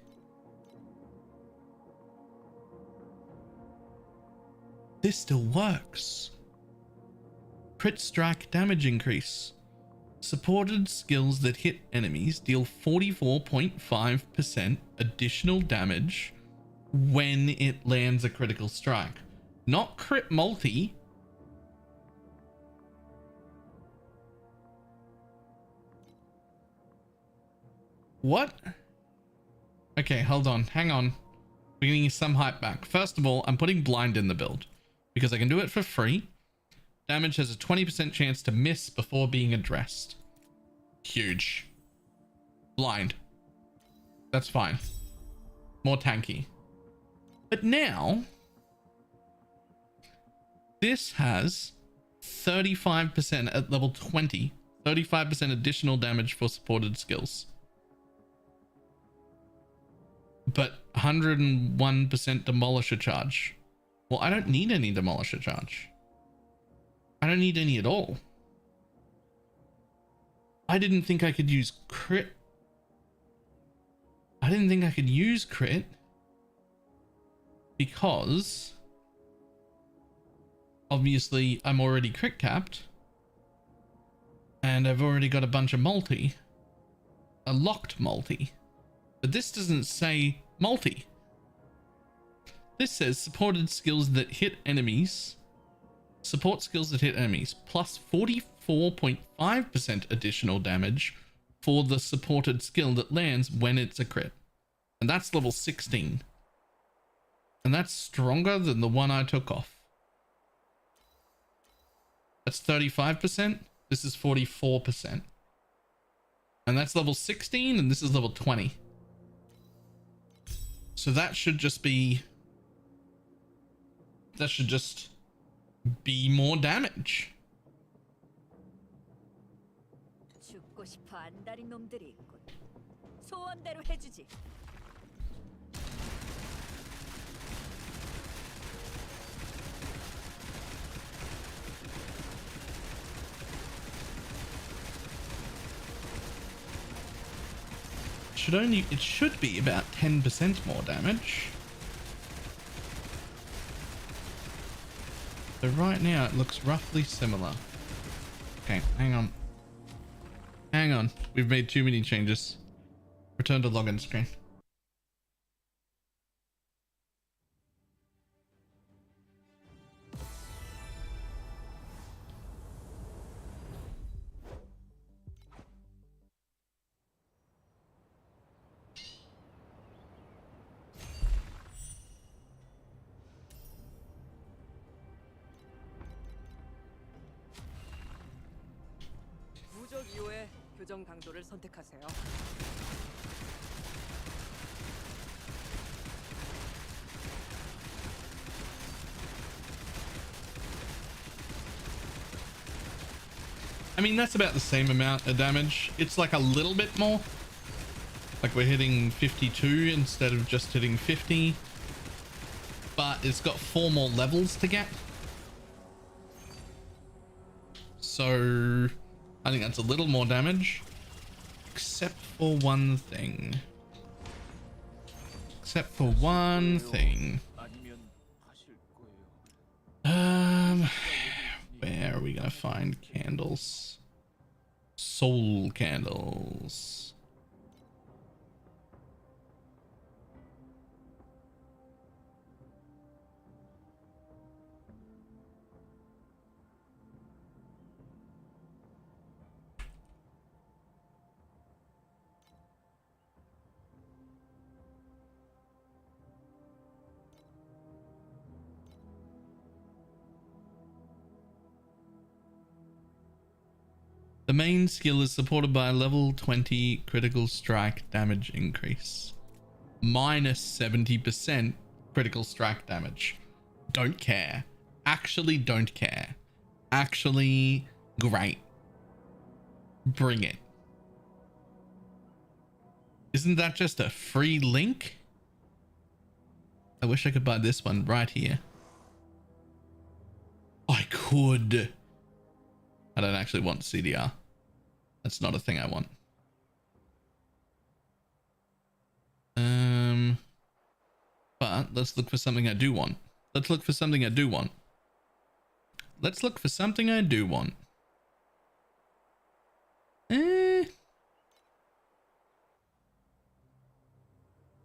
This still works. Crit strike damage increase. Supported skills that hit enemies deal 44.5% additional damage when it lands a critical strike. Not crit multi. What? Okay, hold on. Hang on. We're getting some hype back. First of all, I'm putting blind in the build because I can do it for free. Damage has a 20% chance to miss before being addressed. Huge. Blind. That's fine. More tanky. But now, this has 35% at level 20. 35% additional damage for supported skills. But 101% demolisher charge. Well, I don't need any demolisher charge. I don't need any at all. I didn't think I could use crit. I didn't think I could use crit because obviously I'm already crit capped and I've already got a bunch of multi, a locked multi, but this doesn't say multi. This says supported skills that hit enemies. Support skills that hit enemies plus 44.5% additional damage for the supported skill that lands when it's a crit. And that's level 16. And that's stronger than the one I took off. That's 35%. This is 44%. And that's level 16 and this is level 20. So that should just be... that should just be more damage. 죽고 싶어 안달인 놈들이 있군. 소원대로 해주지. It should be about 10% more damage. So right now it looks roughly similar. Okay, hang on. Hang on. We've made too many changes. Return to login screen. 무적 이후에 교정 강도를 선택하세요. I mean, that's about the same amount of damage. It's like a little bit more. Like we're hitting 52 instead of just hitting 50. But it's got 4 more levels to get. So I think that's a little more damage. Except for one thing. Except for one thing. Where are we gonna find candles? Soul candles. The main skill is supported by a level 20 critical strike damage increase. Minus 70% critical strike damage. Don't care. Actually don't care. Actually, great. Bring it. Isn't that just a free link? I wish I could buy this one right here. I could. I don't actually want CDR. That's not a thing I want. But let's look for something I do want. Let's look for something I do want. Let's look for something I do want. Have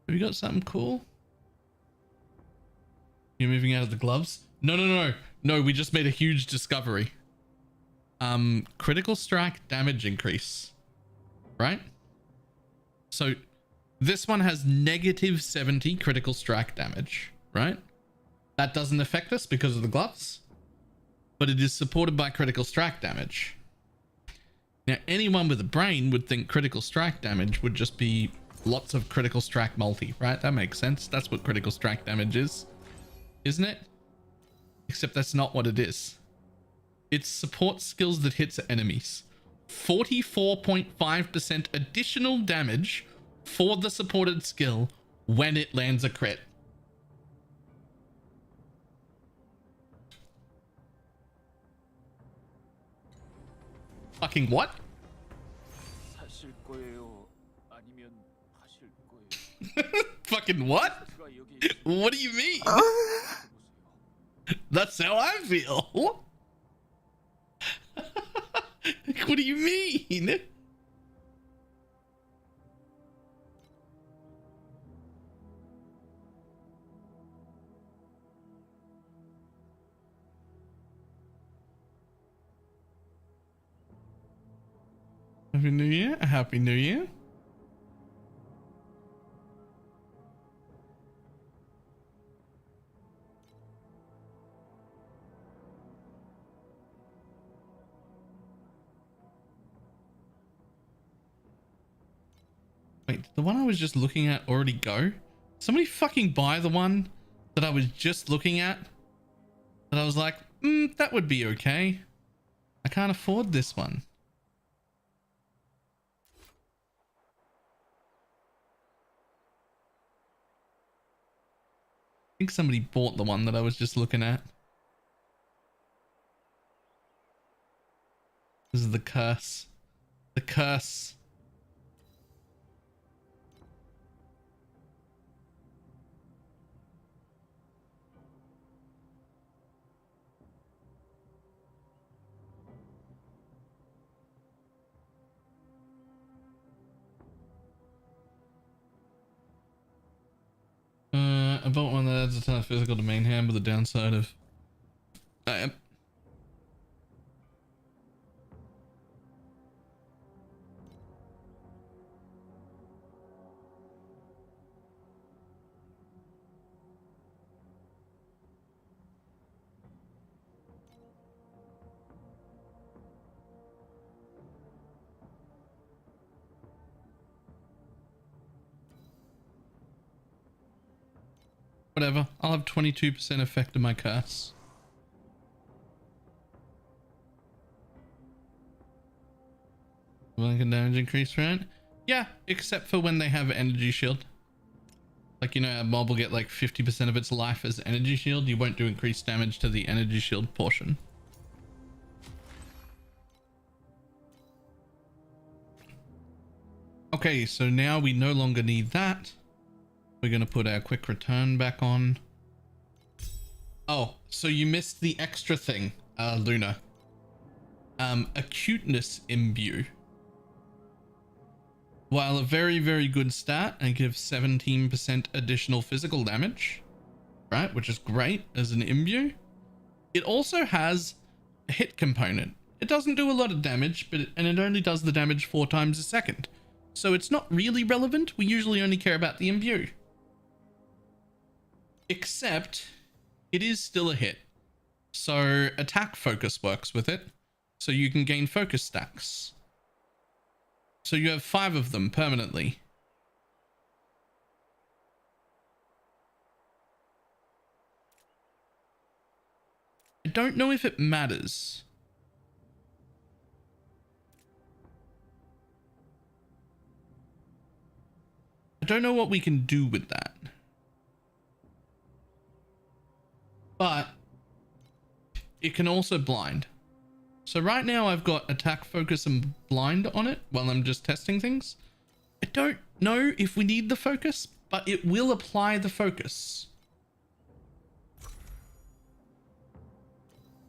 you got something cool? You're moving out of the gloves? No, we just made a huge discovery. Critical strike damage increase, right? So this one has negative 70 critical strike damage, right? That doesn't affect us because of the gloves, but it is supported by critical strike damage. Now, anyone with a brain would think critical strike damage would just be lots of critical strike multi, right? That makes sense. That's what critical strike damage is, isn't it? Except that's not what it is. It supports skills that hits enemies. 44.5% additional damage for the supported skill when it lands a crit. Fucking what? 사실 거예요? 아니면 하실 거예요? Fucking what? 제가 여기 있으면 What do you mean? 해보세요. That's how I feel. What do you mean? Happy New Year. Happy New Year. Wait, did the one I was just looking at already go? Somebody fucking buy the one that I was just looking at? That I was like, that would be okay. I can't afford this one. I think somebody bought the one that I was just looking at. This is the curse. The curse. I bought one that adds a ton of physical to main hand with the downside of... Whatever. I'll have 22% effect of my curse. Like a damage increase, right? Yeah, except for when they have energy shield. Like, you know, a mob will get like 50% of its life as energy shield. You won't do increased damage to the energy shield portion. Okay, so now we no longer need that. We're going to put our quick return back on. Oh, so you missed the extra thing, Luna. Acuteness imbue. While a very, very good stat and gives 17% additional physical damage, right? Which is great as an imbue. It also has a hit component. It doesn't do a lot of damage, but it only does the damage 4 times a second. So it's not really relevant. We usually only care about the imbue. Except it is still a hit. So attack focus works with it. So you can gain focus stacks. So you have 5 of them permanently. I don't know if it matters. I don't know what we can do with that. But it can also blind. So right now I've got attack, focus, and blind on it while I'm just testing things. I don't know if we need the focus, but it will apply the focus.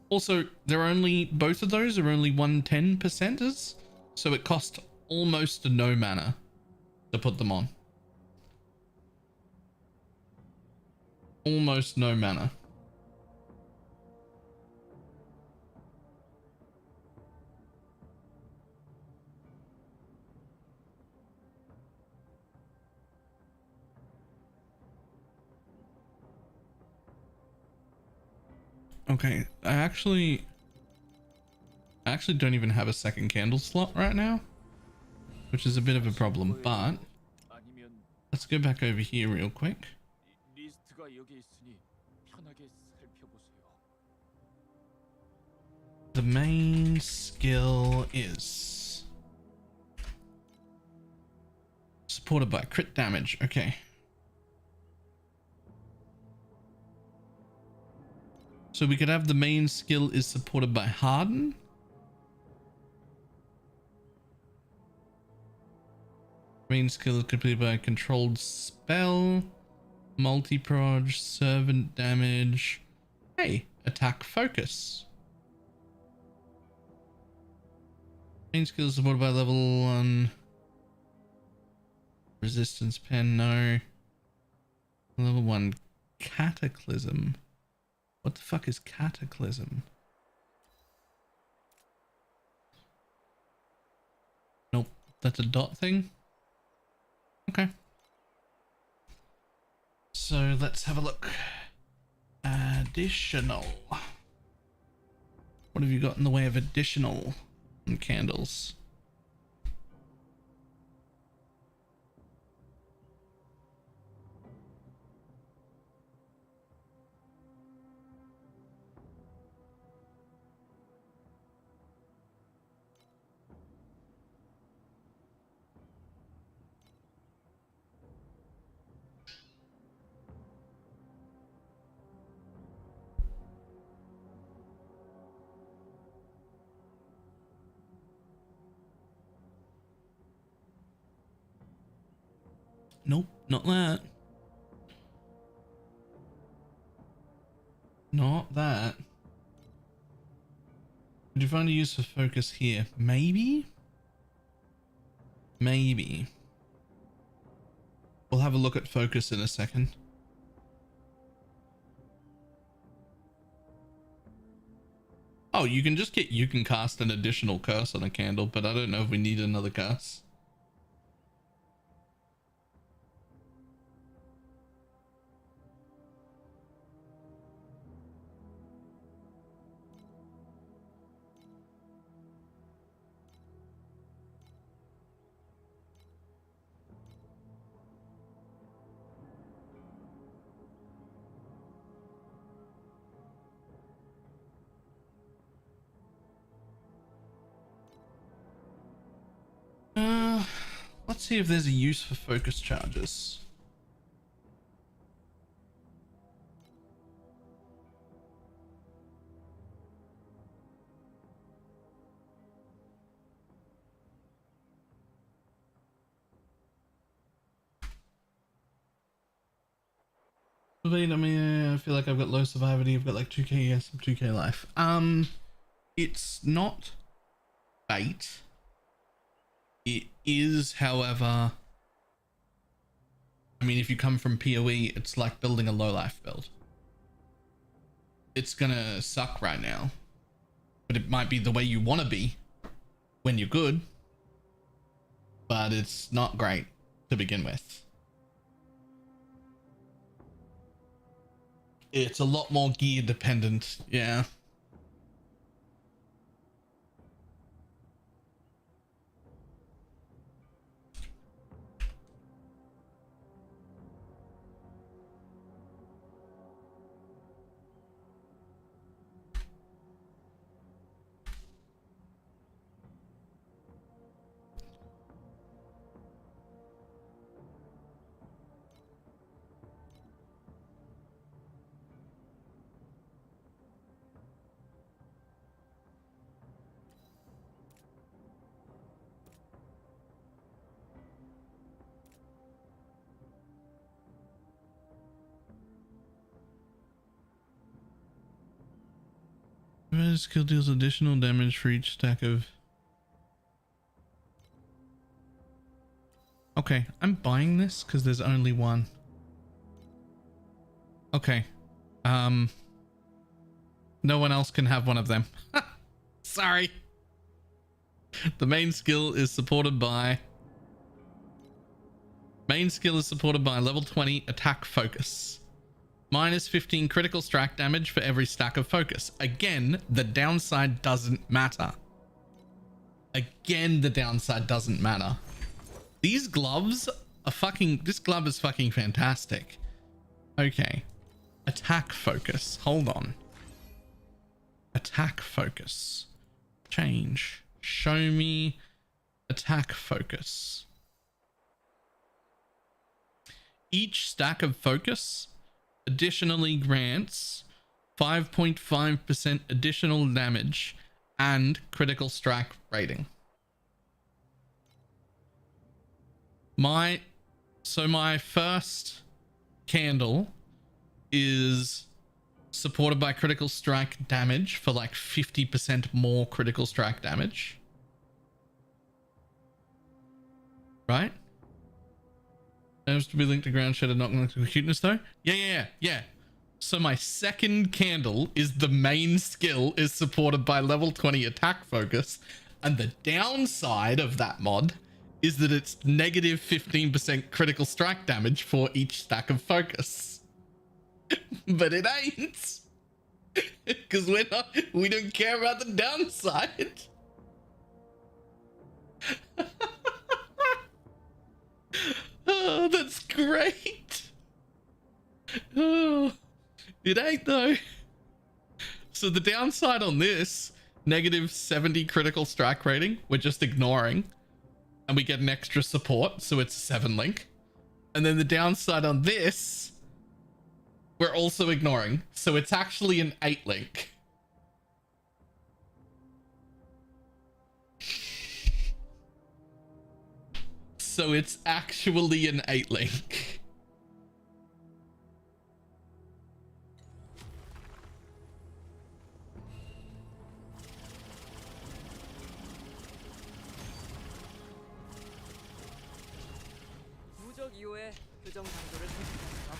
Also, both of those are only 110%ers, so it costs almost no mana to put them on. Almost no mana. Okay, I actually don't even have a second candle slot right now, which is a bit of a problem, but 아니면 let's go back over here real quick. 리스트가 여기 있으니 편하게 살펴보세요. The main skill is supported by crit damage. Okay. So we could have the main skill is supported by harden. Main skill is completed by a controlled spell, multi-proj, servant damage. Hey, attack focus. Main skill is supported by level 1. Resistance pen, no. Level 1 cataclysm. What the fuck is cataclysm? Nope, that's a dot thing. Okay. So let's have a look. Additional. What have you got in the way of additional candles? Nope, not that. Not that. Did you find a use for focus here? Maybe? Maybe. We'll have a look at focus in a second. Oh, you can cast an additional curse on a candle, but I don't know if we need another curse. Let's see if there's a use for focus charges. Wait, I mean, I feel like I've got low survivability. I've got like 2k, yes, 2k life. It's not bait. It is, however, I mean, if you come from PoE, it's like building a low life build. It's gonna suck right now, but it might be the way you want to be when you're good, but it's not great to begin with. It's a lot more gear dependent, yeah. Skill deals additional damage for each stack of... Okay, I'm buying this because there's only one. Okay. No one else can have one of them. Sorry. The main skill is supported by... Main skill is supported by level 20 attack focus. minus 15 critical strike damage for every stack of focus. Again, the downside doesn't matter. Again, the downside doesn't matter. These gloves are fucking... This glove is fucking fantastic. Okay. Attack focus. Hold on. Attack focus. Change. Show me attack focus. Each stack of focus additionally grants 5.5% additional damage and critical strike rating. My first candle is supported by critical strike damage for like 50% more critical strike damage. Right? Damage to be linked to ground shatter, not linked to cuteness though. Yeah. So my second candle is the main skill is supported by level 20 attack focus. And the downside of that mod is that it's negative 15% critical strike damage for each stack of focus. But it ain't. Because we don't care about the downside. Oh, that's great. Oh, it ain't though. So the downside on this, negative 70 critical strike rating, we're just ignoring. And we get an extra support, so it's a 7 link. And then the downside on this, we're also ignoring. So it's actually an 8 link. So it's actually an 8 link. 무적 이후에 교정 강도를 선택하세요.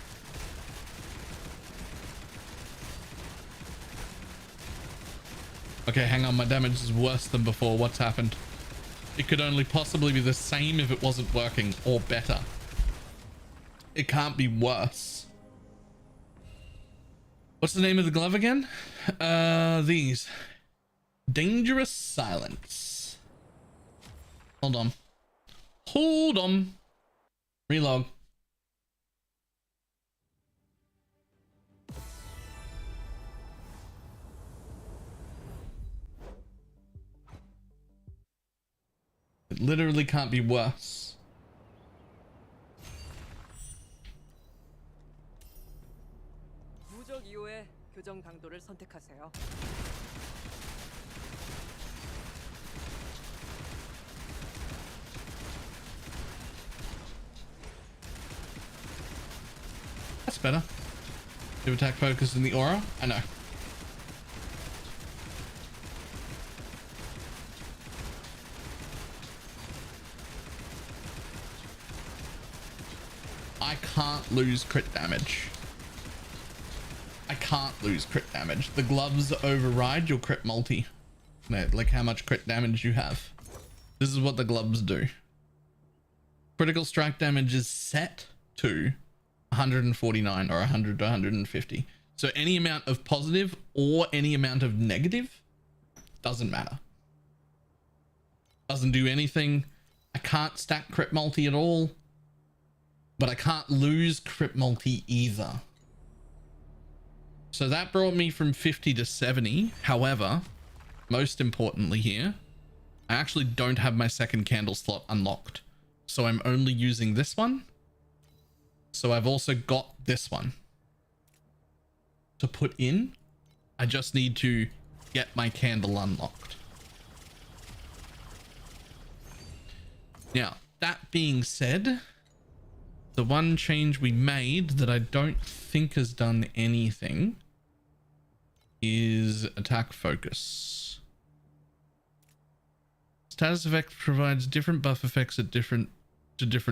Okay, hang on, my damage is worse than before. What's happened? It could only possibly be the same if it wasn't working, or better. It can't be worse. What's the name of the glove again? These. Dangerous Silence. Hold on. Hold on. Relog. It literally can't be worse. 무적 이후에 교정 강도를 선택하세요. That's better. Do attack focus in the aura? I know. I can't lose crit damage. I can't lose crit damage. The gloves override your crit multi. Like how much crit damage you have. This is what the gloves do. Critical strike damage is set to 149 or 100 to 150. So any amount of positive or any amount of negative doesn't matter. Doesn't do anything. I can't stack crit multi at all. But I can't lose crit multi either. So that brought me from 50 to 70. However, most importantly here, I actually don't have my second candle slot unlocked. So I'm only using this one. So I've also got this one to put in. I just need to get my candle unlocked. Now, that being said, the one change we made that I don't think has done anything is attack focus. Status effect provides different buff effects at different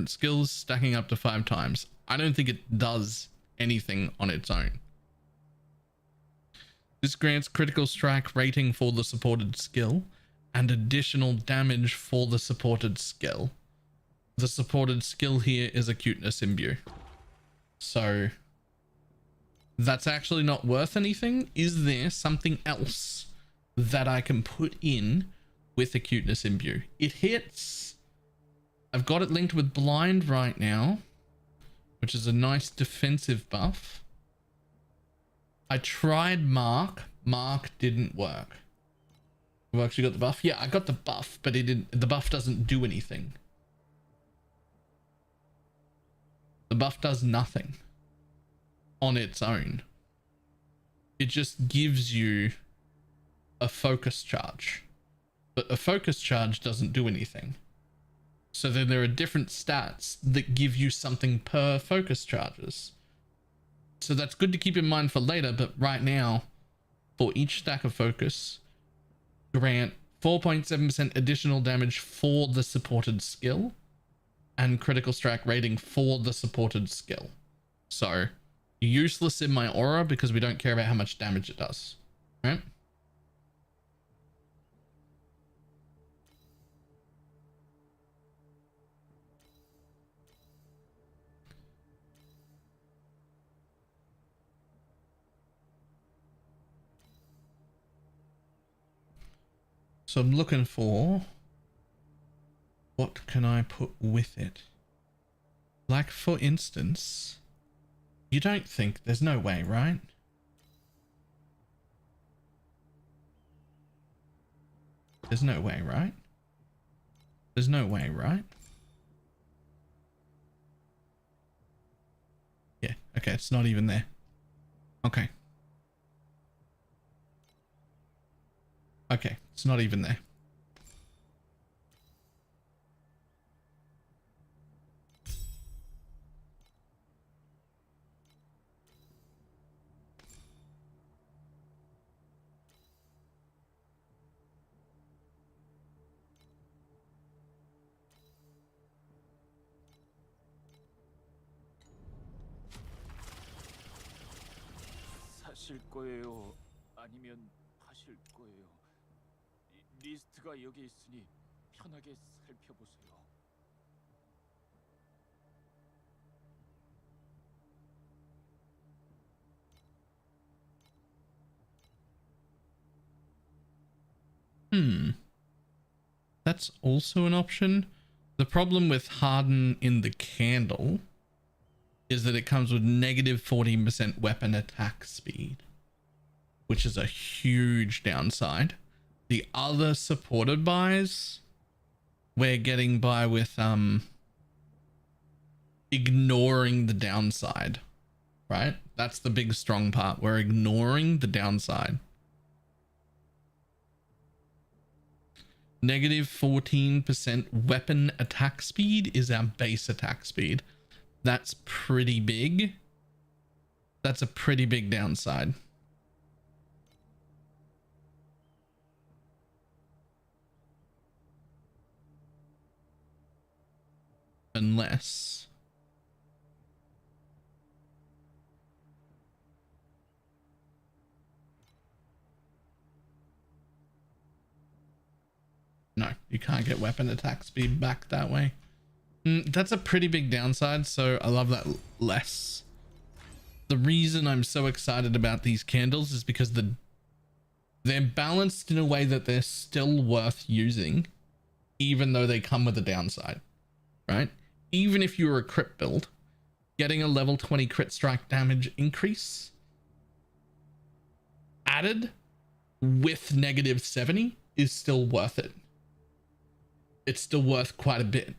skills, stacking up to 5 times. I don't think it does anything on its own. This grants critical strike rating for the supported skill and additional damage for the supported skill. The supported skill here is Acuteness Imbue. So that's actually not worth anything? Is there something else that I can put in with Acuteness Imbue? It hits. I've got it linked with Blind right now, which is a nice defensive buff. I tried Mark. Mark didn't work. You actually got the buff? Yeah, I got the buff, but it didn't. The buff doesn't do anything. The buff does nothing on its own. It just gives you a focus charge, but a focus charge doesn't do anything. So then there are different stats that give you something per focus charges. So that's good to keep in mind for later, but right now, for each stack of focus, grant 4.7% additional damage for the supported skill and critical strike rating for the supported skill. So useless in my aura because we don't care about how much damage it does, right? So I'm looking for, what can I put with it? Like, for instance, you don't think, there's no way, right? There's no way, right? There's no way, right? Yeah, okay, it's not even there. Okay. Okay, it's not even there. 사실 거예요? 아니면 파실 거예요? 리스트가 여기 있으니 편하게 살펴보세요. That's also an option. The problem with Harden in the candle is that it comes with negative 14% weapon attack speed, which is a huge downside. The other supported buys, we're getting by with ignoring the downside, right? That's the big strong part. We're ignoring the downside. Negative 14% weapon attack speed is our base attack speed. That's pretty big. That's a pretty big downside. Unless... No, you can't get weapon attack speed back that way. That's a pretty big downside, so I love that less. The reason I'm so excited about these candles is because they're balanced in a way that they're still worth using, even though they come with a downside, right? Even if you're a crit build, getting a level 20 crit strike damage increase added with negative 70 is still worth it. It's still worth quite a bit.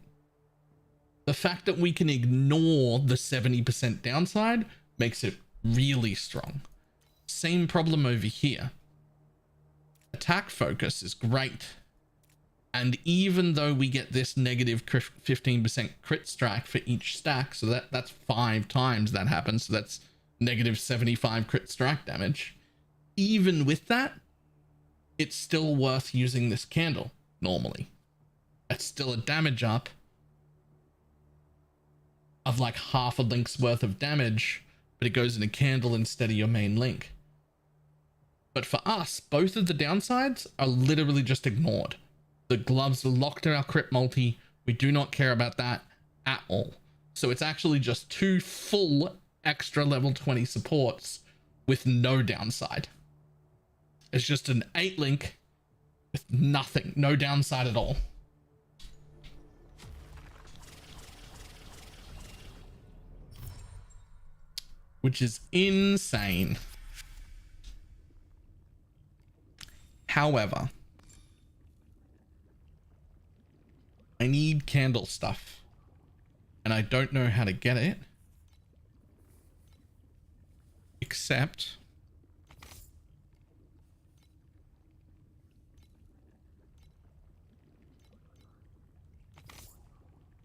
The fact that we can ignore the 70% downside makes it really strong. Same problem over here. Attack focus is great. And even though we get this negative 15% crit strike for each stack, so that's 5 times that happens, so that's negative 75 crit strike damage. Even with that, it's still worth using this candle normally. It's still a damage up of like half a link's worth of damage, but it goes in a candle instead of your main link. But for us, both of the downsides are literally just ignored. The gloves are locked to our crit multi. We do not care about that at all. So it's actually just 2 full extra level 20 supports with no downside. It's just an 8 link with nothing, no downside at all. Which is insane. However, I need candle stuff and I don't know how to get it except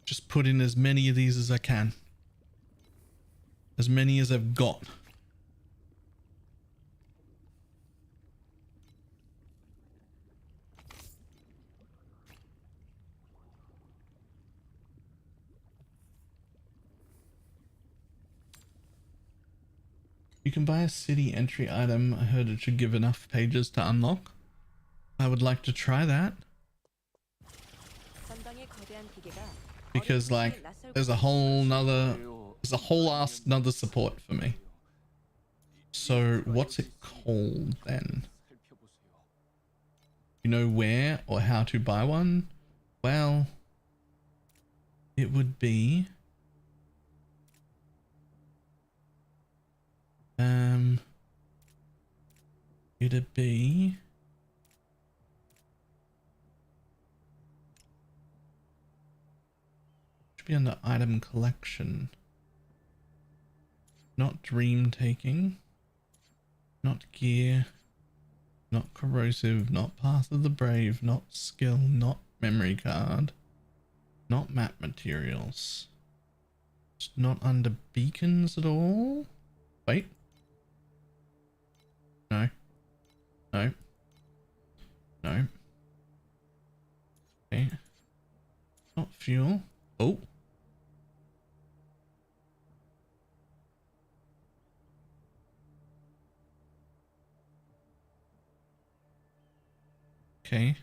just put in as many of these as I can. As many as I've got. You can buy a city entry item. I heard it should give enough pages to unlock. I would like to try that. Because like there's a whole ass nother support for me. So what's it called then? You know where or how to buy one? Well, it would be it'd be should be under item collection. Not dream taking, not gear, not corrosive, not path of the brave, not skill, not memory card, not map materials. It's not under beacons at all. Wait. No. No. No. Okay. Not fuel. Oh. Okay.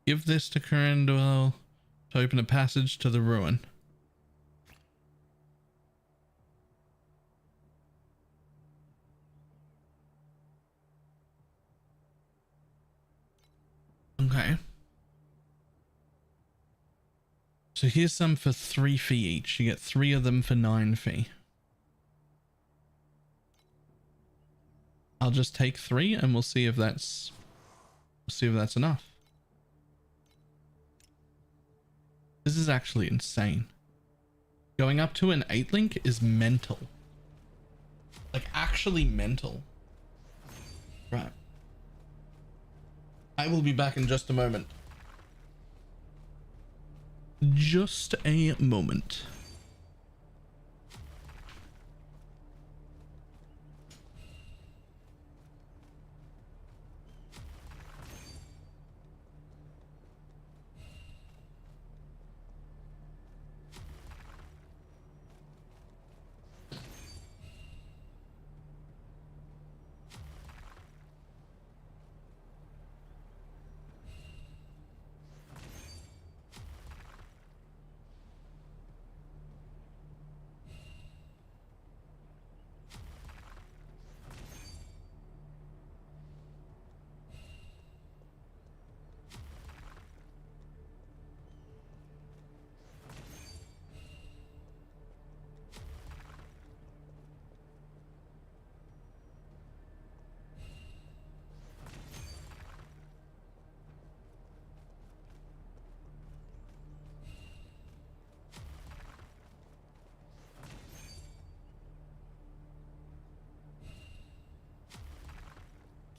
Give this to Corendwell to open a passage to the ruin. Okay. So here's some for 3 fee each. You get 3 of them for 9 fee. I'll just take 3 and we'll see if that's enough. This is actually insane. Going up to an 8 link is mental. Like actually mental. Right. I will be back in just a moment. Just a moment.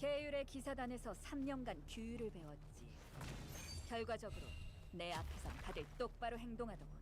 계율의 기사단에서 3년간 규율을 배웠지. 결과적으로 내 앞에선 다들 똑바로 행동하더군.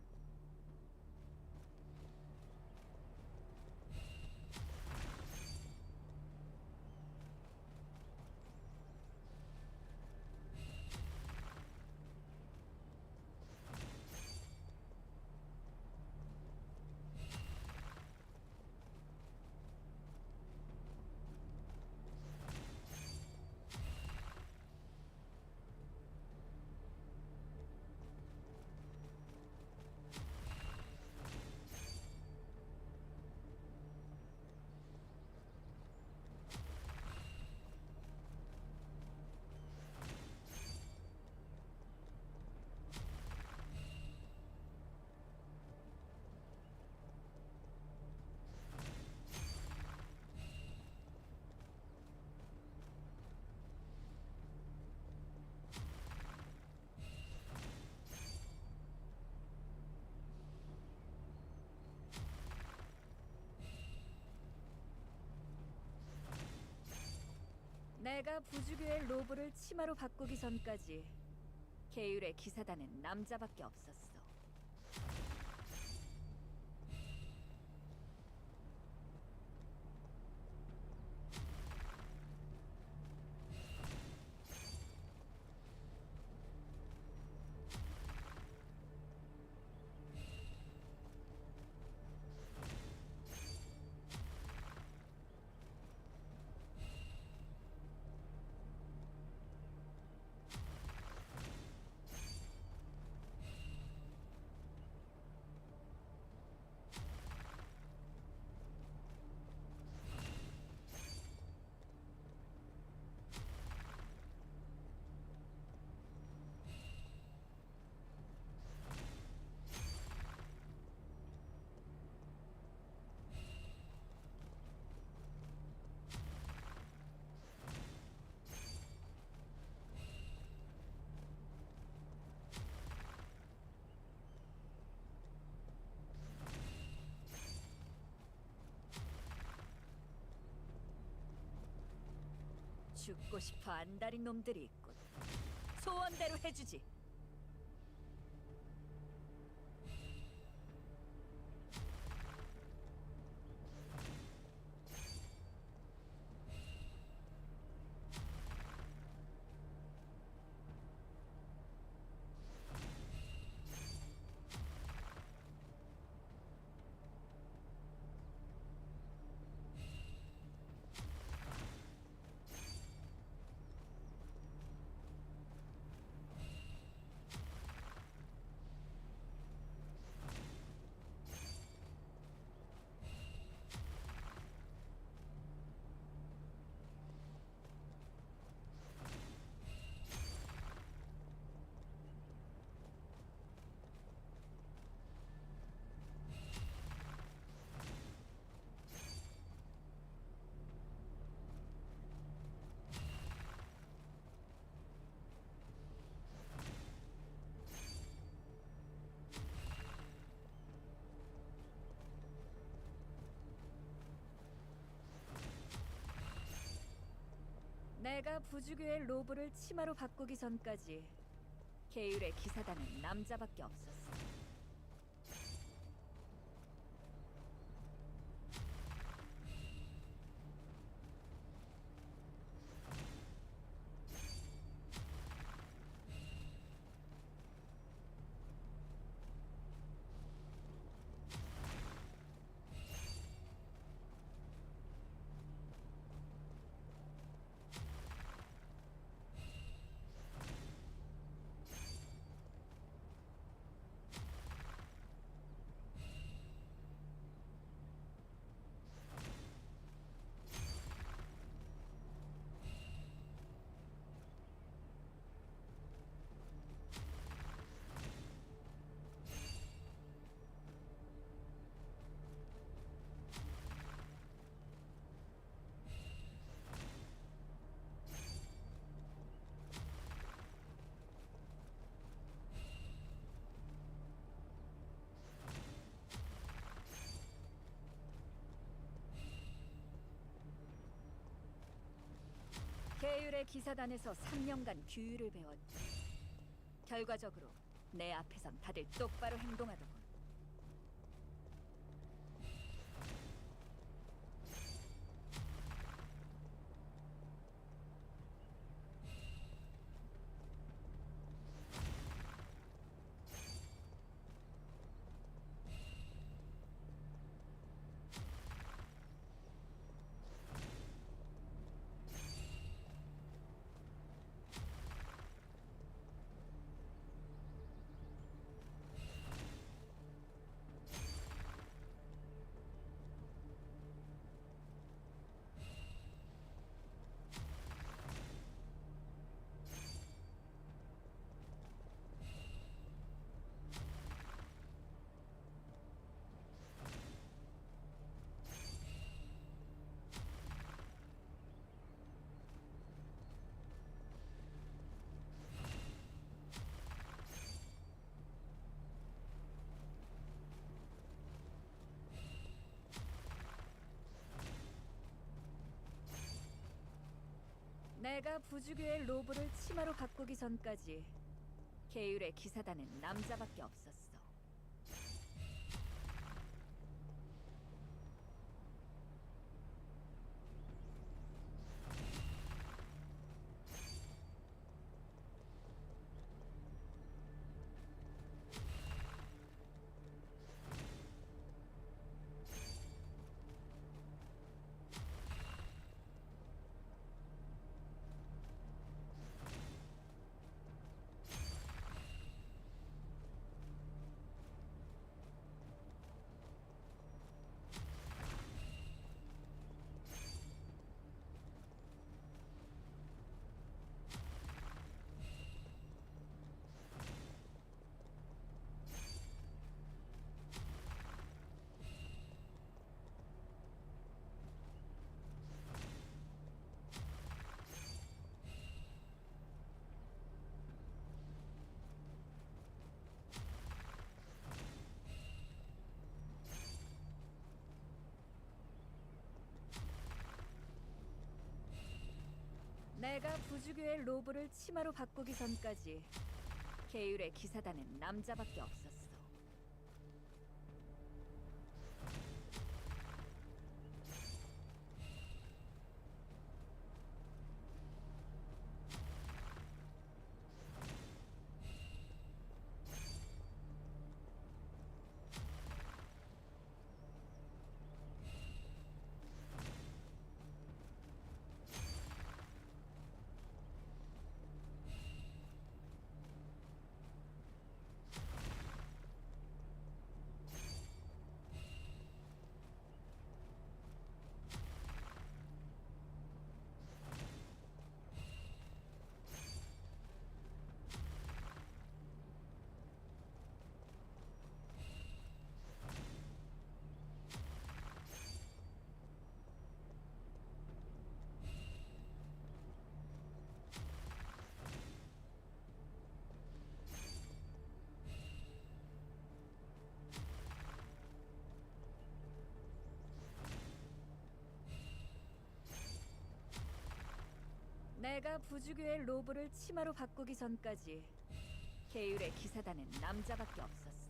내가 부주교의 로브를 치마로 바꾸기 전까지 계율의 기사단엔 남자밖에 없었어. 죽고 싶어 안달인 놈들이 있군. 소원대로 해주지. 내가 부주교의 로브를 치마로 바꾸기 전까지 계율의 기사단은 남자밖에 없었어. 계율의 기사단에서 3년간 규율을 배웠지. 결과적으로 내 앞에선 다들 똑바로 행동하더군. 내가 부주교의 로브를 치마로 바꾸기 전까지 계율의 기사단은 남자밖에 없었어. 내가 부주교의 로브를 치마로 바꾸기 전까지 계율의 기사단은 남자밖에 없었어. 내가 부주교의 로브를 치마로 바꾸기 전까지 계율의 기사단은 남자밖에 없었어.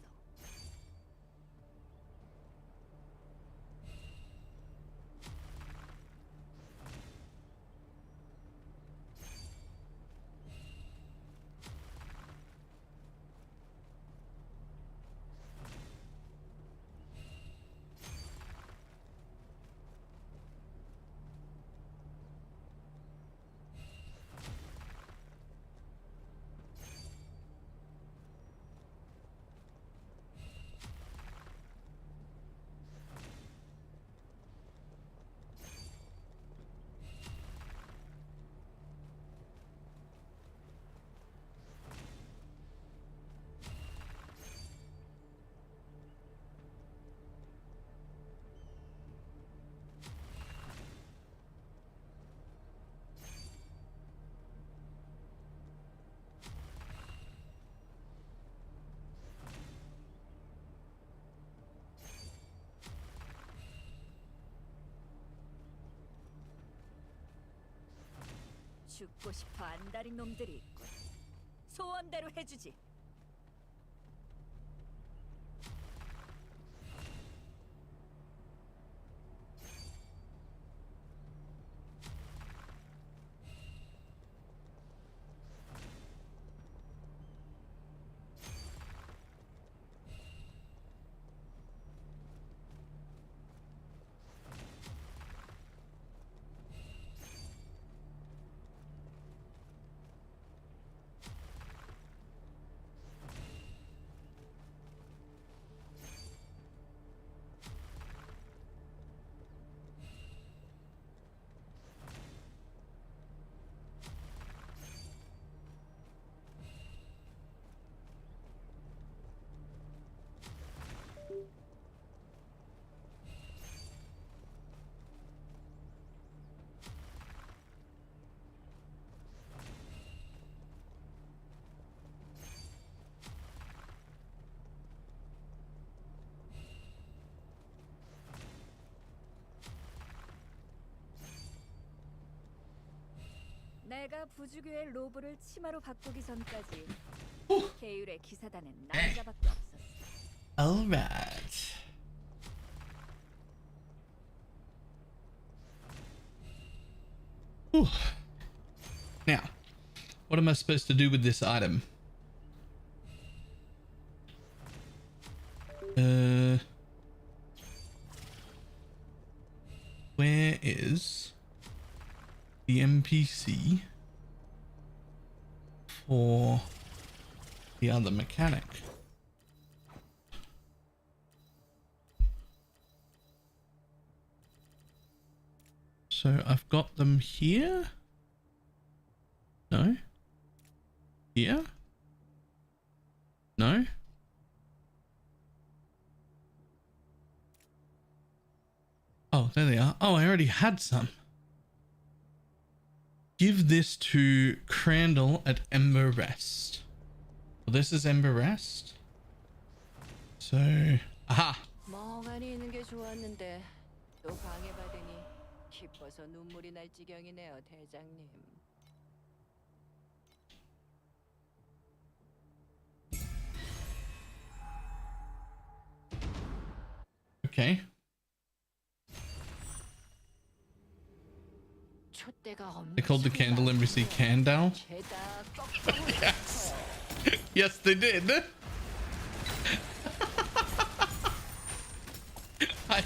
죽고 싶어 안달인 놈들이 있군. 소원대로 해주지. 내가 부주교의 로브를 치마로 바꾸기 전까지 후. 계율의 기사단은 남자밖에 없었어. All right. Whew. Now, what am I supposed to do with this item? Where is the NPC for the other mechanic? So I've got them here. No. Here. No. Oh, there they are. Oh, I already had some. Give this to Crandall at Ember Rest. Well, this is Ember Rest. So, aha. 멍하니 있는 게 좋았는데 또 방해받으니 기뻐서 눈물이 날 지경이네요, 대장님. Okay. They called the Candle Embassy Candle. Yes. Yes, they did. I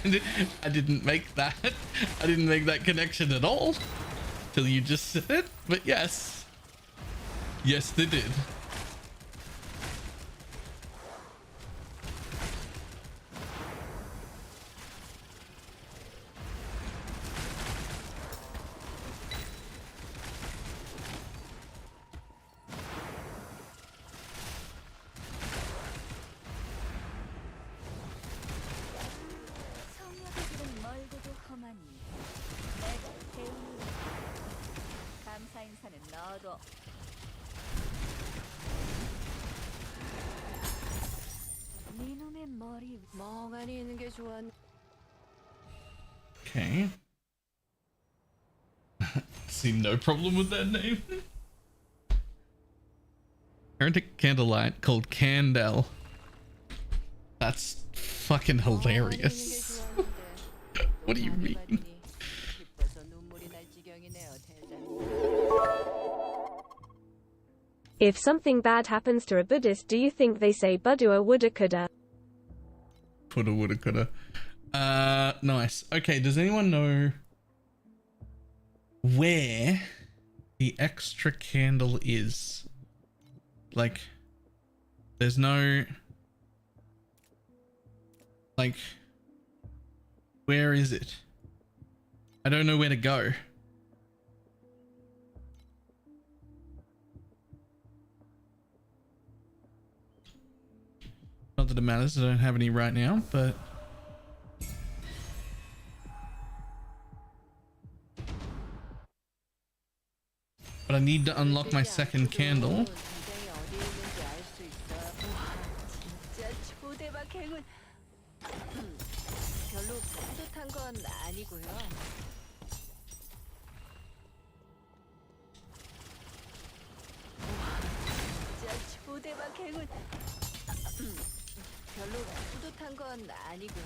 didn't make that. I didn't make that connection at all till you just said it. But yes. Yes, they did. 성녀들은 멀고도 험하니 내가 배우는 감사 인사는 너도. 네 놈의 머리 멍하니 있는 게 좋았. Okay. See no problem with that name. Heretic Candlelight called Candle. That's fucking hilarious. What do you mean? 기뻐서 눈물이 날 지경이네요, 대장님. If something bad happens to a Buddhist, do you think they say Budua woulda coulda? Coulda, woulda, coulda. Nice. Okay, does anyone know where the extra candle is? Like, there's no... Like, where is it? I don't know where to go. Not that it matters, I don't have any right now, but... But I need to unlock my second candle. 진짜 초대박 행운. 별로 뿌듯한 건 아니고요. 진짜 초대박 행운. 별로 뿌듯한 건 아니고요.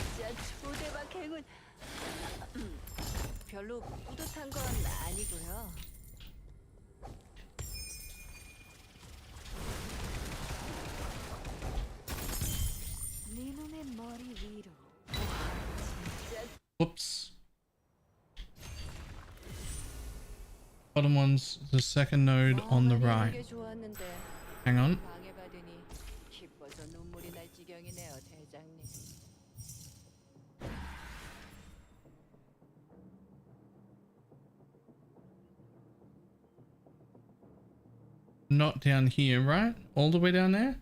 진짜 초대박 행운. 별로 뿌듯한 건 아니고요. 네 놈의 머리 위로. Whoops. Bottom one's the second node on the right. Hang on. 방해받으니 기뻐서 눈물이 날 지경이네요, 대장님. Not down here, right? All the way down there?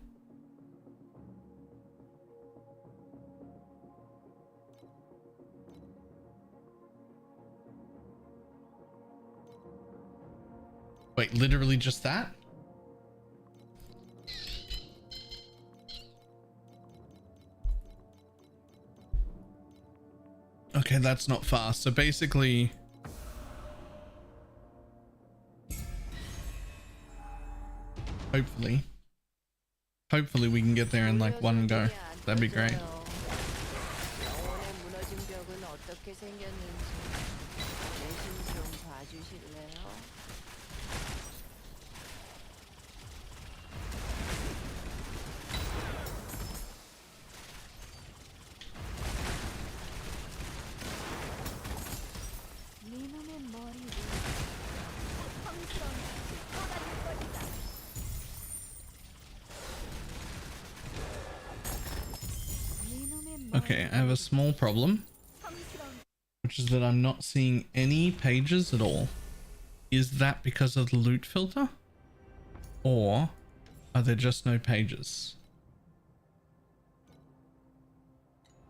Wait, literally just that? Okay, that's not fast. So basically, hopefully we can get there in like one go. That'd be great. 영혼의 무너진 벽은 어떻게 생겼는지 대신 좀 봐주실래요? 니놈의 머리를 성스러운 쏟아질 것이다. 니놈의 Okay, I have a small problem, 성스러운 which is that I'm not seeing any pages at all. Is that because of the loot filter? Or are there just no pages?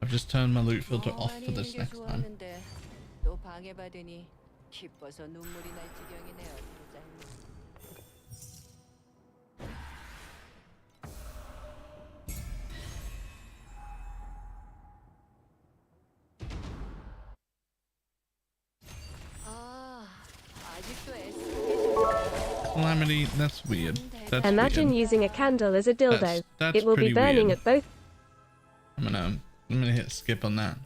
I've just turned my loot filter off for this next time. 또 방해받으니 기뻐서 눈물이 날 지경이네요, 대장님. 아, 아직도 애쓰고 Calamity, that's weird. That's Imagine weird. using a candle as a dildo. That's It will be pretty burning weird. at both. I'm gonna hit skip on that.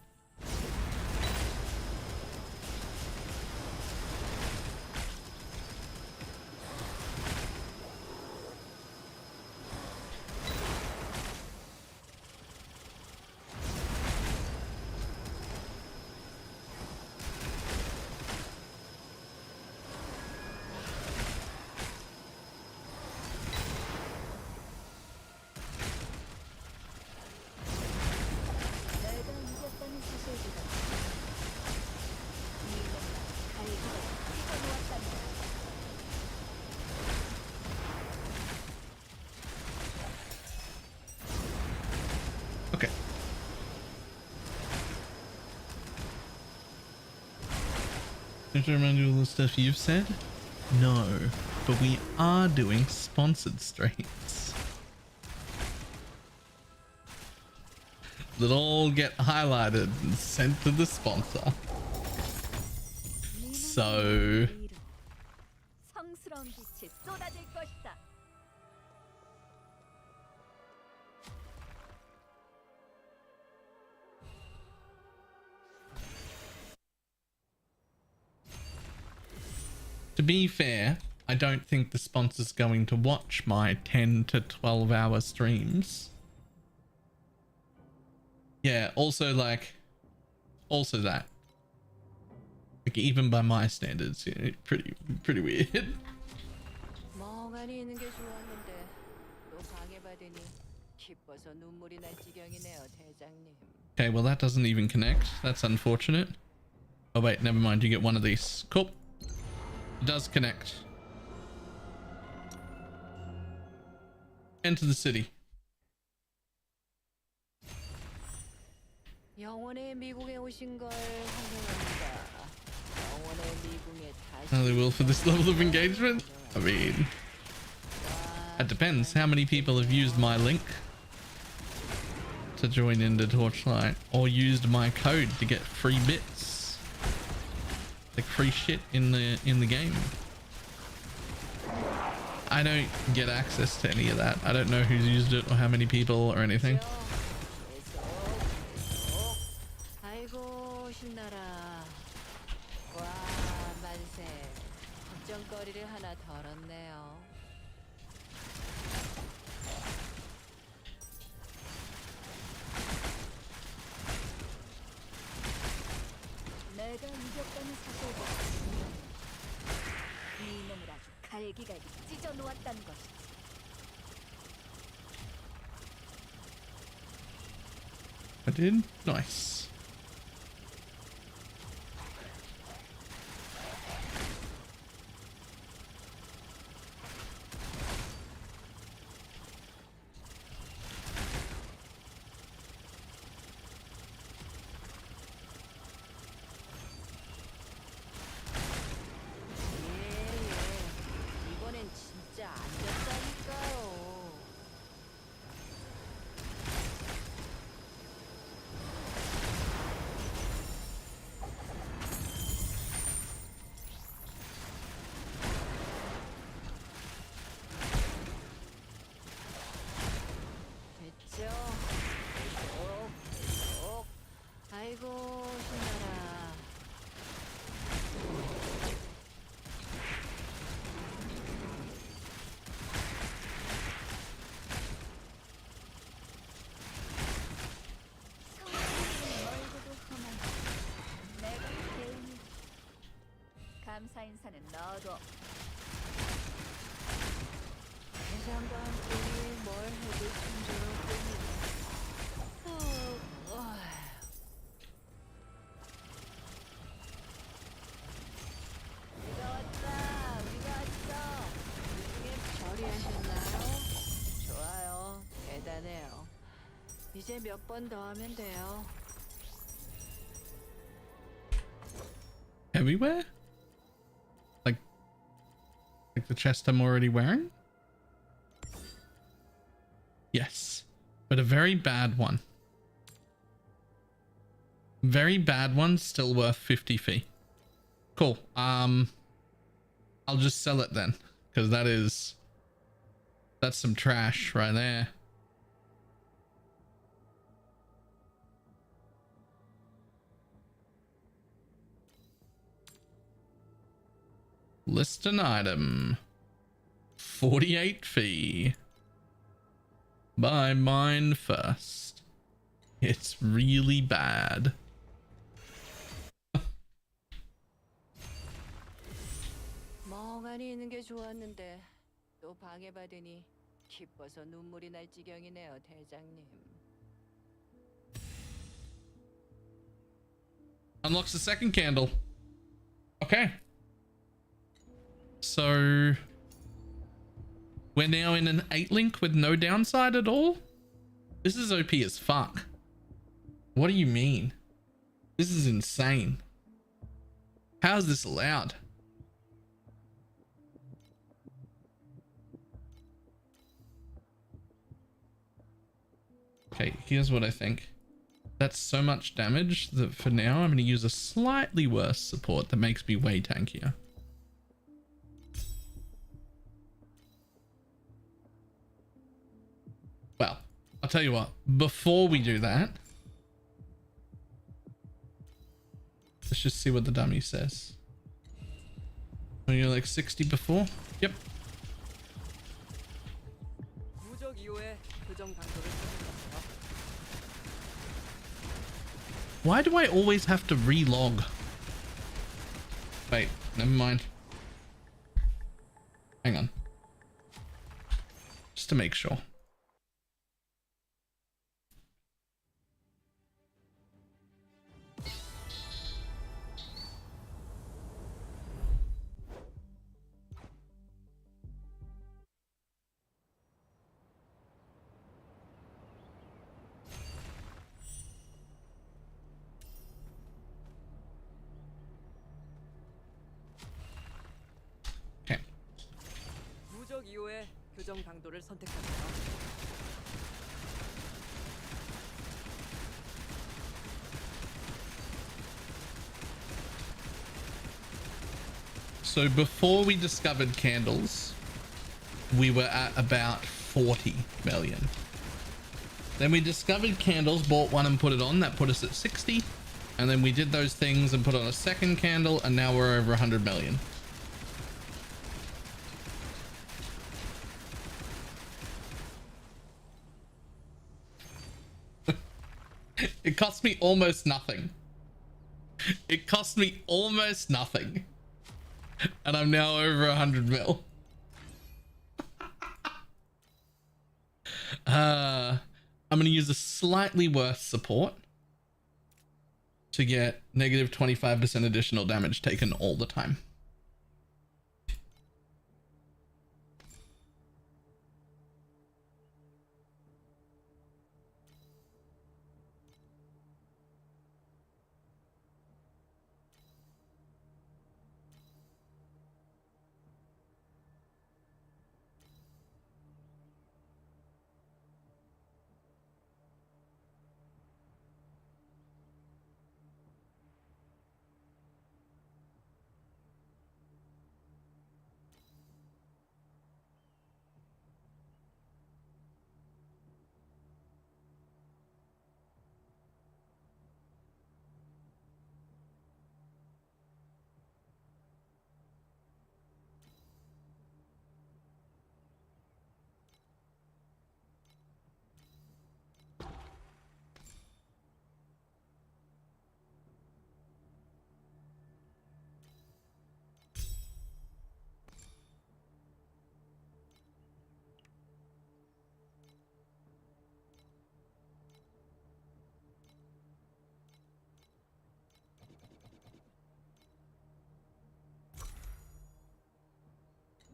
내가 이겼다는 사실보다 니놈 갈기가 찢어놓았다는 것. Okay. Don't you remind you of all the stuff you've said? No, but we are doing sponsored streams that all get highlighted and sent to the sponsor. 니놈의 So 머리로 성스러운 빛이 쏟아질 것이다. to be fair, I don't think the sponsor's going to watch my 10 to 12 hour streams. Yeah, also that. Like even by my standards, you know, pretty weird. 멍하니 있는 게 좋았는데 또 방해받으니 기뻐서 눈물이 날 지경이네요, 대장님. Okay, well that doesn't even connect. That's unfortunate. Oh wait, never mind. You get one of these. Cool. It does connect. Enter the city. 영원의 미국에 오신 걸 환영합니다. 영원의 미국에 다시 Oh, they will for this level of engagement? I mean, it depends. How many people have used my link to join into Torchlight or used my code to get free bits? Like free shit in the game. I don't get access to any of that. I don't know who's used it or how many people or anything. 아이고 신나라. 와 만세. 걱정거리를 하나 덜었네요. 내가 이겼다는 사실보다 니놈을 아주 갈기갈기 찢어놓았다는 것이지. I did? Nice. 이번엔 진짜 안 됐다니까요. 감사 인사는 넣어둬. 대장과 함께 뭘 해도 순조롭군요. 우리가 왔다. 우리가 왔어. 요즘에 처리하셨나요? 좋아요. 대단해요. 이제 몇 번 더 하면 돼요. Everywhere? Like the chest I'm already wearing? Yes, but a very bad one. Very bad one, still worth 50 fee. Cool. I'll just sell it then, because that's some trash right there. List an item. 48 fee. Buy mine first. It's really bad. 멍하니 있는 게 좋았는데 또 방해받으니 기뻐서 눈물이 날 지경이네요, 대장님. Unlocks the second candle. Okay. So we're now in an 8 link with no downside at all? This is OP as fuck. What do you mean? This is insane. How is this allowed? Okay, here's what I think. That's so much damage that for now I'm going to use a slightly worse support that makes me way tankier. Well, I'll tell you what, before we do that, let's just see what the dummy says. Were you like 60 before? Yep. 부적 이후에 교정 방도를 선택하세요. Why do I always have to relog? Wait, never mind. Hang on. Just to make sure. Okay. 부적 이후에 교정 방도를 선택하세요. So before we discovered candles, we were at about 40 million. Then we discovered candles, bought one and put it on. That put us at 60. And then we did those things and put on a second candle, and now we're over 100 million. It cost me almost nothing. It cost me almost nothing. And I'm now over 100 mil. I'm going to use a slightly worse support to get negative 25% additional damage taken all the time.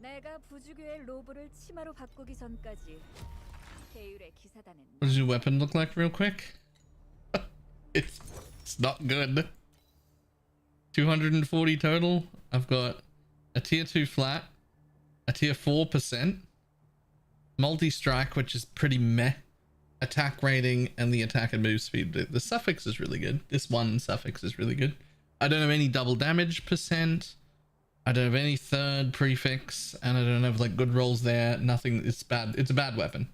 내가 부주교의 로브를 치마로 바꾸기 전까지 계율의 기사단은 What does your weapon look like real quick? It's not good. 240 total. I've got a tier 2 flat, a tier 4%, multi-strike, which is pretty meh, attack rating, and the attack and move speed. The suffix is really good. This one suffix is really good. I don't have any double damage percent. I don't have any third prefix, and I don't have like good rolls there. Nothing. It's bad. It's a bad weapon.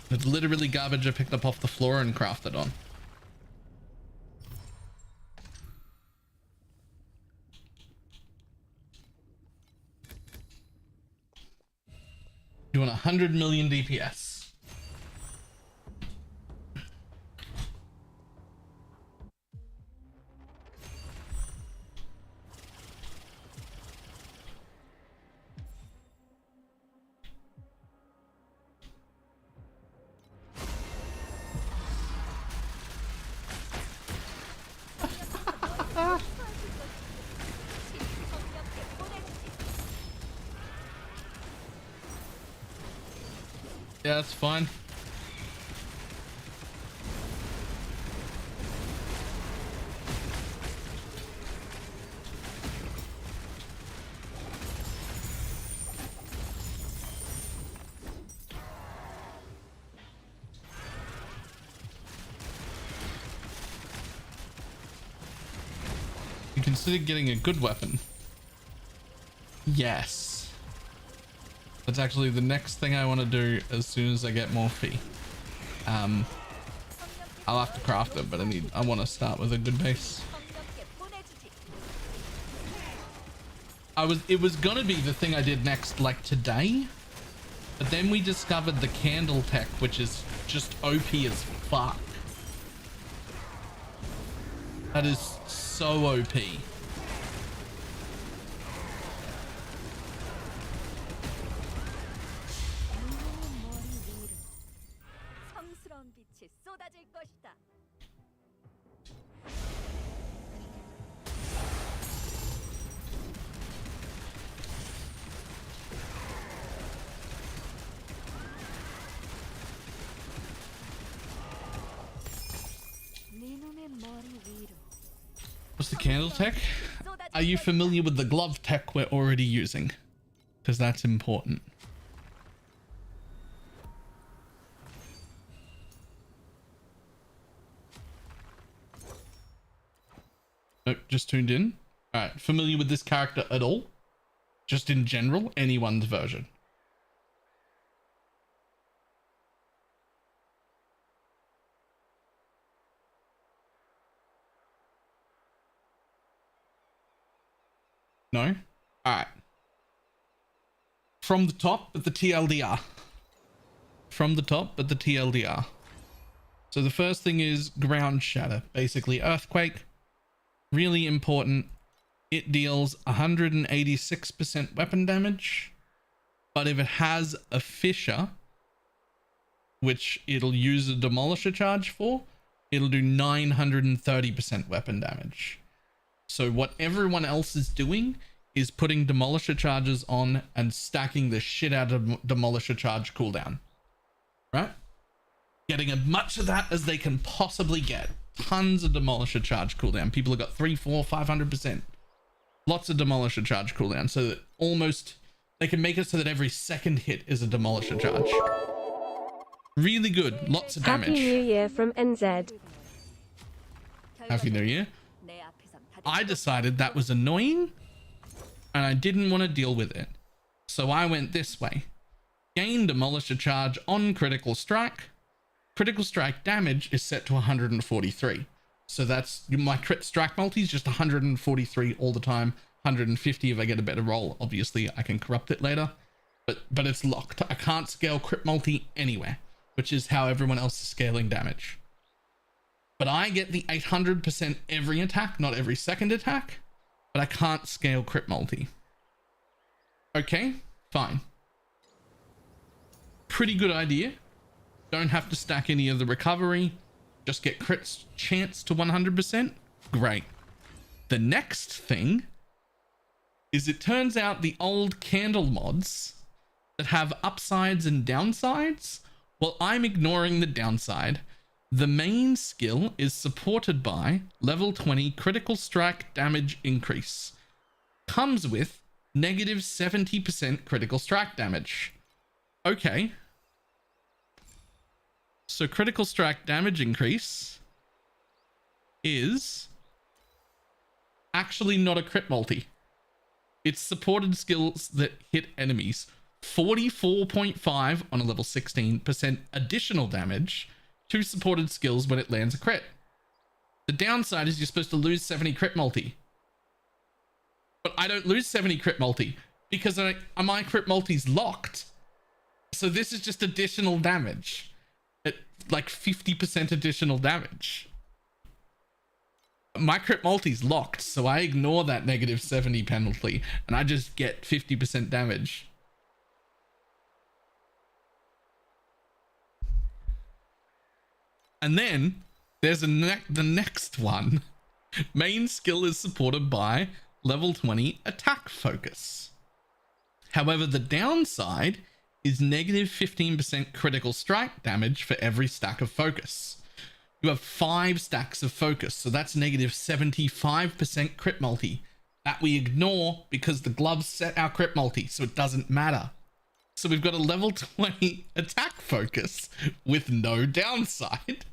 It's literally garbage I picked up off the floor and crafted on. You want 100 million DPS. Yeah, that's fine. You consider getting a good weapon? Yes. That's actually the next thing I want to do as soon as I get more fee. I'll have to craft it, but I want to start with a good base. It was gonna be the thing I did next, like today, but then we discovered the candle tech, which is just OP as fuck. That is so OP. 성스러운 빛이 쏟아질 것이다. What's the candle tech? Are you familiar with the glove tech we're already using? Because that's important. Nope, just tuned in. Alright, familiar with this character at all? Just in general, anyone's version. No? Alright. From the top, but the TLDR. From the top, but the TLDR. So the first thing is ground shatter, basically earthquake. Really important. It deals 186% weapon damage, but if it has a fissure, which it'll use a demolisher charge for, it'll do 930% weapon damage. So what everyone else is doing is putting demolisher charges on and stacking the shit out of demolisher charge cooldown, right? Getting as much of that as they can possibly get. Tons of demolisher charge cooldown. People have got 3, 4, 500%. Lots of demolisher charge cooldown, so that almost they can make it so that every second hit is a demolisher charge. Really good. Lots of damage. Happy New Year from NZ. Happy New Year. I decided that was annoying and I didn't want to deal with it. So I went this way. Gain demolisher charge on critical strike. Critical strike damage is set to 143. So that's my crit strike multi is just 143 all the time. 150 if I get a better roll. Obviously I can corrupt it later, but it's locked. I can't scale crit multi anywhere, which is how everyone else is scaling damage. But I get the 800% every attack, not every second attack, but I can't scale crit multi. Okay, fine. Pretty good idea. Don't have to stack any of the recovery. Just get crit chance to 100%. Great. The next thing is it turns out the old candle mods that have upsides and downsides, well, I'm ignoring the downside. The main skill is supported by level 20 critical strike damage increase. Comes with negative 70% critical strike damage. Okay. So critical strike damage increase is actually not a crit multi. It's supported skills that hit enemies. 44.5 on a level 16% additional damage to supported skills when it lands a crit. The downside is you're supposed to lose 70 crit multi. But I don't lose 70 crit multi because my crit multi's locked. So this is just additional damage. At like 50% additional damage. My crit multi's locked, so I ignore that negative 70 penalty and I just get 50% damage. And then there's the next one. Main skill is supported by level 20 attack focus. However, the downside is negative 15% critical strike damage for every stack of focus. You have 5 stacks of focus, so that's negative 75% crit multi that we ignore because the gloves set our crit multi, so it doesn't matter. So we've got a level 20 attack focus with no downside.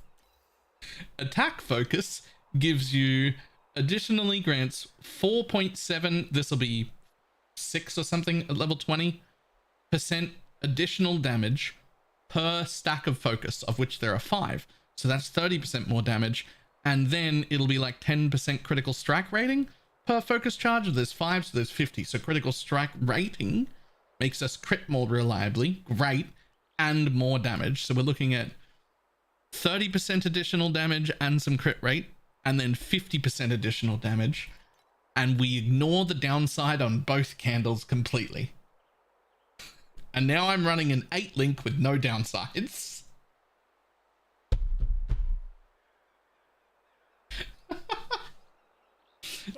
Attack focus gives you additionally grants 4.7, this will be 6 or something at level 20% additional damage per stack of focus, of which there are 5. So that's 30% more damage. And then it'll be like 10% critical strike rating per focus charge. There's 5, so there's 50. So critical strike rating makes us crit more reliably. Great. And more damage. So we're looking at 30% additional damage and some crit rate. And then 50% additional damage. And we ignore the downside on both candles completely. And now I'm running an 8 link with no downsides.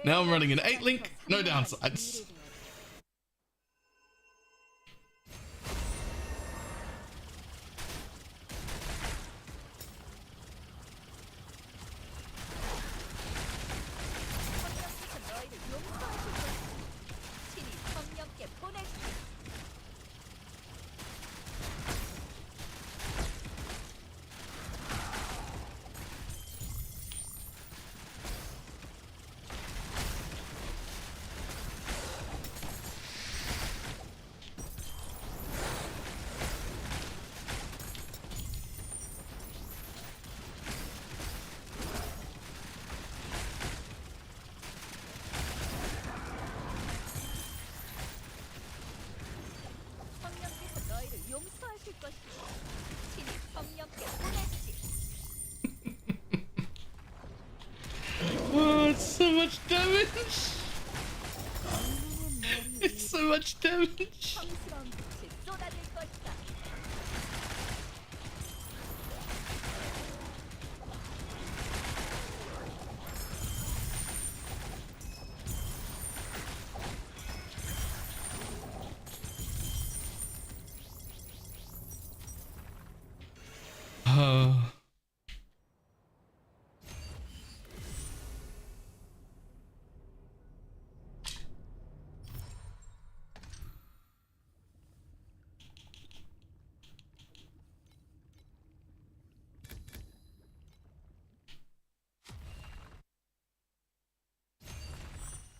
Now I'm running an 8 link, no downsides. Oh, it's so much damage. It's so much damage. Oh.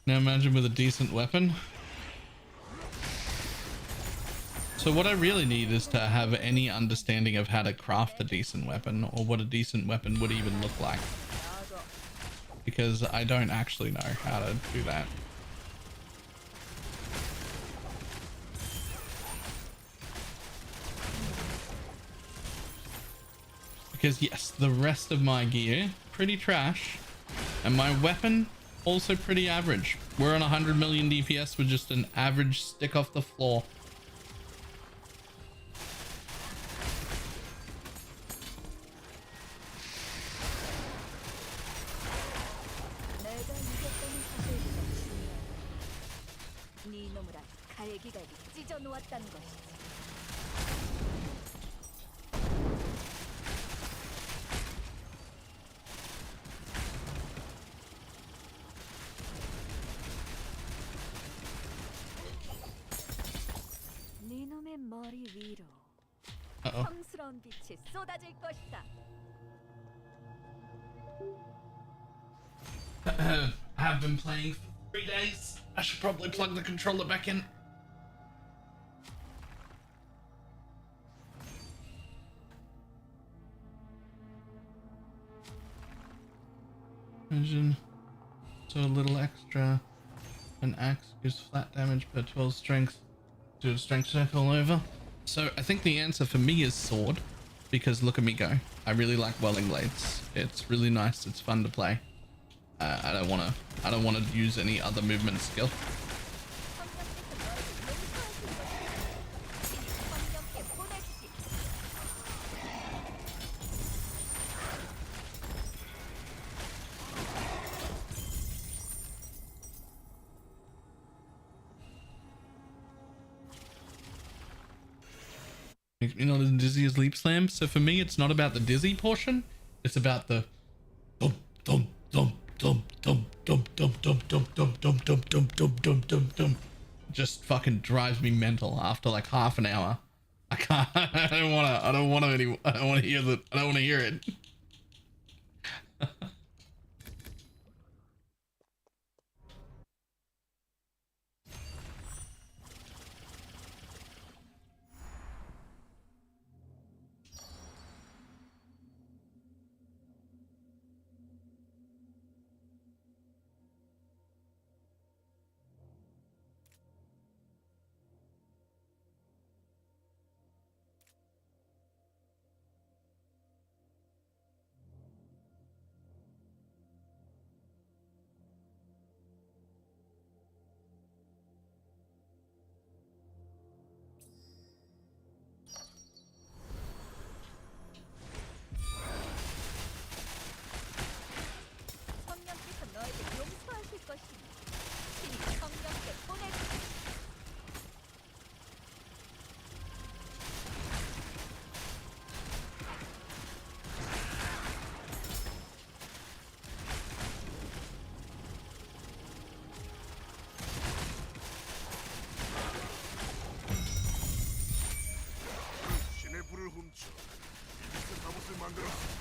Now imagine with a decent weapon. So what I really need is to have any understanding of how to craft a decent weapon, or what a decent weapon would even look like. Because I don't actually know how to do that. Because yes, the rest of my gear, pretty trash. And my weapon, also pretty average. We're on 100 million DPS with just an average stick off the floor. 갈기갈기 찢어 놓았다는 것이지. 네놈의 머리 위로 Uh-oh. 성스러운 빛이 쏟아질 것이다. I have been playing for 3 days. I should probably plug the controller back in. Vision. So a little extra. An axe gives flat damage per 12 strength. Do a strength check all over. So I think the answer for me is sword, because look at me go. I really like welding blades. It's really nice. It's fun to play. I don't wanna use any other movement skill. Makes me not as dizzy as Leap Slam. So for me, it's not about the dizzy portion. It's about the dum dum dum dum dum dum dum dum dum dum dum dum dum dum dum dum dum. Just fucking drives me mental after like half an hour. I can't. I don't want to hear that. I don't want to hear it. 성령께서 너에게 용서하실 것이니 신이 성령께 보내주시. 신의 불을 훔쳐 이집트 갑옷을 만들었어.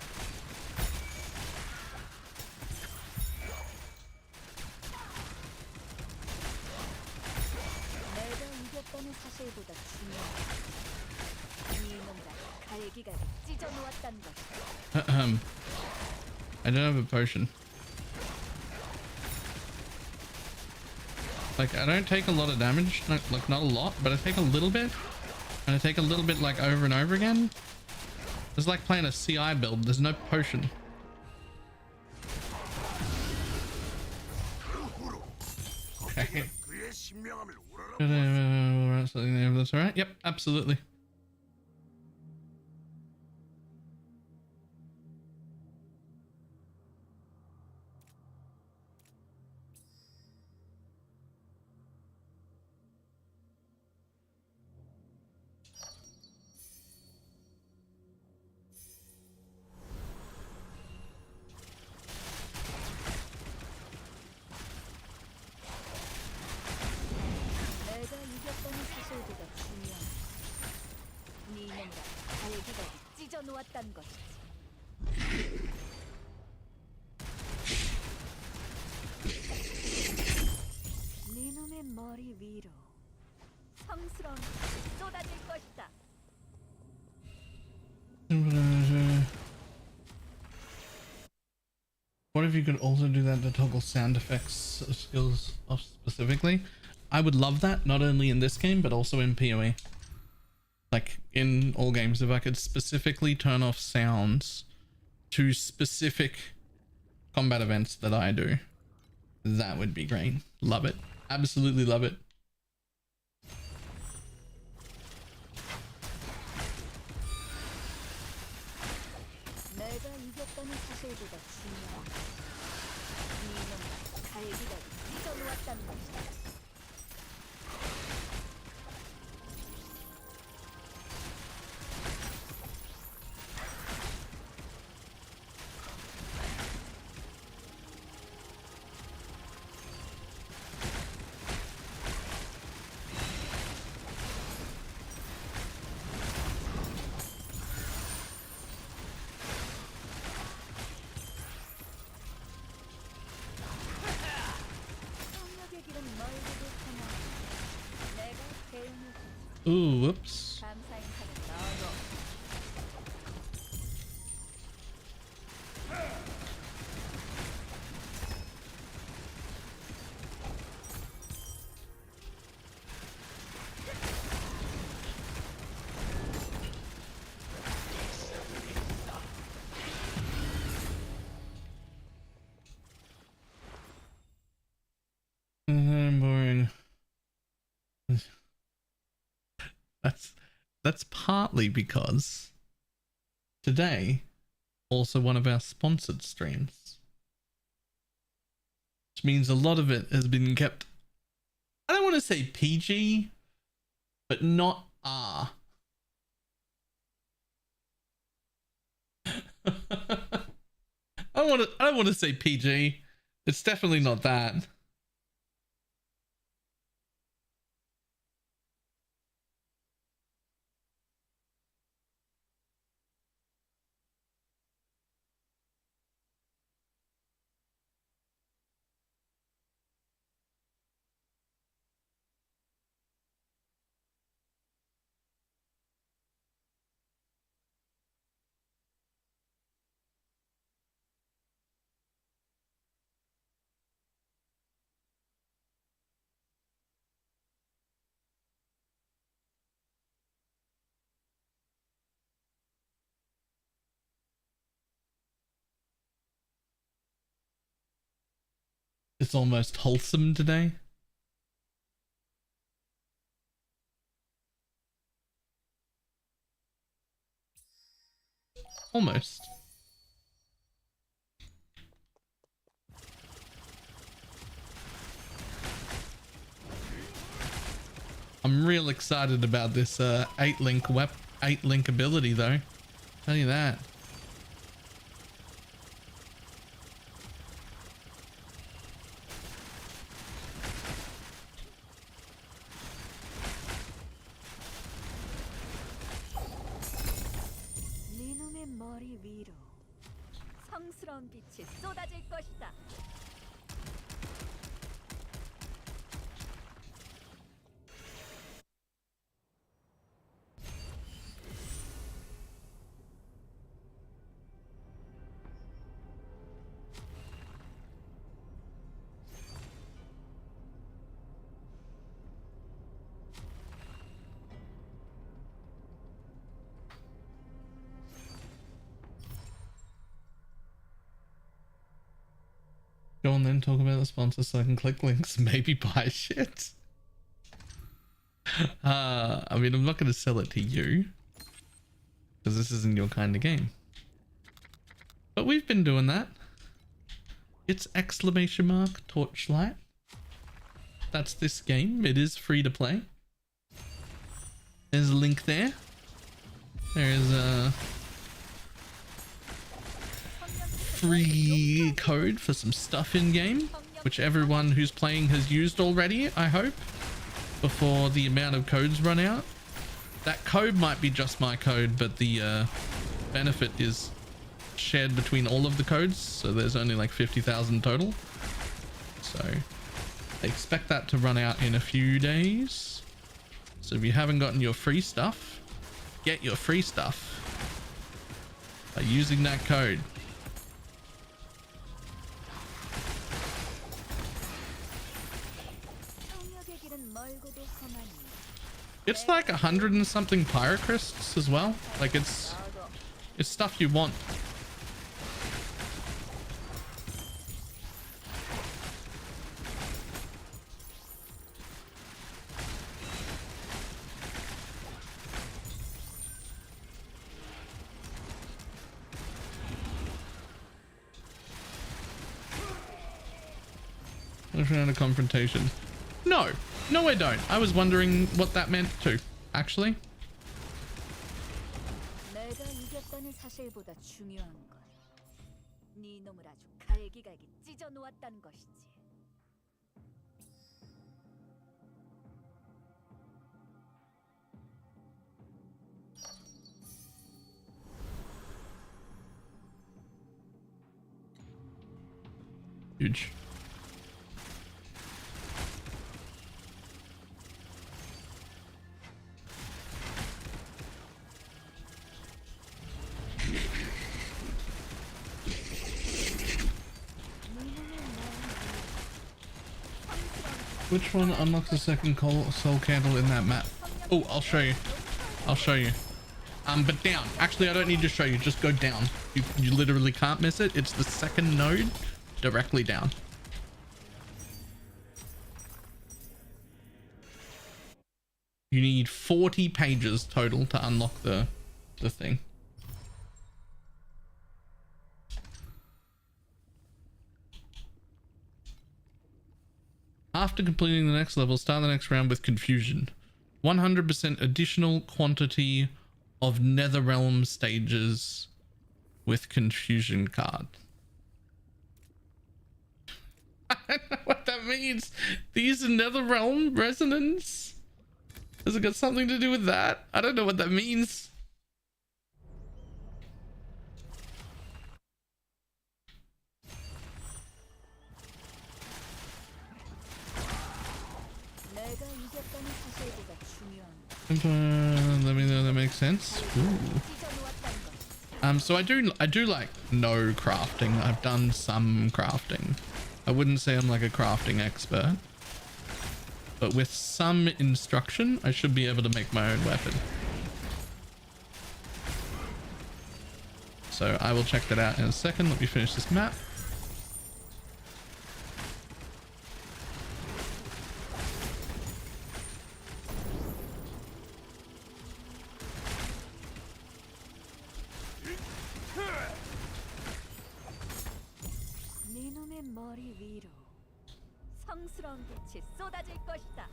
내가 이겼다는 사실보다 중요한 이놈과 갈기갈기 찢어 놓았다는 것이다. I don't have a potion. Like, I don't take a lot of damage, like not a lot, but I take a little bit, and I take a little bit like over and over again. It's like playing a CI build. There's no potion. Okay. 그의 신명함을 우러러 That's all right. Yep, absolutely. 내가 이겼다는 사실보다 중요한 이놈과 갈기갈기 찢어 놓았다는 것이지. 네놈의 머리 위로 성스러운 빛이 쏟아질 것이다. What if you could also do that to toggle sound effects skills off specifically? I would love that, not only in this game, but also in PoE. Like, in all games, if I could specifically turn off sounds to specific combat events that I do, that would be great. Love it. Absolutely love it. 내가 이겼다는 사실보다 중요한 이놈과 갈기갈기 찢어 놓았다는 것이다. Ooh, whoops. 감사 인사는 너도. Boring. That's partly because today also one of our sponsored streams, which means a lot of it has been kept, I don't want to say PG, but not R. I don't want to say PG. It's definitely not that. It's almost wholesome today. Almost. I'm real excited about this 8-link ability though. Tell you that. 네놈의 머리 위로 성스러운 빛이 쏟아질 것이다. Go on then, talk about the sponsor so I can click links, maybe buy shit. I mean, I'm not going to sell it to you because this isn't your kind of game. But we've been doing that. It's ! Torchlight. That's this game. It is free to play. There's a link there. There is a free code for some stuff in game, which everyone who's playing has used already, I hope, before the amount of codes run out. That code might be just my code, but the benefit is shared between all of the codes, so there's only like 50,000 total. So I expect that to run out in a few days. So if you haven't gotten your free stuff, get your free stuff by using that code. It's like 100 and something pyrocrysts as well. Like it's stuff you want. Round of confrontation. No, I don't. I was wondering what that meant too, actually. 내가 이겼다는 사실보다 중요한 건 네 놈을 아주 갈기갈기 찢어 놓았다는 것이지. Huge. Which one unlocks the second soul candle in that map? Oh, I'll show you. I'll show you. But down. Actually, I don't need to show you. Just go down. You literally can't miss it. It's the second node directly down. You need 40 pages total to unlock the thing. After completing the next level, start the next round with confusion. 100% additional quantity of Netherrealm stages with confusion card. I don't know what that means. These Netherrealm resonance? Has it got something to do with that? I don't know what that means. 내가 이겼다는 사실보다 중요한 Let me know that makes sense. Ooh. 찢어놓았다는 것. So I do like no crafting. I've done some crafting. I wouldn't say I'm like a crafting expert, but with some instruction, I should be able to make my own weapon. So I will check that out in a second. Let me finish this map. 네 놈의 머리 위로 성스러운 빛이 쏟아질 것이다.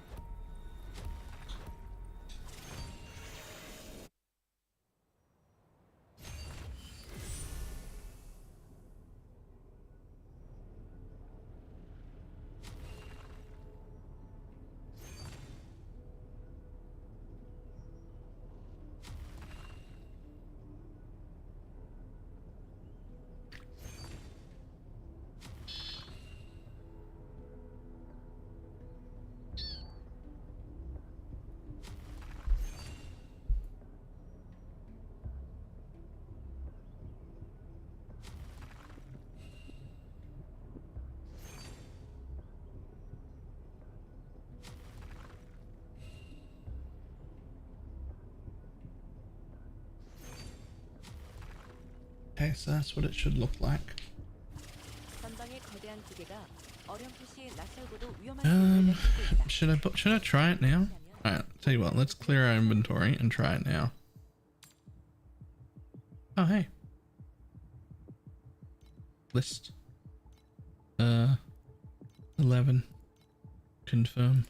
Okay, so that's what it should look like. 전방의 거대한 기계가 어렴풋이 낯설고도 위험한 기운을 내뿜고 있다. Should I try it now? Alright, tell you what, let's clear our inventory and try it now. Oh hey. List. 11. Confirm.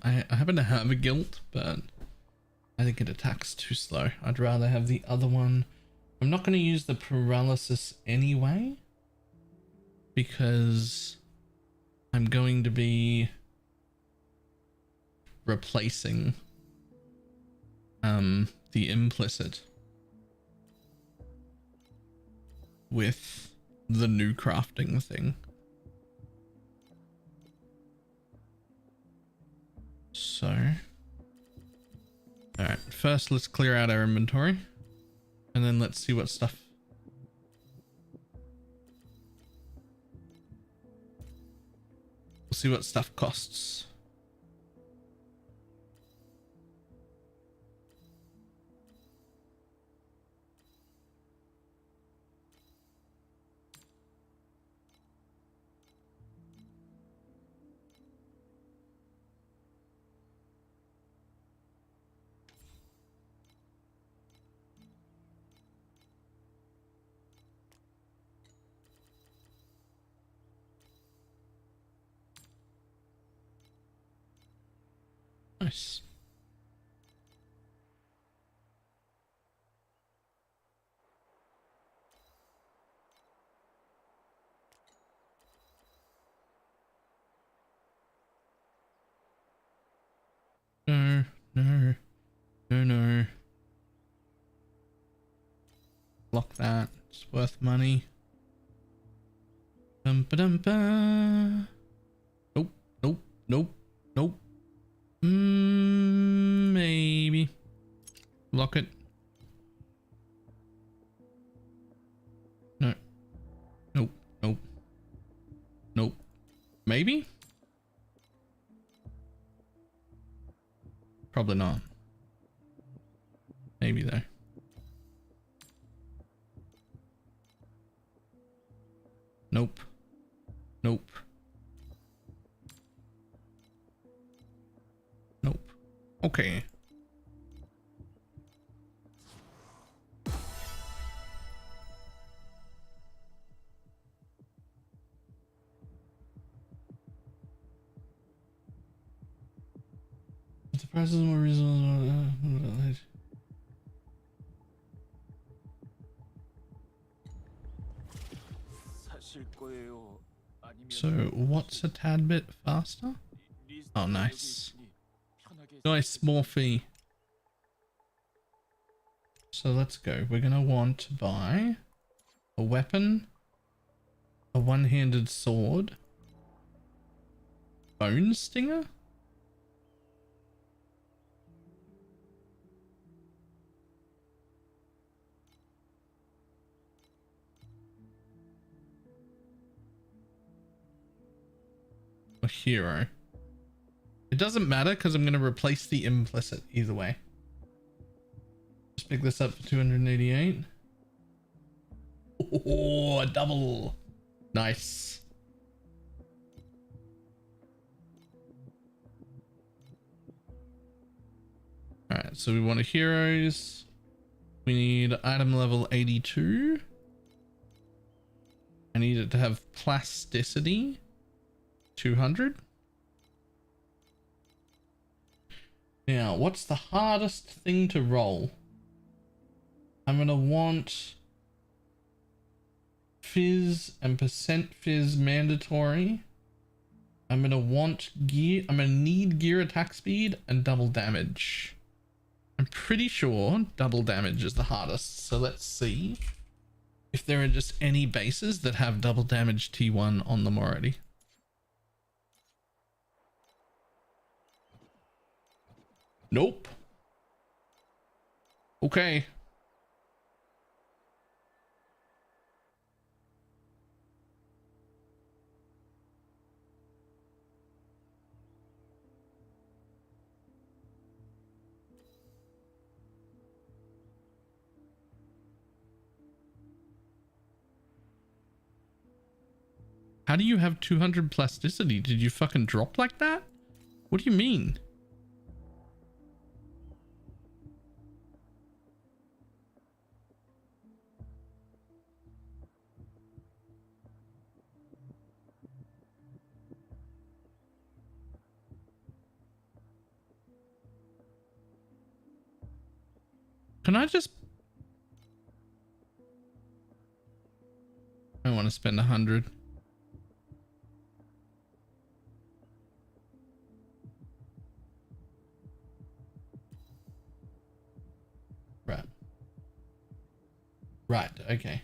I happen to have a guild, but I think it attacks too slow. I'd rather have the other one. I'm not going to use the paralysis anyway, because I'm going to be replacing the implicit with the new crafting thing. So, all right, first let's clear out our inventory and then let's see what stuff. We'll see what stuff costs. Nice. No, no, no, no. Lock that. It's worth money. Nope, nope, nope, nope, nope. Maybe. Lock it. No. Nope. Nope. Nope. Maybe? Probably not. Maybe though. Nope. Nope. Nope. Okay. The prices more reasonable. 사실 거예요? 아니면 So what's a tad bit faster? Oh, nice. Nice, more fee. So let's go. We're gonna want to buy a weapon, a one-handed sword, bone stinger. A hero. It doesn't matter because I'm going to replace the implicit either way. Just pick this up for 288. Oh, a double. Nice. All right, so we want a heroes. We need item level 82. I need it to have plasticity 200. Now, what's the hardest thing to roll? I'm gonna want fizz and percent fizz mandatory. I'm gonna want gear. I'm gonna need gear attack speed and double damage. I'm pretty sure double damage is the hardest. So let's see if there are just any bases that have double damage T1 on them already. Nope. Okay. How do you have 200 plasticity? Did you fucking drop like that? What do you mean? Can I just... I want to spend 100. Right. Right, okay.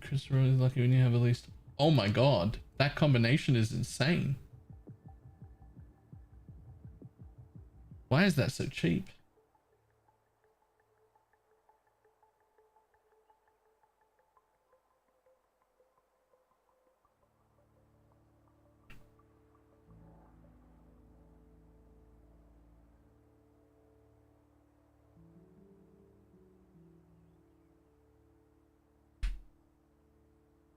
Chris really lucky when you have at least... Oh my god, that combination is insane. Why is that so cheap?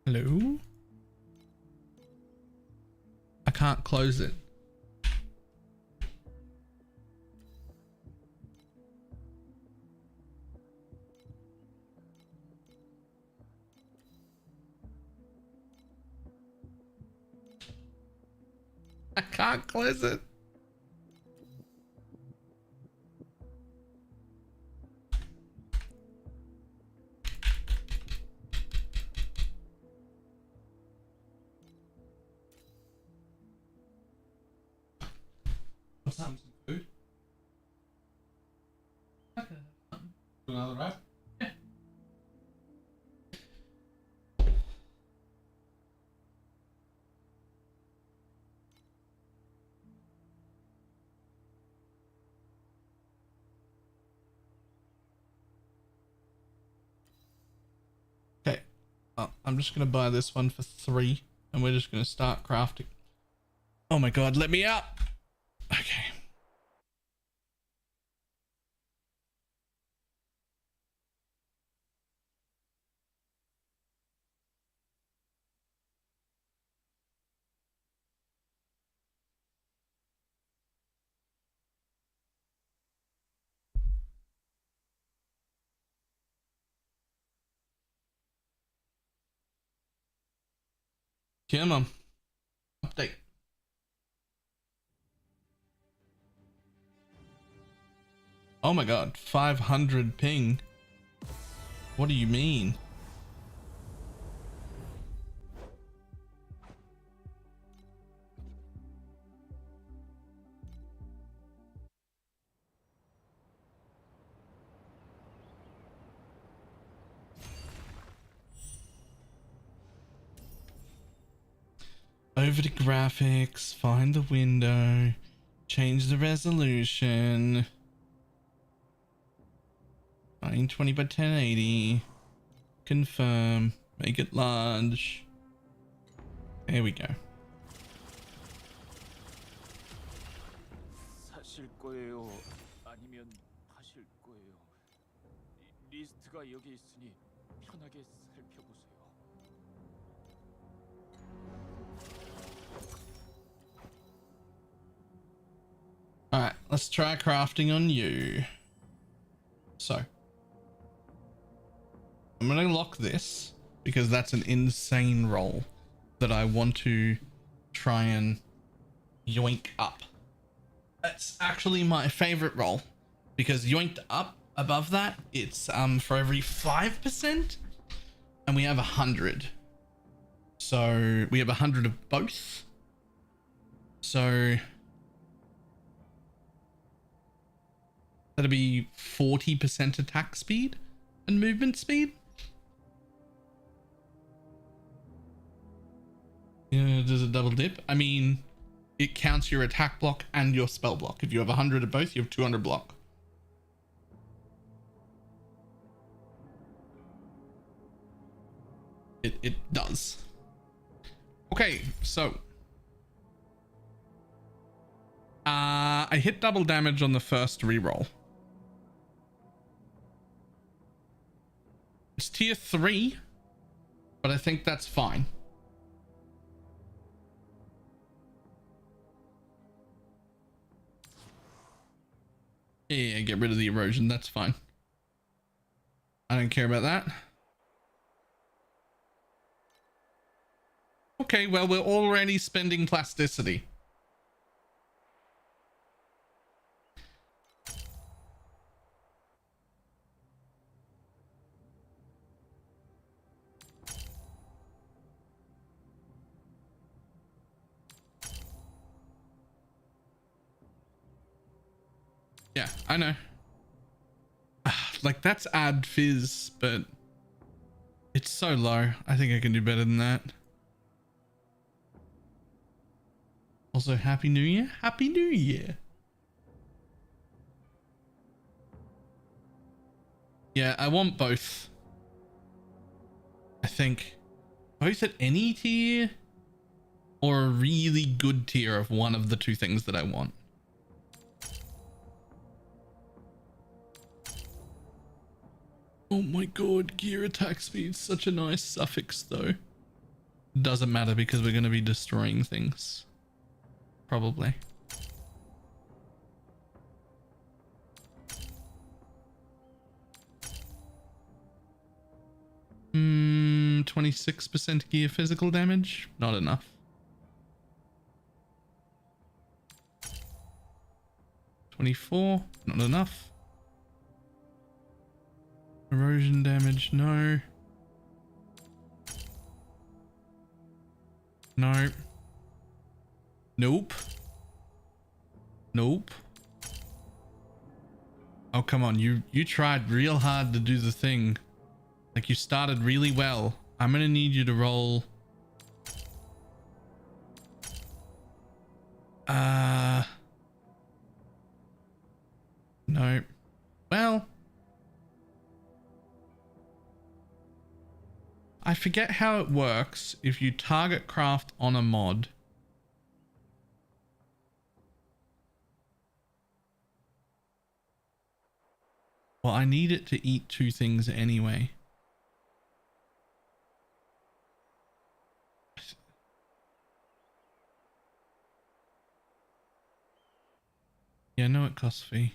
Hello? I can't close it. I can't close it. What's up? Some food? Okay. Another wrap? Yeah. Oh, I'm just gonna buy this one for 3, and we're just gonna start crafting. Oh my god, let me out. Okay. Come on. Update. Oh my god, 500 ping. What do you mean? Over to graphics, find the window, change the resolution. 920 by 1080. Confirm. Make it large. There we go. 사실 거예요? 아니면 파실 거예요? 리스트가 여기 있으니 편하게 살펴보세요. Alright, let's try crafting on you. So, I'm going to lock this because that's an insane roll that I want to try and yoink up. That's actually my favorite roll because yoinked up above that, it's for every 5% and we have 100. So we have 100 of both. So that'll be 40% attack speed and movement speed. Yeah, does it double dip? I mean, it counts your attack block and your spell block. If you have 100 of both, you have 200 block. It does. Okay, so I hit double damage on the first reroll. It's tier 3, but I think that's fine. Yeah, get rid of the erosion. That's fine. I don't care about that. Okay, well, we're already spending plasticity. Yeah, I know. Like, that's add fizz, but it's so low. I think I can do better than that. Also, Happy New Year. Happy New Year. Yeah, I want both. I think both at any tier or a really good tier of one of the two things that I want. Oh my god, gear attack speed, such a nice suffix though. Doesn't matter because we're going to be destroying things. Probably. 26% gear physical damage, not enough. 24, not enough. Erosion damage, no. No. Nope. Nope. Oh, come on. You tried real hard to do the thing. Like, you started really well. I'm gonna need you to roll. No. Well, I forget how it works if you target craft on a mod. Well, I need it to eat 2 things anyway. Yeah, no, it costs fee.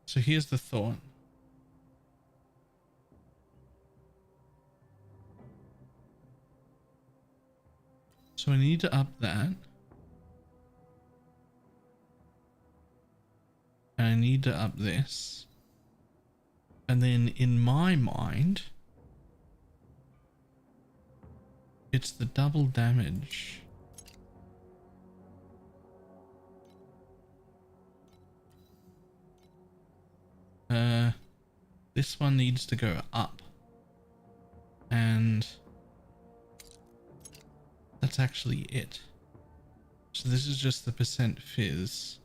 So here's the thought. So I need to up that. And I need to up this. And then in my mind, it's the double damage. This one needs to go up. And that's actually it. So this is just the percent fizz.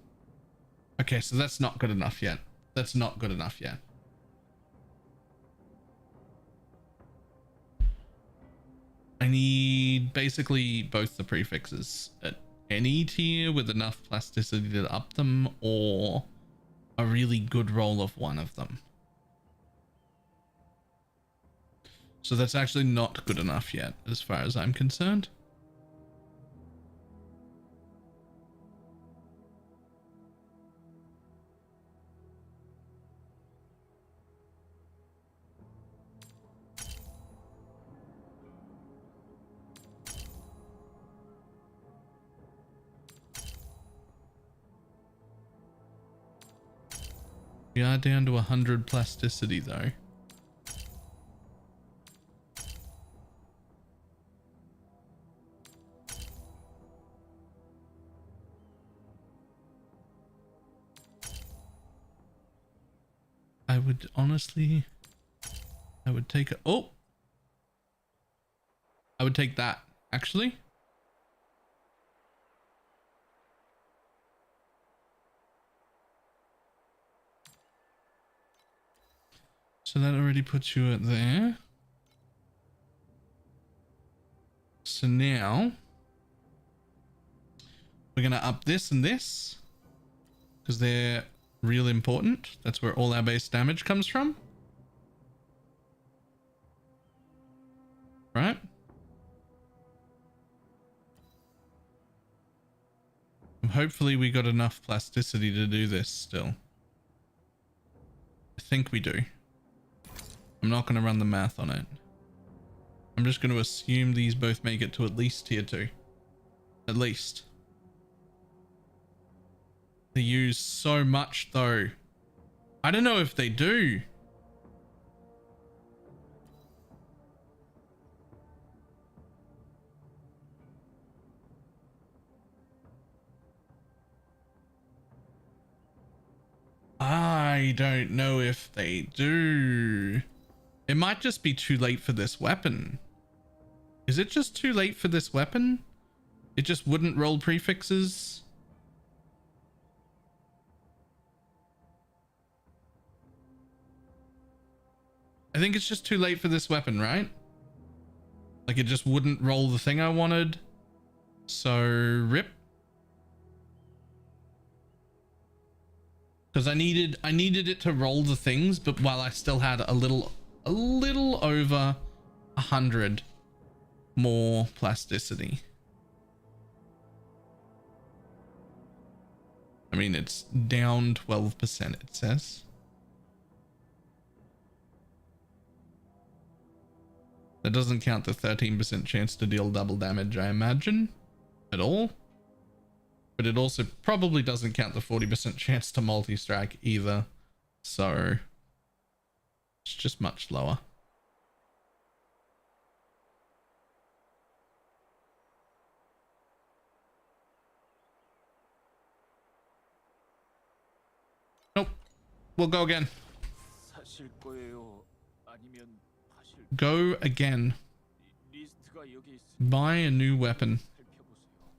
Okay, so that's not good enough yet. That's not good enough yet. I need basically both the prefixes at any tier with enough plasticity to up them, or a really good roll of one of them. So that's actually not good enough yet, as far as I'm concerned. We are down to 100 plasticity though. I would honestly, I would take it. Oh, I would take that actually. So that already puts you at there. So now we're going to up this and this because they're real important. That's where all our base damage comes from. Right? And hopefully we got enough plasticity to do this still. I think we do. I'm not going to run the math on it. I'm just going to assume these both make it to at least tier 2. At least. They use so much though. I don't know if they do. I don't know if they do. It might just be too late for this weapon. Is it just too late for this weapon? It just wouldn't roll prefixes? I think it's just too late for this weapon, right? Like it just wouldn't roll the thing I wanted. So rip. Because I needed it to roll the things, but while I still had a little over 100 more plasticity. I mean, it's down 12%, it says. That doesn't count the 13% chance to deal double damage, I imagine, at all. But it also probably doesn't count the 40% chance to multi-strike either. So it's just much lower. Nope. We'll go again. 사실 거예요? 아니면 파실 Go again. 리스트가 여기 있으니 Buy a new weapon. 살펴보세요.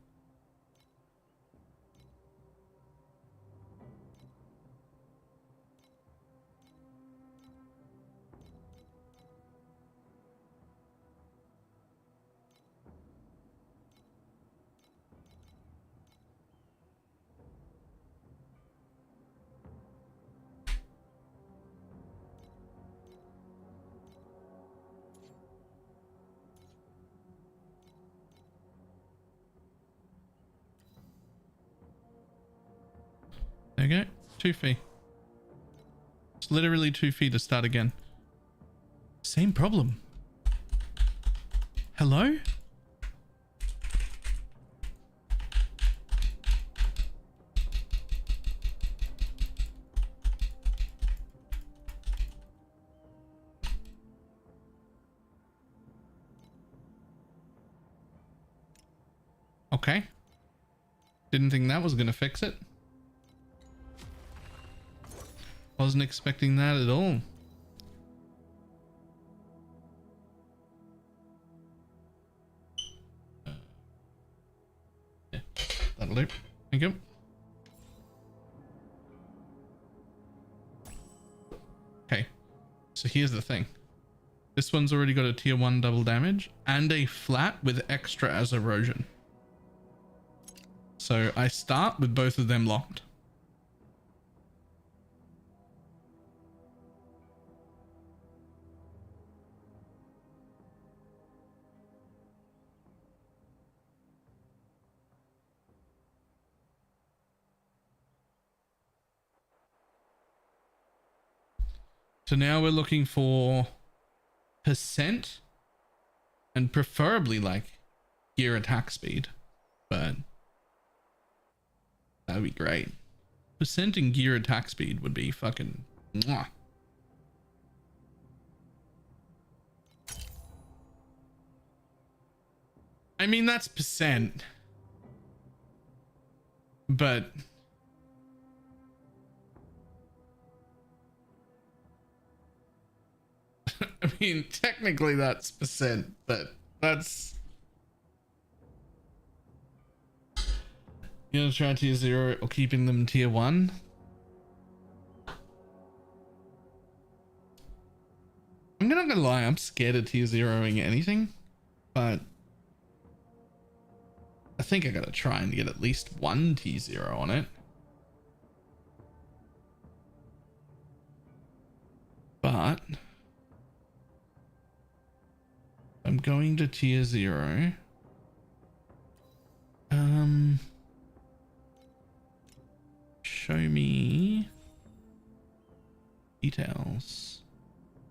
There you go. 2 fee. It's literally 2 fee to start again. Same problem. Hello? Okay. Didn't think that was going to fix it. Wasn't expecting that at all. Yeah, that'll do. Thank you. Okay. So here's the thing. This one's already got a tier 1 double damage and a flat with extra as erosion. So I start with both of them locked. So now we're looking for percent and preferably like gear attack speed, but that'd be great. Percent and gear attack speed would be fucking mwah. I mean, that's percent, but I mean, technically that's percent, but that's, you know, try tier 0 or keeping them tier 1. I'm not gonna lie, I'm scared of tier 0ing anything, but I think I gotta try and get at least 1 tier 0 on it. But I'm going to tier 0. Show me details.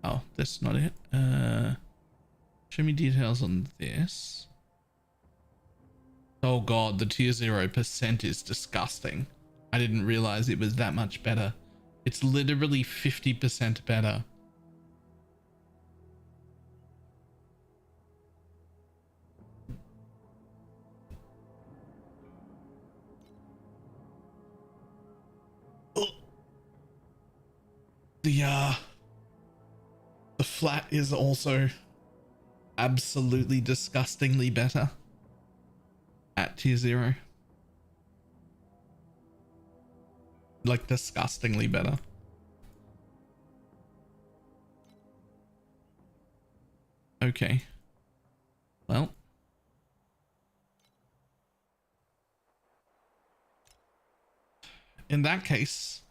Oh, that's not it. Show me details on this. Oh god, the tier 0% is disgusting. I didn't realize it was that much better. It's literally 50% better. The flat is also absolutely disgustingly better at tier 0. Like disgustingly better. Okay. Well. In that case,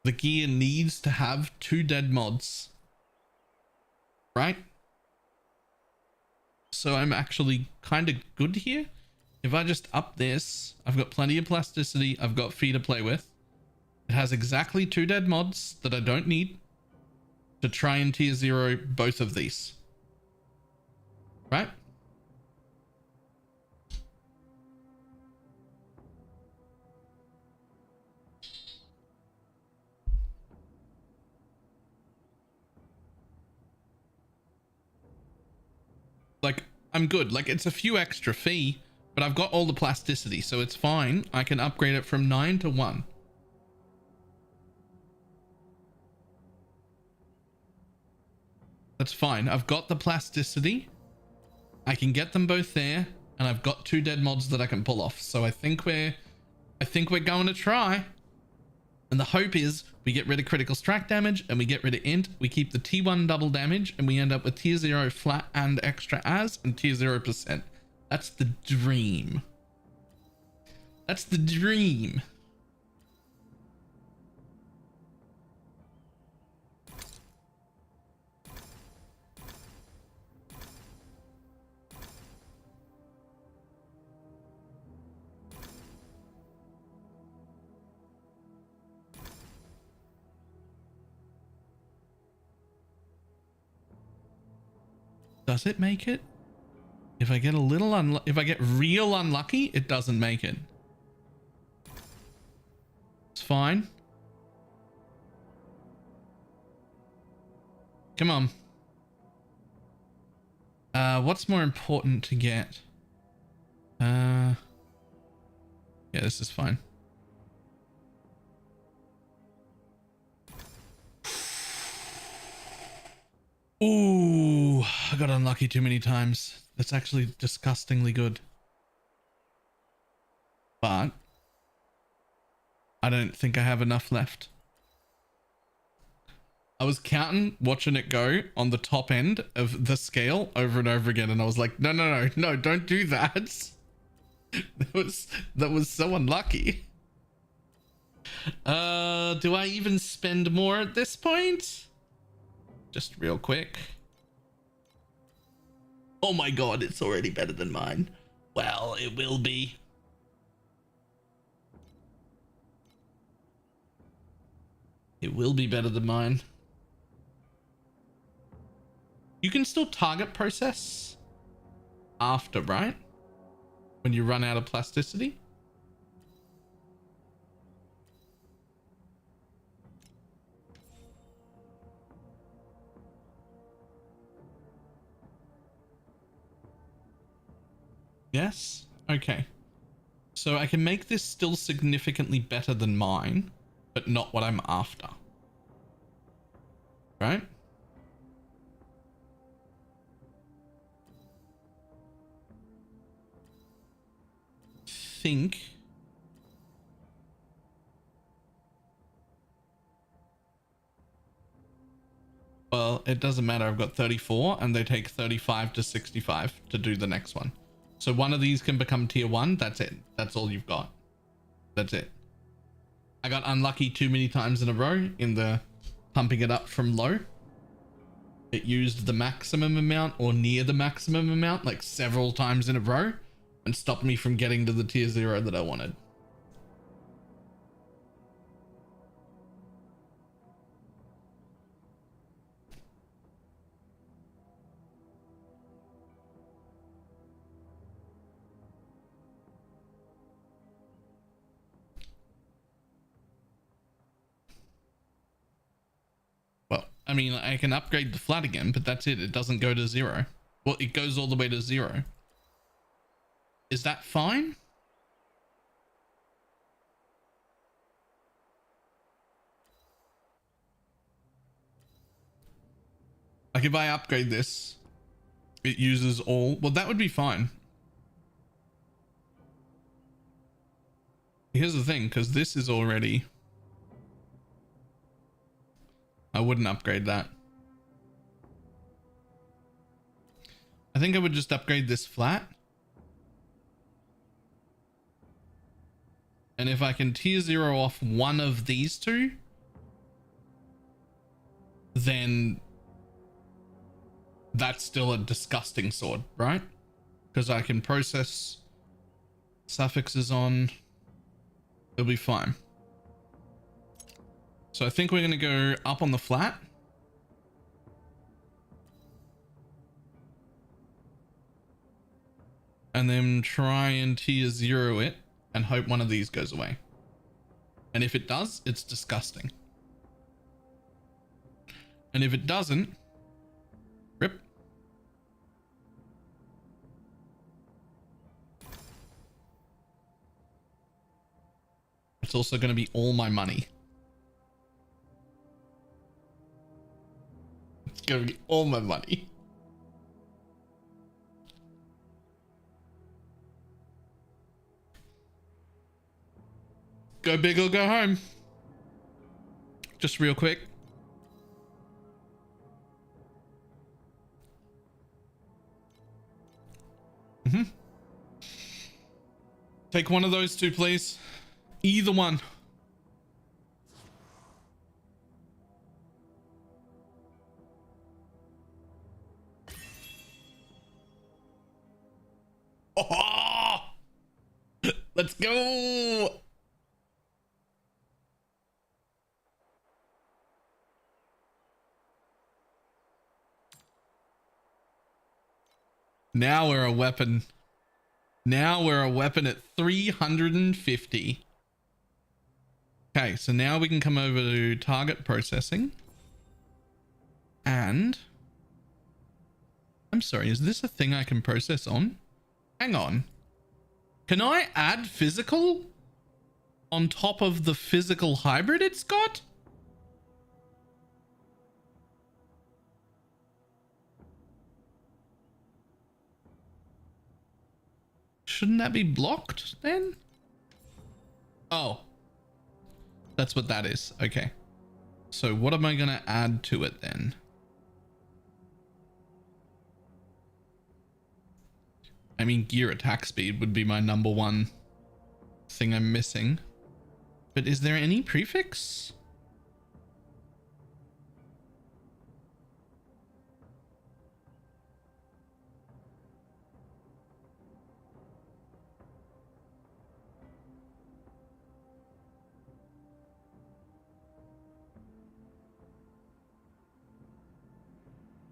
the gear needs to have 2 dead mods. Right? So I'm actually kind of good here. If I just up this, I've got plenty of plasticity. I've got fee to play with. It has exactly 2 dead mods that I don't need to try and tier 0 both of these. Right? Like, I'm good. Like, it's a few extra fee, but I've got all the plasticity, so it's fine. I can upgrade it from 9 to 1. That's fine. I've got the plasticity. I can get them both there, and I've got 2 dead mods that I can pull off. So I think we're going to try. And the hope is we get rid of critical strike damage and we get rid of int. We keep the T1 double damage and we end up with tier 0 flat and extra as and tier 0%. That's the dream. That's the dream. Does it make it? If I get a little if I get real unlucky, it doesn't make it. It's fine. Come on. What's more important to get? Yeah, this is fine. Ooh, I got unlucky too many times. That's actually disgustingly good. But I don't think I have enough left. I was counting, watching it go on the top end of the scale over and over again, and I was like, no, don't do that. That was so unlucky. Do I even spend more at this point? Just real quick. Oh my god, it's already better than mine. Well, it will be. It will be better than mine. You can still target process after, right? When you run out of plasticity. Yes? Okay. So I can make this still significantly better than mine, but not what I'm after. Right? Think. Well, it doesn't matter. I've got 34 and they take 35 to 65 to do the next one. So one of these can become tier 1. That's it. That's all you've got. That's it. I got unlucky too many times in a row in the pumping it up from low. It used the maximum amount or near the maximum amount like several times in a row and stopped me from getting to the tier 0 that I wanted. Well, I mean, I can upgrade the flat again, but that's it. It doesn't go to 0. Well, it goes all the way to 0. Is that fine? Like if I upgrade this, it uses all. Well, that would be fine. Here's the thing, because this is already... I wouldn't upgrade that. I think I would just upgrade this flat. And if I can tier 0 off one of these two, then that's still a disgusting sword, right? Because I can process suffixes on. It'll be fine. So I think we're going to go up on the flat. And then try and tier 0 it and hope one of these goes away. And if it does, it's disgusting. And if it doesn't, rip. It's also going to be all my money. It's going to be all my money. Go big or go home. Just real quick. Take one of those two, please. Either one. Oh! Let's go. Now we're a weapon. Now we're a weapon at 350. Okay, so now we can come over to target processing. And I'm sorry, is this a thing I can process on? Hang on. Can I add physical on top of the physical hybrid it's got? Shouldn't that be blocked then? Oh, that's what that is. Okay. So what am I going to add to it then? I mean, gear attack speed would be my number one thing I'm missing. But is there any prefix?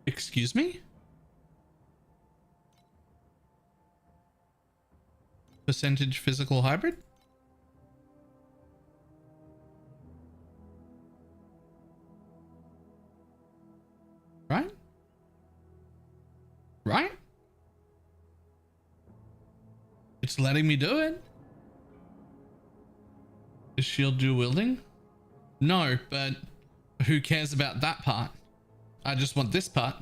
Excuse me? Percentage physical hybrid? Right? Right? It's letting me do it. Is shield dual wielding? No, but who cares about that part? I just want this part.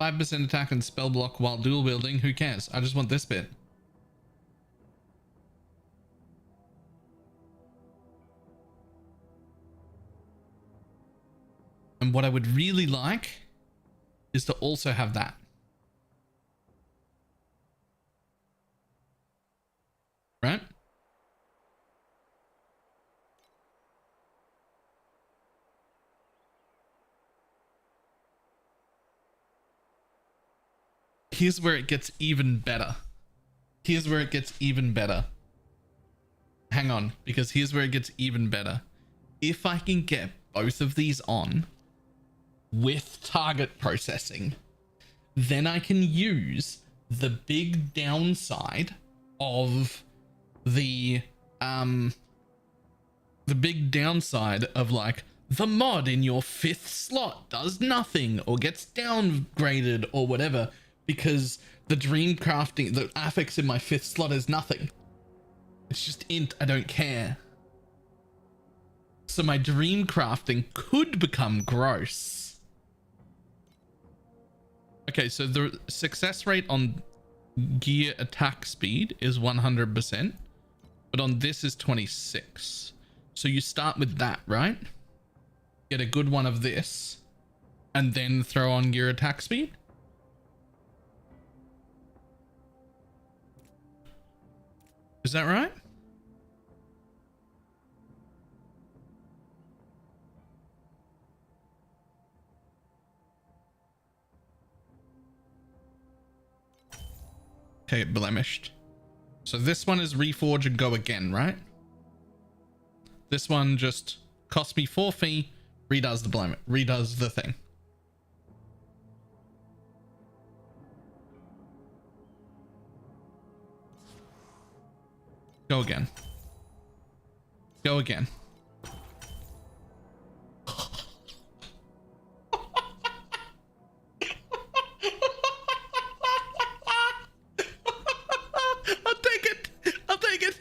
5% attack and spell block while dual wielding. Who cares? I just want this bit. And what I would really like is to also have that. Right? Here's where it gets even better. Here's where it gets even better. Hang on, because here's where it gets even better. If I can get both of these on with target processing, then I can use the big downside of the big downside of like the mod in your 5th slot does nothing or gets downgraded or whatever, because the dream crafting, the affix in my 5th slot is nothing. It's just int, I don't care. So my dream crafting could become gross. Okay, so the success rate on gear attack speed is 100%, but on this is 26. So you start with that, right? Get a good one of this, and then throw on gear attack speed. Is that right? Okay, blemished. So this one is reforge and go again, right? This one just cost me 4 fee, redoes the thing. Go again. Go again. I'll take it. I'll take it.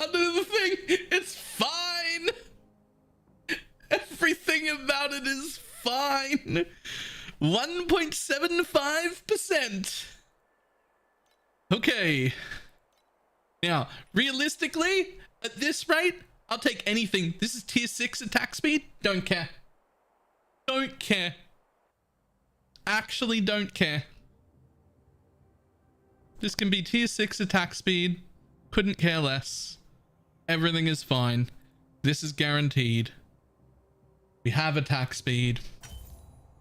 I'll do the thing. It's fine. Everything about it is fine. 1.75%. Okay. Now, realistically, at this rate, I'll take anything. This is tier 6 attack speed. Don't care. Don't care. Actually don't care. This can be tier 6 attack speed. Couldn't care less. Everything is fine. This is guaranteed. We have attack speed.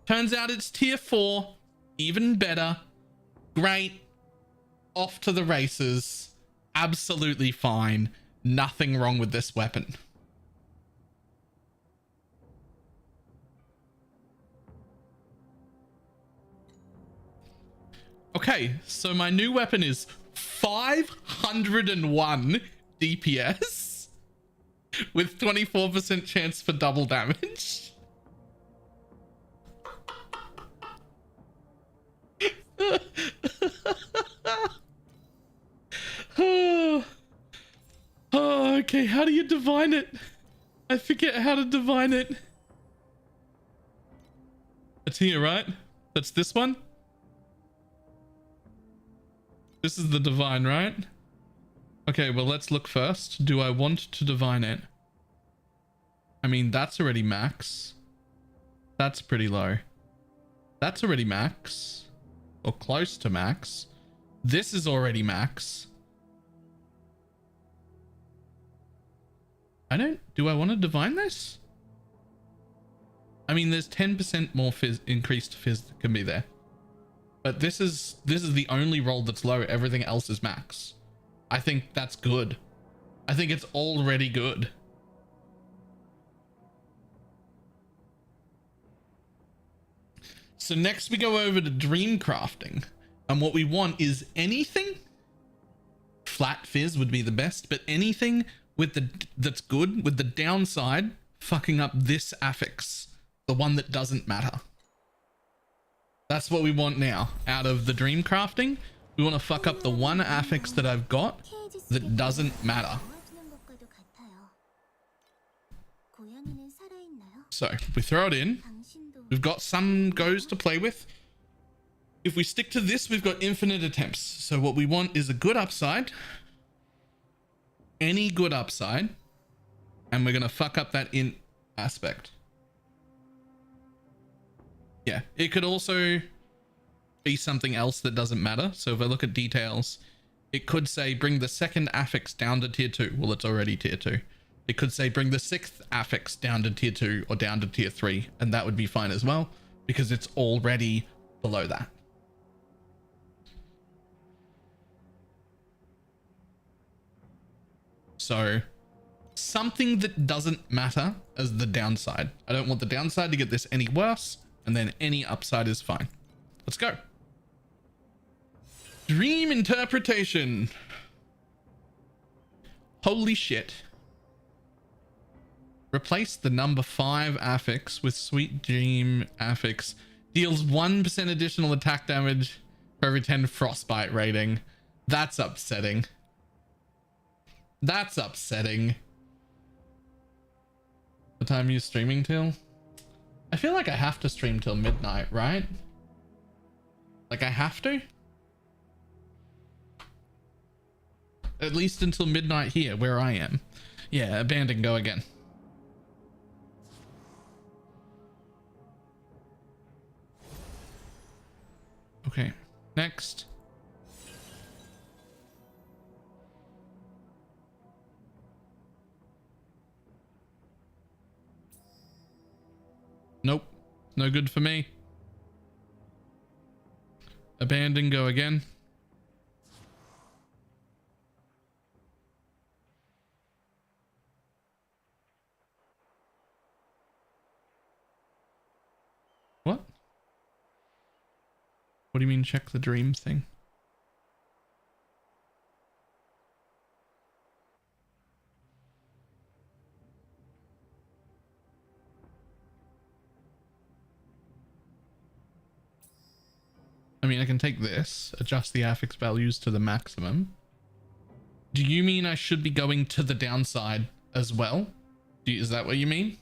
Turns out it's tier 4. Even better. Great. Off to the races. Absolutely fine. Nothing wrong with this weapon. Okay, so my new weapon is 501 DPS with 24% chance for double damage. Oh, okay. How do you divine it? I forget how to divine it. It's here, right? That's this one. This is the divine, right? Okay, well, let's look first. Do I want to divine it? I mean, that's already max. That's pretty low. That's already max. Or close to max. This is already max. Do I want to divine this? I mean, there's 10% more increased fizz that can be there. But this is the only roll that's low. Everything else is max. I think that's good. I think it's already good. So next we go over to dream crafting. And what we want is anything. Flat fizz would be the best, but anything with that's good with the downside fucking up this affix, the one that doesn't matter. That's what we want now out of the dream crafting. We want to fuck up the one affix that I've got that doesn't matter. So we throw it in. We've got some goes to play with. If we stick to this, we've got infinite attempts. So what we want is a good upside. Any good upside. And we're going to fuck up that in aspect. Yeah, it could also be something else that doesn't matter. So if I look at details, it could say bring the second affix down to tier 2. Well, it's already tier 2. It could say bring the 6th affix down to tier 2 or down to tier 3. And that would be fine as well, because it's already below that. So something that doesn't matter as the downside. I don't want the downside to get this any worse, and then any upside is fine. Let's go. Dream interpretation. Holy shit. Replace the number 5 affix with sweet dream affix. Deals 1% additional attack damage for every 10 frostbite rating. That's upsetting. That's upsetting. What time are you streaming till? I feel like I have to stream till midnight, right? Like I have to? At least until midnight here, where I am. Yeah, abandon, go again. Okay, next. Nope, no good for me. Abandon, go again. What? What do you mean check the dream thing? I mean, I can take this, adjust the affix values to the maximum. Do you mean I should be going to the downside as well? Is that what you mean?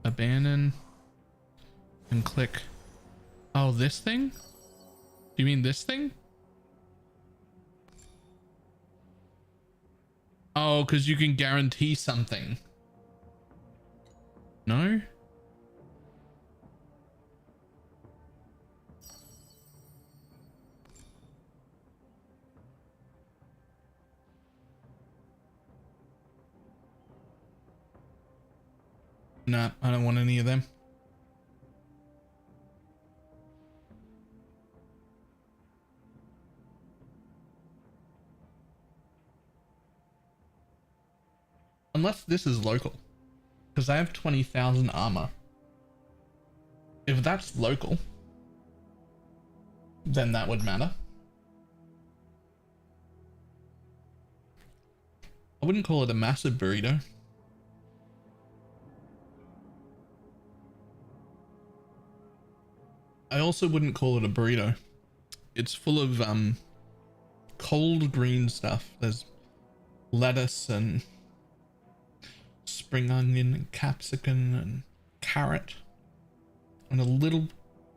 Abandon and click. Oh, this thing? Do you mean this thing? Oh, because you can guarantee something. No? Nah, I don't want any of them. Unless this is local. Because I have 20,000 armor. If that's local, then that would matter. I wouldn't call it a massive burrito. I also wouldn't call it a burrito. It's full of cold green stuff. There's lettuce and spring onion and capsicum and carrot and a little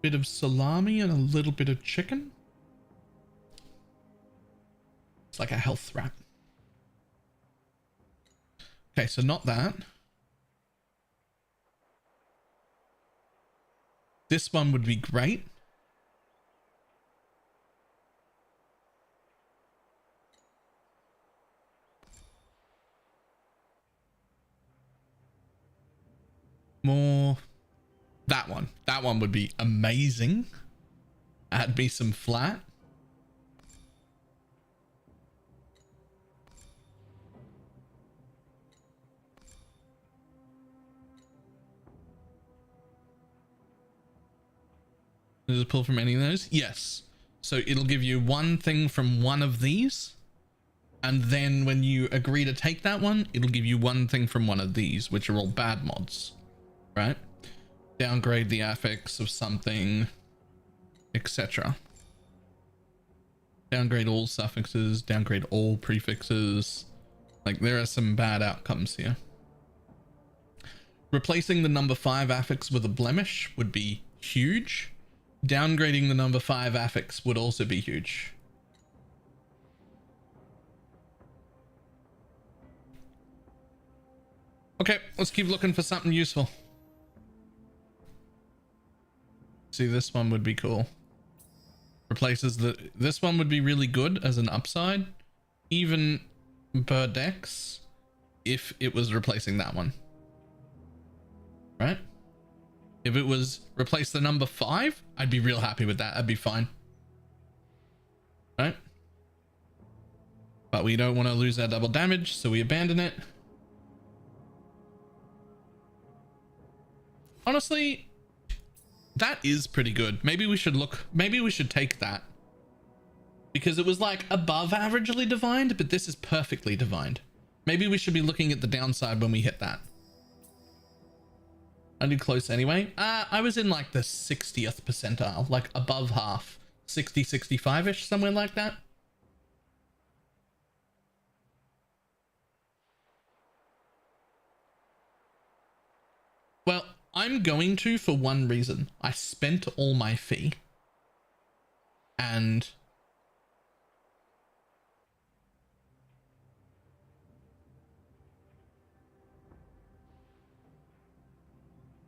bit of salami and a little bit of chicken. It's like a health wrap. Okay, so not that. This one would be great. More. That one. That one would be amazing. Add me some flat. Does it pull from any of those? Yes. So it'll give you one thing from one of these. And then when you agree to take that one, it'll give you one thing from one of these, which are all bad mods. Right? Downgrade the affix of something, etc. Downgrade all suffixes, downgrade all prefixes. Like, there are some bad outcomes here. Replacing the number 5 affix with a blemish would be huge. Downgrading the number 5 affix would also be huge. Okay, let's keep looking for something useful. See, this one would be cool. Replaces this one would be really good as an upside. Even Birdex, if it was replacing that one. Right? If it was replace the number 5, I'd be real happy with that. I'd be fine. Right? But we don't want to lose our double damage, so we abandon it. Honestly, that is pretty good. Maybe we should take that. Because it was like above averagely divined, but this is perfectly divined. Maybe we should be looking at the downside when we hit that. I did close anyway. I was in like the 60th percentile, like above half. 60, 65-ish, somewhere like that. Well, I'm going to for one reason. I spent all my fee. And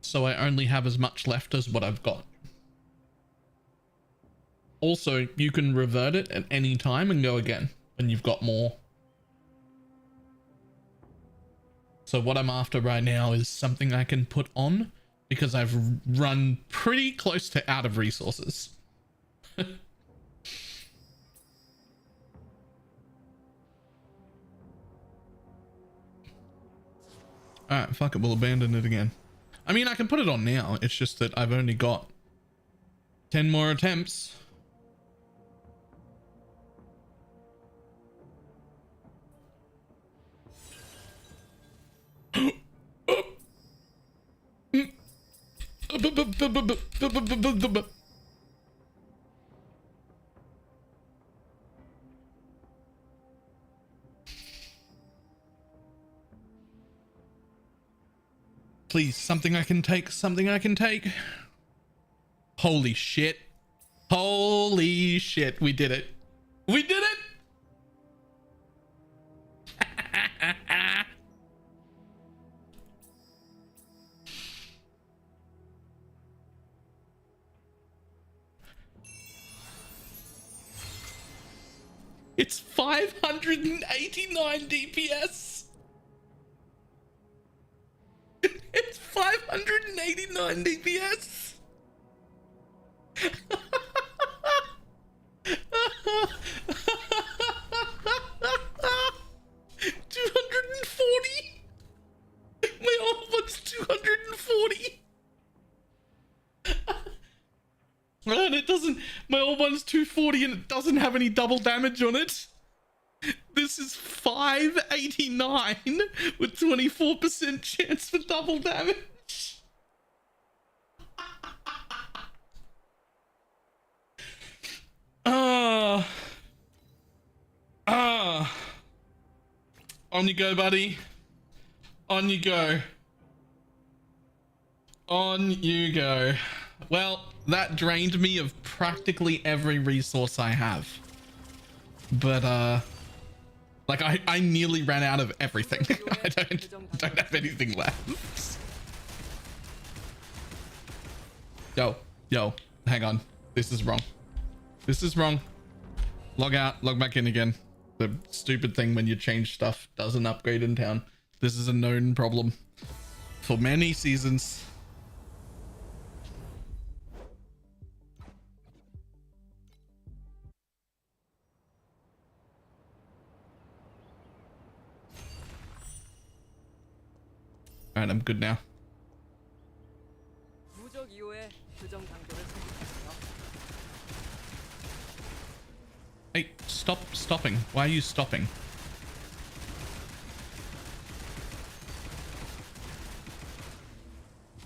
so I only have as much left as what I've got. Also, you can revert it at any time and go again when you've got more. So what I'm after right now is something I can put on because I've run pretty close to out of resources. Alright, fuck it, we'll abandon it again. I mean, I can put it on now. It's just that I've only got 10 more attempts. Please, something I can take, something I can take. Holy shit. Holy shit, we did it. We did it! It's 589 DPS. It's 589 DPS. 240. My old one's 240 and it doesn't have any double damage on it. This is 589 with 24% chance for double damage. On you go, buddy. On you go. On you go. Well, that drained me of practically every resource I have. But, like, I nearly ran out of everything. I don't have anything left. Yo, hang on. This is wrong. This is wrong. Log out, log back in again. The stupid thing when you change stuff doesn't upgrade in town. This is a known problem for many seasons. All right, I'm good now. Hey, stopping. Why are you stopping?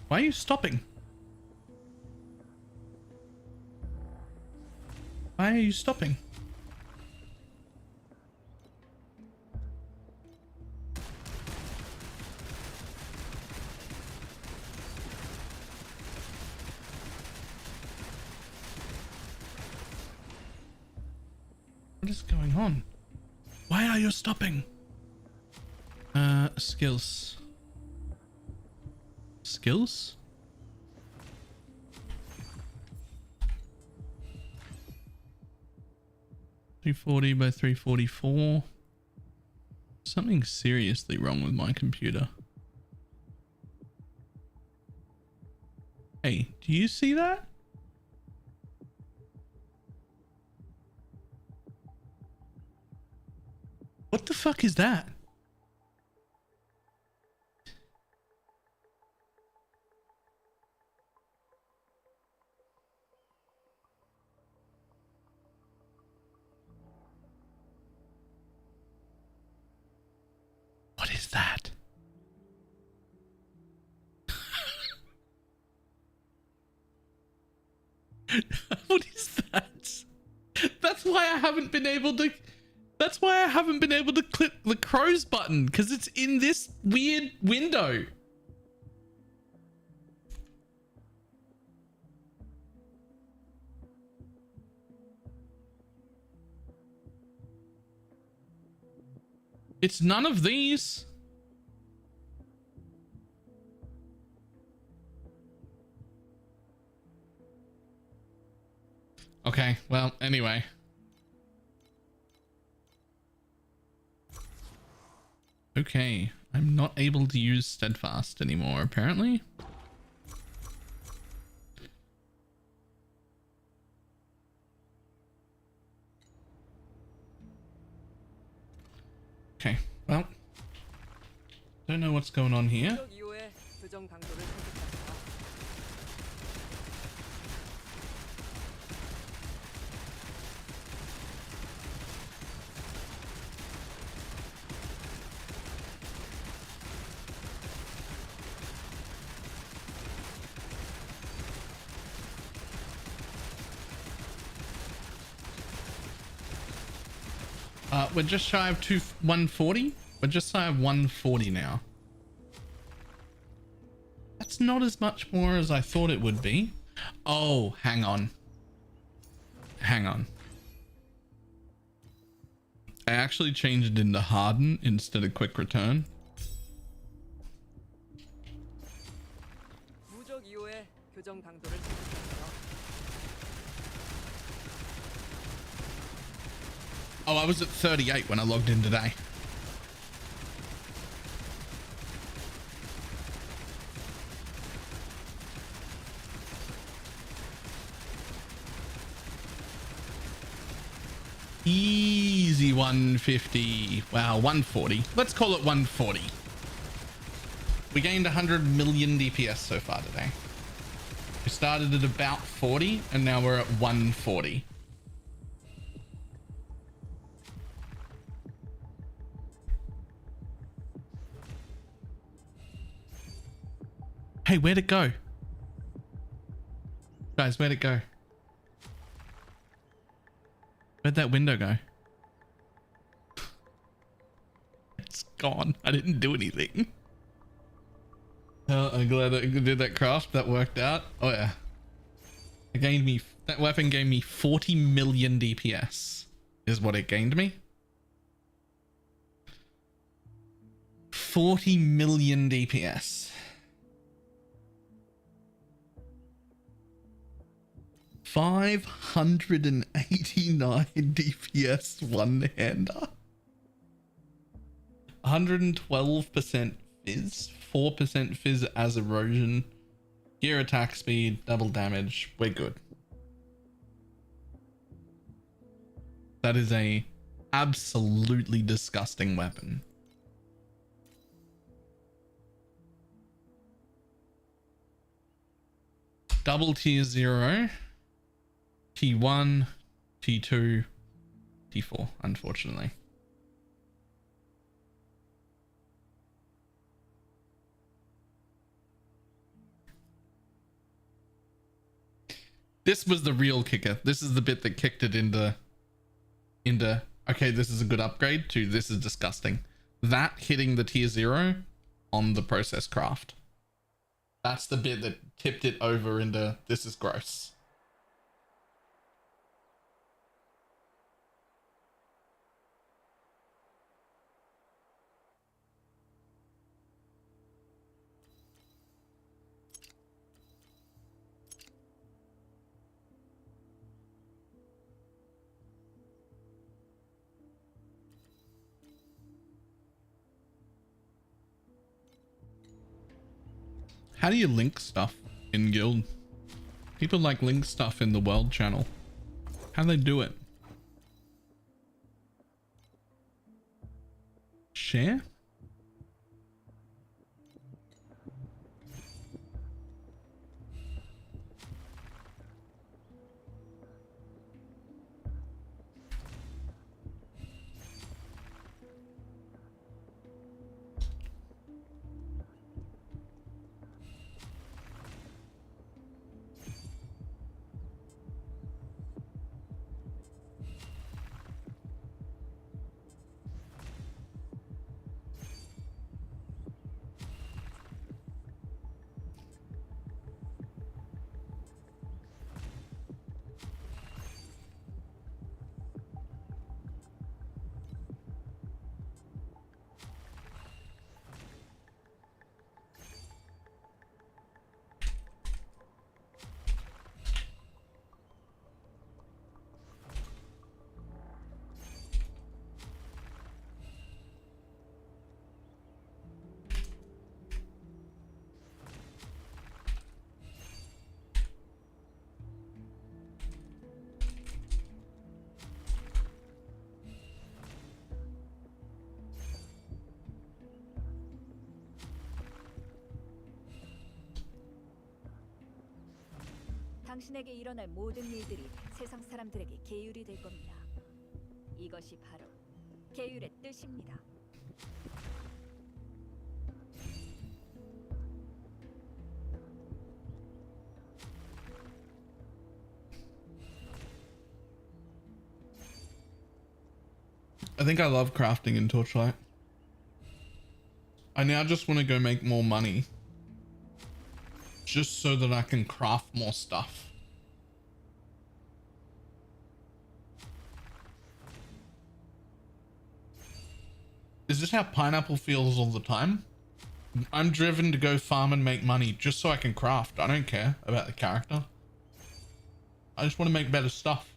Why are you stopping? Why are you stopping? What is going on? Why are you stopping? Skills. Skills? $340 by $344. Something seriously wrong with my computer. Hey, do you see that? What the fuck is that? What is that? What is that? That's why I haven't been able to... That's why I haven't been able to click the crows button, because it's in this weird window. It's none of these. Okay, well, anyway. Okay, I'm not able to use steadfast anymore, apparently. Okay, well, don't know what's going on here. We're just shy of 140. We're just shy of 140 now. That's not as much more as I thought it would be. Oh, hang on. Hang on. I actually changed it into harden instead of quick return. Oh, I was at 38 when I logged in today. Easy 150. Wow, 140. Let's call it 140. We gained 100 million DPS so far today. We started at about 40 and now we're at 140. Hey, where'd it go? Guys, where'd it go? Where'd that window go? It's gone. I didn't do anything. Oh, I'm glad that I did that craft. That worked out. Oh yeah. It gained me, that weapon gave me 40 million DPS is what it gained me. 40 million DPS. 589 DPS one-hander. 112% fizz, 4% fizz as erosion, gear attack speed, double damage. We're good. That is a absolutely disgusting weapon. Double tier 0, T1, T2, T4, unfortunately. This was the real kicker. This is the bit that kicked it into okay, this is a good upgrade to this is disgusting. That hitting the tier 0 on the process craft. That's the bit that tipped it over into this is gross. How do you link stuff in guild? People like link stuff in the world channel. How do they do it? Share? 당신에게 일어날 모든 일들이 세상 사람들에게 계율이 될 겁니다. 이것이 바로 계율의 뜻입니다. I think I love crafting in Torchlight. I now just want to go make more money. Just so that I can craft more stuff. Is this how Pineapple feels all the time? I'm driven to go farm and make money just so I can craft. I don't care about the character. I just want to make better stuff.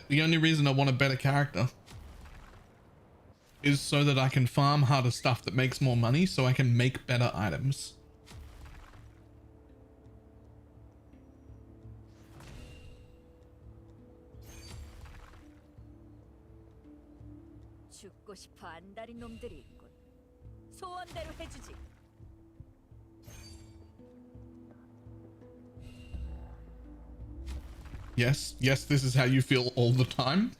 The only reason I want a better character is so that I can farm harder stuff that makes more money so I can make better items. 보고 싶어 안달인 놈들이 있군. 소원대로 해주지. Yes, yes, this is how you feel all the time.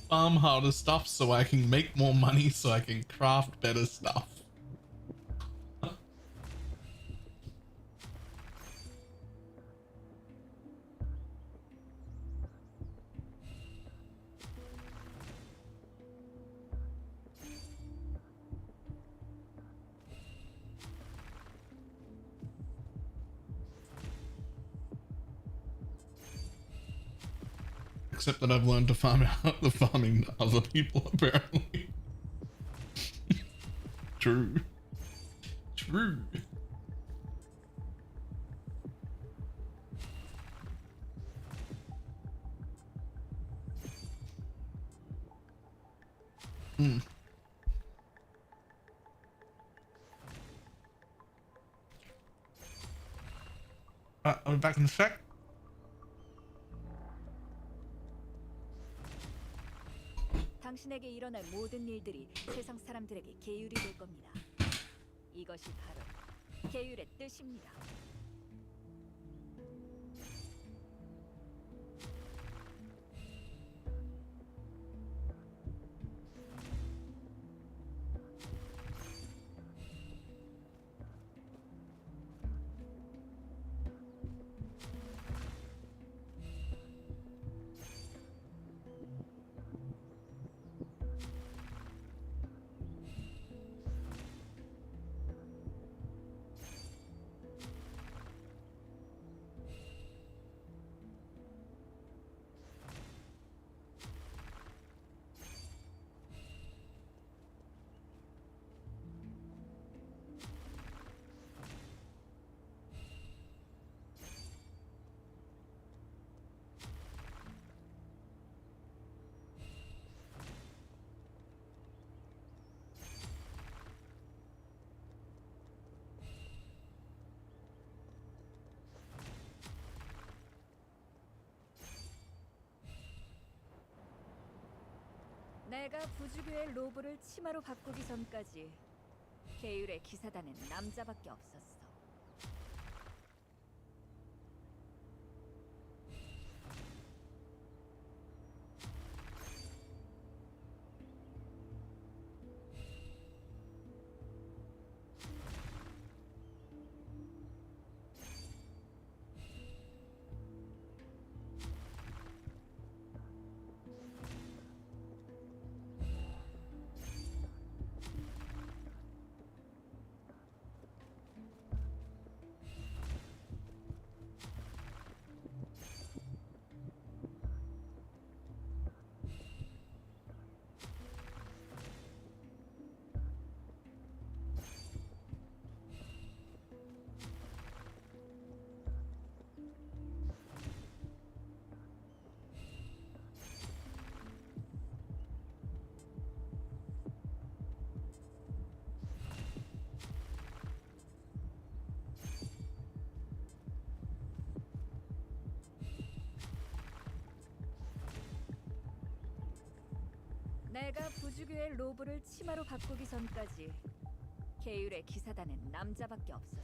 Farm harder stuff so I can make more money so I can craft better stuff. Except that I've learned to farm out the farming to other people, apparently. True. True. Hmm. I'll be back in a sec. 당신에게 일어날 모든 일들이 세상 사람들에게 계율이 될 겁니다. 이것이 바로 계율의 뜻입니다. 내가 부주교의 로브를 치마로 바꾸기 전까지 계율의 기사단은 남자밖에 없었어. 내가 부주교의 로브를 치마로 바꾸기 전까지 계율의 기사단은 남자밖에 없었어.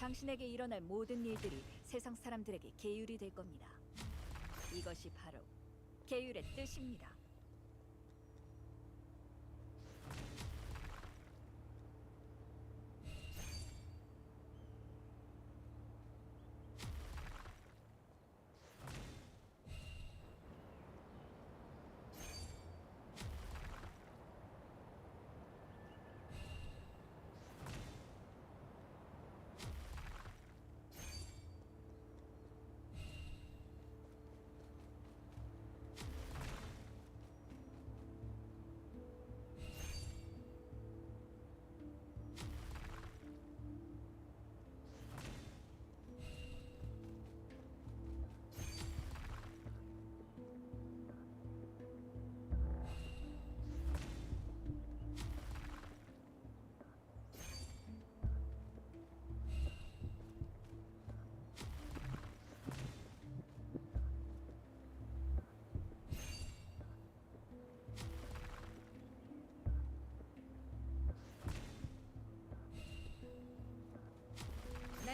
당신에게 일어날 모든 일들이 세상 사람들에게 계율이 될 겁니다. 이것이 바로 계율의 뜻입니다.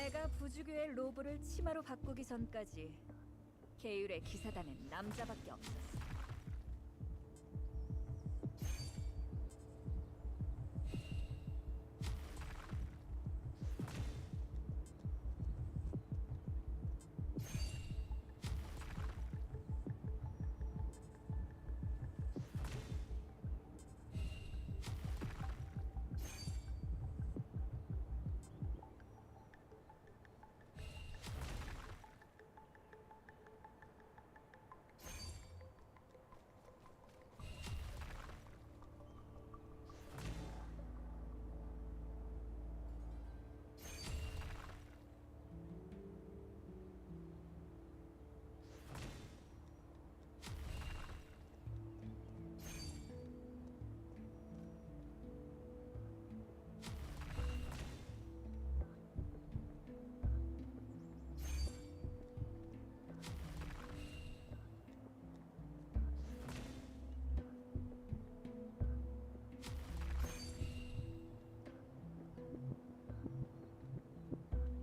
내가 부주교의 로브를 치마로 바꾸기 전까지 계율의 기사단은 남자밖에 없었어.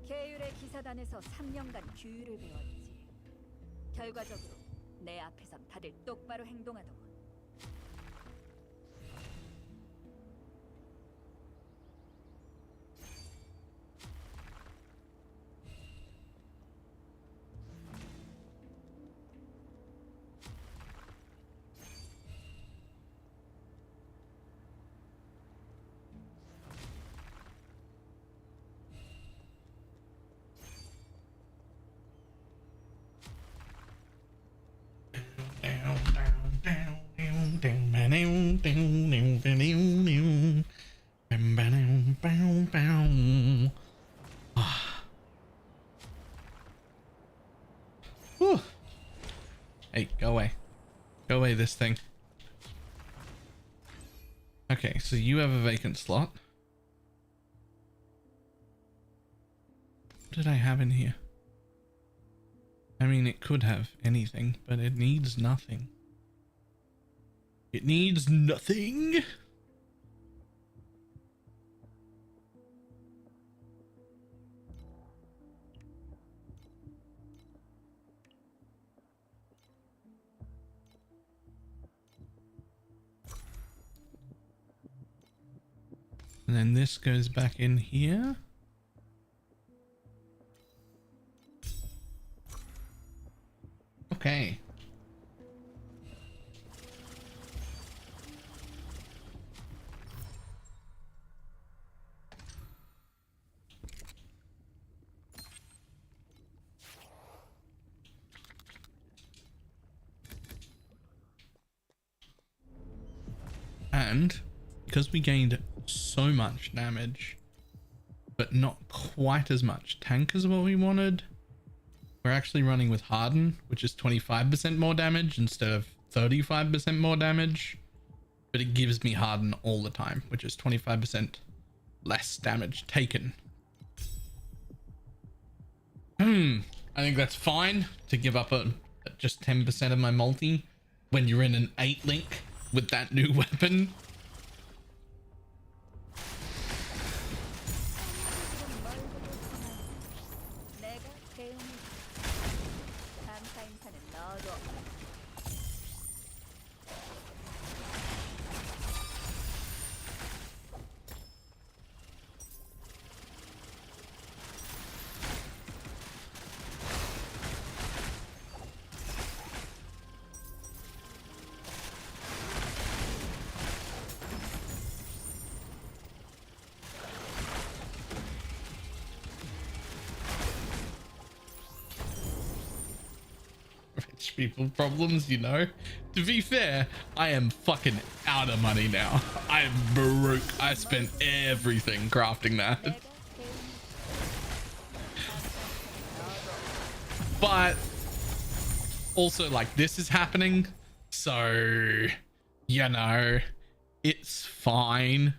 계율의 기사단에서 3년간 규율을 배웠지. 결과적으로 내 앞에선 다들 똑바로 행동하더군. Whew. Hey, go away. Go away, this thing. Okay, so you have a vacant slot. What did I have in here? I mean, it could have anything, but it needs nothing. It needs nothing. And then this goes back in here. Okay. And because we gained so much damage, but not quite as much tank as what we wanted, we're actually running with Harden, which is 25% more damage instead of 35% more damage. But it gives me Harden all the time, which is 25% less damage taken. I think that's fine to give up just 10% of my multi when you're in an 8 link with that new weapon. rich people problems, you know. To be fair, I am fucking out of money now. I am broke. I spent everything crafting that. But also, like, this is happening, so you know, it's fine.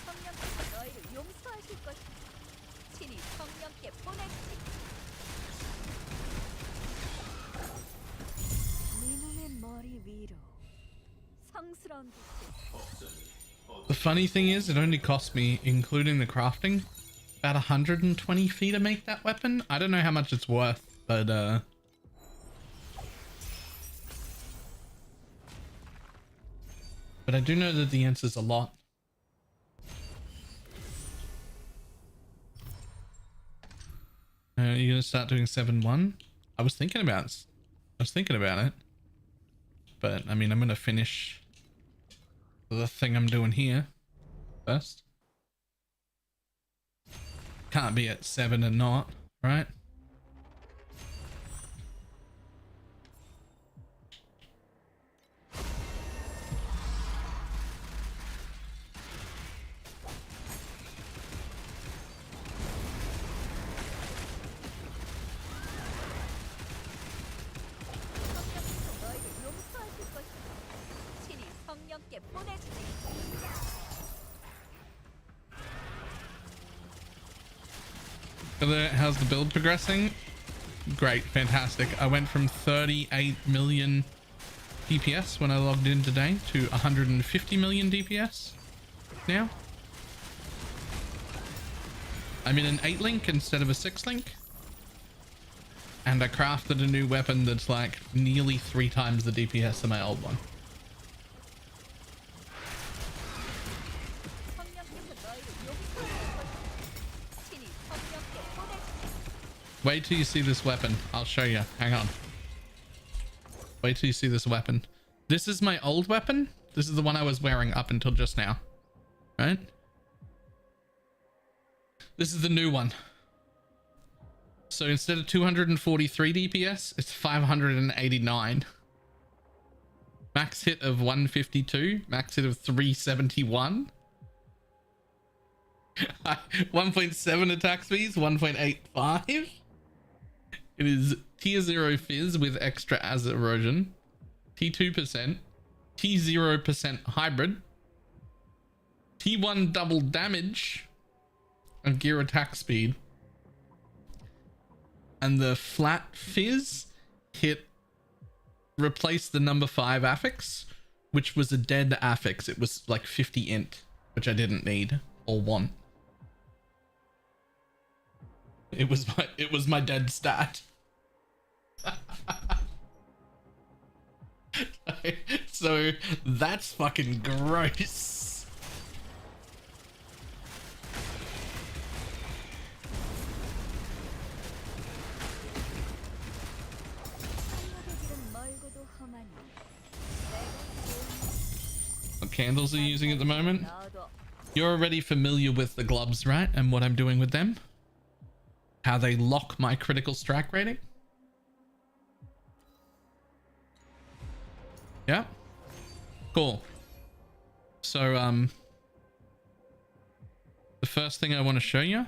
성령께서 너희를 용서하실 것이다. 친히 성령께 보내주지. 네 몸의 머리 위로 성스러운 빛을. The funny thing is, it only cost me, including the crafting, about 120 fee to make that weapon. I don't know how much it's worth, but I do know that the answer's a lot. You're gonna start doing 7-1? I was thinking about it. But I mean, I'm gonna finish the thing I'm doing here first. Can't be at 7 and not, right? 성령께서 너희를 용서하실 것이다. 친히 성령께 보내주지. How's the build progressing? Great, fantastic. I went from 38 million DPS when I logged in today to 150 million DPS now. I'm in an 8-link instead of a 6-link. And I crafted a new weapon that's like nearly 3 times the DPS of my old one. 성령께서 너희를 용서하실 것이다. 친히 성령께 보내주지. Wait till you see this weapon. I'll show you. Hang on. Wait till you see this weapon. This is my old weapon. This is the one I was wearing up until just now. Right? This is the new one. So instead of 243 DPS, it's 589. Max hit of 152. Max hit of 371. 1.7 attack speeds, 1.85. It is tier 0 fizz with extra as erosion, T2%, T0% hybrid, T1 double damage, and gear attack speed. And the flat fizz hit replaced the number 5 affix, which was a dead affix. It was like 50 int, which I didn't need or want. It was my dead stat. So that's fucking gross. 천국의 길은 멀고도 험하니 What candles are you using at the moment? 너도 You're already familiar with the globs, right? And what I'm doing with them? How they lock my critical strike rating? Yeah. Cool. So, the first thing I want to show you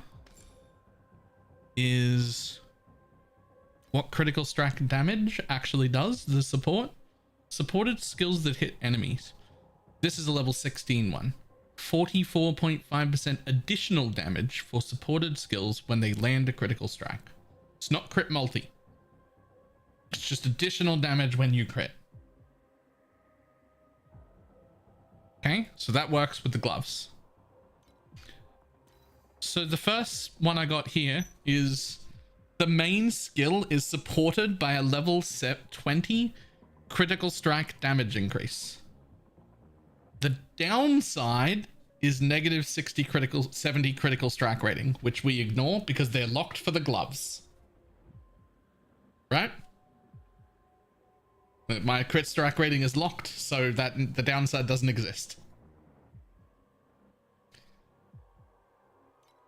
is what critical strike damage actually does, the support. Supported skills that hit enemies. This is a level 16 one. 44.5% additional damage for supported skills when they land a critical strike. It's not crit multi. It's just additional damage when you crit. Okay, so that works with the gloves. So the first one I got here is the main skill is supported by a level 20 critical strike damage increase. The downside is negative 70 critical strike rating, which we ignore because they're locked for the gloves. Right? My crit strike rating is locked, so that the downside doesn't exist.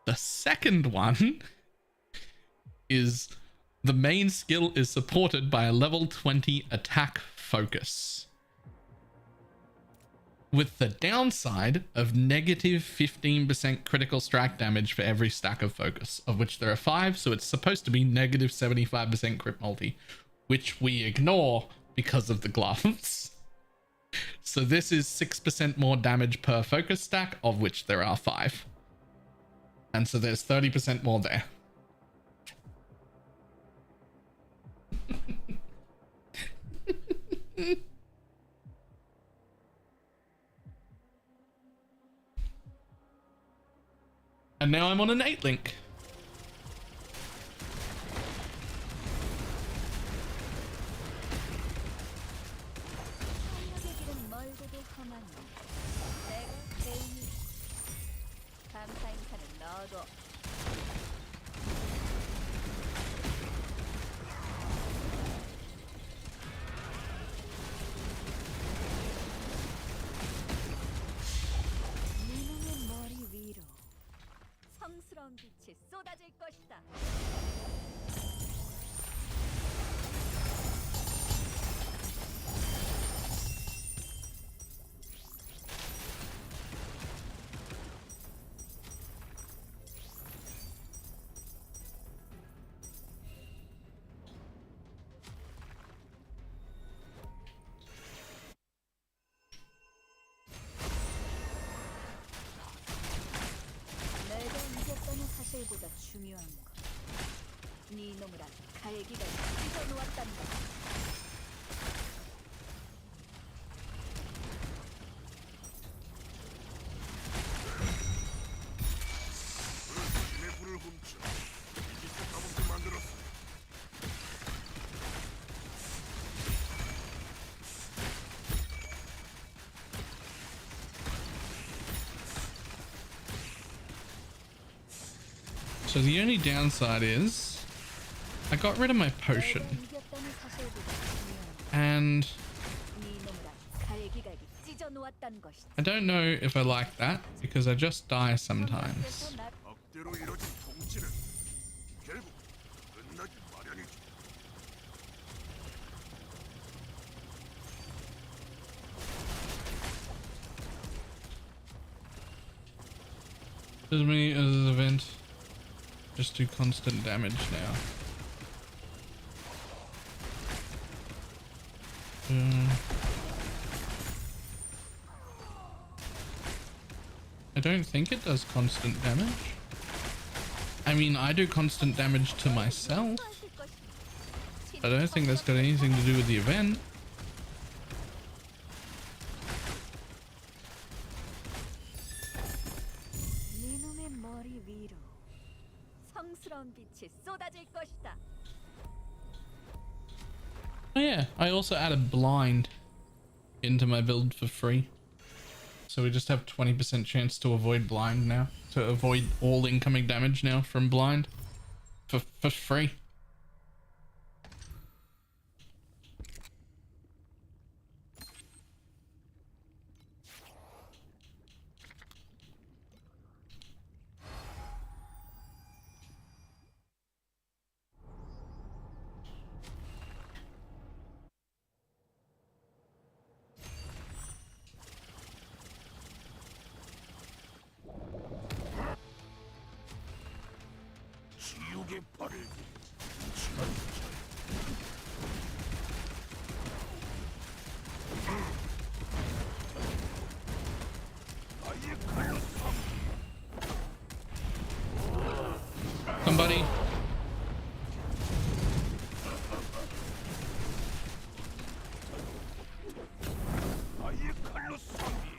The second one is the main skill is supported by a level 20 attack focus, with the downside of negative 15% critical strike damage for every stack of focus, of which there are 5, so it's supposed to be negative 75% crit multi, which we ignore because of the gloves. So this is 6% more damage per focus stack, of which there are 5. And so there's 30% more there. And now I'm on an 8 link. 폭력의 길은 멀고도 험하니 내가 대운이 감사 인사는 너도 니놈의 머리 위로 성스러운 빛이 쏟아질 것이다. 내가 이겼다는 사실보다 중요한 건 네 놈을 아주 갈기가 찢어놓았다는 거다. 신의 불을 훔쳐 이집트 갑옷을 만들었어. So the only downside is I got rid of my potion, 내가 이겼다는 사실보다 중요한 and 건 네 놈을 아주 갈기가 찢어놓았다는 것이다. I don't know if I like that because I just die sometimes. 그래서 나 억대로 이뤄진 통치는 결국 끝나기 마련이지. As many as this event, just do constant damage now. I don't think it does constant damage. I mean, I do constant damage to myself. 하실 것이다. I don't think that's got anything to do with the event. 네 놈의 머리 위로 성스러운 빛이 쏟아질 것이다. Oh yeah, I also added blind into my build for free. So we just have 20% chance to avoid blind now. To avoid all incoming damage now from blind. For free. 지옥의 발을 아예 칼로 Somebody. 아예 칼로 쏘기.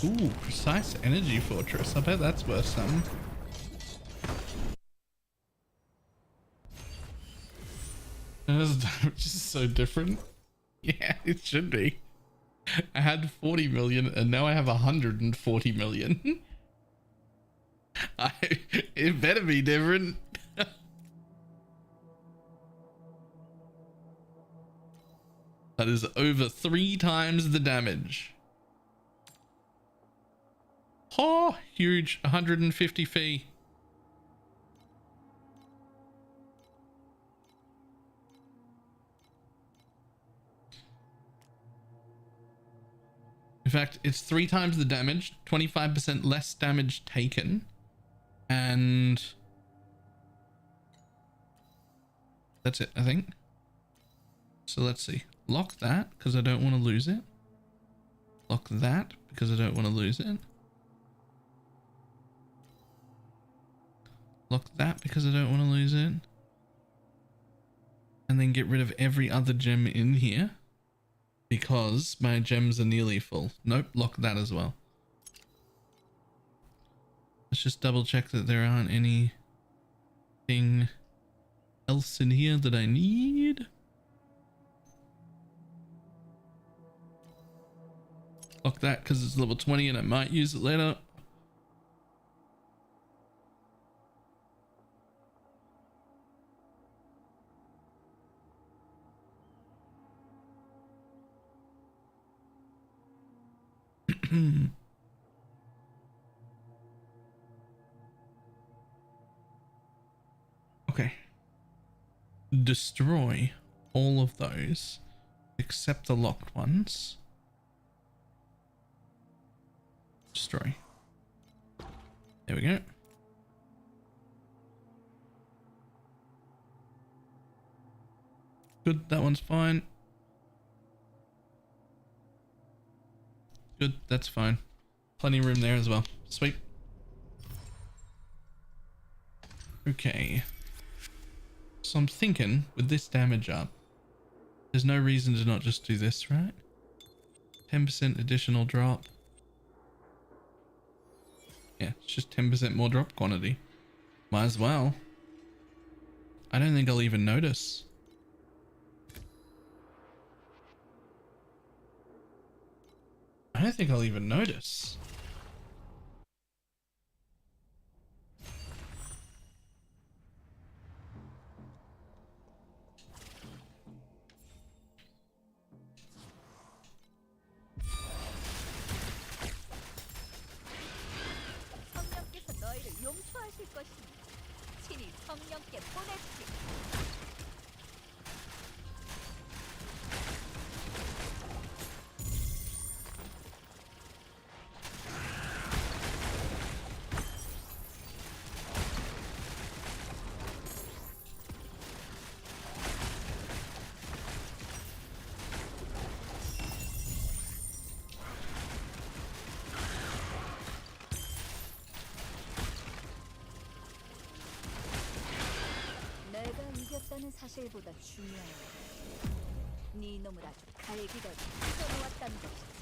Ooh, precise energy fortress. I bet that's worth something. Which is so different. Yeah, it should be. I had 40 million and now I have 140 million. It better be different. That is over 3 times the damage. Oh, huge. 150 fee. In fact, it's 3 times the damage, 25% less damage taken, and that's it, I think. So let's see. Lock that because I don't want to lose it. Lock that because I don't want to lose it. Lock that because I don't want to lose it. And then get rid of every other gem in here because my gems are nearly full. Nope, lock that as well. Let's just double check that there aren't anything else in here that I need. Lock that because it's level 20 and I might use it later. Okay. Destroy all of those except the locked ones. Destroy. There we go. Good, that one's fine. Good, that's fine. Plenty of room there as well. Sweet. Okay. So I'm thinking with this damage up, there's no reason to not just do this, right? 10% additional drop. Yeah, it's just 10% more drop quantity. Might as well. I don't think I'll even notice. I don't think I'll even notice. 성령께서 너희를 용서하실 것이니 친히 성령께 보내주지. 내가 이겼다는 사실보다 중요한 건 네 놈을 아주 갈기갈기 찢어놓았다는 것이지.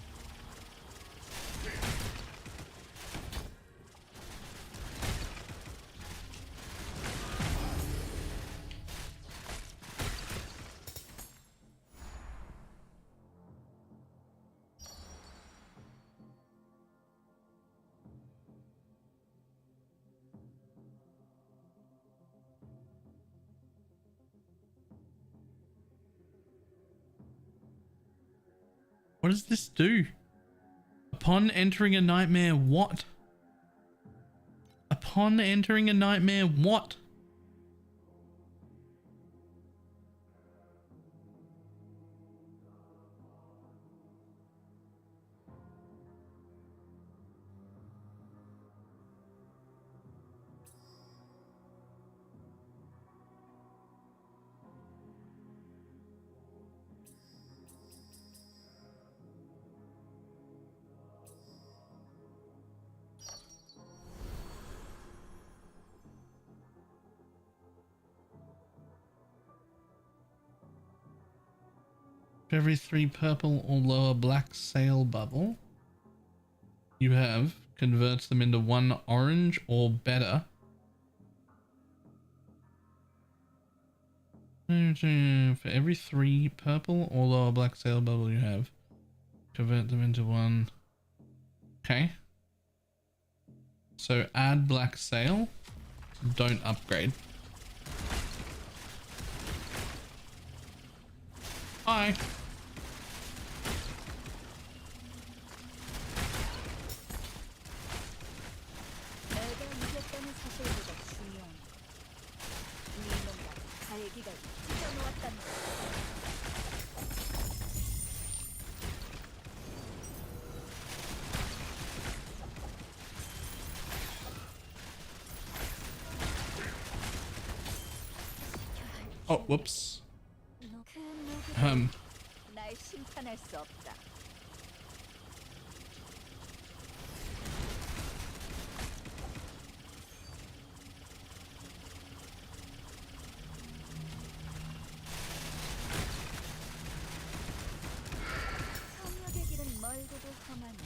What does this do? Upon entering a nightmare, what? Upon entering a nightmare, what? Every 3 purple or lower black sail bubble, you have converts them into 1 orange or better. For every 3 purple or lower black sail bubble you have, convert them into 1. Okay. So add black sail, don't upgrade. Hi. 내가 이겼다는 사실보다 중요한 네 뭔가 갈기가 찢어놓았다는 거. Oh, whoops. 그 누구도 Um, 날 심판할 수 없다. 성역의 길은 멀고도 험하니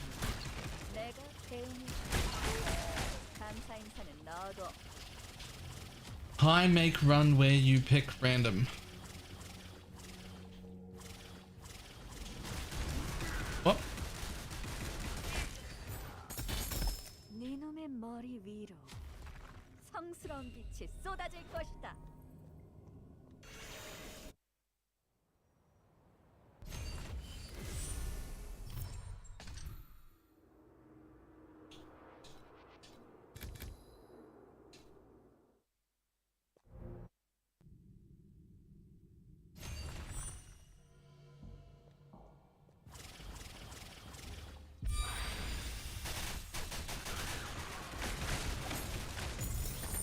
내가 대응을 감사 인사는 너도. hi, make run where you pick random. What? 네 놈의 머리 위로 성스러운 빛이 쏟아질 것이다.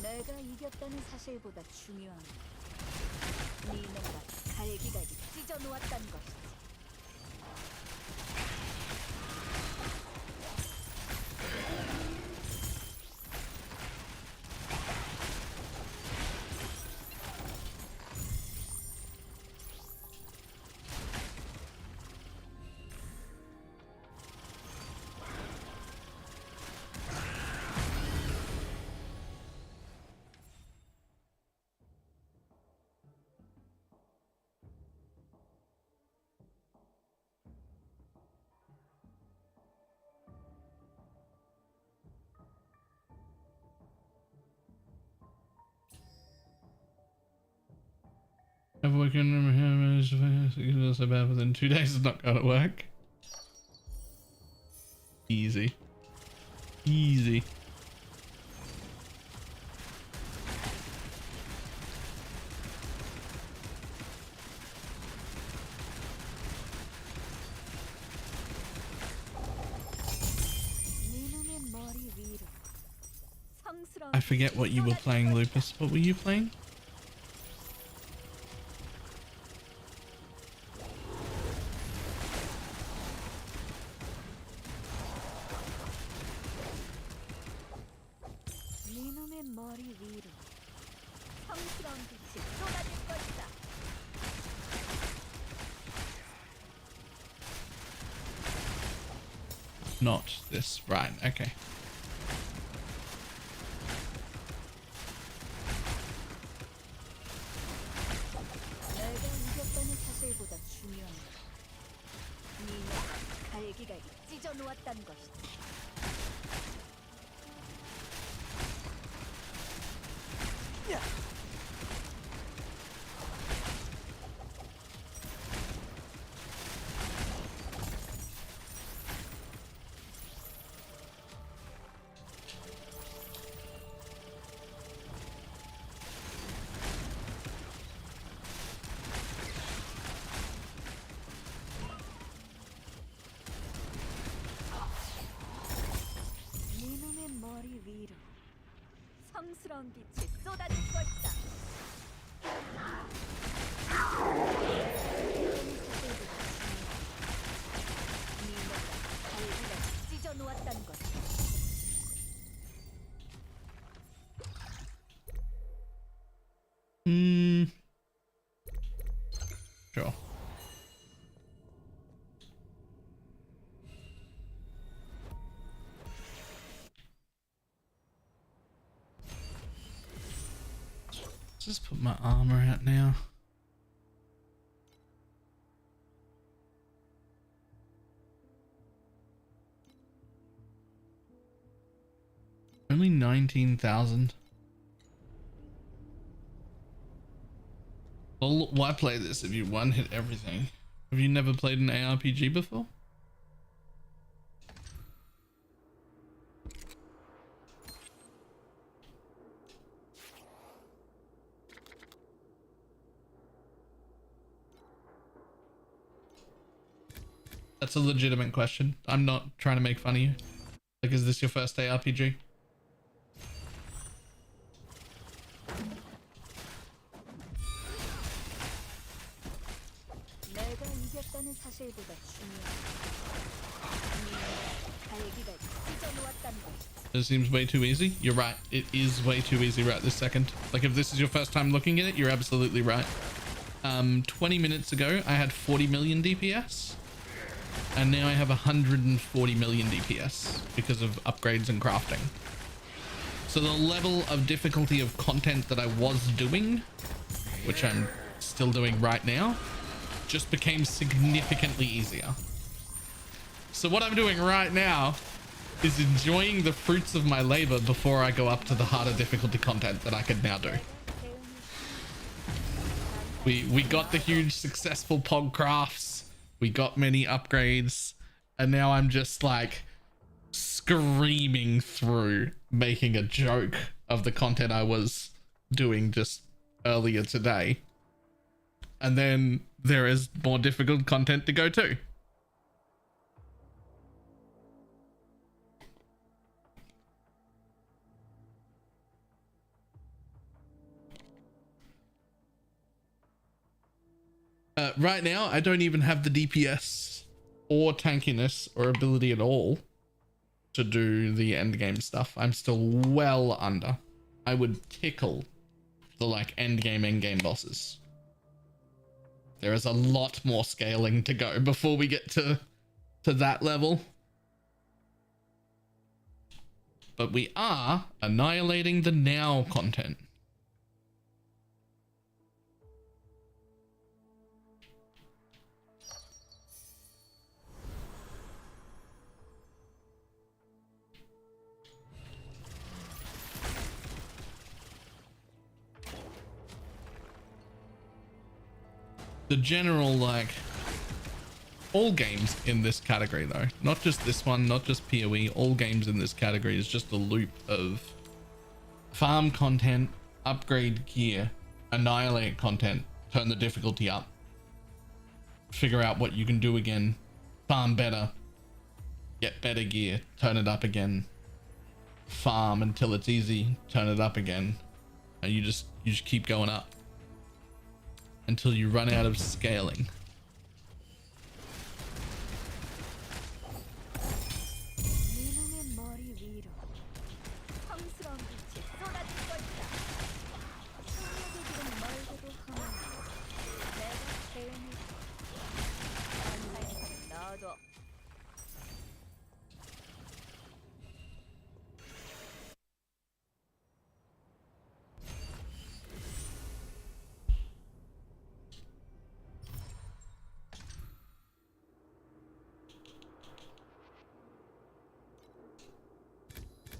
내가 이겼다는 사실보다 중요한 네 뭔가 갈기갈기 찢어놓았다는 것이지. Ever working on so bad within 2 days is not gonna work. Easy. Easy. 네 놈의 머리 위로 성스러운 I forget what you were 빛이 playing, 쏟아질 Lupus. What were you playing? 네 놈의 머리 위로 성스러운 빛이 쏟아질 것이다. Not this. Right, okay. 내가 이겼다는 사실보다 중요한 네 뭔가 갈기갈기 찢어놓았다는 것이지. 네 놈의 머리 위로 성스러운 빛이 쏟아질 것이다. 네 뭔가 갈기갈기 찢어놓았다는 것이다. Sure. Just put my armor out now. Only 19,000. Well, why play this if you one hit everything? Have you never played an ARPG before? That's a legitimate question. I'm not trying to make fun of you. Like, is this your first ARPG? 내가 이겼다는 사실보다 중요한 달기가 찢어놓았다는 것. It seems way too easy. You're right. It is way too easy right this second. Like, if this is your first time looking at it, you're absolutely right. 20 minutes ago, I had 40 million DPS. And now I have 140 million DPS because of upgrades and crafting. So the level of difficulty of content that I was doing, which I'm still doing right now, just became significantly easier. So what I'm doing right now is enjoying the fruits of my labor before I go up to the harder difficulty content that I could now do. We got the huge successful pog crafts. We got many upgrades, and now I'm just like screaming through making a joke of the content I was doing just earlier today. And then there is more difficult content to go to. Right now, I don't even have the DPS or tankiness or ability at all to do the endgame stuff. I'm still well under. I would tickle the like endgame bosses. There is a lot more scaling to go before we get to that level. But we are annihilating the now content. The general, like, all games in this category though, not just this one, not just PoE, all games in this category is just a loop of farm content, upgrade gear, annihilate content, turn the difficulty up, figure out what you can do again, farm better, get better gear, turn it up again, farm until it's easy, turn it up again, and you just keep going up until you run out of scaling.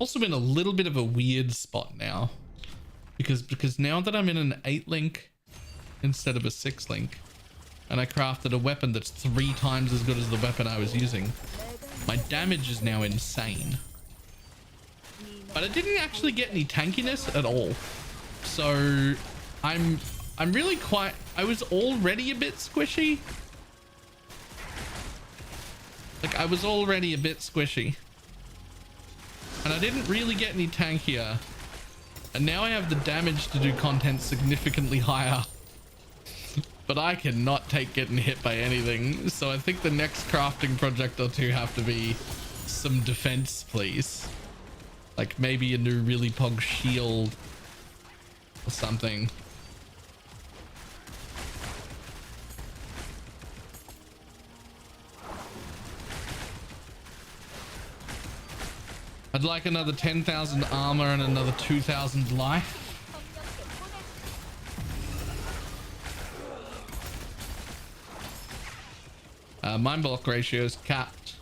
Also in a little bit of a weird spot now because now that I'm in an 8 link instead of a 6 link and I crafted a weapon that's 3 times as good as the weapon I was using, my damage is now insane, but I didn't actually get any tankiness at all. So I'm really quite, I was already a bit squishy. Like I was already a bit squishy. And I didn't really get any tankier. And now I have the damage to do content significantly higher. But I cannot take getting hit by anything. So I think the next crafting project or two have to be some defense, please. Like maybe a new really pog shield or something. I'd like another 10,000 armor and another 2,000 life. Mine block ratio is capped.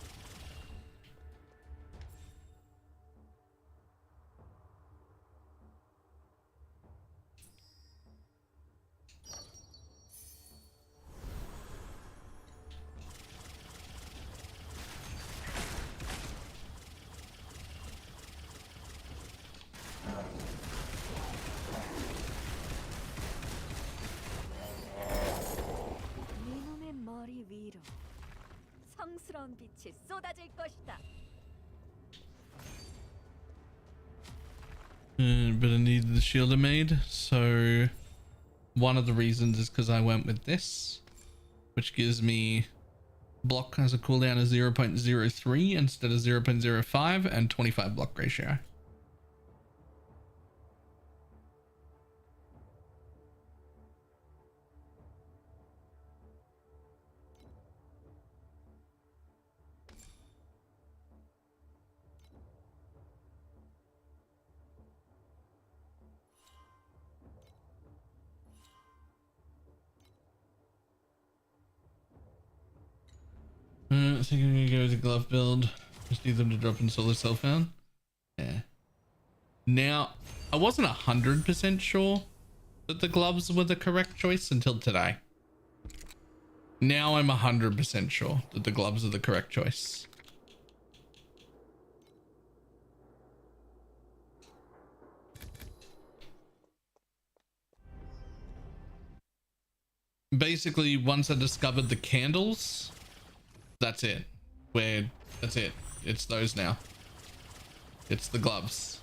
네 놈의 머리 위로 성스러운 빛이 쏟아질 것이다. But I needed the shielder made, so one of the reasons is because I went with this, which gives me block has a cooldown of 0.03 instead of 0.05 and 25 block ratio. I think I'm gonna go with the glove build. Just need them to drop in solo self-found. Yeah. Now, I wasn't 100% sure that the gloves were the correct choice until today. Now I'm 100% sure that the gloves are the correct choice. Basically, once I discovered the candles, that's it. That's it. It's those now. It's the gloves.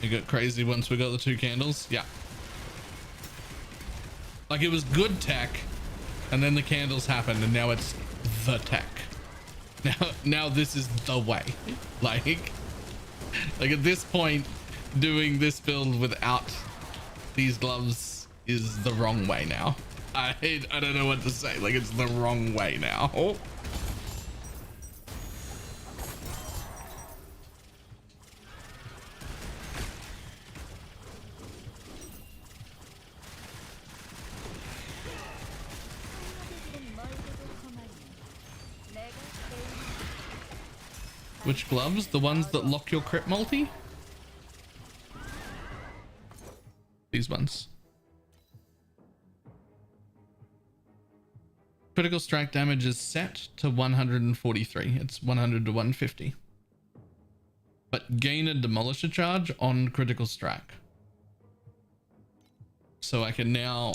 It got crazy once we got the two candles. Yeah. Like, it was good tech, and then the candles happened, and now it's the tech. Now this is the way. Like at this point, doing this build without these gloves is the wrong way now. I don't know what to say. Like, it's the wrong way now. Oh. Which gloves? The ones that lock your crit multi? These ones. Critical strike damage is set to 143. It's 100 to 150. But gain a demolisher charge on critical strike. So I can now...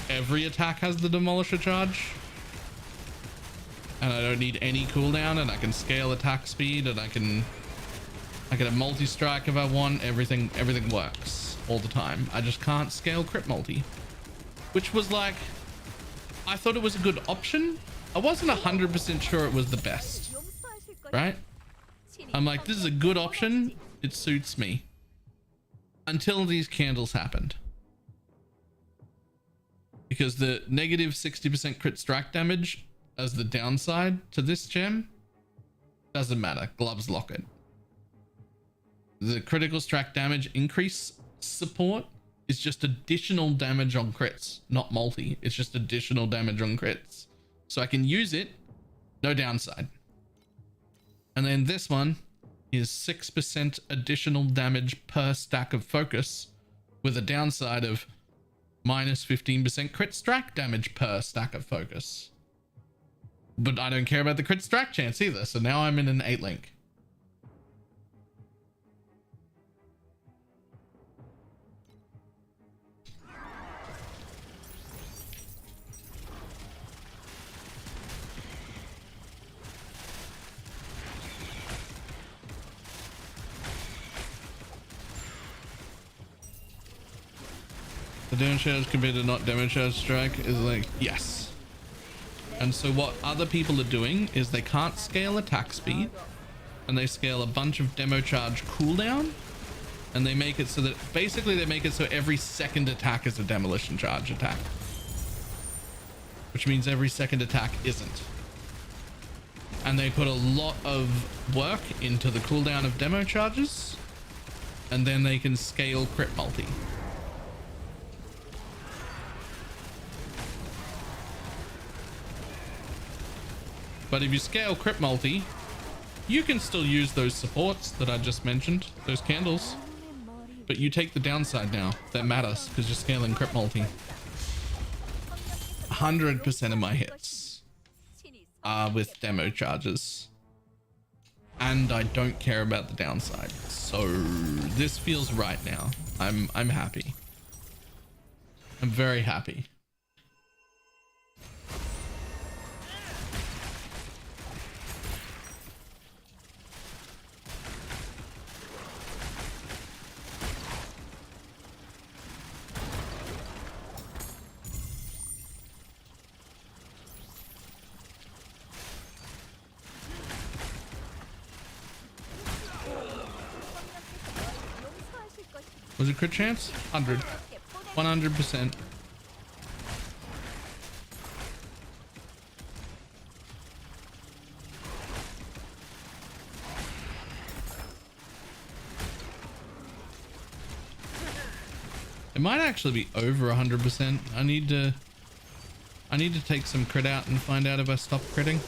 Every attack has the demolisher charge. And I don't need any cooldown, and I can scale attack speed, and I can have multi-strike if I want. Everything works all the time. I just can't scale crit multi, which was like, I thought it was a good option. I wasn't 100% sure it was the best, right? I'm like, this is a good option. It suits me. Until these candles happened. Because the negative 60% crit strike damage as the downside to this gem doesn't matter. Gloves lock it. The critical strike damage increase support is just additional damage on crits, not multi. It's just additional damage on crits. So I can use it, no downside. And then this one is 6% additional damage per stack of focus with a downside of minus 15% crit strike damage per stack of focus. But I don't care about the crit strike chance either. So now I'm in an 8 link. The damage charge compared to not damage charge strike is like, yes. And so what other people are doing is they can't scale attack speed, and they scale a bunch of demo charge cooldown, and they make it so that basically they make it so every second attack is a demolition charge attack, which means every second attack isn't. And they put a lot of work into the cooldown of demo charges, and then they can scale crit multi. But if you scale crit multi, you can still use those supports that I just mentioned, those candles, but you take the downside now. That matters because you're scaling crit multi. 100% of my hits are with demo charges, and I don't care about the downside. So this feels right now. I'm happy. I'm very happy. Was it crit chance? 100. 100%. It might actually be over 100%. I need to take some crit out and find out if I stop critting.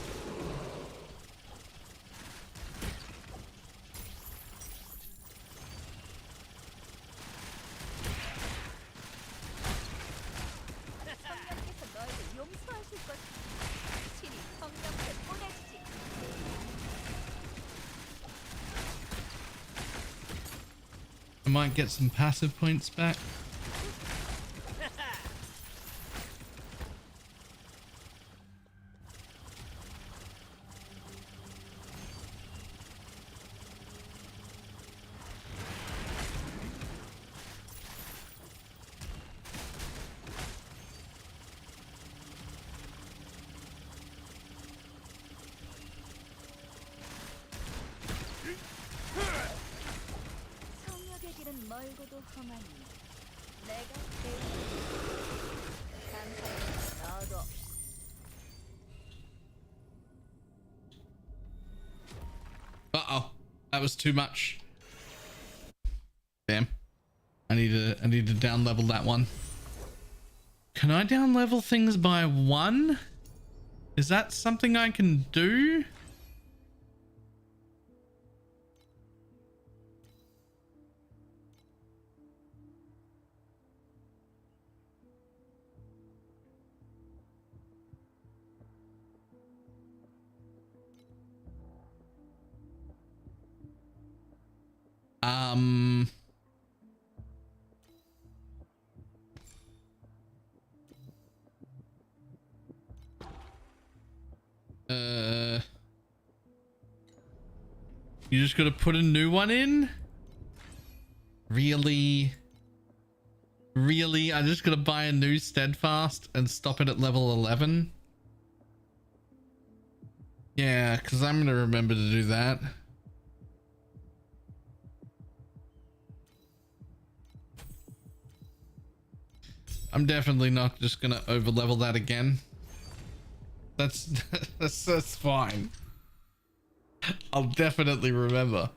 I might get some passive points back. Uh-oh, that was too much. Damn. I need to down level that one. Can I down level things by 1? Is that something I can do? You just gotta put a new one in? Really? Really? I just gotta buy a new steadfast and stop it at level 11? Yeah, because I'm gonna remember to do that. I'm definitely not just gonna over level that again. That's fine. I'll definitely remember.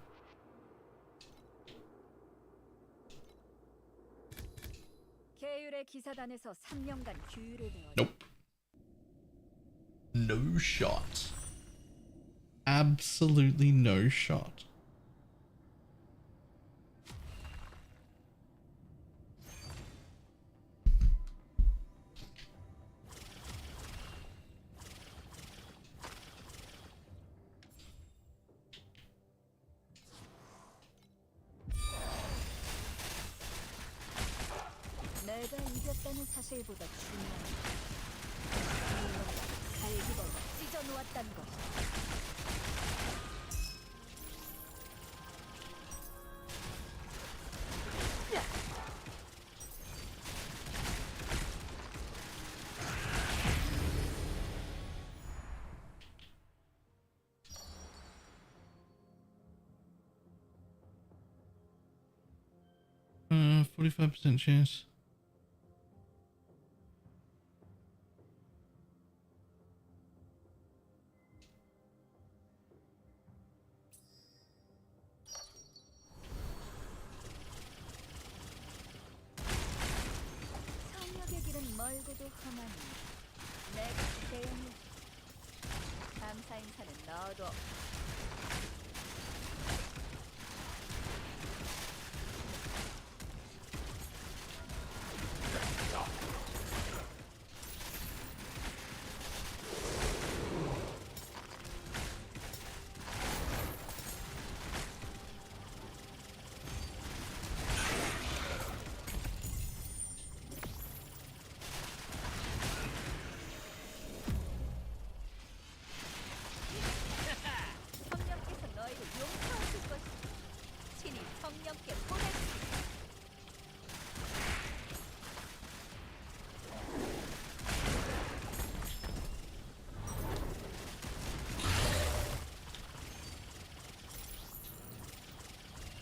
Nope. No shot. Absolutely no shot. 내가 이겼다는 사실보다 중요한 건 갈기를 찢어놓았다는 것이다. Uh, 45% chance. 멀고도 험하니 내가 대응해. 감사 인사는 너도. 성령께서 너희를 용서하실 것이다. 친히 성령께 보내주시오.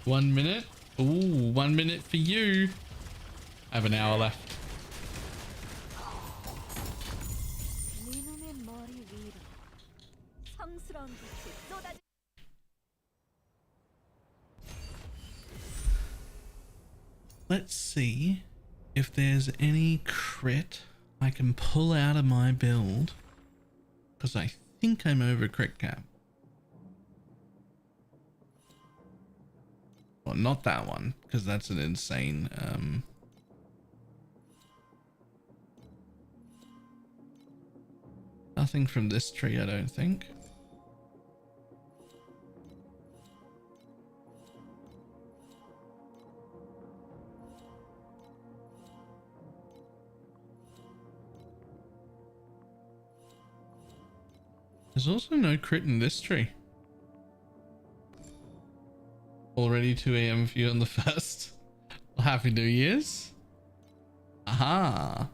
One minute. Ooh, 1 minute for you. I have an hour left. 네 놈의 머리 위로 성스러운 빛이 쏟아져. Let's see if there's any crit I can pull out of my build, because I think I'm over crit cap. Well, not that one, because that's an insane nothing from this tree, I don't think. There's also no crit in this tree. Already 2 a.m. for you on the 1st. Well, Happy New Year's. Aha.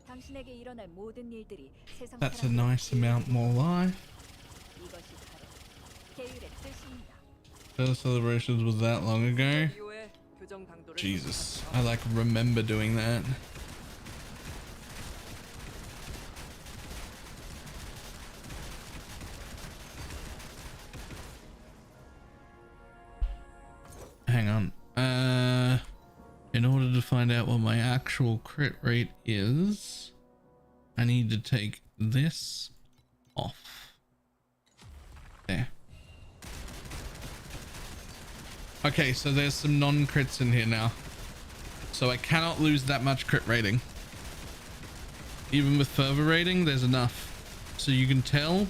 당신에게 일어날 모든 일들이 세상 That's a 사람들에게 nice amount more life. 이것이 바로 계율의 뜻입니다. First celebrations was that long ago. Jesus, I like remember doing that. Hang on. In order to find out what my actual crit rate is, I need to take this off. There. Okay, so there's some non-crits in here now. So I cannot lose that much crit rating. Even with further rating, there's enough. So you can tell.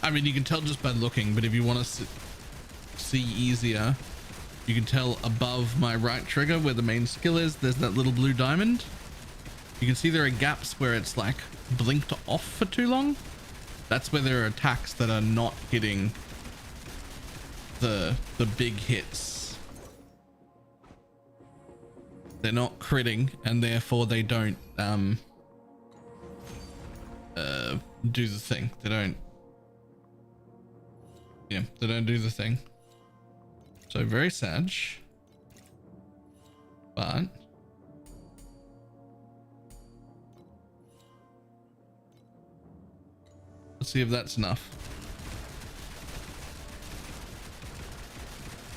I mean, you can tell just by looking, but if you want to see easier, you can tell above my right trigger where the main skill is, there's that little blue diamond. You can see there are gaps where it's like blinked off for too long. That's where there are attacks that are not hitting the big hits. They're not critting, and therefore they don't do the thing. They don't do the thing. So very sad, but let's see if that's enough.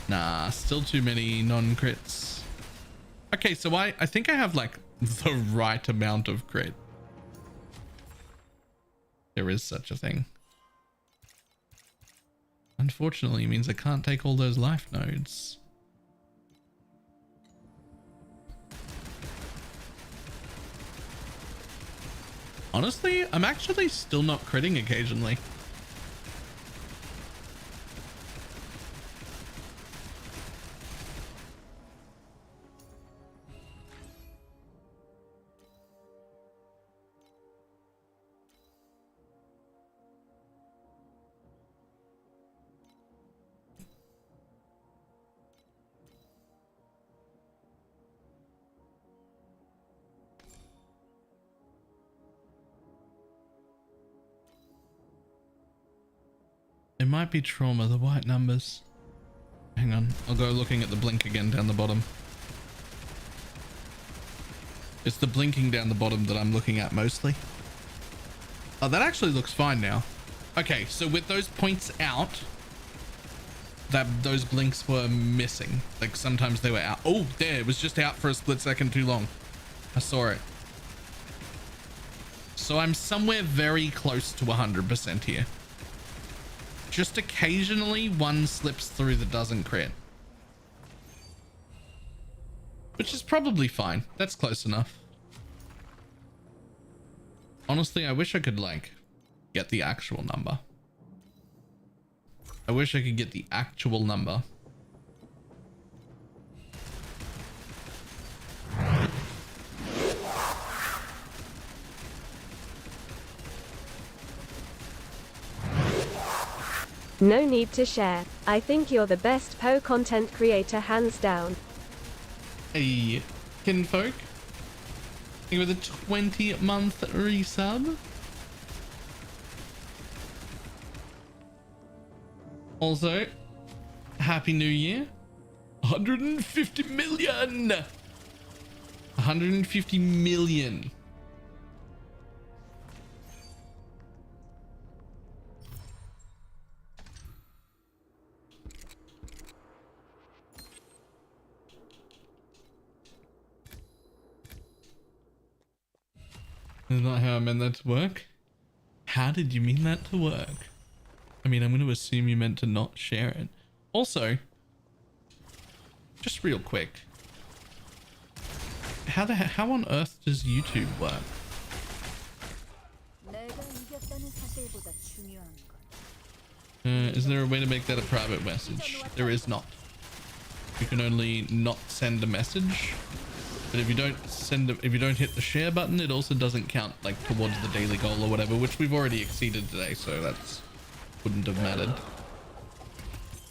Nah, still too many non-crits. Okay, so I think I have like the right amount of crit. There is such a thing. Unfortunately, it means I can't take all those life nodes. Honestly, I'm actually still not critting occasionally. might be trauma, the white numbers. Hang on, I'll go looking at the blink again down the bottom. It's the blinking down the bottom that I'm looking at mostly. Oh, that actually looks fine now. Okay, so with those points out, those blinks were missing. Like sometimes they were out. Oh, there, it was just out for a split second too long. I saw it. So I'm somewhere very close to 100% here. Just occasionally one slips through that doesn't crit. Which is probably fine. That's close enough. Honestly, I wish I could like get the actual number. I wish I could get the actual number. No need to share. I think you're the best Poe content creator hands down. Hey, kinfolk. Thank you with a 20-month resub. Also, Happy New Year. 150 million. 150 million. That's not how I meant that to work. How did you mean that to work? I mean, I'm going to assume you meant to not share it. Also, just real quick, how on earth does YouTube work? Is there a way to make that a private message? There is not. You can only not send a message. But if you don't hit the share button, it also doesn't count like towards the daily goal or whatever, which we've already exceeded today, so that's wouldn't have mattered.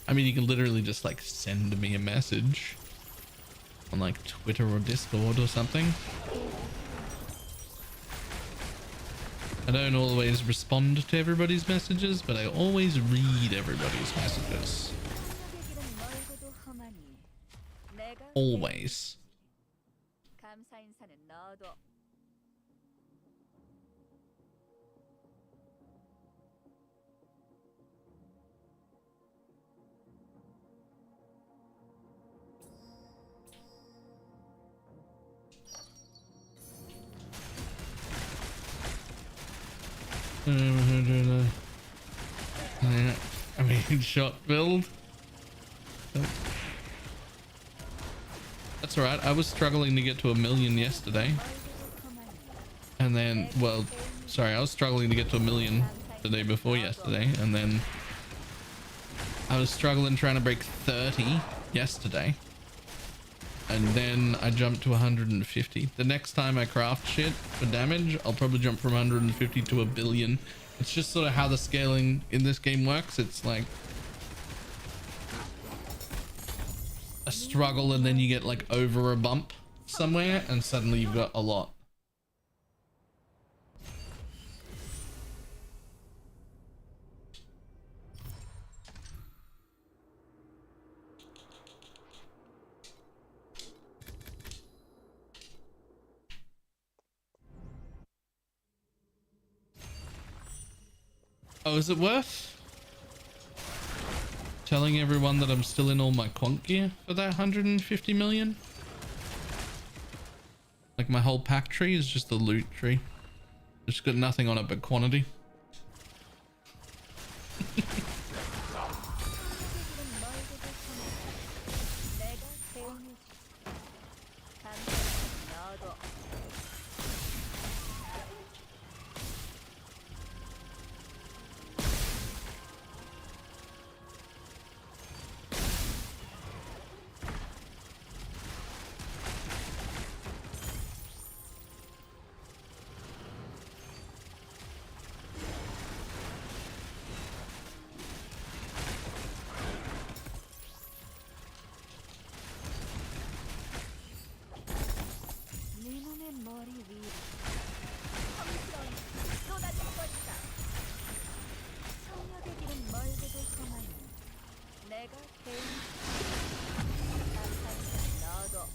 I mean, you can literally just like send me a message on like Twitter or Discord or something. I don't always respond to everybody's messages, but I always read everybody's messages. Always. I mean, shot build. That's alright. I was struggling to get to 1 million yesterday. And then, well, sorry, I was struggling to get to 1 million the day before yesterday. And then I was struggling trying to break 30 yesterday. And then I jumped to 150. The next time I craft shit for damage, I'll probably jump from 150 to 1 billion. It's just sort of how the scaling in this game works. It's like a struggle and then you get like over a bump somewhere and suddenly you've got a lot. Oh, is it worth telling everyone that I'm still in all my quant gear for that 150 million? Like my whole pack tree is just a loot tree. It's got nothing on it but quantity. 배운 감사인사는 넣어둬.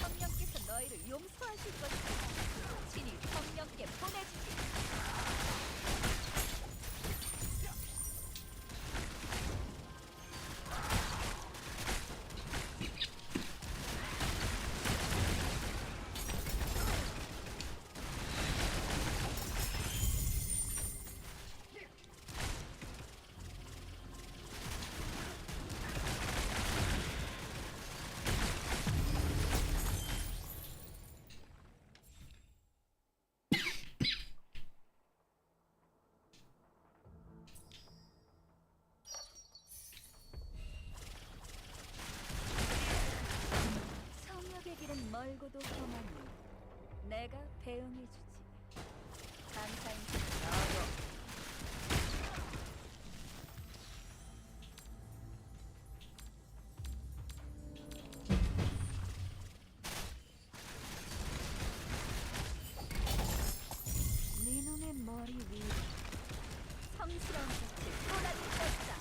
성령께서 너희를 용서하실 것이다. 친히 성령께 보내주지. 성역의 길은 멀고도 험하니 내가 배웅해주지. 감사인사는 넣어둬. 네 놈의 머리 위에 성스러운 빛을 쏟아질 것이다.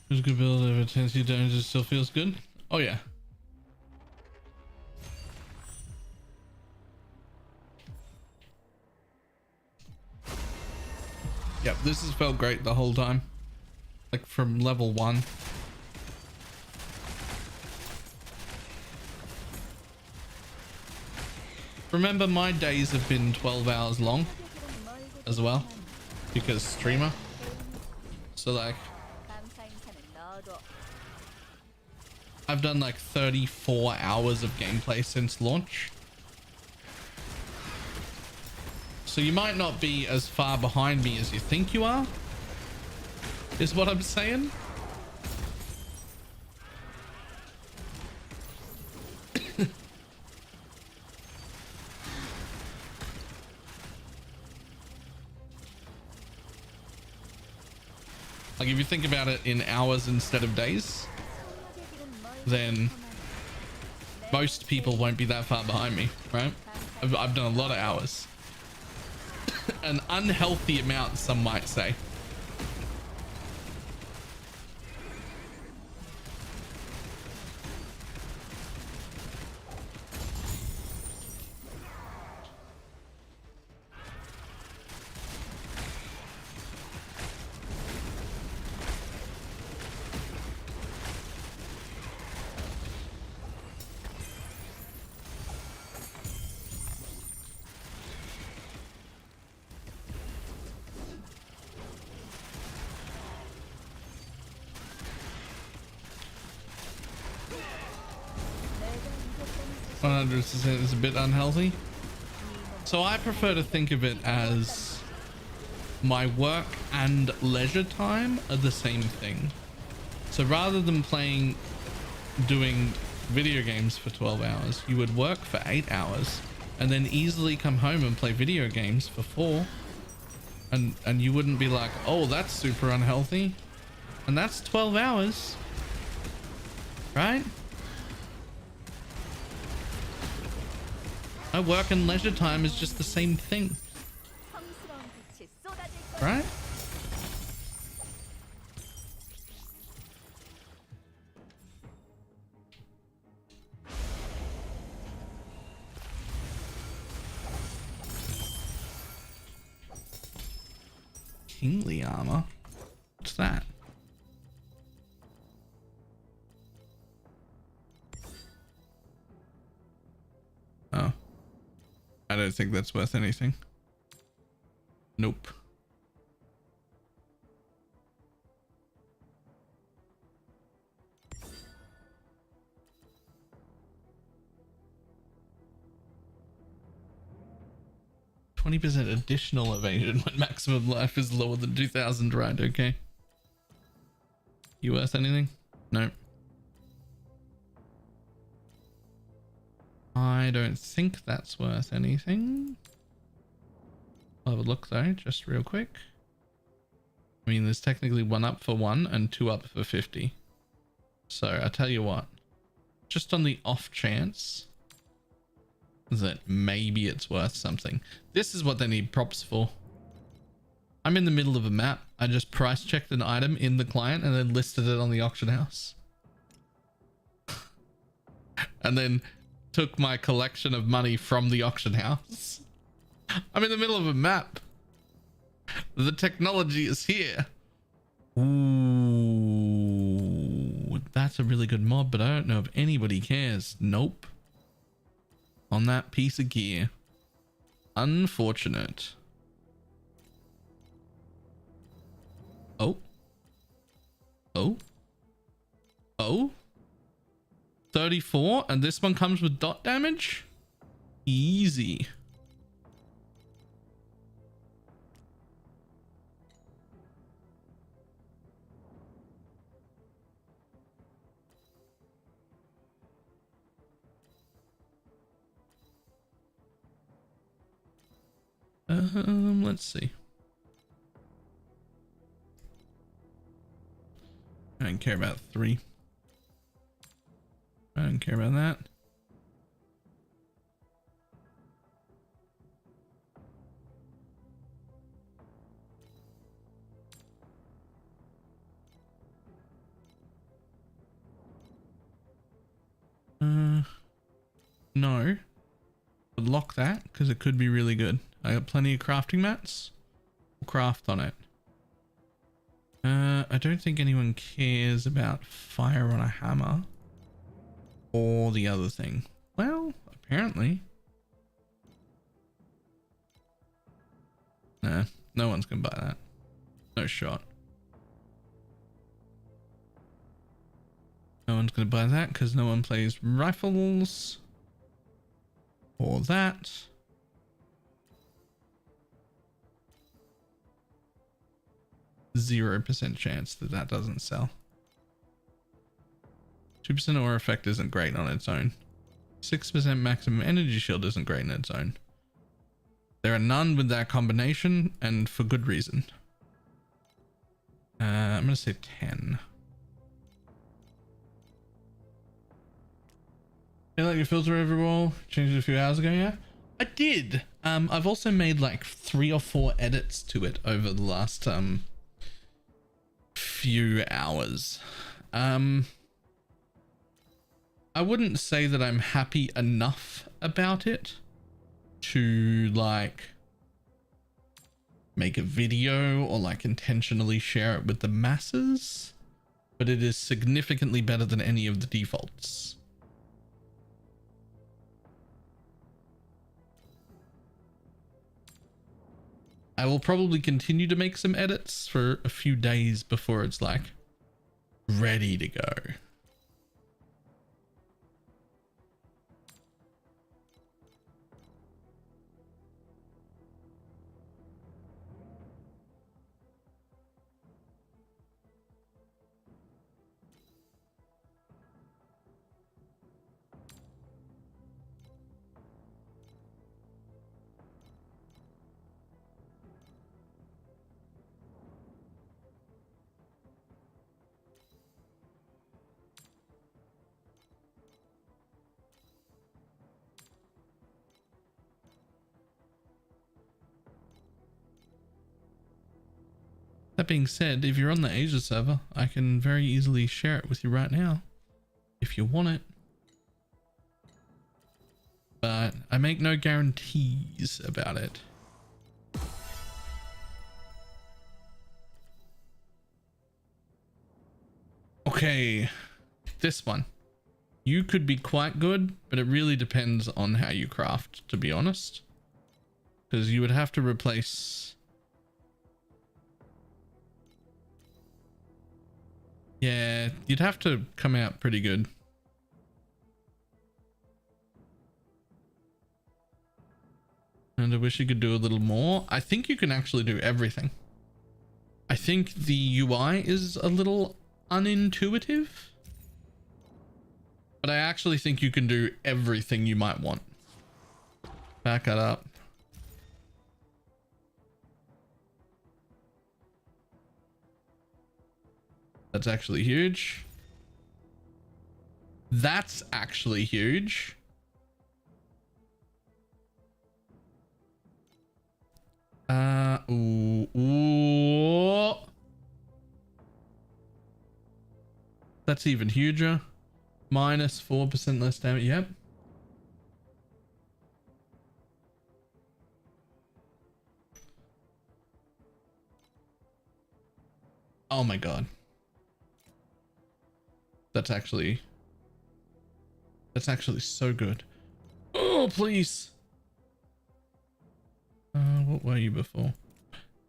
It's a good build. If it tends you down, it still feels good. Oh yeah. Yep, this has felt great the whole time. Like from level 1. Remember, my days have been 12 hours long as well because streamer. So like 감사인사는 넣어둬. I've done like 34 hours of gameplay since launch. So you might not be as far behind me as you think you are, is what I'm saying. Like if you think about it in hours instead of days, then most people won't be that far behind me, right? I've done a lot of hours. An unhealthy amount, some might say. Is a bit unhealthy. So I prefer to think of it as my work and leisure time are the same thing. So rather than doing video games for 12 hours, you would work for 8 hours and then easily come home and play video games for 4. And you wouldn't be like, oh, that's super unhealthy. And that's 12 hours, right? My work and leisure time is just the same thing, 성스러운 빛이 쏟아질 거야. right? Kingly armor? What's that? Oh. I don't think that's worth anything. Nope. %20 additional evasion when maximum life is lower than 2000, right? Okay. You worth anything? No. I don't think that's worth anything. I'll have a look though, just real quick. I mean, there's technically 1 up for 1 and 2 up for 50. So I tell you what, just on the off chance that maybe it's worth something. This is what they need props for. I'm in the middle of a map. I just price checked an item in the client and then listed it on the auction house. And then took my collection of money from the auction house. I'm in the middle of a map. The technology is here. Ooh, that's a really good mod, but I don't know if anybody cares. Nope. On that piece of gear. Unfortunate. Oh. Oh. Oh. 34, and this one comes with dot damage? Easy. Let's see. I don't care about 3. I don't care about that. No. But lock that because it could be really good. I got plenty of crafting mats. We'll craft on it. I don't think anyone cares about fire on a hammer or the other thing. Well, apparently. Nah, no one's gonna buy that. No shot. No one's gonna buy that because no one plays rifles or that. %0 chance that that doesn't sell. 2% aura effect isn't great on its own. 6% maximum energy shield isn't great on its own. There are none with that combination, and for good reason. I'm gonna say 10. You like your filter overall? Changed it a few hours ago, yeah? I did. I've also made like 3 or 4 edits to it over the last few hours. I wouldn't say that I'm happy enough about it to like make a video or like intentionally share it with the masses, but it is significantly better than any of the defaults. I will probably continue to make some edits for a few days before it's like ready to go. That being said, if you're on the Asia server, I can very easily share it with you right now if you want it. But I make no guarantees about it. Okay, this one. You could be quite good, but it really depends on how you craft, to be honest. Because you would have to replace... Yeah, you'd have to come out pretty good. And I wish you could do a little more. I think you can actually do everything. I think the UI is a little unintuitive. But I actually think you can do everything you might want. Back it up. That's actually huge. That's actually huge. Ooh. That's even huger. Minus 4% less damage. Yep. Oh my god. That's actually so good. Oh, please. What were you before?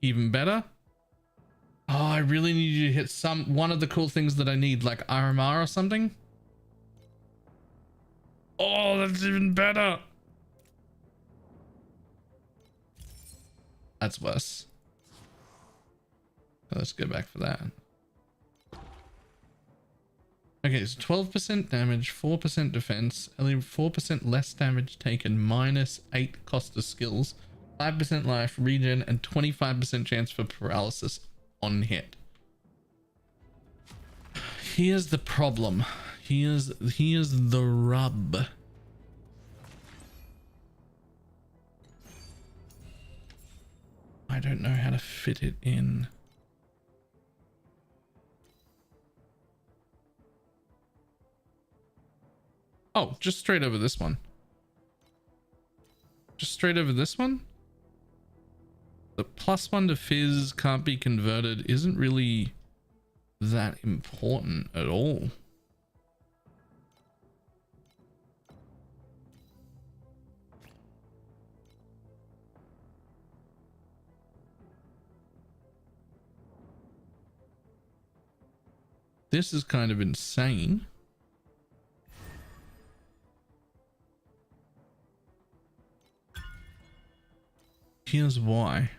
Even better. Oh, I really need you to hit one of the cool things that I need, like RMR or something. Oh, that's even better. That's worse. Let's go back for that. Okay, so 12% damage, 4% defense, only 4% less damage taken, minus 8 cost of skills, 5% life, regen, and 25% chance for paralysis on hit. Here's the problem. Here's the rub. I don't know how to fit it in. Oh, just straight over this one. Just straight over this one? The +1 to fizz can't be converted isn't really that important at all. This is kind of insane. Here's why.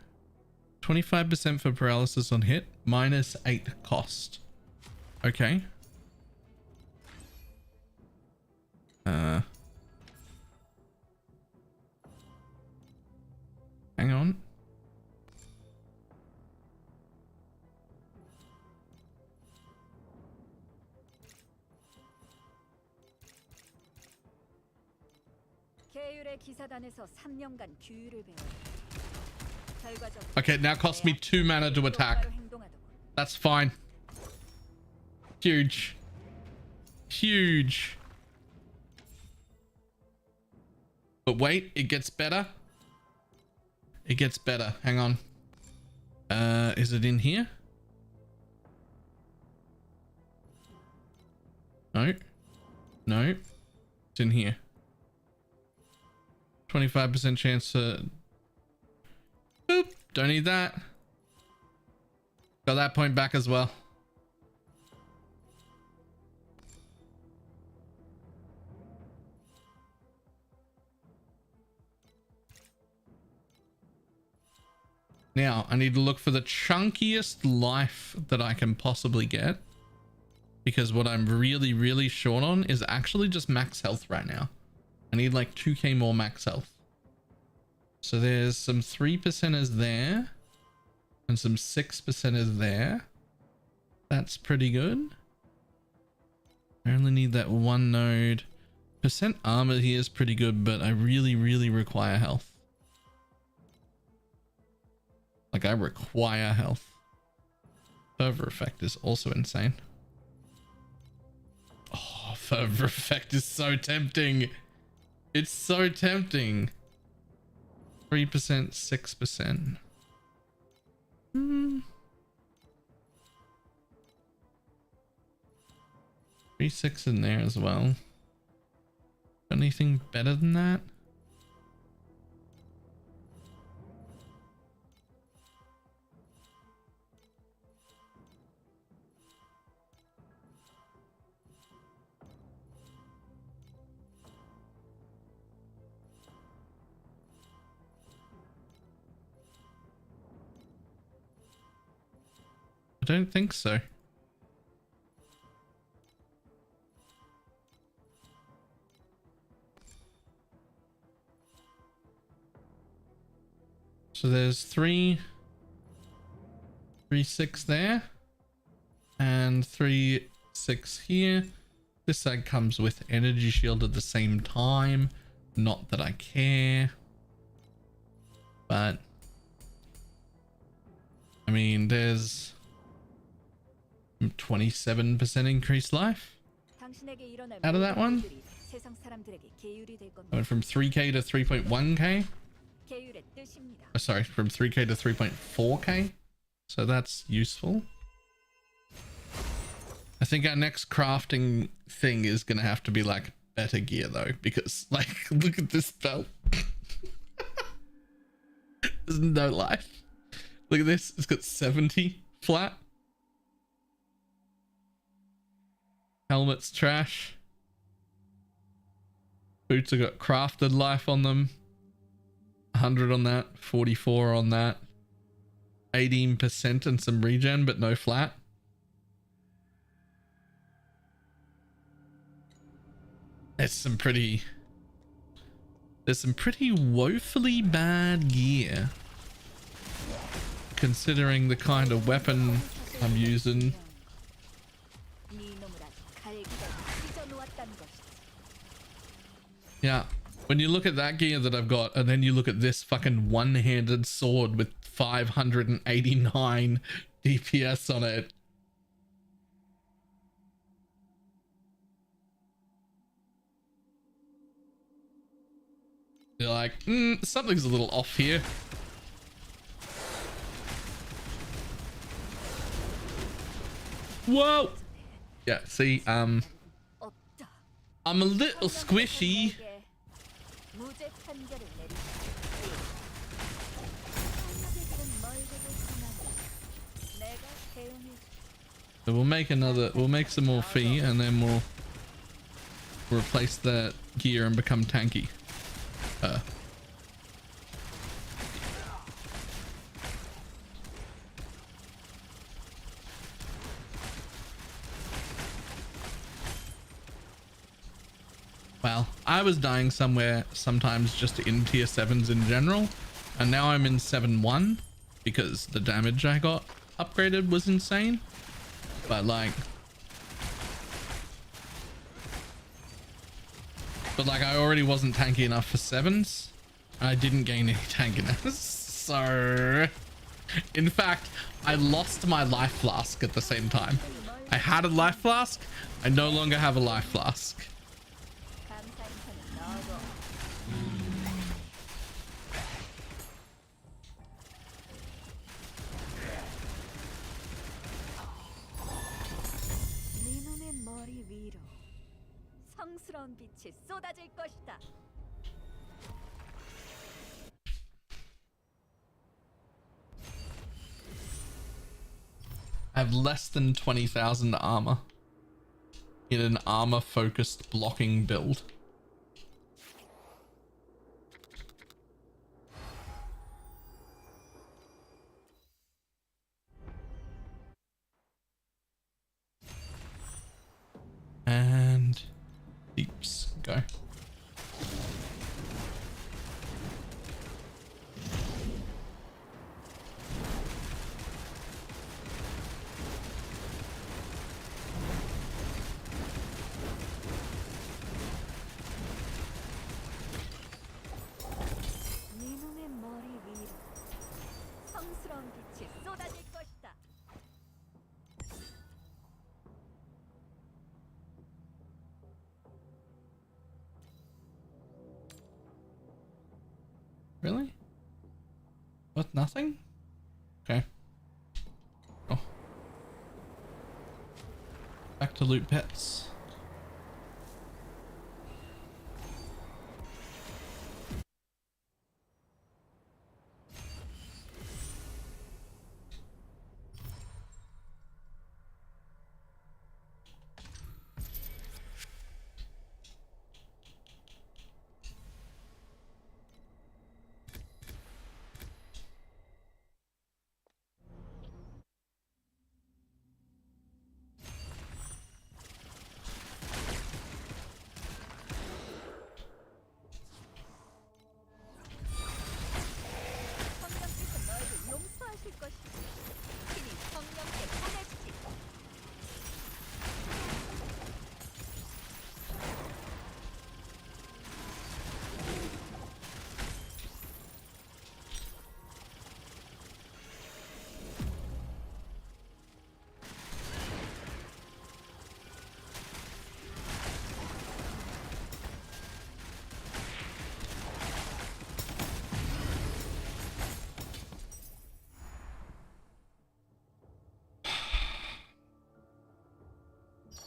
25% for paralysis on hit, minus 8 cost. Okay. Hang on. 계율의 기사단에서 3년간 규율을 배워. 결과적으로 Okay, now costs me 2 mana to attack. That's fine. Huge. Huge. But wait, it gets better. It gets better. Hang on. Is it in here? No. No. It's in here. 25% chance to... Boop. Don't need that. Got that point back as well. Now, I need to look for the chunkiest life that I can possibly get. Because what I'm really, really short on is actually just max health right now. I need like 2k more max health. So there's some 3%ers there. And some 6%ers there. That's pretty good. I only need that one node. Percent armor here is pretty good, but I really, really require health. Like I require health. Fervor effect is also insane. Oh, fervor effect is so tempting. It's so tempting. 3%, 6%. Hmm. 3-6 in there as well. Anything better than that? I don't think so. So there's 3, 6 there, and 3, 6 here. This side comes with energy shield at the same time. Not that I care, but I mean, there's 27% increased life out of that one. I went from 3k to 3.1k. Oh, sorry, from 3k to 3.4k. So that's useful. I think our next crafting thing is gonna have to be like better gear though, because like look at this belt. There's no life. Look at this, it's got 70 flat. Helmet's trash. Boots have got crafted life on them. 100 on that, 44 on that. 18% and some regen, but no flat. There's some pretty woefully bad gear, considering the kind of weapon I'm using. Yeah, when you look at that gear that I've got, and then you look at this fucking one-handed sword with 589 DPS on it. You're like, something's a little off here. Whoa! Yeah, see, I'm a little squishy. So we'll make some more fee, and then we'll replace that gear and become tanky. Well, I was dying sometimes just in tier 7s in general, and now I'm in 7-1 because the damage I got upgraded was insane. But like I already wasn't tanky enough for 7s. I didn't gain any tankiness. So in fact, I lost my life flask at the same time. I had a life flask. I no longer have a life flask. 빛이 쏟아질 것이다. I have less than 20,000 armor in an armor focused blocking build. And deeps go. Really? What? Nothing? Okay. Oh. Back to loot pets. 성령께서 너희를 용서하실 것이지. 신이 성령께 보내주지.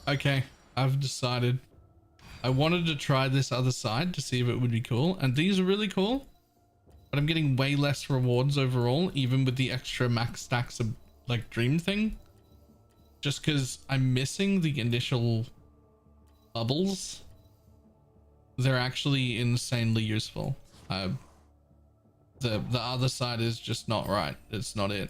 Okay, I've decided. I wanted to try this other side to see if it would be cool, and these are really cool, but I'm getting way less rewards overall, even with the extra max stacks of like dream thing, just because I'm missing the initial bubbles. They're actually insanely useful. The other side is just not right. It's not it.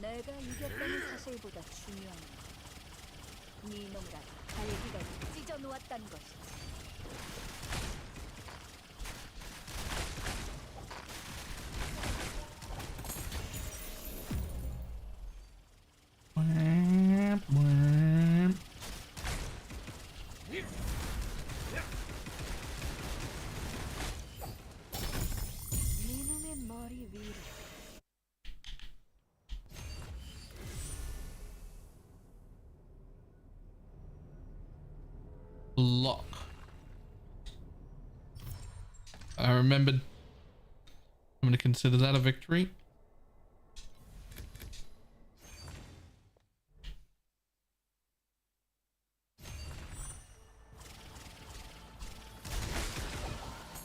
내가 이겼다는 사실보다 중요한 건 네 놈을 아주 갈기갈기 찢어 놓았다는 것이지. 네 놈의 머리 위로. Lock. I remembered. I'm going to consider that a victory.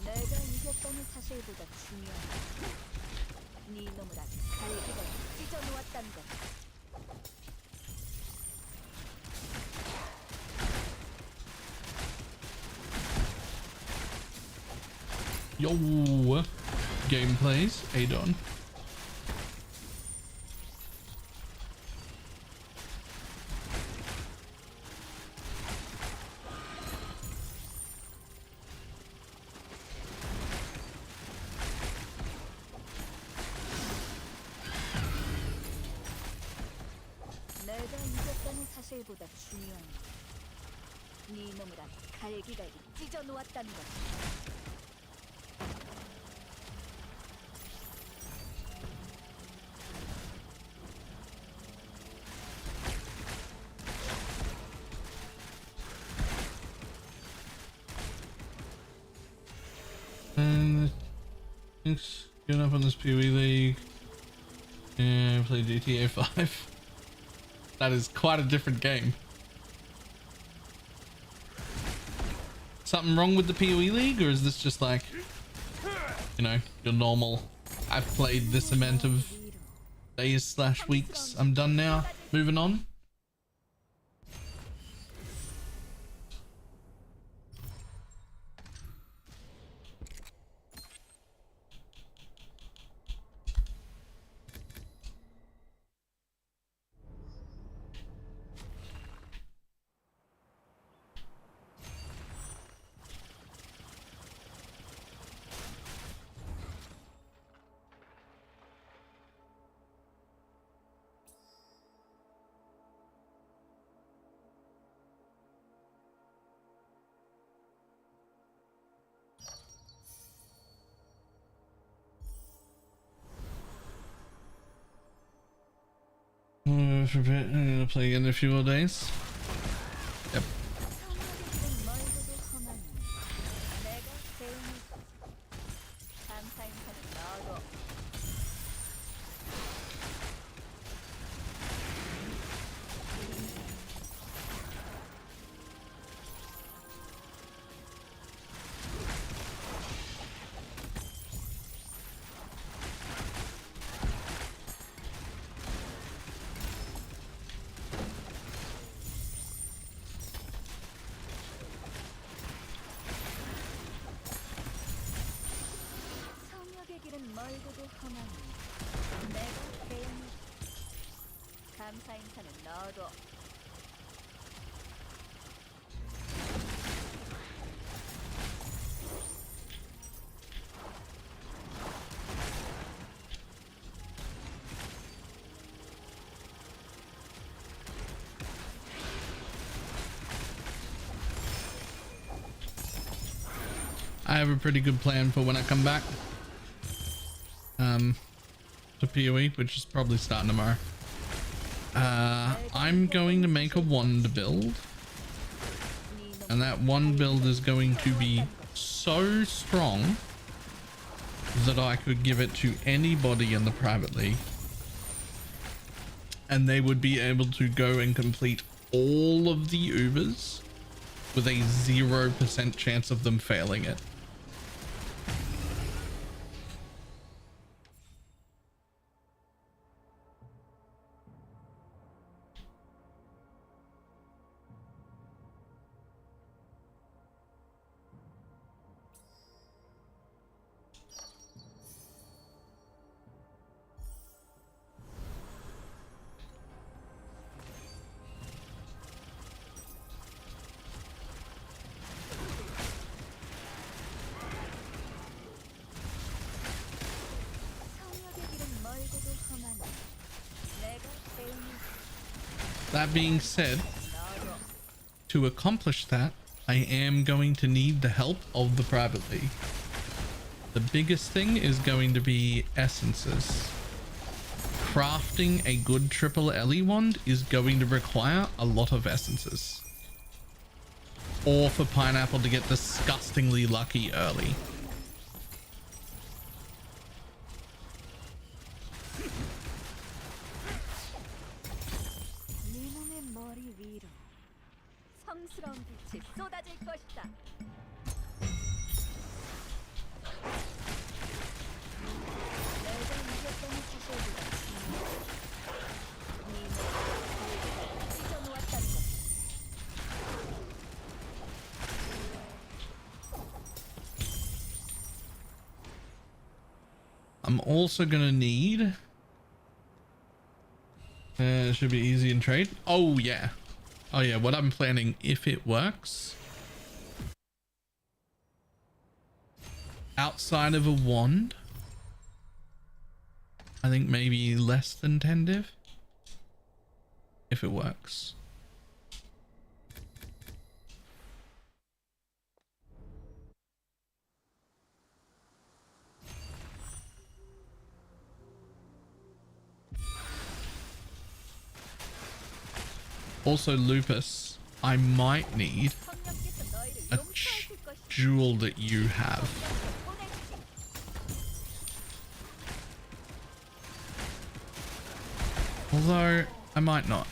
내가 이겼다는 사실보다 중요한 건 네 놈을 아주 갈기갈기 찢어 놓았다는 것. Yo, gameplays, Adon. 내가 이겼다는 사실보다 중요한 건 네 놈을 아주 갈기갈기 찢어 놓았다는 것. And thanks, going up on this PoE League. Yeah, play GTA 5. That is quite a different game. Something wrong with the PoE League, or is this just like, you know, your normal, I've played this amount of days / weeks, I'm done now, moving on? For a bit, I'm gonna play again in a few more days. Yep. I have a pretty good plan for when I come back to PoE, which is probably starting tomorrow. I'm going to make a wand build, and that wand build is going to be so strong that I could give it to anybody in the private league and they would be able to go and complete all of the Ubers with a 0% chance of them failing it. That being said, to accomplish that, I am going to need the help of the private league. The biggest thing is going to be essences. Crafting a good triple LE wand is going to require a lot of essences. Or for Pineapple to get disgustingly lucky early. I'm also gonna need should be easy in trade. Oh yeah, what I'm planning, if it works, outside of a wand, I think maybe less than 10 div if it works. Also, Lupus, I might need a jewel that you have. Although, I might not.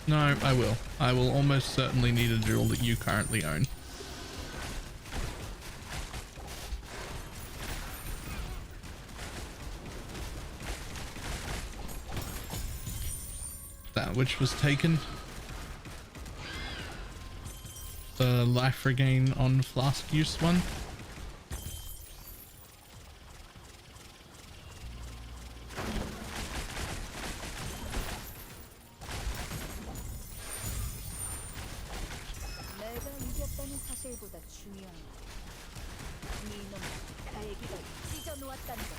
No, I will. I will almost certainly need a jewel that you currently own. That which was taken. The life regain on flask use one. 내가 이겼다는 사실보다 중요한 건 이놈 달기가 찢어 놓았다는 거.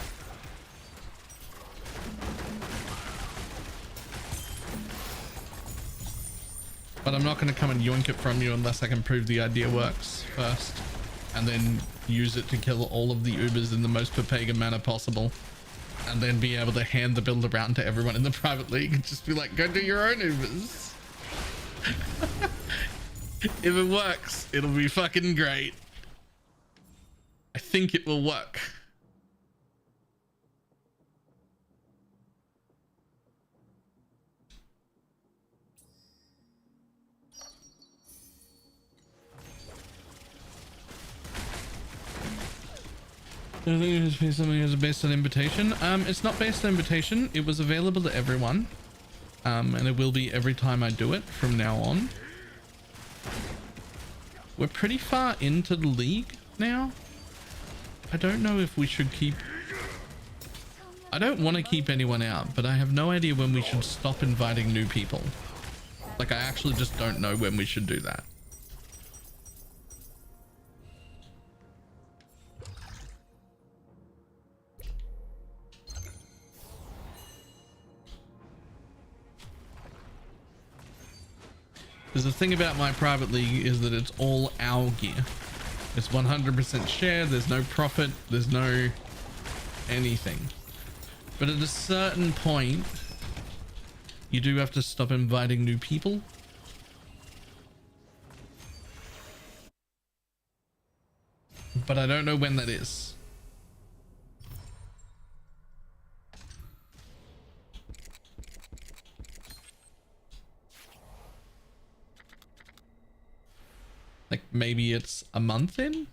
But I'm not going to come and yoink it from you unless I can prove the idea works first. And then use it to kill all of the Ubers in the most pagan manner possible. And then be able to hand the build around to everyone in the private league and just be like, go do your own Ubers. If it works, it'll be fucking great. I think it will work. I think it should be something that's based on invitation. It's not based on invitation. It was available to everyone. And it will be every time I do it from now on. We're pretty far into the league now. I don't know if we should keep... I don't want to keep anyone out, but I have no idea when we should stop inviting new people. Like, I actually just don't know when we should do that. Because the thing about my private league is that it's all our gear. It's 100% share, there's no profit, there's no anything. But at a certain point, you do have to stop inviting new people. But I don't know when that is. Like maybe it's a month in?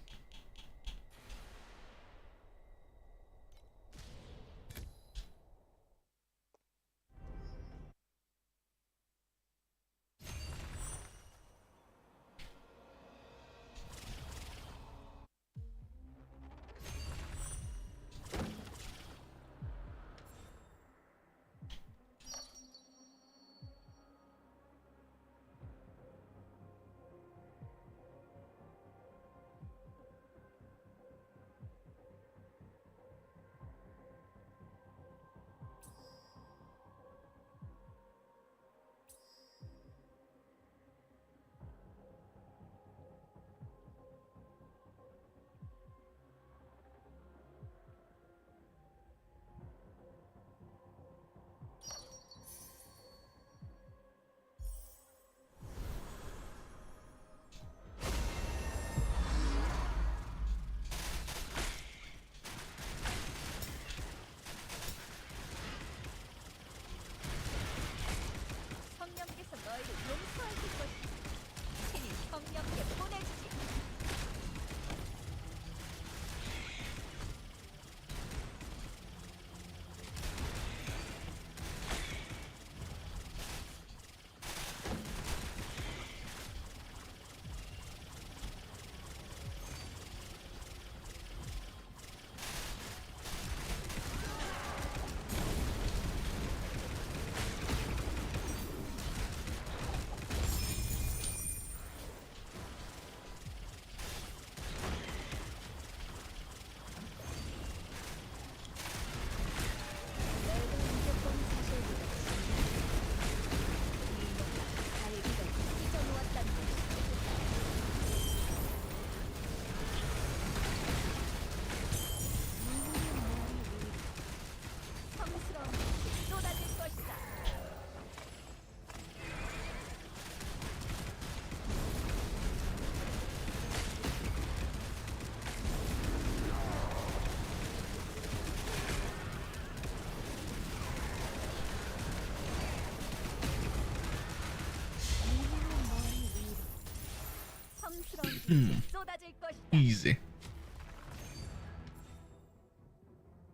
빛이 쏟아질 것이다. Easy.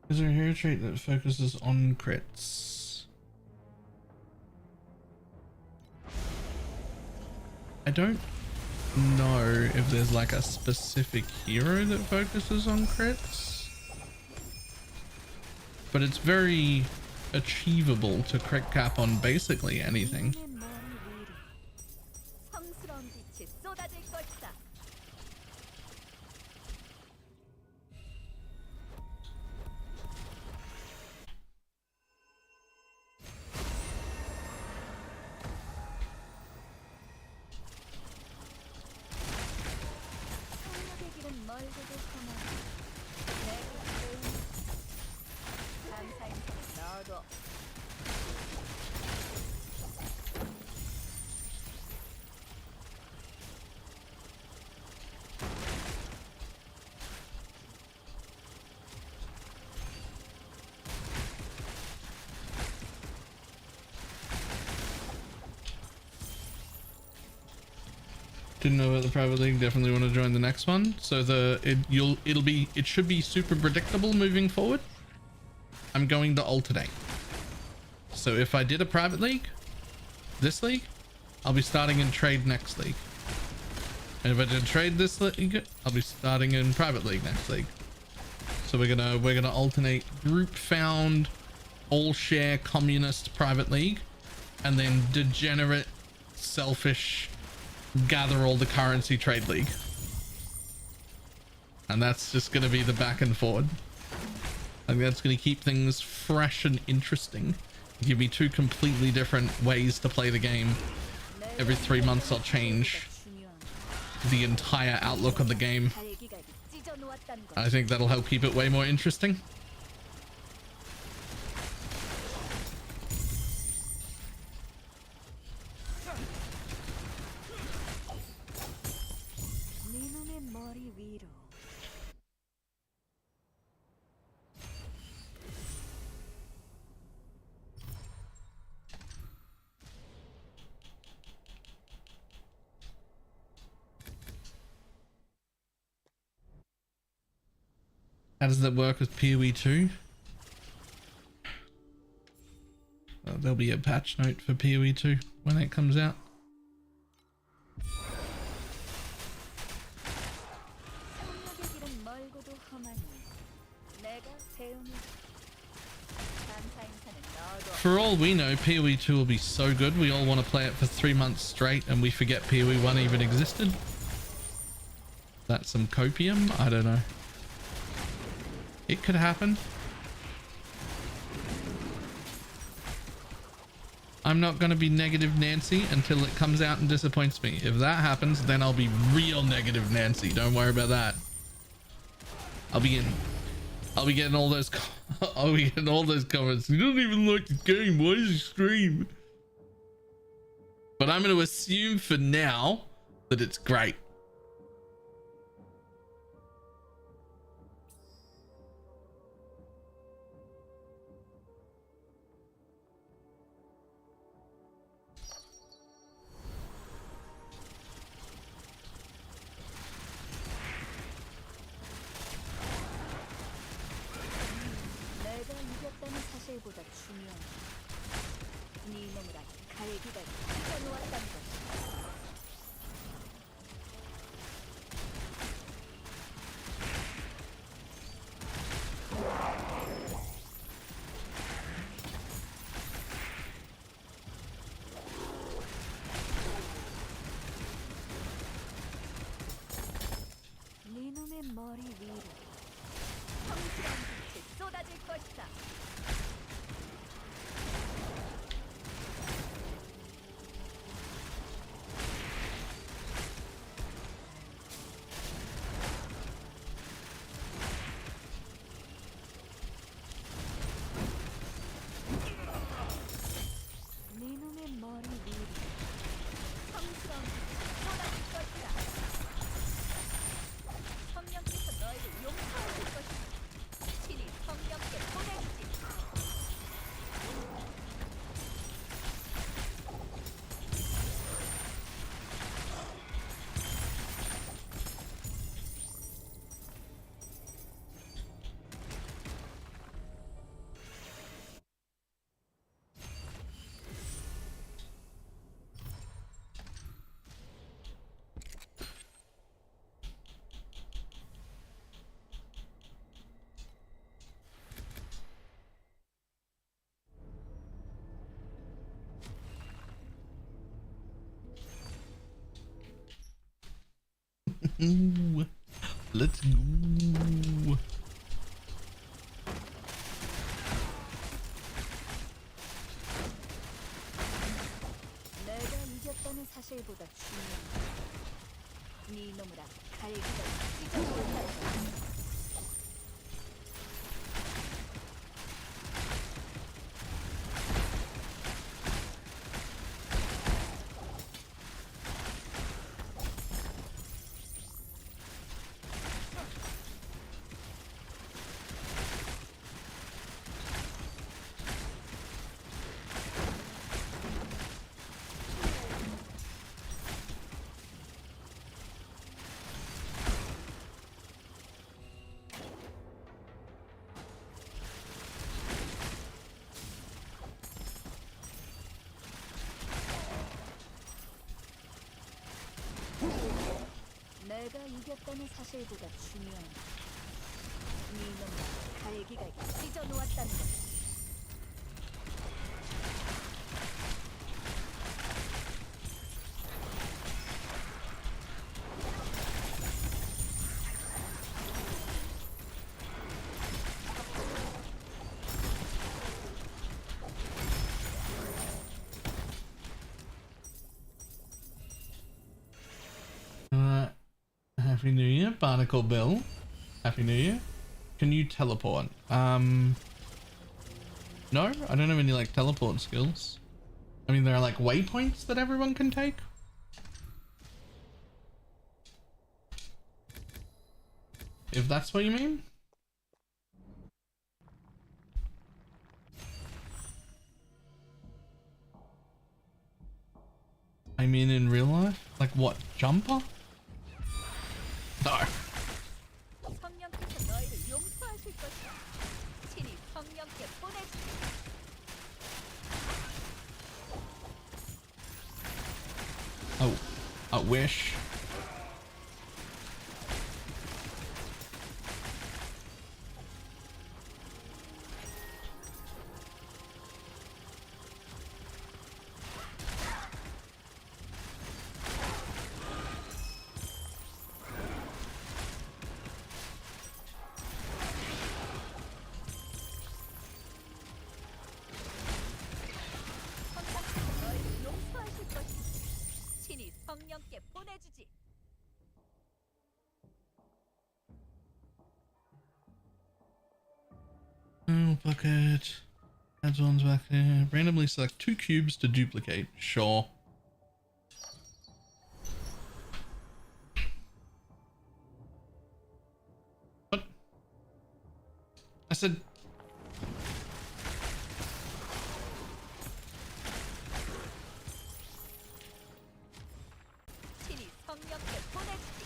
Is there a hero trait that focuses on crits? I don't know if there's like a specific hero that focuses on crits, but it's very achievable to crit cap on basically anything. 내 머리 위로 성스러운 빛이 쏟아질 것이다. 성역의 길은 멀고도 험하니 내가 감사의 손에 넣어둬. Didn't know about the private league. Definitely want to join the next one. So it should be super predictable moving forward. I'm going to alternate. So if I did a private league, this league, I'll be starting in trade next league. And if I did trade this league, I'll be starting in private league next league. So we're gonna alternate group found, all share communist private league, and then degenerate, selfish, gather all the currency trade league. And that's just going to be the back and forward. I think that's going to keep things fresh and interesting. Give me two completely different ways to play the game. Every 3 months I'll change the entire outlook of the game. 달기가 찢어 놓았다는 것. I think that'll help keep it way more interesting. 네 놈의 머리 위로 How does that work with PoE 2? There'll be a patch note for PoE 2 when it comes out. 성역의 길은 멀고도 험하니 내가 세우니 감사 인사는 넣어둬. For all we know, PoE 2 will be so good, we all want to play it for 3 months straight and we forget PoE 1 even existed. That's some copium? I don't know. It could happen. I'm not going to be negative Nancy until it comes out and disappoints me. If that happens, then I'll be real negative Nancy. Don't worry about that. I'll be getting all those I'll be getting all those comments. You don't even like the game. Why does you stream? But I'm going to assume for now that it's great. 내가 이겼다는 사실보다 중요한 건 네 놈을 아직 갈기가 찢어 놓았다는 것이다. 네 놈의 머리 위로 성스러운 빛이 쏟아질 것이다. Ooh, let's go. 내가 이겼다는 사실보다 중요한 네 놈이라 갈기가 찢어놓는다는 거. 내가 이겼다는 사실보다 중요한 네 놈이라 갈기가 찢어놓았다는 거. Happy New Year, Barnacle Bill. Happy New Year. Can you teleport? No, I don't have any like teleport skills. I mean, there are like waypoints that everyone can take. If that's what you mean. I mean, in real life? Like what, jumper? No. 성령께서 너희를 용서하실 것이다. 친히 성령께 보내주리. Oh, I wish. 성령께서 너희를 용서하실 것이다. 친히 성령께 보내주지. Oh, bucket. Adds ones back there. Randomly select 2 cubes to duplicate. Sure. What? I said... 친히 성령께 보내주지.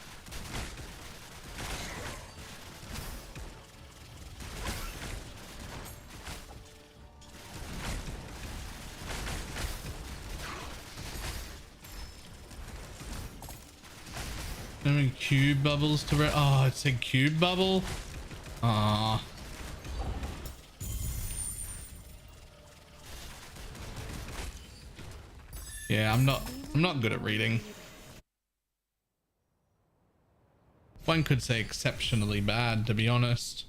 Doing cube bubbles to oh, it said cube bubble. Ah. Yeah, I'm not good at reading. One could say exceptionally bad, to be honest.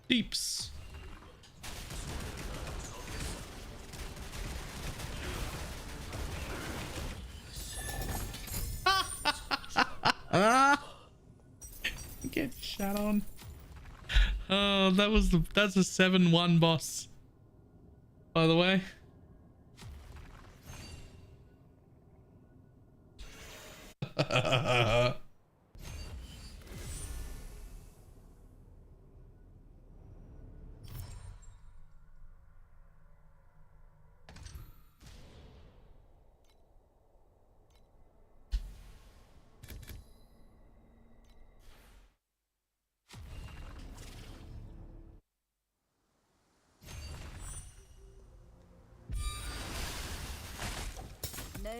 Deeps. Get shot on. Oh, that's a 7-1 boss. By the way.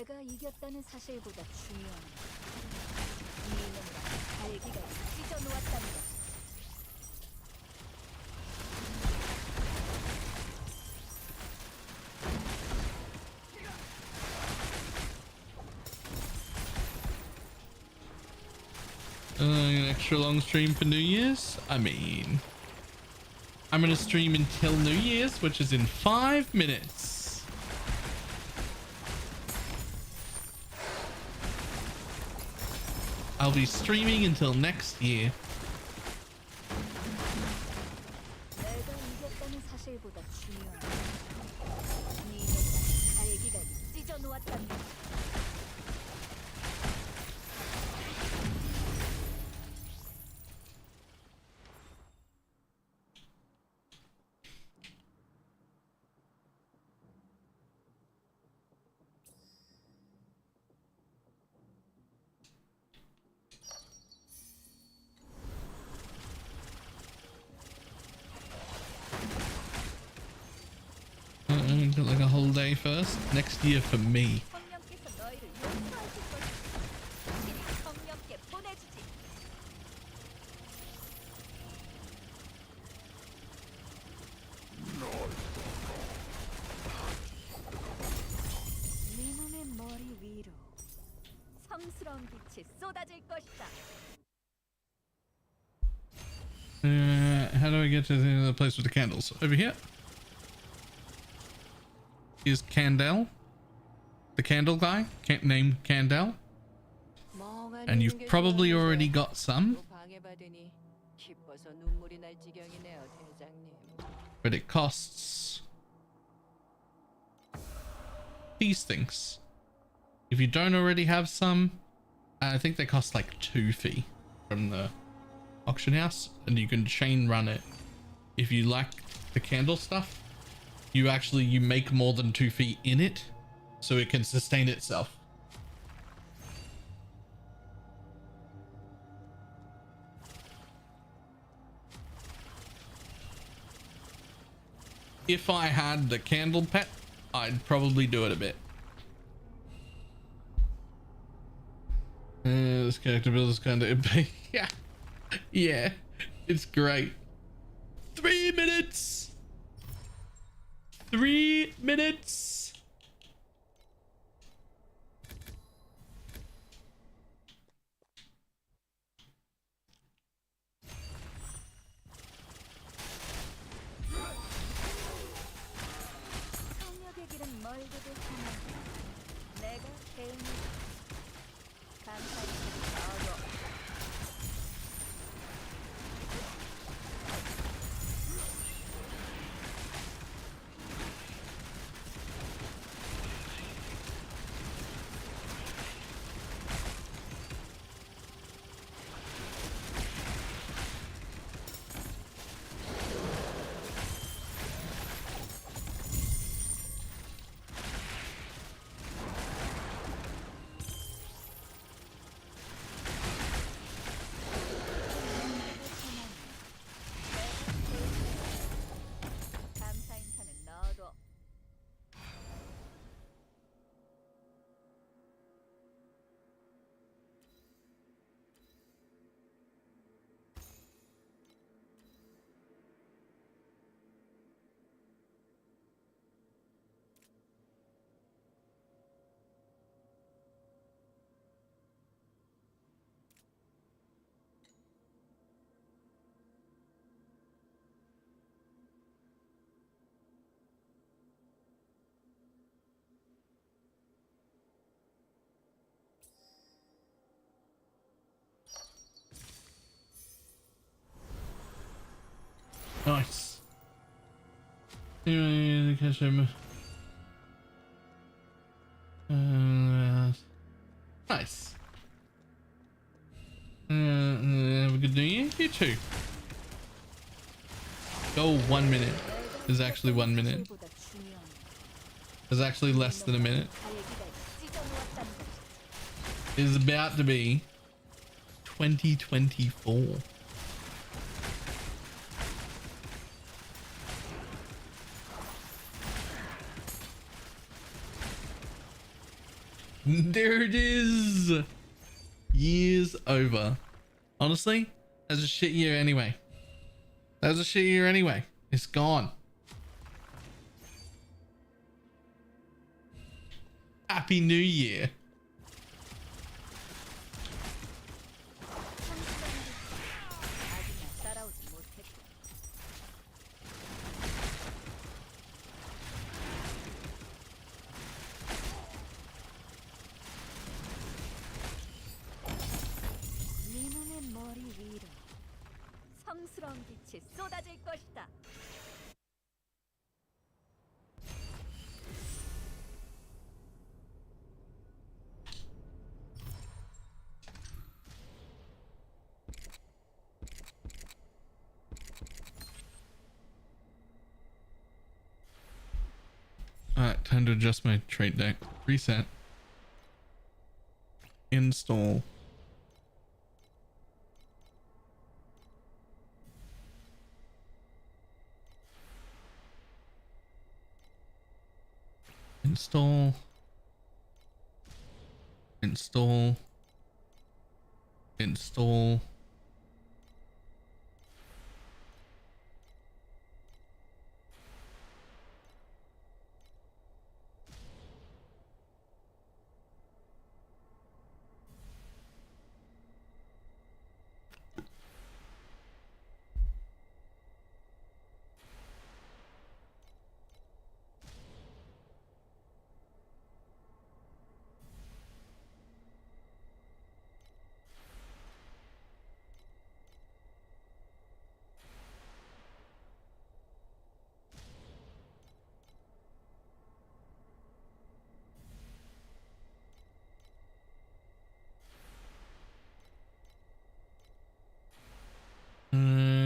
내가 이겼다는 사실보다 중요한 건 이놈과 갈기가 찢어 놓았다는 것. An extra long stream for New Year's? I mean, I'm gonna stream until New Year's, which is in 5 minutes. I'll be streaming until next year. 내가 이겼다는 사실보다 중요한 건 이놈과 갈기가 찢어 놓았다는 것. Got like a holiday first. Next year for me. 성령께서 너희를 용서하실 것이다. 신이 성령께 보내주지. 네 놈의 머리 위로 성스러운 빛이 쏟아질 것이다. How do I get to the place with the candles? Over here. Here's Candel. The candle guy. Can't name Candel. And you've probably already got some. But it costs these things. If you don't already have some, I think they cost like 2 fee from the auction house, and you can chain run it. If you like the candle stuff, you make more than 2 fee in it, so it can sustain itself. If I had the candle pet, I'd probably do it a bit. This character build is kind of yeah, yeah, it's great. 3 minutes. 3 minutes. 성역의 길은 멀게도 하나. 내가 대응이 감사히 나오고. 감사 인사는 넣어둬. Nice. Nice. Have a good New Year. You too. Go 1 minute. There's actually 1 minute. 사실보다 중요한 There's actually less than a minute. 갈기가 찢어 놓았다는 것. It is about to be 2024. There it is. Years over. Honestly, that was a shit year anyway. That was a shit year anyway. It's gone. Happy New Year. 아직 따라오지 못했고. 니놈의 머리 위로 성스러운 빛이 쏟아질 것이다. Alright, time to adjust my trait deck. Reset. Install. Install. Install. Install.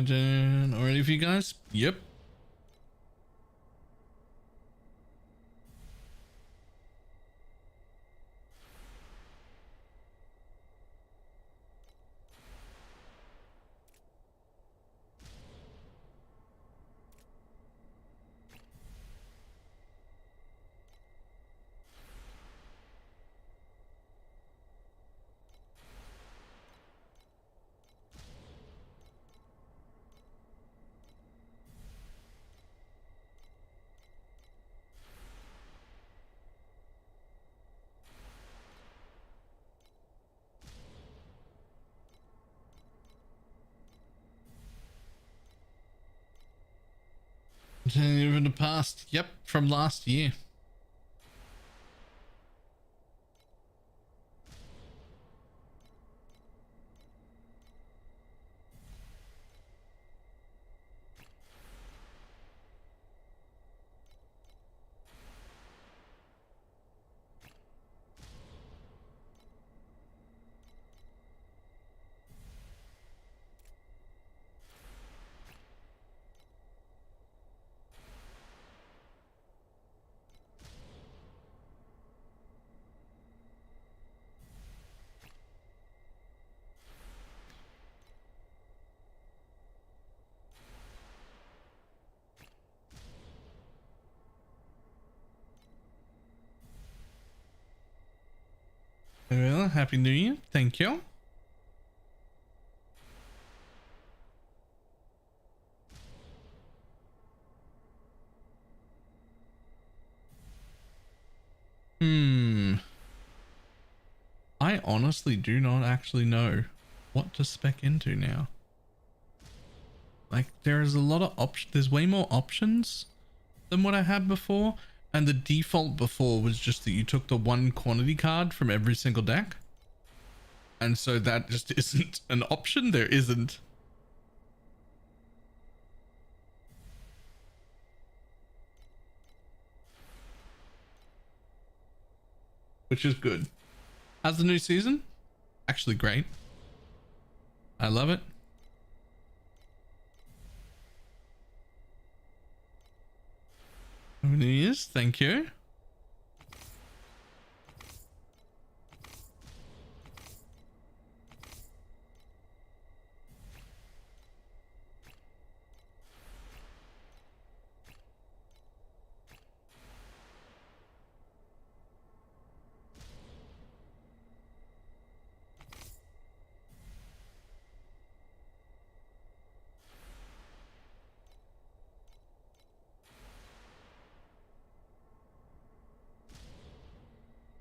Already for you guys? Yep. In the past. Yep, from last year. Well, Happy New Year. Thank you. I honestly do not actually know what to spec into now. Like, there's a lot of options. There's way more options than what I had before. And the default before was just that you took the one quantity card from every single deck. And so that just isn't an option. There isn't. Which is good. How's the new season? Actually great. I love it. Happy New Year's. Thank you.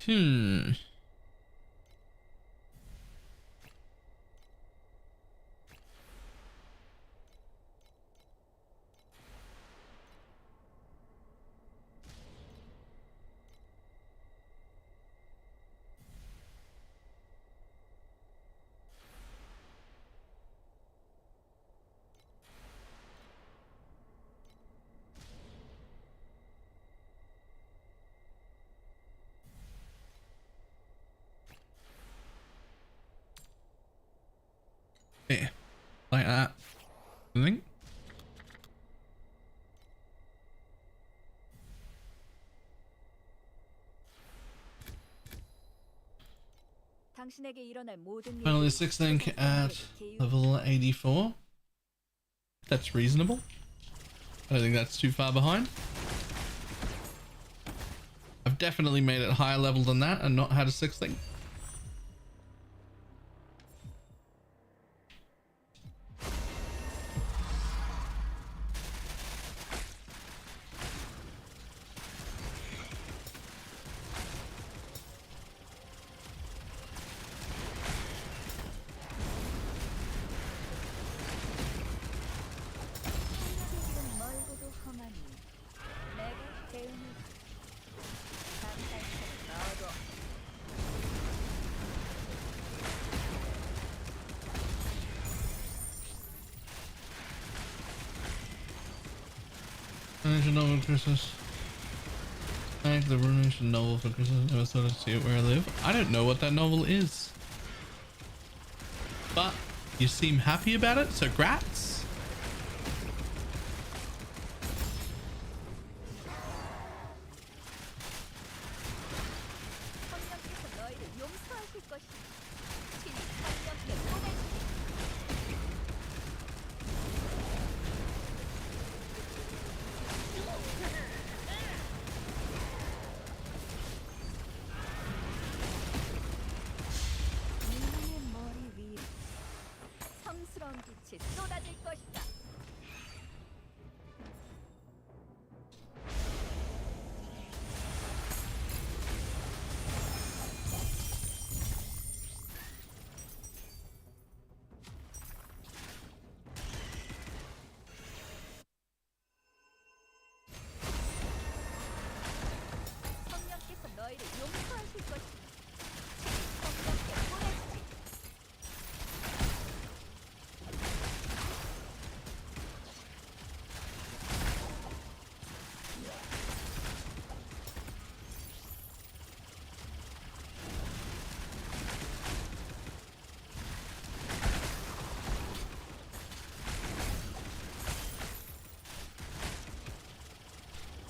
Hmm. Yeah, like that. I think. 당신에게 일어날 모든 Finally, 일들이 6th link 세상 at 사람들에게 level 84. That's reasonable. I don't think that's too far behind. I've definitely made it higher level than that and not had a 6th link. 길은 멀고도 험하니 내가 대응을 감사처럼 너도 Ruination novel Christmas. Thank the Ruination novel for Christmas. Never thought I'd see it where I live. I don't know what that novel is. But you seem happy about it, so grats. 성령께서 너희를 용서하실 것이다. 친히 성령께 보내주리. 인간의 머리 위로 성스러운 빛이 쏟아질 것이다. 성령께서 너희를 용서하실 것이다. 친히 성령께 보내주리.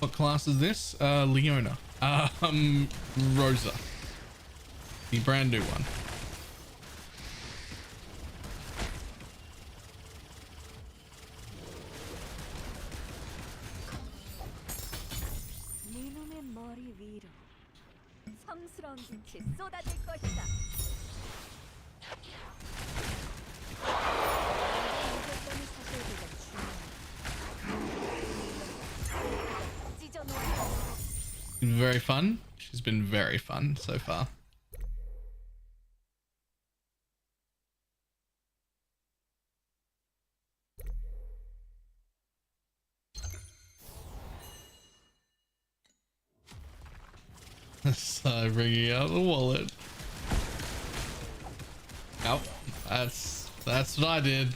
What class is this? Leona. Rosa. The brand new one. 네놈의 머리 위로 성스러운 빛이 쏟아질 것이다. 이것만이 사실보다 중요해. 찢어놓아. Been very fun. She's been very fun so far. So bringing out the wallet. Oh, that's what I did.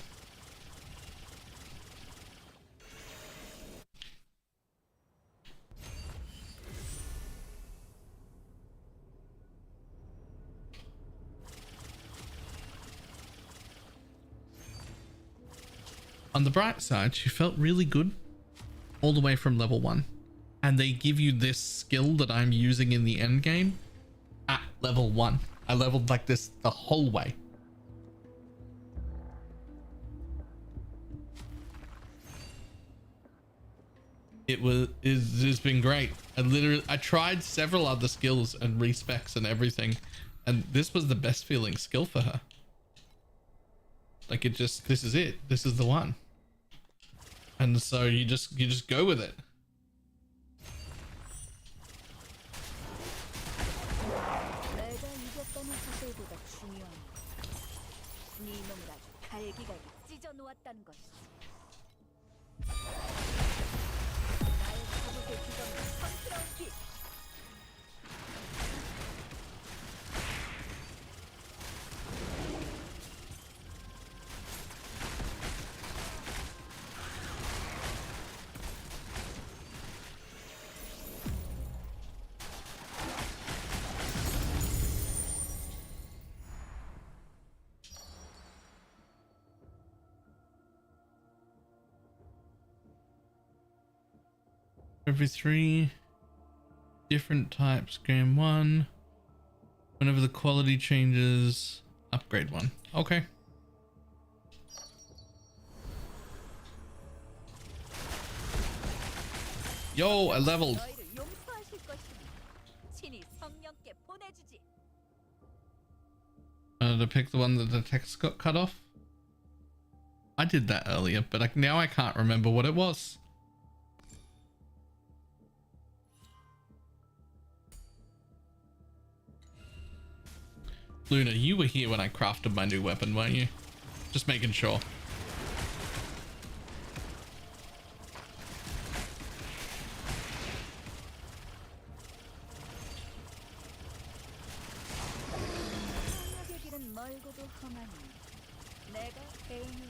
On the bright side, she felt really good all the way from level 1. And they give you this skill that I'm using in the end game at level 1. I leveled like this the whole way. It's been great. I tried several other skills and respecs and everything, and this was the best feeling skill for her. Like this is it. This is the one. And so you just go with it. 나의 기가 찢어 놓았다는 것이지. 나의 자국의 규정은 성스러운 빛. Every 3 different types, game 1. Whenever the quality changes, upgrade 1. Okay. Yo, I leveled. 너희를 용서하실 것이니 친히 성령께 보내주지. To pick the one that the text got cut off. I did that earlier, but now I can't remember what it was. Luna, you were here when I crafted my new weapon, weren't you? Just making sure. 성령의 길은 멀고도 험하니 내가 대응해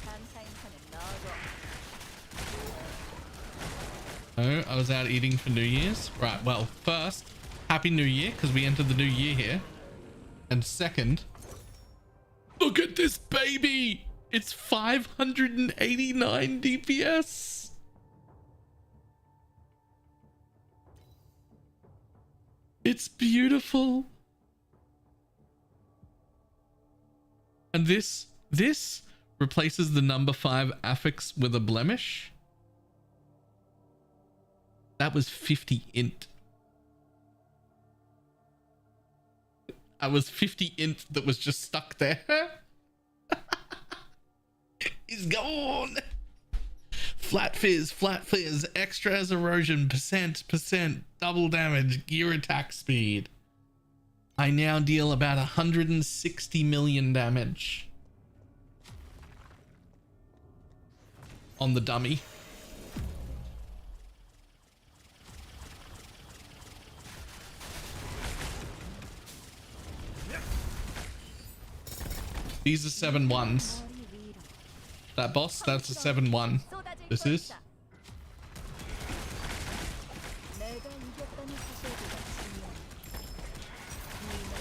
감사 인사는 너도. Oh, I was out eating for New Year's. Right, well, first, Happy New Year, because we entered the new year here. And second, look at this baby! It's 589 DPS! It's beautiful! And this replaces the number 5 affix with a blemish. That was 50 int. I was 50 int that was just stuck there. He's gone. Flat fizz, extra as erosion, percent, double damage, gear attack speed. I now deal about 160 million damage on the dummy. These are 7-1s. That boss, that's a 7-1. This is. 내가 이겼다는 사실보다 중요한 니네가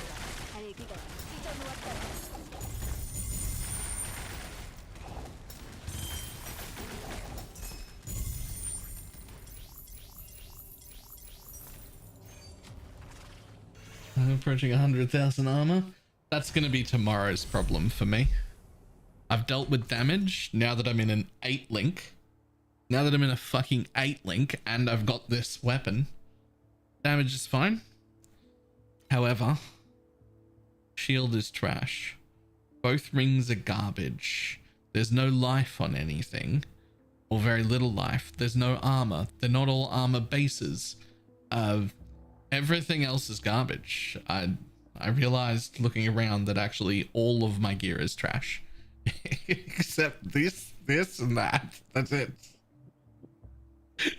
달기가 찢어 놓았다는 I'm approaching 100,000 armor. That's going to be tomorrow's problem for me. I've dealt with damage now that I'm in an 8 link. Now that I'm in a fucking 8 link and I've got this weapon, damage is fine. However, shield is trash. Both rings are garbage. There's no life on anything, or very little life. There's no armor. They're not all armor bases. Everything else is garbage. I realized looking around that actually all of my gear is trash. Except this, and that. That's it.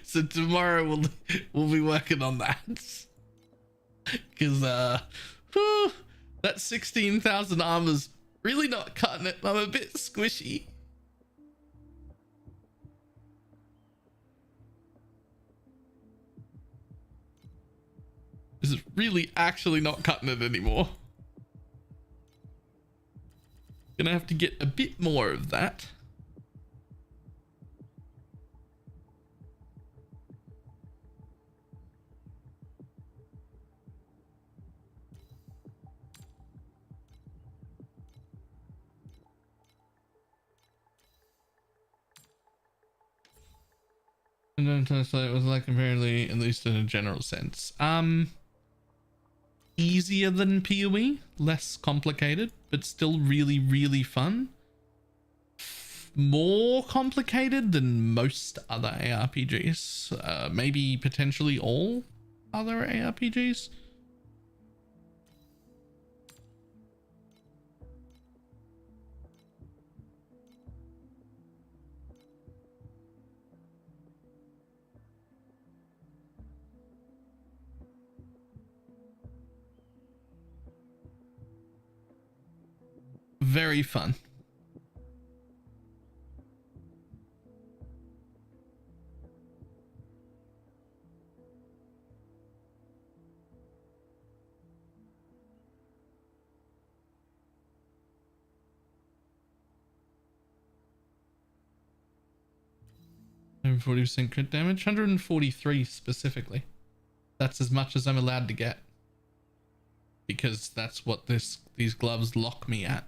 So tomorrow we'll be working on that. Because that 16,000 armor's really not cutting it. I'm a bit squishy. This is really actually not cutting it anymore. Gonna have to get a bit more of that. I don't translate. It was like apparently, at least in a general sense. Easier than PoE, less complicated, but still really, really fun. More complicated than most other ARPGs. Maybe potentially all other ARPGs. very fun. Over 40% crit damage, 143 specifically. That's as much as I'm allowed to get, because that's what these gloves lock me at.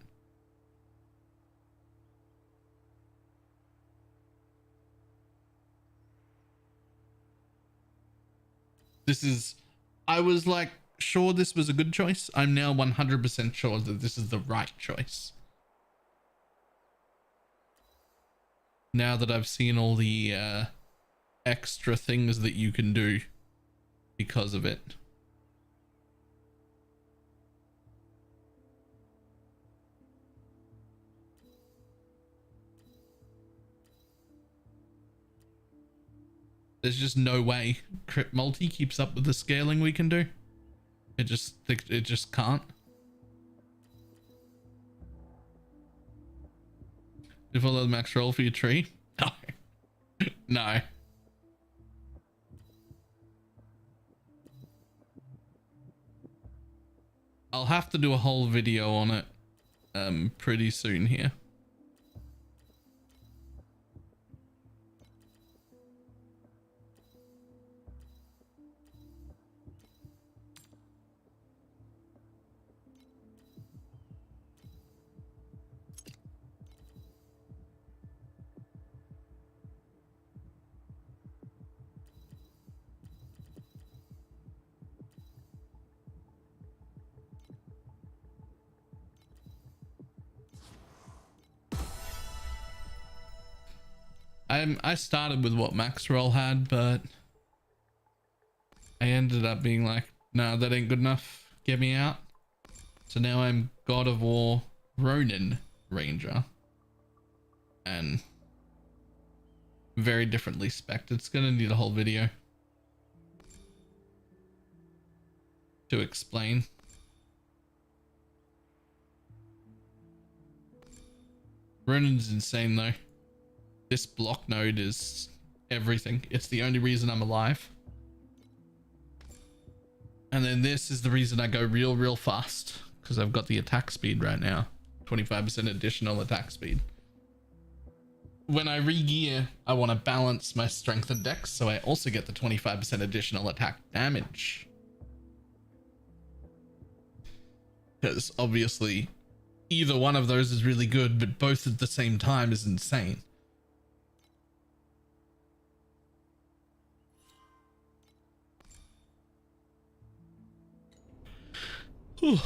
I was like sure this was a good choice. I'm now 100% sure that this is the right choice. Now that I've seen all the extra things that you can do because of it. There's just no way Crypt Multi keeps up with the scaling we can do. It just can't. You follow the max roll for your tree? No. No. I'll have to do a whole video on it pretty soon here. I started with what max roll had, but I ended up being like, nah, that ain't good enough. Get me out. So now I'm God of War Ronin Ranger. And very differently spec'd. It's gonna need a whole video to explain. Ronin's insane though. This block node is everything. It's the only reason I'm alive. And then this is the reason I go real fast, because I've got the attack speed right now. 25% additional attack speed. When I re-gear, I want to balance my strength and dex, so I also get the 25% additional attack damage. Because obviously either one of those is really good, but both at the same time is insane. Whew.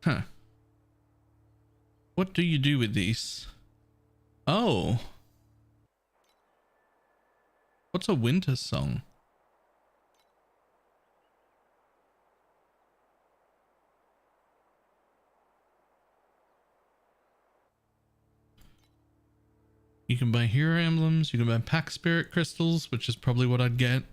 Huh. What do you do with these? Oh. What's a winter song? You can buy hero emblems, you can buy pack spirit crystals, which is probably what I'd get.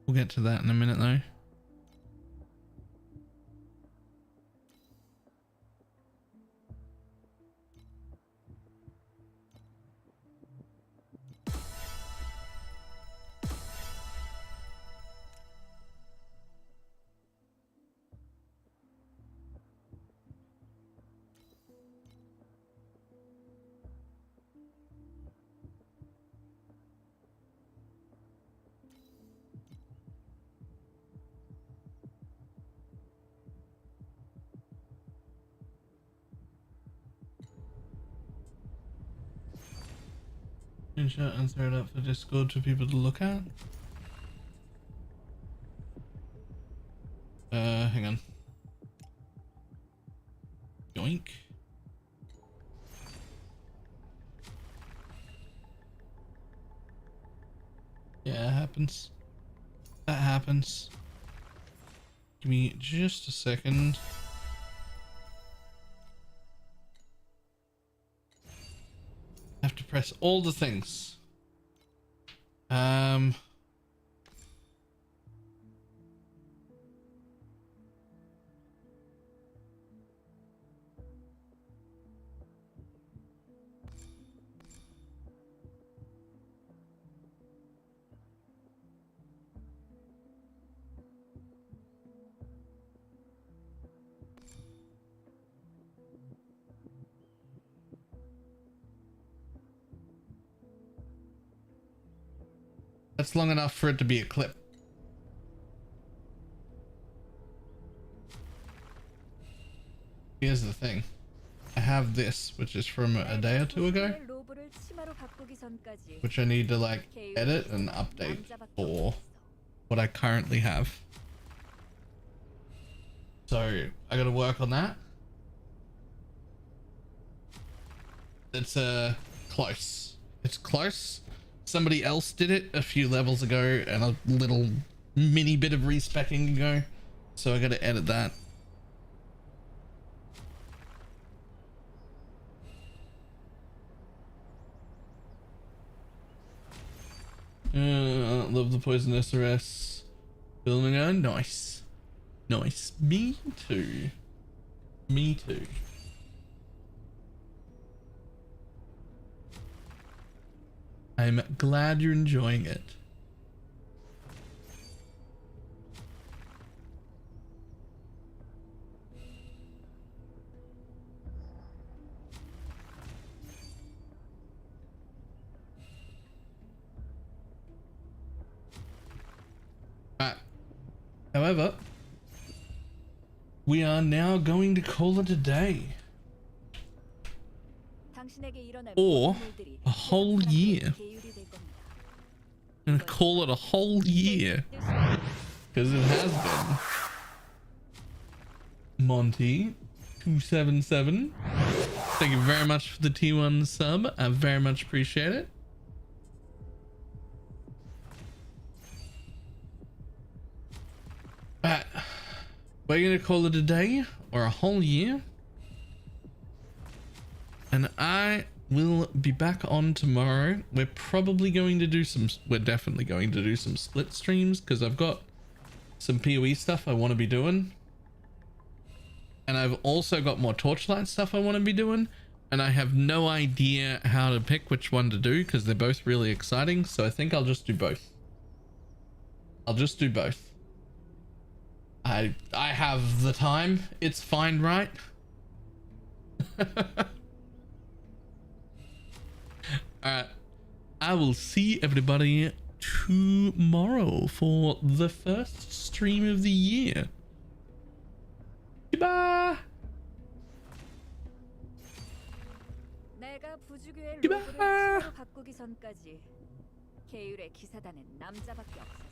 We'll get to that in a minute though. Screenshot and throw it up for Discord for people to look at. Hang on. Yoink. Yeah, it happens. That happens. Give me just a second. I have to press all the things. That's long enough for it to be a clip. Here's the thing. I have this, which is from a day or two ago, which I need to like edit and update for what I currently have. So I gotta work on that. It's close. It's close. Somebody else did it a few levels ago and a little mini bit of respecking ago. So I gotta edit that. Love the Poison SRS filming on. Nice. Nice. Me too. Me too. I'm glad you're enjoying it. However, we are now going to call it a day. Or a whole year. I'm gonna call it a whole year. Because it has been. Monty277. Thank you very much for the T1 sub. I very much appreciate it. We're gonna call it a day or a whole year. And I will be back on tomorrow. We're definitely going to do some split streams because I've got some PoE stuff I want to be doing. And I've also got more Torchlight stuff I want to be doing. And I have no idea how to pick which one to do because they're both really exciting. So I think I'll just do both. I'll just do both. I have the time. It's fine, right? Alright. I will see everybody tomorrow for the first stream of the year. Goodbye. 내가 부주교의 이봐. 로브를 치마로 바꾸기 전까지 계율의 기사단엔 남자밖에 없어.